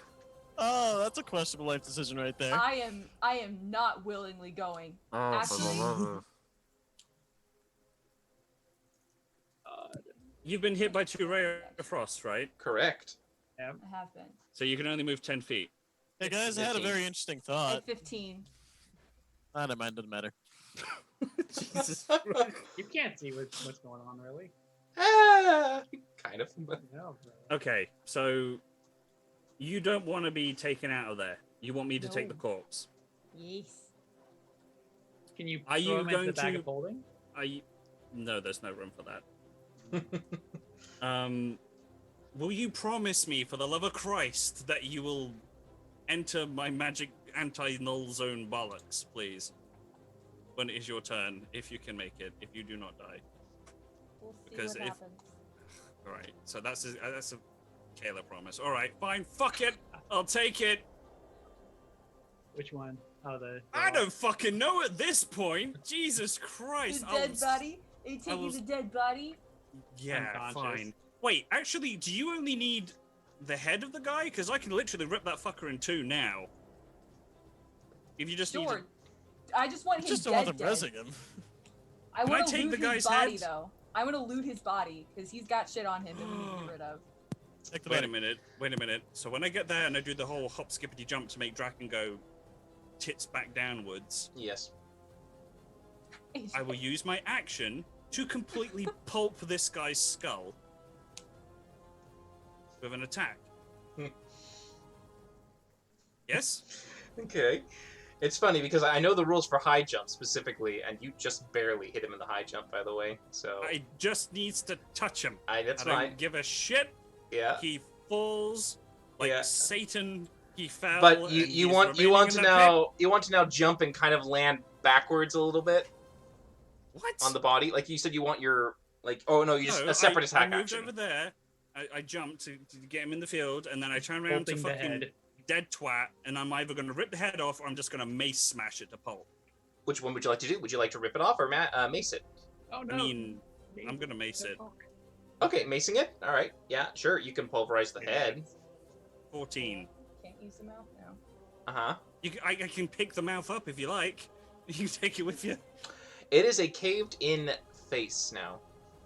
Oh, that's a questionable life decision right there. I am not willingly going. Oh, for the Actually- love You've been hit by 2 ray of frost, right? Correct. I have been. So you can only move 10 feet. Hey guys, I had a 15. very interesting At thought. 15. Ah, never mind, doesn't matter. Jesus Christ. You can't see what's going on, really. Kind of. No, Okay, so you don't want to be taken out of there. You want me to take the No. corpse. Yes. Can you Are throw you him into the going bag to- of holding? No, there's no room for that. Will you promise me, for the love of Christ, that you will enter my magic anti-null zone bollocks, please? When it is your turn, if you can make it, if you do not die. We'll see Because what if- happens. All right, so that's a Kayla promise. All right, fine, fuck it, I'll take it. Which one? Oh, the. I don't fucking know at this point. Jesus Christ! The dead body? Are you taking was- the dead body? Yeah, Unconscious. fine. Wait, actually, do you only need the head of the guy? Because I can literally rip that fucker in 2 now. If you just need. Sure. I just want him Just don't dead, want them dead. rezzing him. I Can I want to take loot the his guy's body, head? though. I want to loot his body, because he's got shit on him that we need to get rid of. Take the Wait a body. minute. Wait a minute. So when I get there and I do the whole hop skippity jump to make Draken go tits back downwards, Yes. I will use my action to completely pulp this guy's skull with an attack. Hmm. Yes? Okay. It's funny because I know the rules for high jump specifically, and you just barely hit him in the high jump, by the way. So I just needs to touch him. that's I don't fine. give a shit. Yeah. He falls like Yeah. Satan. He fell. But and you he's want remaining in to the now jump and kind of land backwards a little bit pit. What? on the body. Like you said, you want your just a separate attack I moved action. over there. I jumped to get him in the field, and then I turn around Bolting to the fucking head. dead twat, and I'm either going to rip the head off or I'm just going to mace smash it to pulp. Which one would you like to do? Would you like to rip it off or mace it? Oh no. I mean, I'm going to mace it. Okay, macing it. All right. Yeah, sure. You can pulverize the head. 14. Can't use the mouth now. Uh huh. I can pick the mouth up if you like. You take it with you. It is a caved-in face now.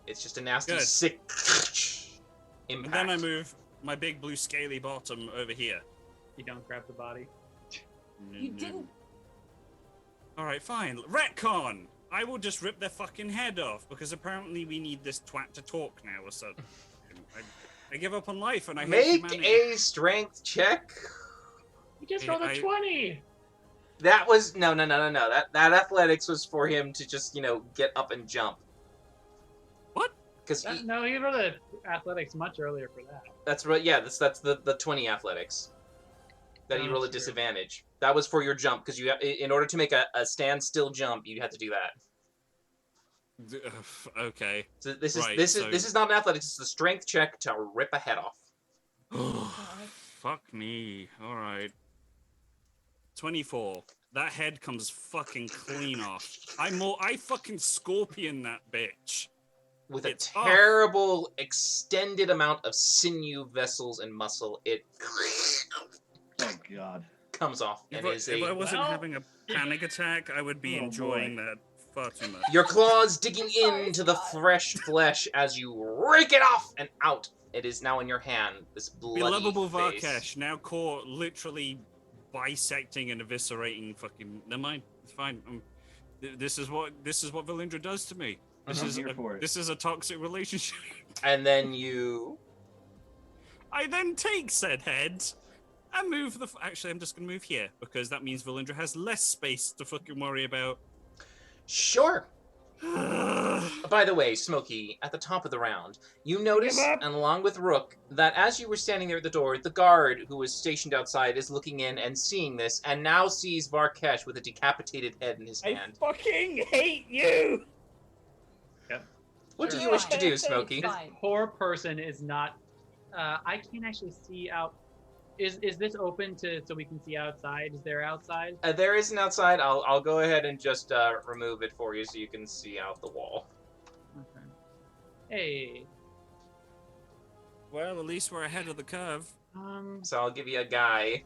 It's just a nasty, Good. sick And impact. then I move my big blue scaly bottom over here. You don't grab the body. You didn't. All right, fine. Retcon. I will just rip their fucking head off because apparently we need this twat to talk now or something. I give up on life and I hate Make humanity. a strength check. You just Hey, rolled a I- 20. That was no. That athletics was for him to just get up and jump. What? Because No, he rolled a athletics much earlier for that. that's right. Yeah, that's the 20 athletics. That he Oh, rolled a sure. disadvantage. That was for your jump because in order to make a standstill jump, you had to do that. Okay. So this Right, is so- this is not an athletics. It's a strength check to rip a head off. Fuck me. All right. 24. That head comes fucking clean off. I fucking scorpion that bitch. With a It's off. terrible extended amount of sinew, vessels, and muscle, it Oh god. comes off If and is I a. wasn't well- having a panic attack, I would be Oh, enjoying that far too much. Your claws digging Sorry, into the Scott. fresh flesh as you rake it off and out. It is now in your hand. This bloody Belovable face. Varkesh, now caught literally bisecting and eviscerating fucking. Never mind. It's fine. This is what Valindra does to me. This I'm is here for it. this is a toxic relationship. And then you. I then take said head and move the. Actually, I'm just gonna move here because that means Valindra has less space to fucking worry about. Sure. By the way, Smokey, at the top of the round, you notice, Give up. and along with Rook, that as you were standing there at the door, the guard who was stationed outside is looking in and seeing this, and now sees Varkesh with a decapitated head in his hand. fucking hate you. What do Sure. you wish to do, It's Smokey? fine. Fine. Poor person is not. I can't actually see out. Is this open to so we can see outside? Is there outside? There is an outside. I'll go ahead and just remove it for you so you can see out the wall. Okay. Hey. Well, at least we're ahead of the curve. So I'll give you a guy.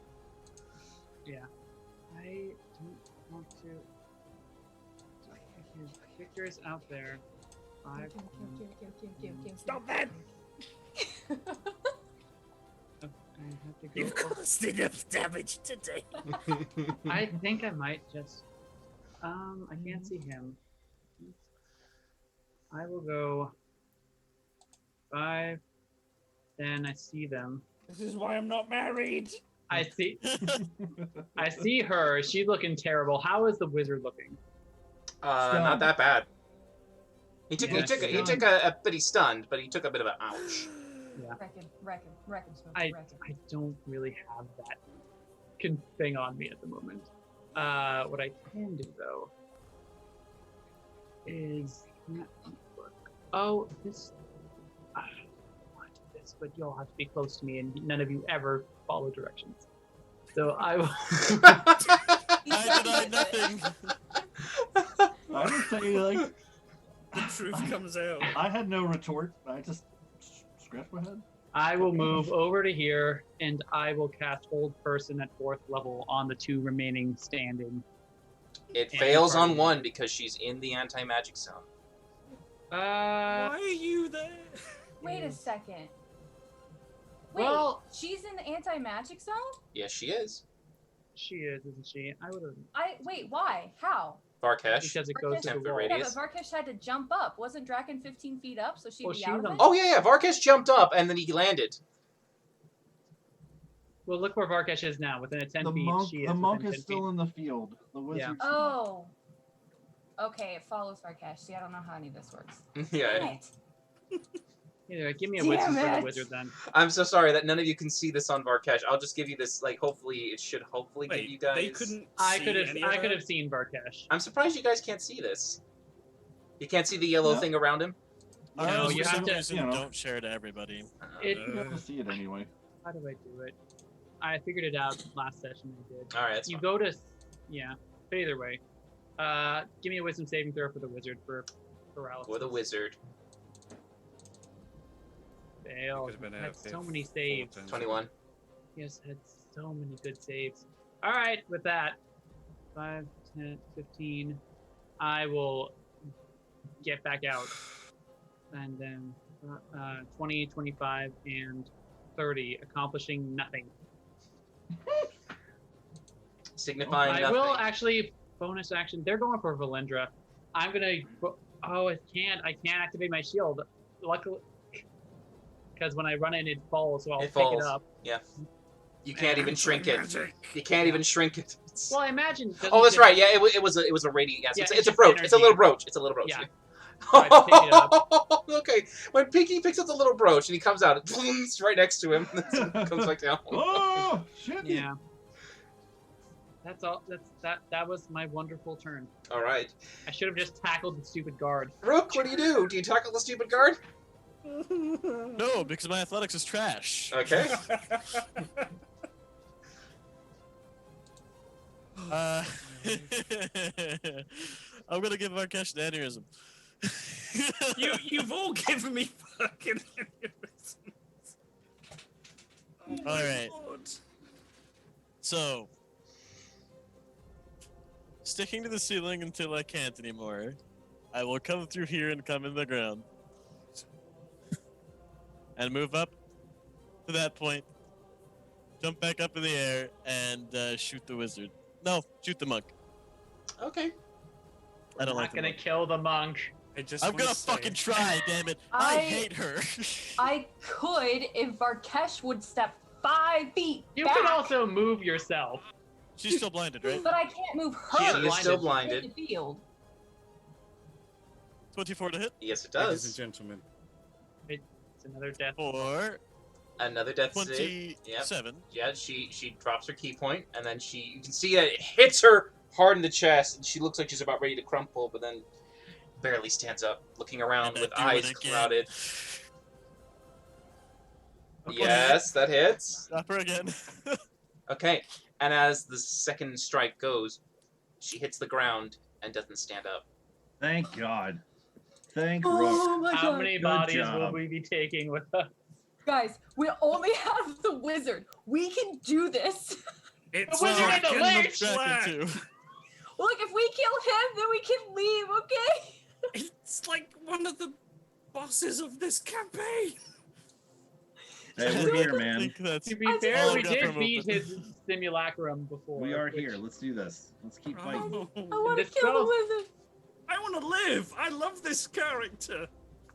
I don't want to. Victor is out there. 5. Stop that! I have to go. You've caused enough damage today. I think I might just. I can't see him. I will go 5. Then I see them. This is why I'm not married. I see her. She's looking terrible. How is the wizard looking? Not that bad. He took Yeah, he took a but he's stunned, but he took a bit of an ouch. Yeah. Reckon, Smoke, I reckon. don't really have that thing on me at the moment. What I can do though is this. I want to do this, but you'll have to be close to me, and none of you ever follow directions. So I will. I denied nothing. I would say, like, The truth comes out. I had no retort. I just scratched my head. I will move over to here, and I will cast Hold Person at 4th level on the 2 remaining standing. It And fails on party. 1 because she's in the anti-magic zone. Why are you there? Wait a second. Wait, Well- she's in the anti-magic zone? Yes, she is. She is, isn't she? I would have Wait, why? How? Varkesh. because it goes to the Temporary wall. Yeah, Radius. but Varkesh had to jump up. Wasn't Draken 15 feet up, so she'd Well, be she's out of on- it? Oh yeah. Varkesh jumped up and then he landed. Well, look where Varkesh is now. Within a 10 The feet, monk, she is. the monk within is 10 still feet. in the field. The wizard. Oh. Okay, it follows Varkesh. See, I don't know how any of this works. Damn Yeah. it. Either give me a Damn wisdom for the it. wizard then. I'm so sorry that none of you can see this on Varkesh. I'll just give you this. Like, hopefully, it should hopefully give you Wait, guys. they couldn't. I see could any have. of I could that? have seen Varkesh. I'm surprised you guys can't see this. You can't see the yellow No. thing around him. Ours, No, for you have some to- reason, you know. don't share to everybody. It- You have to see it anyway. How do I do it? I figured it out last session. I did. All right, that's You fine. go to. Yeah. But either way, give me a wisdom saving throw for the wizard for paralysis. For the wizard, Fail. Could've been a Had so fifth, many saves. 21. Yes, had so many good saves. All right, with that, 5, 10, 15, I will get back out. And then 20, 25, and 30, accomplishing nothing. Signifying I nothing. will actually, bonus action, they're going for Valendra. I'm going to, I can't activate my shield. Luckily, because when I run in, it falls, so I'll It pick falls. it up. Yeah. You can't even shrink it. You can't even shrink it. It's- Well, I imagine. Oh, that's right. Yeah, it was a radiant. Yes, Yeah, it's it's a just brooch. It's a energy. little brooch. It's a little brooch. Yeah. Yeah. I pick it up. Okay, when Pinky picks up the little brooch and he comes out, it's right next to him. Comes back down. Oh shit! Yeah. That's all. That was my wonderful turn. All right, I should have just tackled the stupid guard. Rook, what do you do? Do you tackle the stupid guard? No, because my athletics is trash. Okay. I'm gonna give Varkesh an aneurysm. You've all given me fucking aneurysms. Oh my Alright. Lord. So, sticking to the ceiling until I can't anymore, I will come through here and come in the ground. And move up to that point, jump back up in the air, and shoot the wizard. No, shoot the monk. Okay. I don't I'm like not the gonna monk. kill the monk. I just I'm wanna gonna say- fucking try, damn it. I I- hate her. I could if Varkesh would step 5 feet You back, can also move yourself. She's still blinded, right? but I can't move her. She is She is still in blinded. the field. 24 to hit. Yes, it Ladies and does. gentlemen. It's another death. For Another death save. 27. Yeah, she drops her key point, and then you can see that it hits her hard in the chest, and she looks like she's about ready to crumple, but then barely stands up, looking around And I with do eyes it again. clouded. Okay. Yes, that hits. Stop her again. Okay, and as the second strike goes, she hits the ground and doesn't stand up. Thank God. Thank Rook. Oh my How god. many Good bodies will job. we be taking with us? Guys, we only have the wizard. We can do this. It's wizard not and the gonna lich! be Draken black. too. Look, if we kill him, then we can leave, okay? It's like one of the bosses of this campaign. Hey, we're here, I man. think that's To be I fair, all we I've got for did beat movement. his simulacrum before. We are which- here. Let's do this. Let's keep fighting. Oh, I want to This kill the girl- wizard. I want to live. I love this character.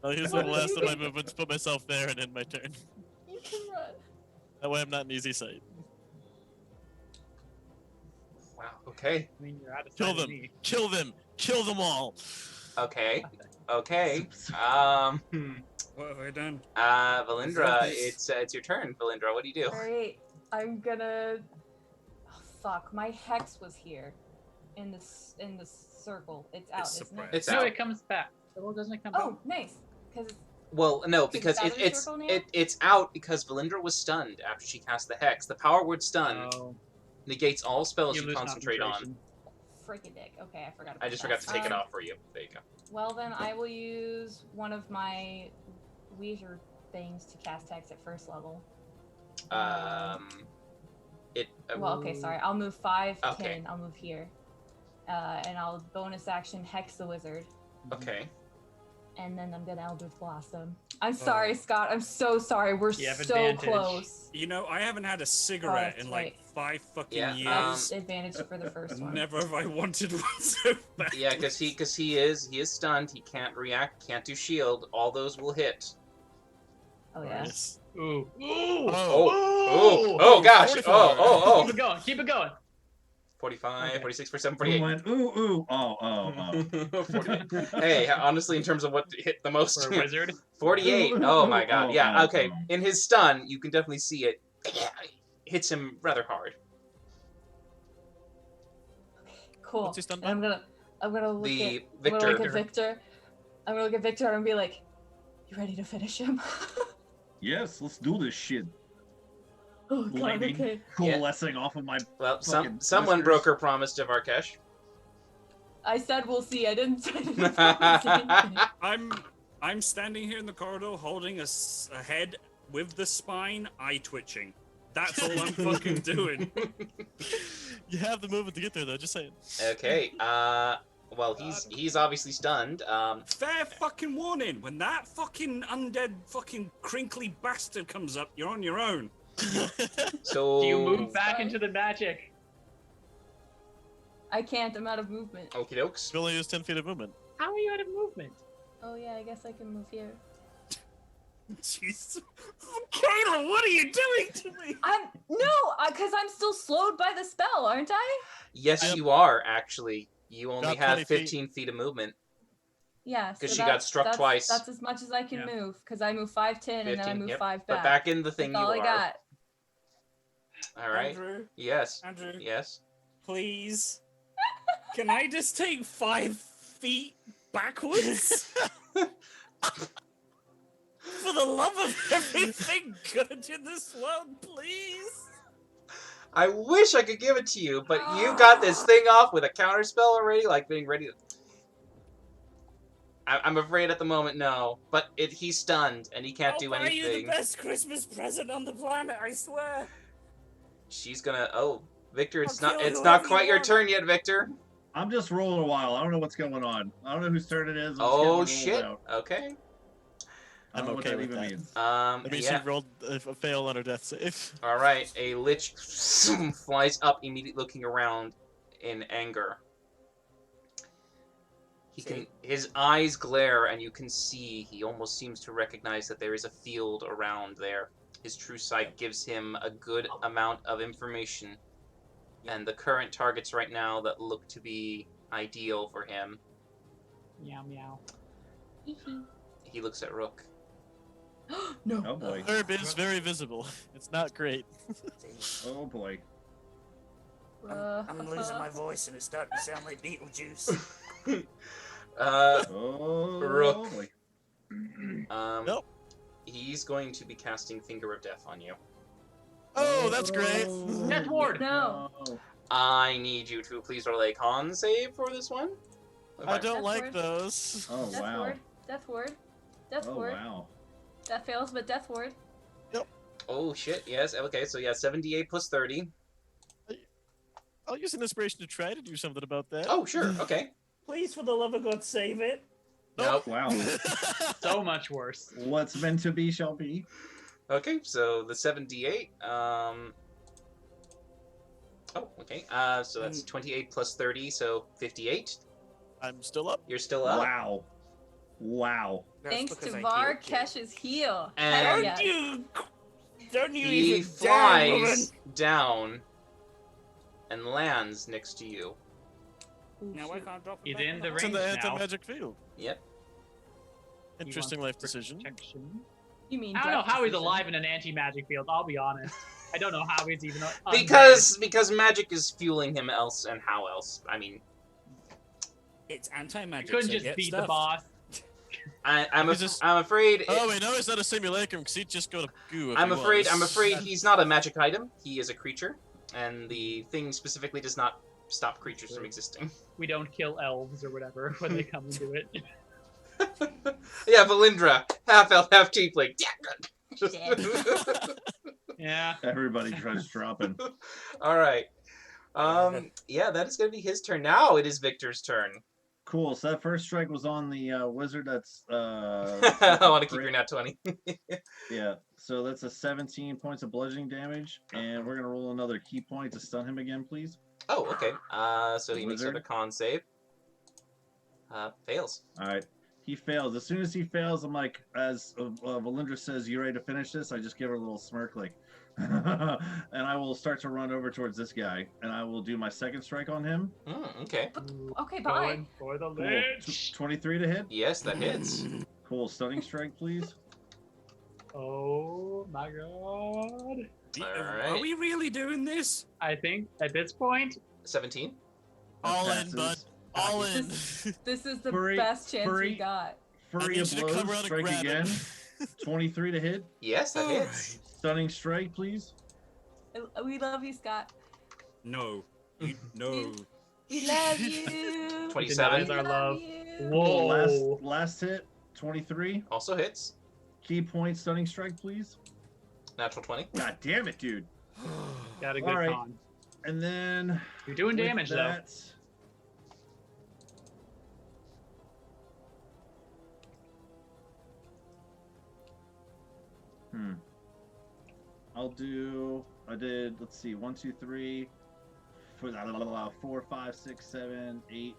I'll use the last of my movement to put myself there and end my turn. You can run. That way I'm not in easy sight. Wow. Okay. I mean, you're out of Kill sight of them. me. Kill them. Kill them all. Okay. Okay. What have I done? Valindra, this. it's your turn. Valindra, what do you do? Alright, I'm gonna. Oh, fuck, my hex was here, in the circle. It's out, It's isn't suppressed. it? It's No, out. it comes back. Well, doesn't it come Oh, back? nice. Because Well, no, Because because it's out of the it's circle now? it's out because Valindra was stunned after she cast the hex. The power word stun Oh, negates all spells you you lose concentrate on. concentration. freaking dick. Okay, I forgot. I About just that. forgot to take it off for you. There you go. Well, then I will use one of my Weezer things to cast hex at first level. It. Well, okay, sorry. I'll move 5, Okay. 10. I'll move here. And I'll bonus action hex the wizard. Okay. And then I'm gonna Eldritch Blast him. I'm sorry, Scott. I'm so sorry. We're You have so advantage. close. You know, I haven't had a cigarette that's in like right. 5 fucking Yeah, years. That's advantage for the first one. Never have I wanted one so bad. Yeah, because he is stunned. He can't react. Can't do shield. All those will hit. Oh yeah. Yes. Ooh. Oh gosh. 44. Oh. Keep it going. Keep it going. 45, Okay. 46, 47, Who 48. went, ooh. Oh. 48. Hey, honestly, in terms of what hit the most, For a wizard. 48. Oh my god. Yeah. Oh, Okay. oh. In his stun, you can definitely see it hits him rather hard. Cool. What's he stunned And by? I'm gonna look The at I'm gonna look Victor. at Victor. I'm gonna look at Victor and be like, "You ready to finish him?" Yes, let's do this shit. Oh god. Lightning Okay. coalescing off of my. Well, Fucking someone whiskers. broke her promise to Varkesh. I said we'll see. I didn't promise anything. I'm standing here in the corridor holding a head with the spine, eye twitching. That's all I'm fucking doing. You have the movement to get there, though. Just saying. Okay. Well, he's obviously stunned. Fair fucking warning. When that fucking undead fucking crinkly bastard comes up, you're on your own. So Do you move back into the magic? I can't. I'm out of movement. Okie dokes. You only use 10 feet of movement. How are you out of movement? Oh yeah. I guess I can move here. Jeez. Kayla, what are you doing to me? Because I'm still slowed by the spell, aren't I? Yes, Yep. you are actually. You only Got have 20 feet. 15 feet of movement. Yeah. 'Cause so she got that's- struck that's- twice. That's as much as I can Yeah. move. Because I move 5, 10, and then I 15, move yep. 5 But back. back in the thing That's you all I are. got. All right. Andrew, Yes. Andrew, Yes. please. Can I just take 5 feet backwards? For the love of everything good in this world, please. I wish I could give it to you, but you got this thing off with a counter spell already, like being ready to. I'm afraid at the moment, no. But he's stunned and he can't I'll do buy you the anything. best Christmas present on the planet, I swear. She's gonna. Oh, Victor, it's I'll not. kill It's whoever not you quite your want. turn yet, Victor. I'm just rolling a while. I don't know what's going on. I don't know whose turn it is. I'm just Oh getting rolled shit. out. Okay. I don't I'm know okay what with that even that. means. That means Yeah. she rolled a fail on her death save. All right. A lich flies up, immediately looking around in anger. His eyes glare, and you can see he almost seems to recognize that there is a field around there. His true sight gives him a good amount of information, and the current targets right now that look to be ideal for him. Meow meow. He looks at Rook. No. Oh boy. Herb is very visible. It's not great. Oh boy. I'm losing my voice and it's starting to sound like Beetlejuice. Oh Rook. boy. Nope. He's going to be casting Finger of Death on you. Oh, that's great. Death ward. No. Oh. I need you to please roll a con save for this one. I don't Death like ward. those. Oh Death wow. ward. Death ward. Death Oh ward. wow. That fails, but death ward. Oh shit! Yes. Okay. So yeah, 78 plus 30. I'll use an inspiration to try to do something about that. Oh sure. Okay. Please, for the love of God, save it. Nope. Wow. So much worse. What's meant to be shall be. Okay, so the 7d8. Oh, okay. So that's 28 plus 30, so 58. I'm still up. You're still up. Wow. Wow. That's Thanks to because I healed you. Varkesh's heal. And- Hell Don't yeah. you He even dare, woman! flies down and lands next to you. Now I can't drop it He's back in the It's in range the now. anti-magic field. Yep. He Interesting wants life decision. protection. You mean I don't know death how he's decision. alive in an anti-magic field. I'll be honest. I don't know how he's even. Because magic is fueling him else, and how else? I mean, It's You anti-magic. couldn't so just get beat the stuffed. boss. I'm Is this- afraid. Oh wait, no, it's not a simulacrum because he'd just go to goo. If I'm he afraid. was. I'm afraid he's not a magic item. He is a creature, and the thing specifically does not stop creatures from existing. We don't kill elves or whatever when they come and do it. Yeah, Valindra, half elf, half tiefling. Yeah. Everybody tries dropping. All right. Yeah, that is going to be his turn. Now it is Victor's turn. Cool. So that first strike was on the wizard. That's I want to keep your nat 20. Yeah. So that's a 17 points of bludgeoning damage, and we're gonna roll another key point to stun him again, please. Oh, okay. So he makes Wizard. another con save. Fails. All right. He fails. As soon as he fails, I'm like, as Valindra says, "You ready to finish this?" I just give her a little smirk, like, and I will start to run over towards this guy, and I will do my second strike on him. Okay. Okay, bye. Going for the Cool. lich. 23 to hit. Yes, that hits. Cool. Stunning strike, please. Oh my god. Alright. Are we really doing this? I think at this point, 17. That All in, passes. bud. All in. This is the Furry- best chance furry- we got. I Flurry need of you to come blows. around and Strike grab again. it. 23 to hit. Yes, that hits. Stunning strike, please. We love you, Scott. No. No. We love you. 27. Denies our We love. you. Cool. Whoa. Last hit. 23. Also hits. Key point. Stunning strike, please. Natural 20. God damn it, dude. Got a good Alright. con. And then You're doing with damage though. that, I'll do. I did. Let's see. 1, 2, 3, 4, 5, 6, 7, 8.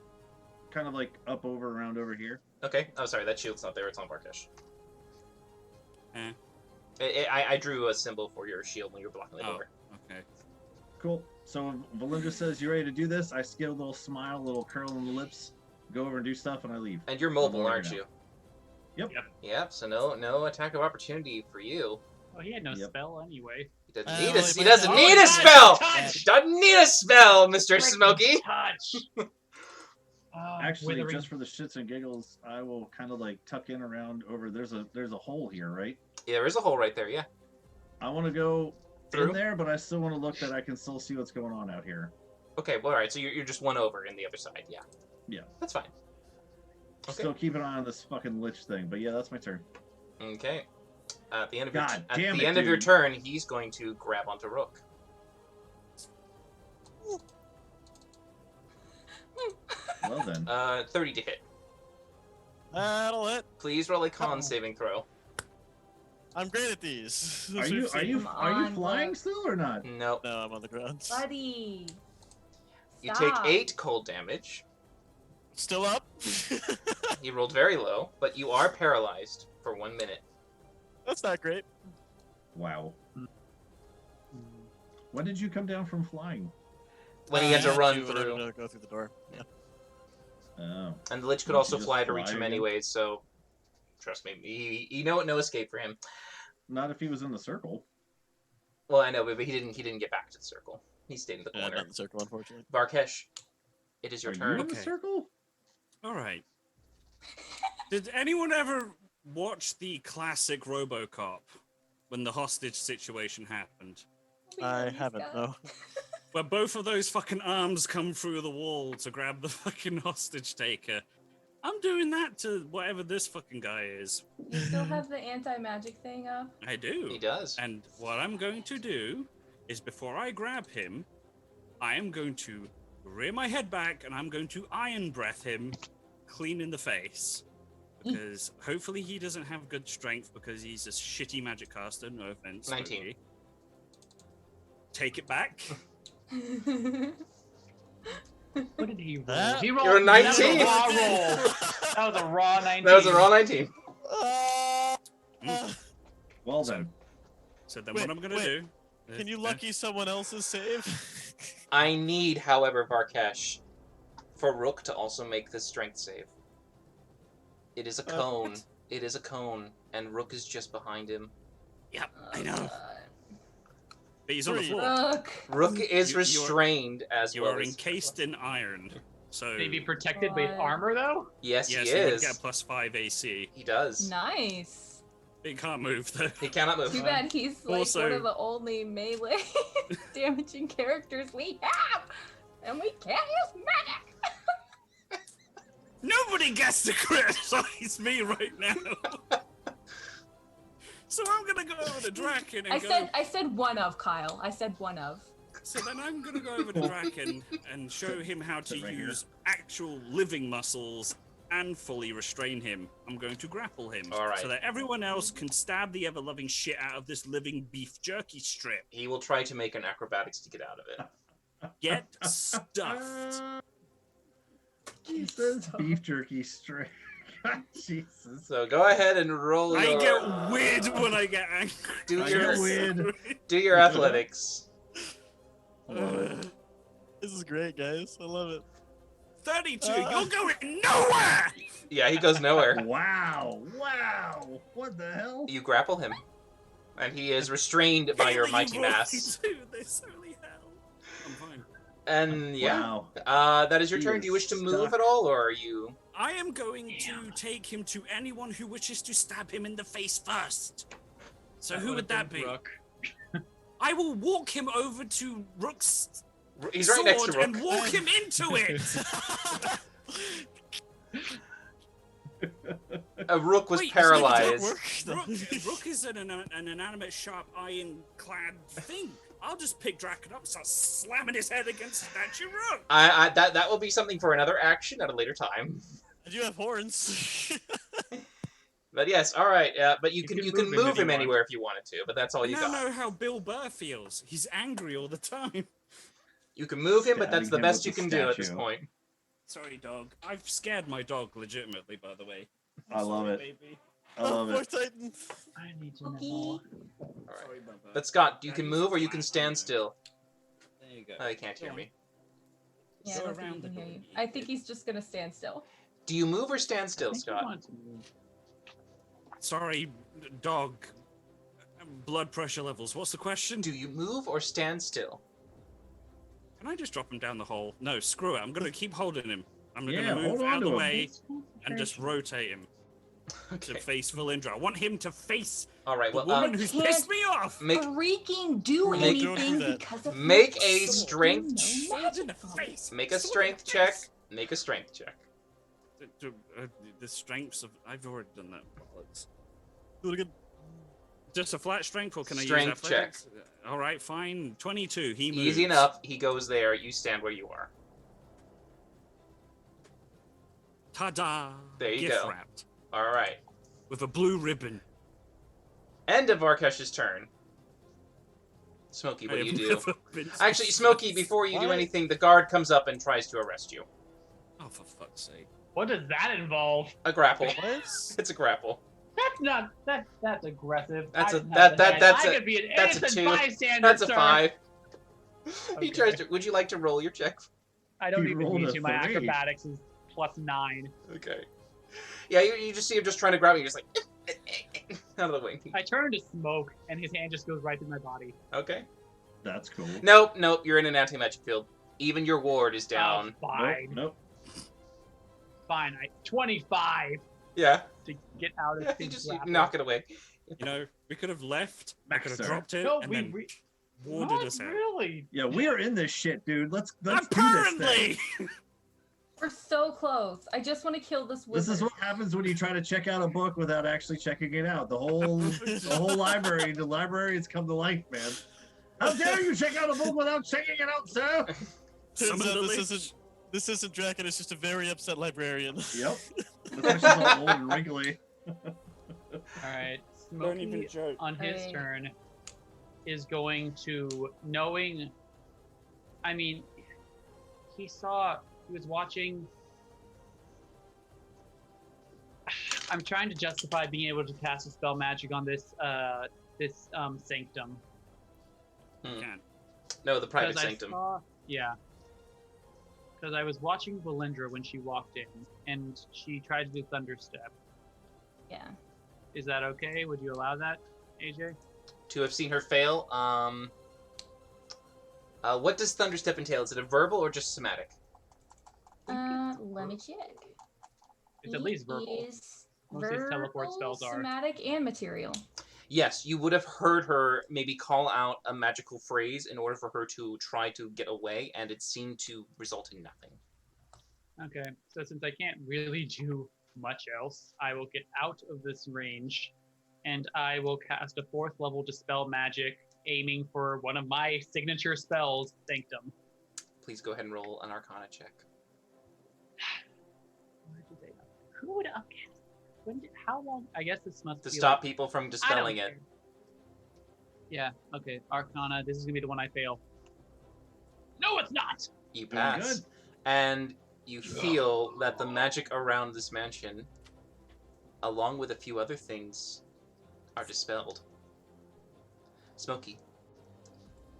Kind of like up, over, around over here. Okay. Oh, sorry. That shield's not there. It's on Barkesh. Eh. I drew a symbol for your shield when you were blocking it Oh. over. Okay. Cool. So Valindra says, "You ready to do this?" I give a little smile, a little curl in the lips, go over and do stuff, and I leave. And you're mobile, over aren't now. you? Yep. Yep. So no attack of opportunity for you. Oh, he had no Yep. spell anyway. He doesn't Uh, need well, a. he He might doesn't have- need Oh, a spell. touch! Doesn't need a spell, Mr. Freaking Smoky. Touch. Actually, Withering. just for the shits and giggles, I will kind of like tuck in around over. There's a hole here, right? Yeah, there is a hole right there. Yeah. I want to go Through? in there, but I still want to look that I can still see what's going on out here. Okay. Well, all right. So you're just one over in the other side. Yeah. Yeah. That's fine. Okay. Still keep an eye on this fucking lich thing, but yeah, that's my turn. Okay. At the end of God your damn at it, the end of your dude. turn, he's going to grab onto Rook. Well then, 30 to hit. That'll hit. Please roll a con Uh-oh. saving throw. I'm great at these. are As you we've are seen. you Come are you on, flying Buck. still or not? Nope. No, I'm on the ground. Buddy. You take Stop. 8 cold damage. Still up? You rolled very low, but you are paralyzed for 1 minute. That's not great. Wow. When did you come down from flying? When he had to I run do in order through. to go through the door. Yeah. Oh, And the Lich could Wouldn't also you just fly to fly reach him again? anyways, so trust me, he no escape for him. not if he was in the circle. Well, I know, but he didn't get back to the circle. He stayed in the Yeah, corner. not in the circle, unfortunately. Barkesh, it is your Are you turn. in the Okay. circle? All right. Did anyone ever watch the classic RoboCop when the hostage situation happened? We I love you, haven't, Scott. no. Where both of those fucking arms come through the wall to grab the fucking hostage taker. I'm doing that to whatever this fucking guy is. You still have the anti-magic thing up? I do. He does. And what I'm going to do is before I grab him, I am going to rear my head back and I'm going to iron breath him clean in the face. because hopefully he doesn't have good strength because he's a shitty magic caster. No offense. 19. Smokey. Take it back. What did he roll? That- He rolled. You're a That was 19. a raw roll. That was a raw 19. That was a raw 19. Well then. So then Wait, what I'm gonna wait. do? Can you lucky someone else's save? I need, however, Varkesh, for Rook to also make this strength save. It is a cone. what? It is a cone, and Rook is just behind him. Yep, I know. But he's on the Three. floor. Rook. Rook is You are- restrained as You well are as... encased in iron. So Maybe protected with God. armor though. Yes, yes, he he would is. get +5 AC. He does. Nice. He can't move though. He cannot move. Too bad he's like Also- one of the only melee damaging characters we have, and we can't use magic. Nobody gets to criticize me right now. So I'm gonna go over to Draken and I said one of Kyle. I said one of. So then I'm gonna go over to Draken and show him how to Sit right here. use actual living muscles and fully restrain him. I'm going to grapple him. All right. So that everyone else can stab the ever-loving shit out of this living beef jerky strip. He will try to make an acrobatics to get out of it. Get stuffed. He says beef jerky straight. Jesus. So go ahead and roll I your... get weird when I get angry. Do I your- get weird. Do your athletics. This is great, guys. I love it. 32. You're going nowhere. Yeah, he goes nowhere. Wow. Wow. What the hell? You grapple him. And he is restrained by your Really, mighty you rolled mass. 32. This holy hell. I'm fine. And yeah. Wow. That is your He turn. is Do you wish to move stuck. at all, or are you... I am going to take him to anyone who wishes to stab him in the face first. So who would that be? Rook. I will walk him over to Rook's He's right next to sword Rook. and walk him into it. Rook was Wait, paralyzed. Rook is an inanimate, sharp, iron-clad thing. I'll just pick Draken up and start slamming his head against the statue Rook. That will be something for another action at a later time. And you have horns. But yes, all right. But you can move him if you want. anywhere if you wanted to. But that's all I you now got. know how Bill Burr feels. He's angry all the time. You can move him, but that's the Stabbing him best you with can the do at this statue. point. Sorry, dog. I've scared my dog legitimately, by the way. I love it. Baby. I love Poor it. Titan. I need to Okay. know. Sorry, Bubba. But Scott, you can move or you can stand still. There you go. Oh, you can't hear me. Yeah, Go I don't think around he the can hear you. doggy. I think he's just gonna stand still. Do you move or stand still, I think he Scott? wants to move. Sorry, dog. Blood pressure levels. What's the question? Do you move or stand still? Can I just drop him down the hole? No, screw it. I'm gonna keep holding him. I'm Yeah, gonna move hold on out of the to him. way and just rotate him to Okay. face Valindra. I want him to face All right. the Well, woman who's can't- pissed me off. make Freaking do Make- anything Don't do that. because of Make my a sword. strength No Swords in the magic. face. make a Sword in strength the check. face. Make a strength check. The strengths of I've already done that. Bollocks. Do it again. Just a flat strength, or can I Strength use athletics? All right, fine. 22. He moves. Easy enough. He goes there. You stand where you are. Ta-da! There you Gift go. wrapped All right. with a blue ribbon. End of Varkesh's turn. Smokey, what I do you have do? never been so Actually, Smokey, before you do Why? anything, the guard comes up and tries to arrest you. Oh, for fuck's sake! What does that involve? A grapple. What? It's a grapple. That's not that's aggressive. That's I a- didn't that- have that- the that's head. a- I could be an that's a innocent 2. bystander. That's a sir. 5. He Okay. tries to. Would you like to roll your check? I don't You even rolled need a to. My 3. acrobatics is +9. Okay. Yeah, you just see him just trying to grab you. You're just like out of the way. I turn to smoke, and his hand just goes right through my body. Okay. That's cool. Nope. You're in an anti-magic field. Even your ward is down. Oh, fine, Nope. fine. 25 Yeah. to get out of You his just grapple. knock it away. You know, we could have left. I could have Maxer. dropped it No, and we then warded not us out. really. Yeah, we are in this shit, dude. Let's do this thing. Apparently. We're so close. I just want to kill this wizard. This is what happens when you try to check out a book without actually checking it out. The whole library, the librarians come to life, man. How dare you check out a book without checking it out, sir? Summon Turns out the this lich. This isn't Draken, it's just a very upset librarian. Yep. That's why she's all old and wrinkly. All right. Don't even Smokey joke. on his Alright. turn is going to, knowing, I mean, he was watching. I'm trying to justify being able to cast a spell magic on this sanctum. Can't. No, the private 'Cause I sanctum. Yeah. Because I was watching Valindra when she walked in, and she tried to do Thunderstep. Yeah. Is that okay? Would you allow that, AJ? To have seen her fail. What does Thunderstep entail? Is it a verbal or just somatic? Let me check. It's at least verbal. Is Most of these teleport spells are. somatic and material. Yes, you would have heard her maybe call out a magical phrase in order for her to try to get away, and it seemed to result in nothing. Okay, so since I can't really do much else, I will get out of this range, and I will cast a 4th level Dispel Magic, aiming for one of my signature spells, Sanctum. Please go ahead and roll an Arcana check. Where did they? Who would cast? How long? I guess this must To be stop like, people from I don't dispelling it. care. Yeah. Okay. Arcana. This is gonna be the one I fail. No, it's not. You Doing pass. good. And you feel that the magic around this mansion, along with a few other things, are dispelled. Smokey.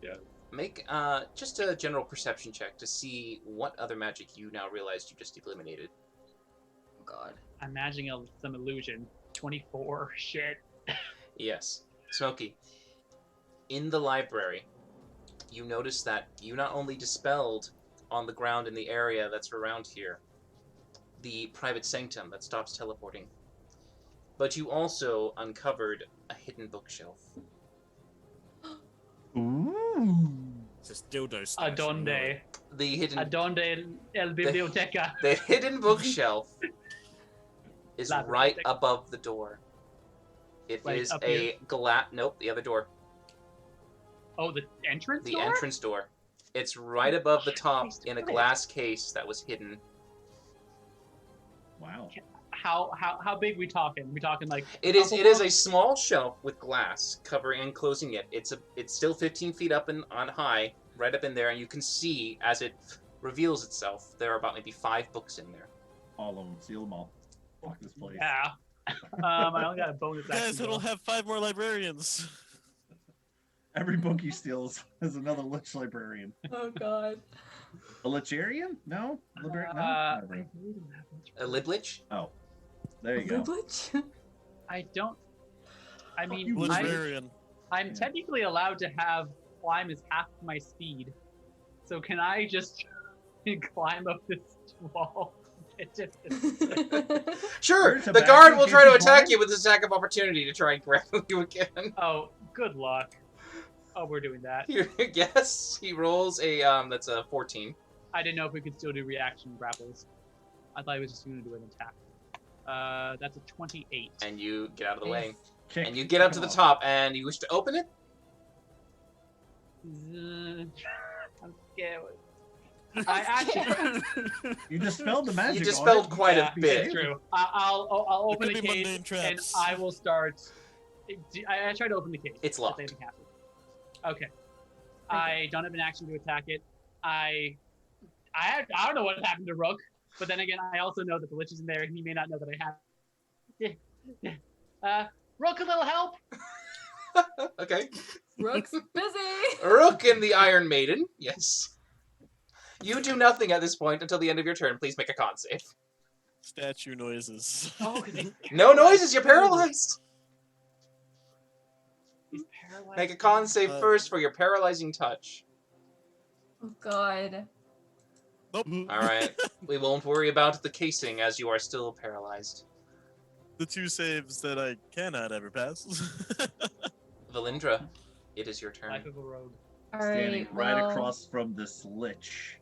Yeah. Make just a general perception check to see what other magic you now realized you just eliminated. Oh God. I'm imagining some illusion. 24. Shit. Yes. Smokey. In the library, you notice that you not only dispelled on the ground in the area that's around here the private sanctum that stops teleporting, but you also uncovered a hidden bookshelf. Ooh. It's this dildo stash. Adonde. The hidden Adonde el biblioteca. the hidden bookshelf is La right biblioteca. above the door. It Like is up a here? nope, the other door. Oh, the entrance The door? entrance door. It's right above the top Christ, in a what is- glass case that was hidden. Wow. How big we talking? We talking like It is couple a blocks? small shelf with glass covering and closing it. It's still 15 feet up and on high, right up in there, and you can see as it reveals itself, there are about maybe 5 books in there. All of them. Seal them all. Fuck this place. Yeah. I only got a bonus Guys, action. it'll though. have 5 more librarians. Every book he steals is another lich librarian. Oh God. A licharian? No? Librarian? No? I Librarian. really don't have much. A liblich? Oh. There you go. Privilege? I don't. I mean, you, Librarian. I'm technically allowed to have climb is half my speed. So can I just climb up this wall? It just Sure, Where's the the back guard in will case try to you attack climb? you with this attack of opportunity to try and grab you again. Oh, good luck. Oh, we're doing that. Yes, he rolls a that's a 14. I didn't know if we could still do reaction grapples. I thought he was just going to do an attack. That's a 28. And you get out of the way. Kick. And you get up to the Come on. top and you wish to open it? I'm scared. I actually. You dispelled the magic. You dispelled on it. quite Yeah, a bit. That's true. I'll open could the be case mundane and traps. I will start. I try to open the case. It's but locked. they haven't happened. Okay. I don't have an action to attack it. I don't know what happened to Rook, but then again, I also know that the Lich is in there, and he may not know that I have. Rook, a little help. Okay. Rook's busy. Rook and the Iron Maiden. Yes. You do nothing at this point until the end of your turn. Please make a con save. Statue noises. Oh, 'cause he's No noises, you're paralyzed. He's paralyzed. Make a con save Uh, first for your paralyzing touch. Oh God. Nope. Alright. We won't worry about the casing as you are still paralyzed. The 2 saves that I cannot ever pass. Valindra, it is your turn. Life of a rogue. All Standing right. right well, across from this lich.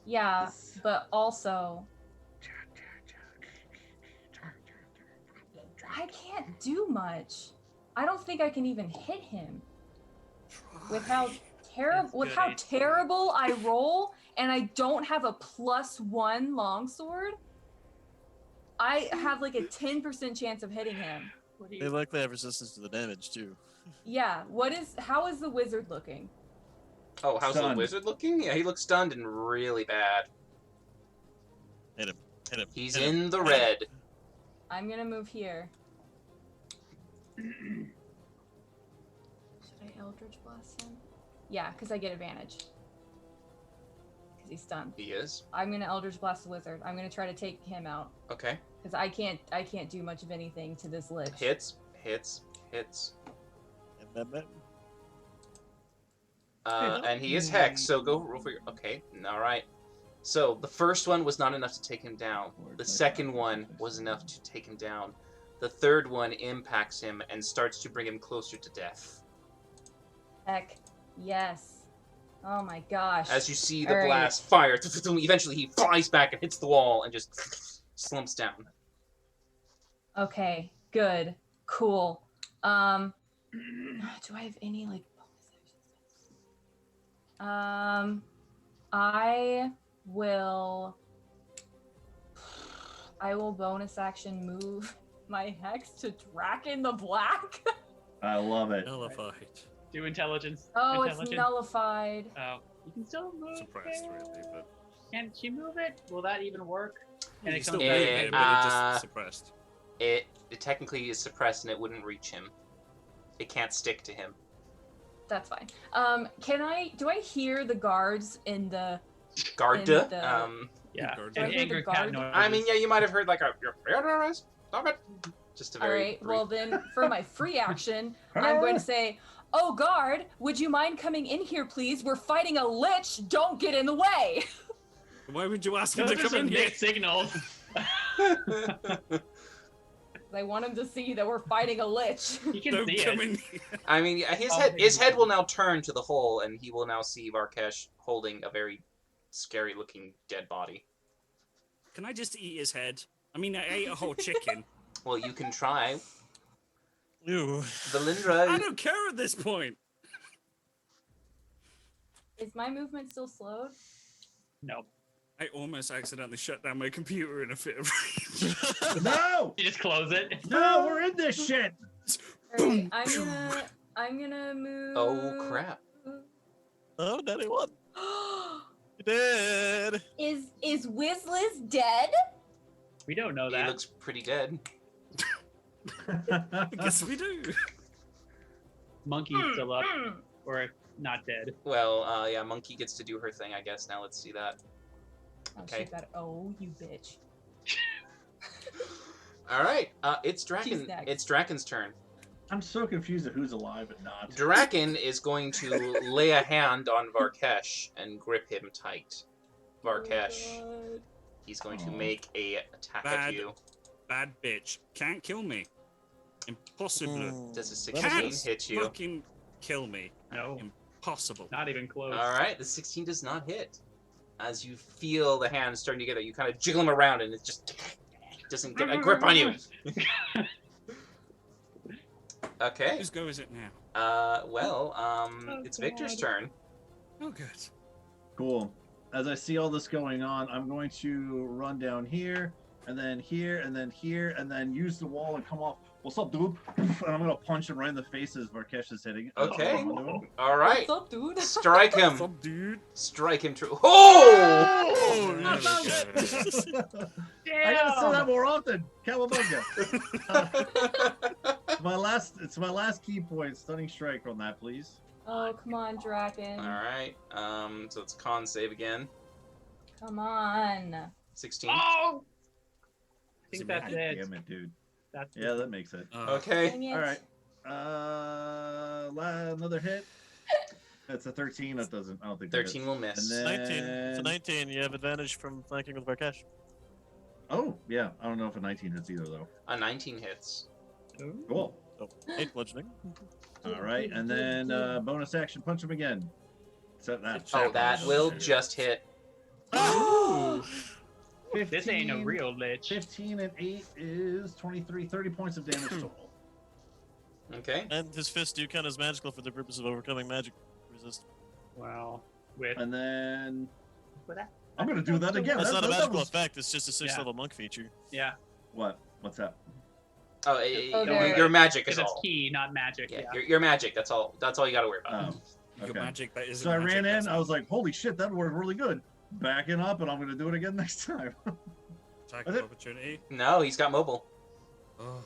Yeah, This- but also I can't do much. I don't think I can even hit him with how terrible with good how AC. terrible I roll, and I don't have a +1 longsword. I have like a 10% chance of hitting him. What do They you? likely have resistance to the damage too. Yeah. How is the wizard looking? Oh, how's the Stunned. wizard looking? Yeah, he looks stunned and really bad. Hit him. Hit him. He's hit him. in the red. I'm gonna move here. Should I Eldritch Blast him? Yeah, because I get advantage. Because he's stunned. He is. I'm gonna Eldritch Blast the wizard. I'm gonna try to take him out. Okay. Because I can't do much of anything to this lich. Hits. Hits. Hits. And then- And he is hex, so go roll for your. Okay, all right. So the first one was not enough to take him down. The second one was enough to take him down. The third one impacts him and starts to bring him closer to death. Heck, yes. Oh my gosh. As you see the All right. blast fire, eventually he flies back and hits the wall and just slumps down. Okay, good, cool. Do I have any like bonus actions? I will bonus action move my hex to Draken the Black. I love it. Nullified. Do intelligence. Oh, it's Intelligence. nullified. Oh, you can still move Suppressed, it. really, but Can she move it? Will that even work? you it still comes move back- it, but it just suppressed. It technically is suppressed and it wouldn't reach him. It can't stick to him. That's fine. Do I hear the guards in the Garda. And, Yeah. Guards. Do I And hear the angry cat guard? noises. I mean, yeah, you might have heard like a stop it. Just a All very right. brief- Well, then for my free action, I'm going to say, "Oh, guard, would you mind coming in here, please? We're fighting a lich. Don't get in the way." Why would you ask him Those to are come some in here? mixed signals. I want him to see that we're fighting a lich. You can Don't see come it. in here. I mean, yeah, Oh, his head will now turn to the hole, and he will now see Varkesh holding a very scary-looking dead body. Can I just eat his head? I mean, I ate a whole chicken. Well, you can try. Ew. Valindra, I don't care at this point. Is my movement still slowed? No. I almost accidentally shut down my computer in a fit of rage. No! You just close it. No, we're in this shit! All right, I'm gonna move. oh crap! Oh, Daddy won. You did. Is Wizliz dead? We don't know He that. looks pretty dead. I guess we do. Monkey's still up, or not dead. Well, yeah, Monkey gets to do her thing, I guess. Now let's see that. Oh, Okay. she got it. Oh, you bitch. All right, it's She's Draken. next. It's Draken's turn. I'm so confused at who's alive and not. Draken is going to lay a hand on Varkesh and grip him tight. Varkesh, Oh, he's going to Aw. make a attack Bad. at you. Bad bitch. Can't kill me. Impossible. Hmm. Does a That 16 was hit you? Fucking kill me. No, Impossible. not even close. All right, the 16 does not hit. As you feel the hands starting together, you kind of jiggle them around, and it just doesn't get a grip on you. Okay. Whose go is it now? It's Victor's turn. Oh, good. Cool. As I see all this going on, I'm going to run down here, and then here, and then here, and then use the wall and come off. What's up, dude? And I'm gonna punch him right in the face as Varkesh is hitting. Okay. onto him. All right. What's up, dude? Strike him. What's up, dude? Strike him true. Oh! Oh, Oh, shit. I gotta say that more often. Cowabunga. It's my last key point. Stunning strike on that, please. Oh, come on, Draken. All right. So it's con save again. Come on. 16. Oh! I Is think it that's mad? it. Damn it, dude. That's Yeah, that makes it. Okay. Dang it. All right. Another hit. That's a 13. That doesn't. I don't think. that 13 hits. will miss. And 19. It's a then- 19. You have advantage from flanking with Varkesh. Oh yeah. I don't know if a 19 hits either though. A 19 hits. Cool. Oh, 8 bludgeoning. All right, and then bonus action, punch him again. Except that. Oh, that will just hit. Oh! 15, This ain't a real lich. 15 and 8 is 23. 30 points of damage total. Okay. And his fists do count as magical for the purpose of overcoming magic resist. Well, with And then But that- I'm gonna do that again. That's That- not a that magical was- effect. It's just a 6th Yeah. level monk feature. yeah, What? What's that? Oh, Okay. your magic is because it's all. key, not magic. Yeah, Yeah. your magic. That's all. That's all you got to worry about. Your Okay. magic that isn't So I magic, ran that's in. I was like, "Holy shit, that worked really good." Backing up, and I'm gonna do it again next time. attack Is of it- opportunity. No, he's got mobile. Oh.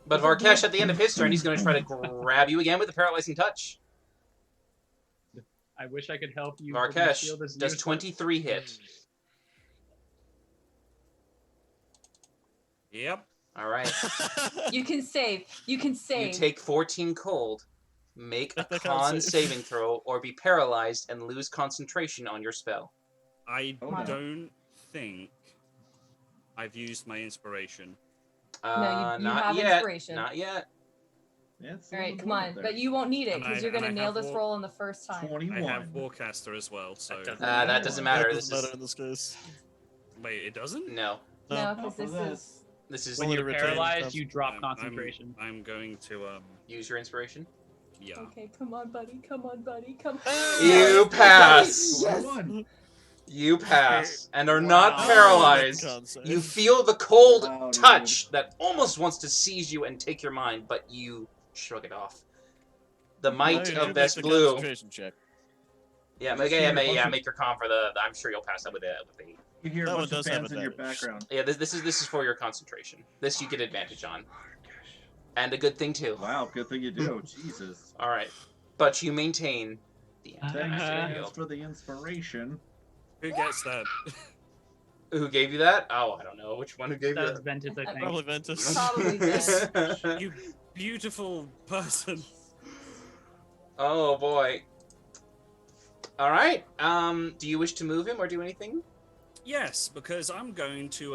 But Varkesh, at the end of his turn, he's going to try to grab you again with a paralyzing touch. I wish I could help you. but my Varkesh shield is does useless. 23 hit. Yep. All right. You can save. You can You save. take 14 cold. Make a I can't con save. saving throw, or be paralyzed and lose concentration on your spell. I Oh, no. don't think I've used my inspiration. you Not have yet. inspiration. Not yet. Yeah, it's All right, a come little on. bit But you won't need it And because I- you're gonna and I nail have this war- roll on the first there. time. 21. I have Warcaster as well, so That doesn't That doesn't matter. That This doesn't is matter in this case. wait, it doesn't. no. No, not because for this that. is. This is When Well, you're it retains paralyzed, cons- you drop I'm- concentration. I'm going to use your inspiration. yeah. Okay, come on, buddy. Come on, buddy. Come. You pass. Yes. 21. You pass and are Wow. not Oh, paralyzed. Con save. You feel the cold Wow, dude. touch that almost wants to seize you and take your mind, but you shrug it off. The Now might you of make Best the Blue. concentration check. Yeah, You make, see yeah, a make, bunch yeah, of- make your con for the. I'm sure you'll pass that with a. You hear That a one bunch of does have fans in your advantage. background. Yeah, this is for your concentration. This you get advantage on, and a good thing too. Wow, good thing you do. Jesus. All right, but you maintain the Uh-huh. anti-magic Thanks shield. for the inspiration. Who gets that? Who gave you that? Oh, I don't know. Which one who gave That you was Ventus, I think. Probably Ventus. Probably that? You beautiful person. Oh boy. All right. Do you wish to move him or do anything? Yes, because I'm going to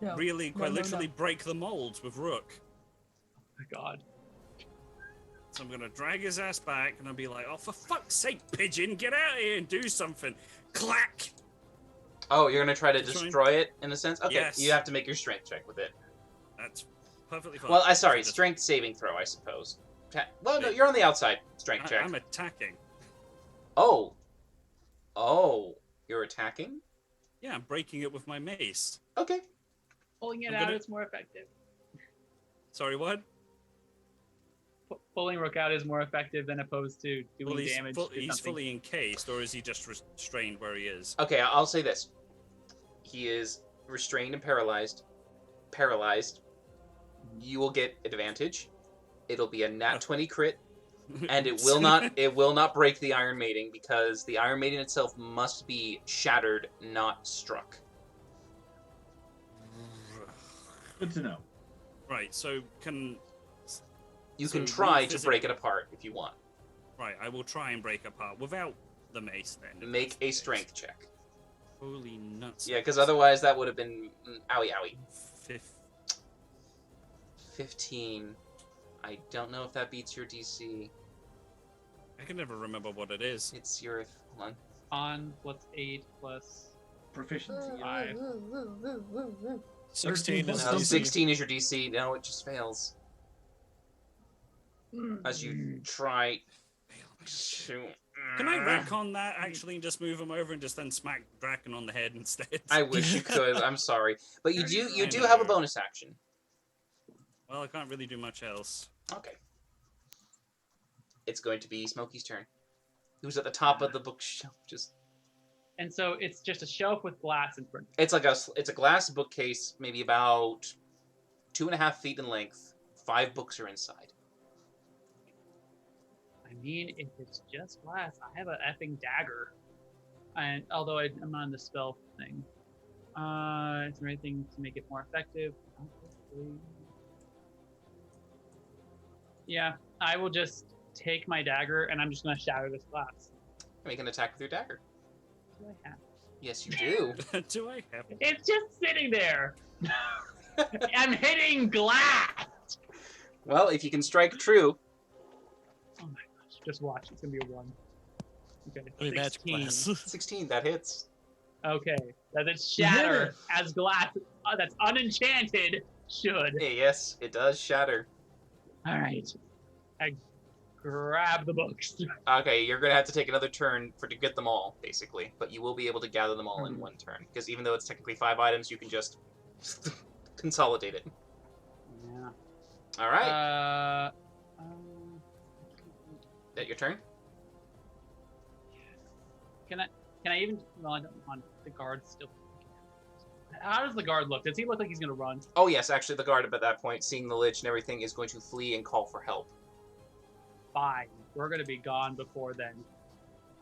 No. really quite no, literally no. break the mold with Rook. Oh my God. So I'm gonna drag his ass back and I'll be like, oh for fuck's sake, pigeon, get out of here and do something. Clack! Oh, you're gonna try to Destroy- destroy it in a sense. Okay, Yes. you have to make your strength check with it. That's perfectly fine. Well, I sorry, Just- strength saving throw, I suppose. Well, no, you're on the outside. Strength check. I'm attacking. Oh. Oh, you're attacking? Yeah, I'm breaking it with my mace. Okay. Pulling it I'm out gonna- is more effective. Sorry, what? Pulling Rook out is more effective than opposed to doing Well, he's, damage. to he's something. fully encased, or is he just restrained where he is? Okay, I'll say this. He is restrained and paralyzed. Paralyzed. You will get advantage. It'll be a nat 20 crit, and it will not break the Iron Maiden because the Iron Maiden itself must be shattered, not struck. Good to know. Right, so can... You So can try to physically- break it apart if you want. Right, I will try and break apart without the mace then. if Make that's the a case. strength check. Holy nuts. Yeah, because otherwise that would have been owie owie. 15. I don't know if that beats your DC. I can never remember what it is. It's your hold on. On plus 8 plus. Proficiency. 5. 16 is No, DC. 16 is your DC. No, it just fails. As you try to. Can I rack on that actually and just move him over and just then smack Draken on the head instead? I wish you could. I'm sorry, but you I do have a know. bonus action. Well, I can't really do much else. Okay. It's going to be Smokey's turn. Who's at the top of the bookshelf? Just And so it's just a shelf with glass in front. it's a glass bookcase, maybe about 2.5 feet in length. 5 books are inside. I mean, if it's just glass, I have an effing dagger. And although I'm on the spell thing, is there anything to make it more effective? Yeah, I will just take my dagger and I'm just gonna shatter this glass. Make an attack with your dagger. Do I have? Yes, you do. Do I have it? It's just sitting there. I'm hitting glass. Well, if you can strike true, Oh my gosh! Just watch. It's gonna be a 1. Okay, I mean, magic 16. glass. 16 that hits. Okay, that is You hit shatter it. as glass that's unenchanted should. Yes, it does shatter. All right, I grab the books. Okay, you're gonna have to take another turn to get them all, basically. But you will be able to gather them all in one turn, because even though it's technically 5 items, you can just consolidate it. Yeah. All right. That your turn? Can I even? Well, I don't want the guard still. How does the guard look? Does he look like he's gonna run? Oh yes, actually, the guard at that point, seeing the lich and everything, is going to flee and call for help. Fine, we're gonna be gone before then.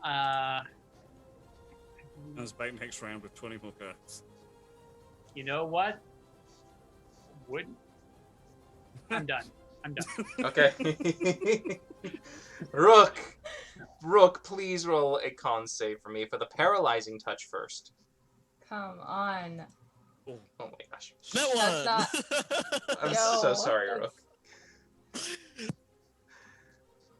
I was back next round with 20 more cards. You know what? Wouldn't. I'm done. I'm done. Okay. Rook, please roll a con save for me for the paralyzing touch first. Come on. Oh my gosh. That That's one. I'm No, so sorry, that's- Rook.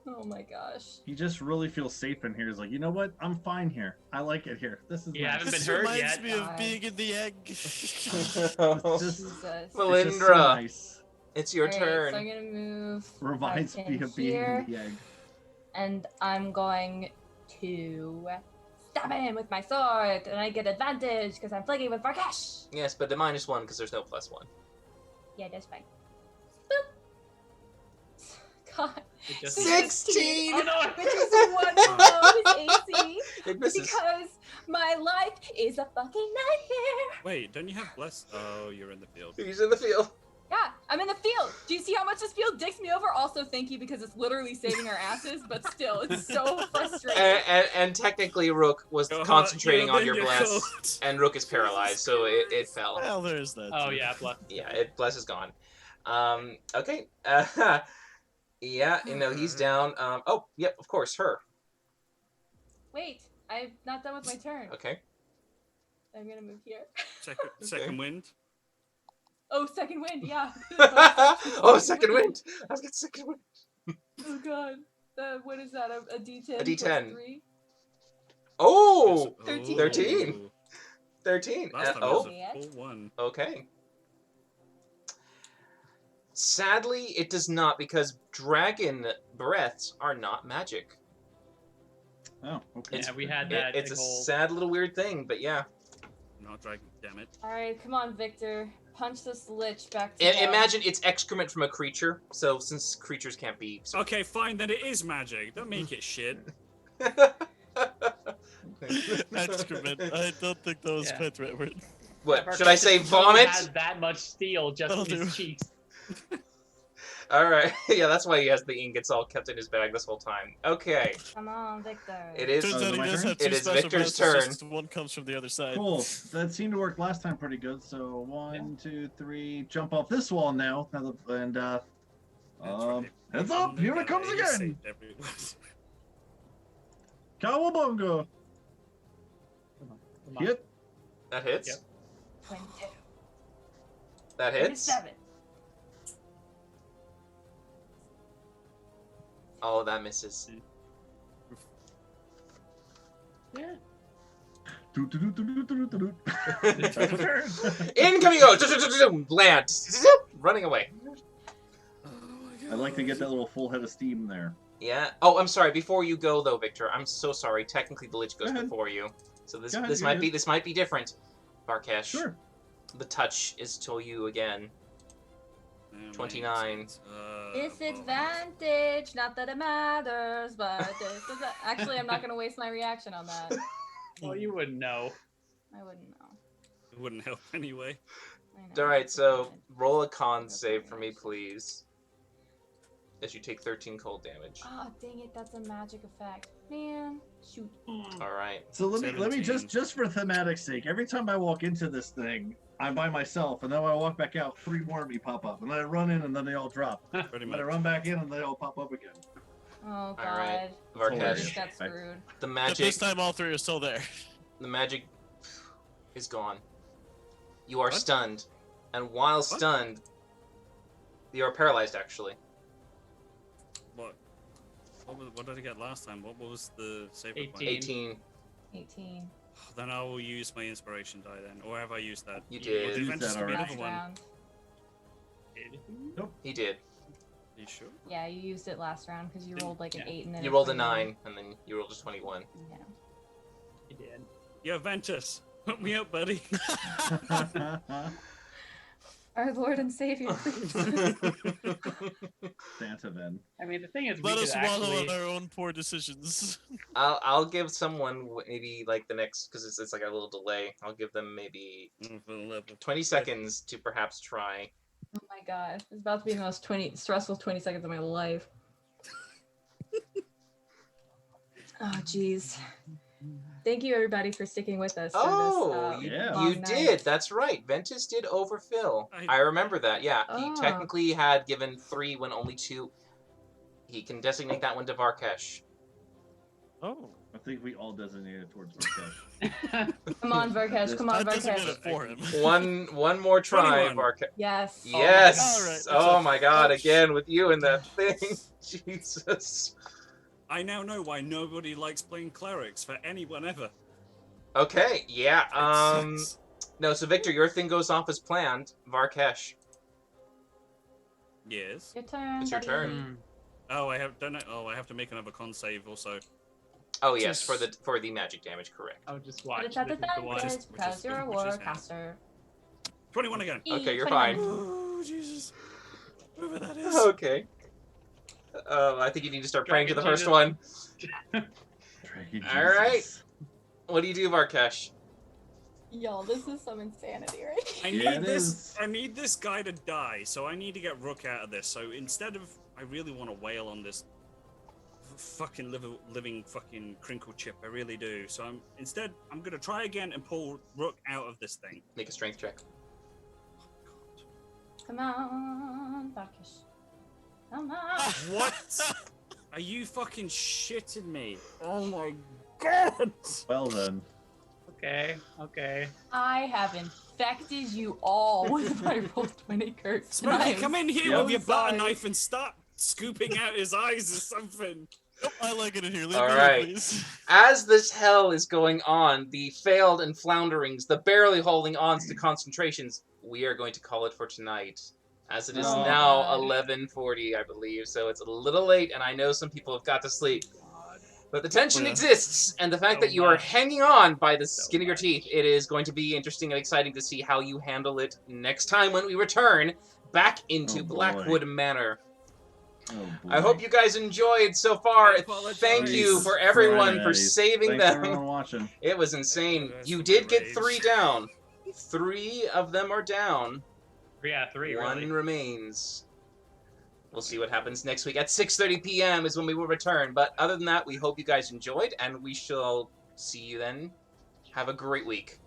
Oh my gosh. He just really feels safe in here. He's like, you know what? I'm fine here. I like it here. This is You nice. haven't This been hurt reminds yet. me of being in the egg. It's Jesus. just, it's just so Melindra, nice. it's your Alright, turn. So I'm gonna move. Reminds right me in of being here, in the egg. and I'm going to stab him with my sword, and I get advantage because I'm flanking with Varkesh. Yes, but the -1 because there's no +1. Yeah, that's fine. Boop. God. It just 16! Oh no! Which is one below his AC It misses. because my life is a fucking nightmare. Wait, don't you have bless? Oh, you're in the field. He's in the field. Yeah, I'm in the field. Do you see how much this field dicks me over? Also, thank you because it's literally saving our asses, but still, it's so frustrating. And technically, Rook was Oh, concentrating yeah, on your then you're bless, cold. and Rook is paralyzed, so it fell. Well, there's that. Oh too. yeah, bless. Yeah, bless is gone. Okay. Yeah, you know, he's down. Oh, yep, of course, her. Wait, I'm not done with my turn. Okay. I'm gonna move here. Second wind. Oh, second wind, yeah. Oh, second wind. I was getting second wind. Oh god. What is that? A D10? A D10. 3? Oh, 13. 13. 13. Last time it Oh, was a full 1. okay. Sadly, it does not because dragon breaths are not magic. Oh, okay. Yeah, we had that. It's a whole... sad little weird thing, but yeah. Not dragon, damn it. Alright, come on, Victor. Punch this lich back to Imagine it's excrement from a creature, so since creatures can't be... Okay, fine, then it is magic. Don't make it shit. Excrement. I don't think that was Yeah. quite right word. What, Our should I say character still vomit? Has that much steel just That'll in his do. cheeks. Alright, yeah, that's why he has the ingots all kept in his bag this whole time. Okay, Come on, Victor. it is... Turns is out it he my does turn? have two It is special Victor's passes, turn. just one comes from the other side. Cool. That seemed to work last time pretty good. So 1, 2, 3, jump off this wall now. And heads up! Here it comes again. Cowabunga! Come on. Hit. That hits. Yep. 22. That hits. 27. Oh, that misses. Yeah. Incoming go! Land! Running away. I'd like to get that little full head of steam there. Yeah. Oh, I'm sorry. Before you go, though, Victor, I'm so sorry. Technically, the lich goes Go ahead. before you, so this Go ahead, this go might ahead. be different. Barkesh. Sure. The touch is to you again. 29. Disadvantage. Not that it matters, but actually, I'm not gonna waste my reaction on that. Well, you wouldn't know. I wouldn't know. It wouldn't help anyway. I know. All right. So roll a con save for me, please. As you take 13 cold damage. Oh, dang it! That's a magic effect. Man, shoot. All right. So let me 17. just for thematic's sake, every time I walk into this thing, I'm by myself, and then when I walk back out, 3 more of me pop up, and then I run in, and then they all drop. Pretty Then much. I run back in, and they all pop up again. Oh god. right. I Varkesh, just got screwed. the But magic, this time all 3 are still there. the magic is gone. You are What? stunned, and while stunned, you are paralyzed. Actually. What did I get last time? What was the save 18. 18. 18. Then I will use my inspiration die then. Or have I used that? You Or did. did Use Ventus that give me already. another Last one? round. He did. You sure? Yeah, you used it last round because you rolled like an Yeah. 8 and then You a rolled a 21. 9, and then you rolled a 21. Yeah. You did. Yo, Ventus, hook me up, buddy. Our Lord and Savior, please. Santa then. I mean, the thing is, Let we us could wallow actually. in our own poor decisions. I'll give someone maybe like the next, because it's like a little delay. I'll give them maybe 20 seconds to perhaps try. Oh my god, it's about to be the most stressful 20 seconds of my life. Oh jeez. Thank you everybody for sticking with us. Oh, for this, yeah. long You night. did. That's right. Ventus did overfill. I remember that. Yeah, he Oh. technically had given 3 when only 2. He can designate that one to Varkesh. Oh. I think we all designated towards Varkesh. Come on, Varkesh. Come I on, designated Varkesh. for him. One more try, 21. Varkesh. Yes. Yes. All right, Oh that's my a- God! oh, Again with you and that thing. Jesus. I now know why nobody likes playing clerics for anyone ever. Okay. Yeah. It sucks. No. So Victor, your thing goes off as planned. Varkesh. Yes. Your turn. It's your buddy. turn. Oh, I have done it. Oh, I have to make another con save also. Oh yes, for the magic damage, correct. I'll just watch. But it's at the This is the time one. Which is- because you're a which is warcaster. 21 again. Okay, you're 21. fine. Oh, Jesus. Whoever that is. Okay. I think you need to start praying to the Dragon first one. Pray All right. Jesus. What do you do, Varkesh? Y'all, this is some insanity, right? I Yeah, need it this. is. I need this guy to die, so I need to get Rook out of this. So instead of, I really want to wail on this fucking living fucking crinkle chip. I really do. So I'm gonna try again and pull Rook out of this thing. Make a strength check. Come on, Varkesh. Come on. What? Are you fucking shitting me? Oh my god! Well then. Okay. Okay. I have infected you all with my roll 20 curse. Smokey, come in here Yep. with your butter knife and start scooping out his eyes or something. Nope, I like it in here. Leave All me right. alone, please. As this hell is going on, the failed and flounderings, the barely holding on to concentrations, we are going to call it for tonight. As it is Oh, now God. 11:40, I believe, so it's a little late, and I know some people have got to sleep. God. But the tension Yeah. exists, and the fact So that you are much. hanging on by the skin of your much. teeth, it is going to be interesting and exciting to see how you handle it next time when we return back into Oh, boy. Blackwood Manor. Oh, boy. I hope you guys enjoyed so far. I apologize. Thank you for everyone for Fridays. saving Thanks them. everyone watching. It was insane. Apologize You for did my get rage. 3 down. 3 of them are down. Yeah, 3 One really. remains. We'll see what happens next week. At 6:30 p.m. is when we will return. But other than that, we hope you guys enjoyed, and we shall see you then. Have a great week.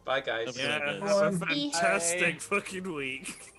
Bye, guys. Okay. Yeah, guys. have a Bye. fantastic fucking week.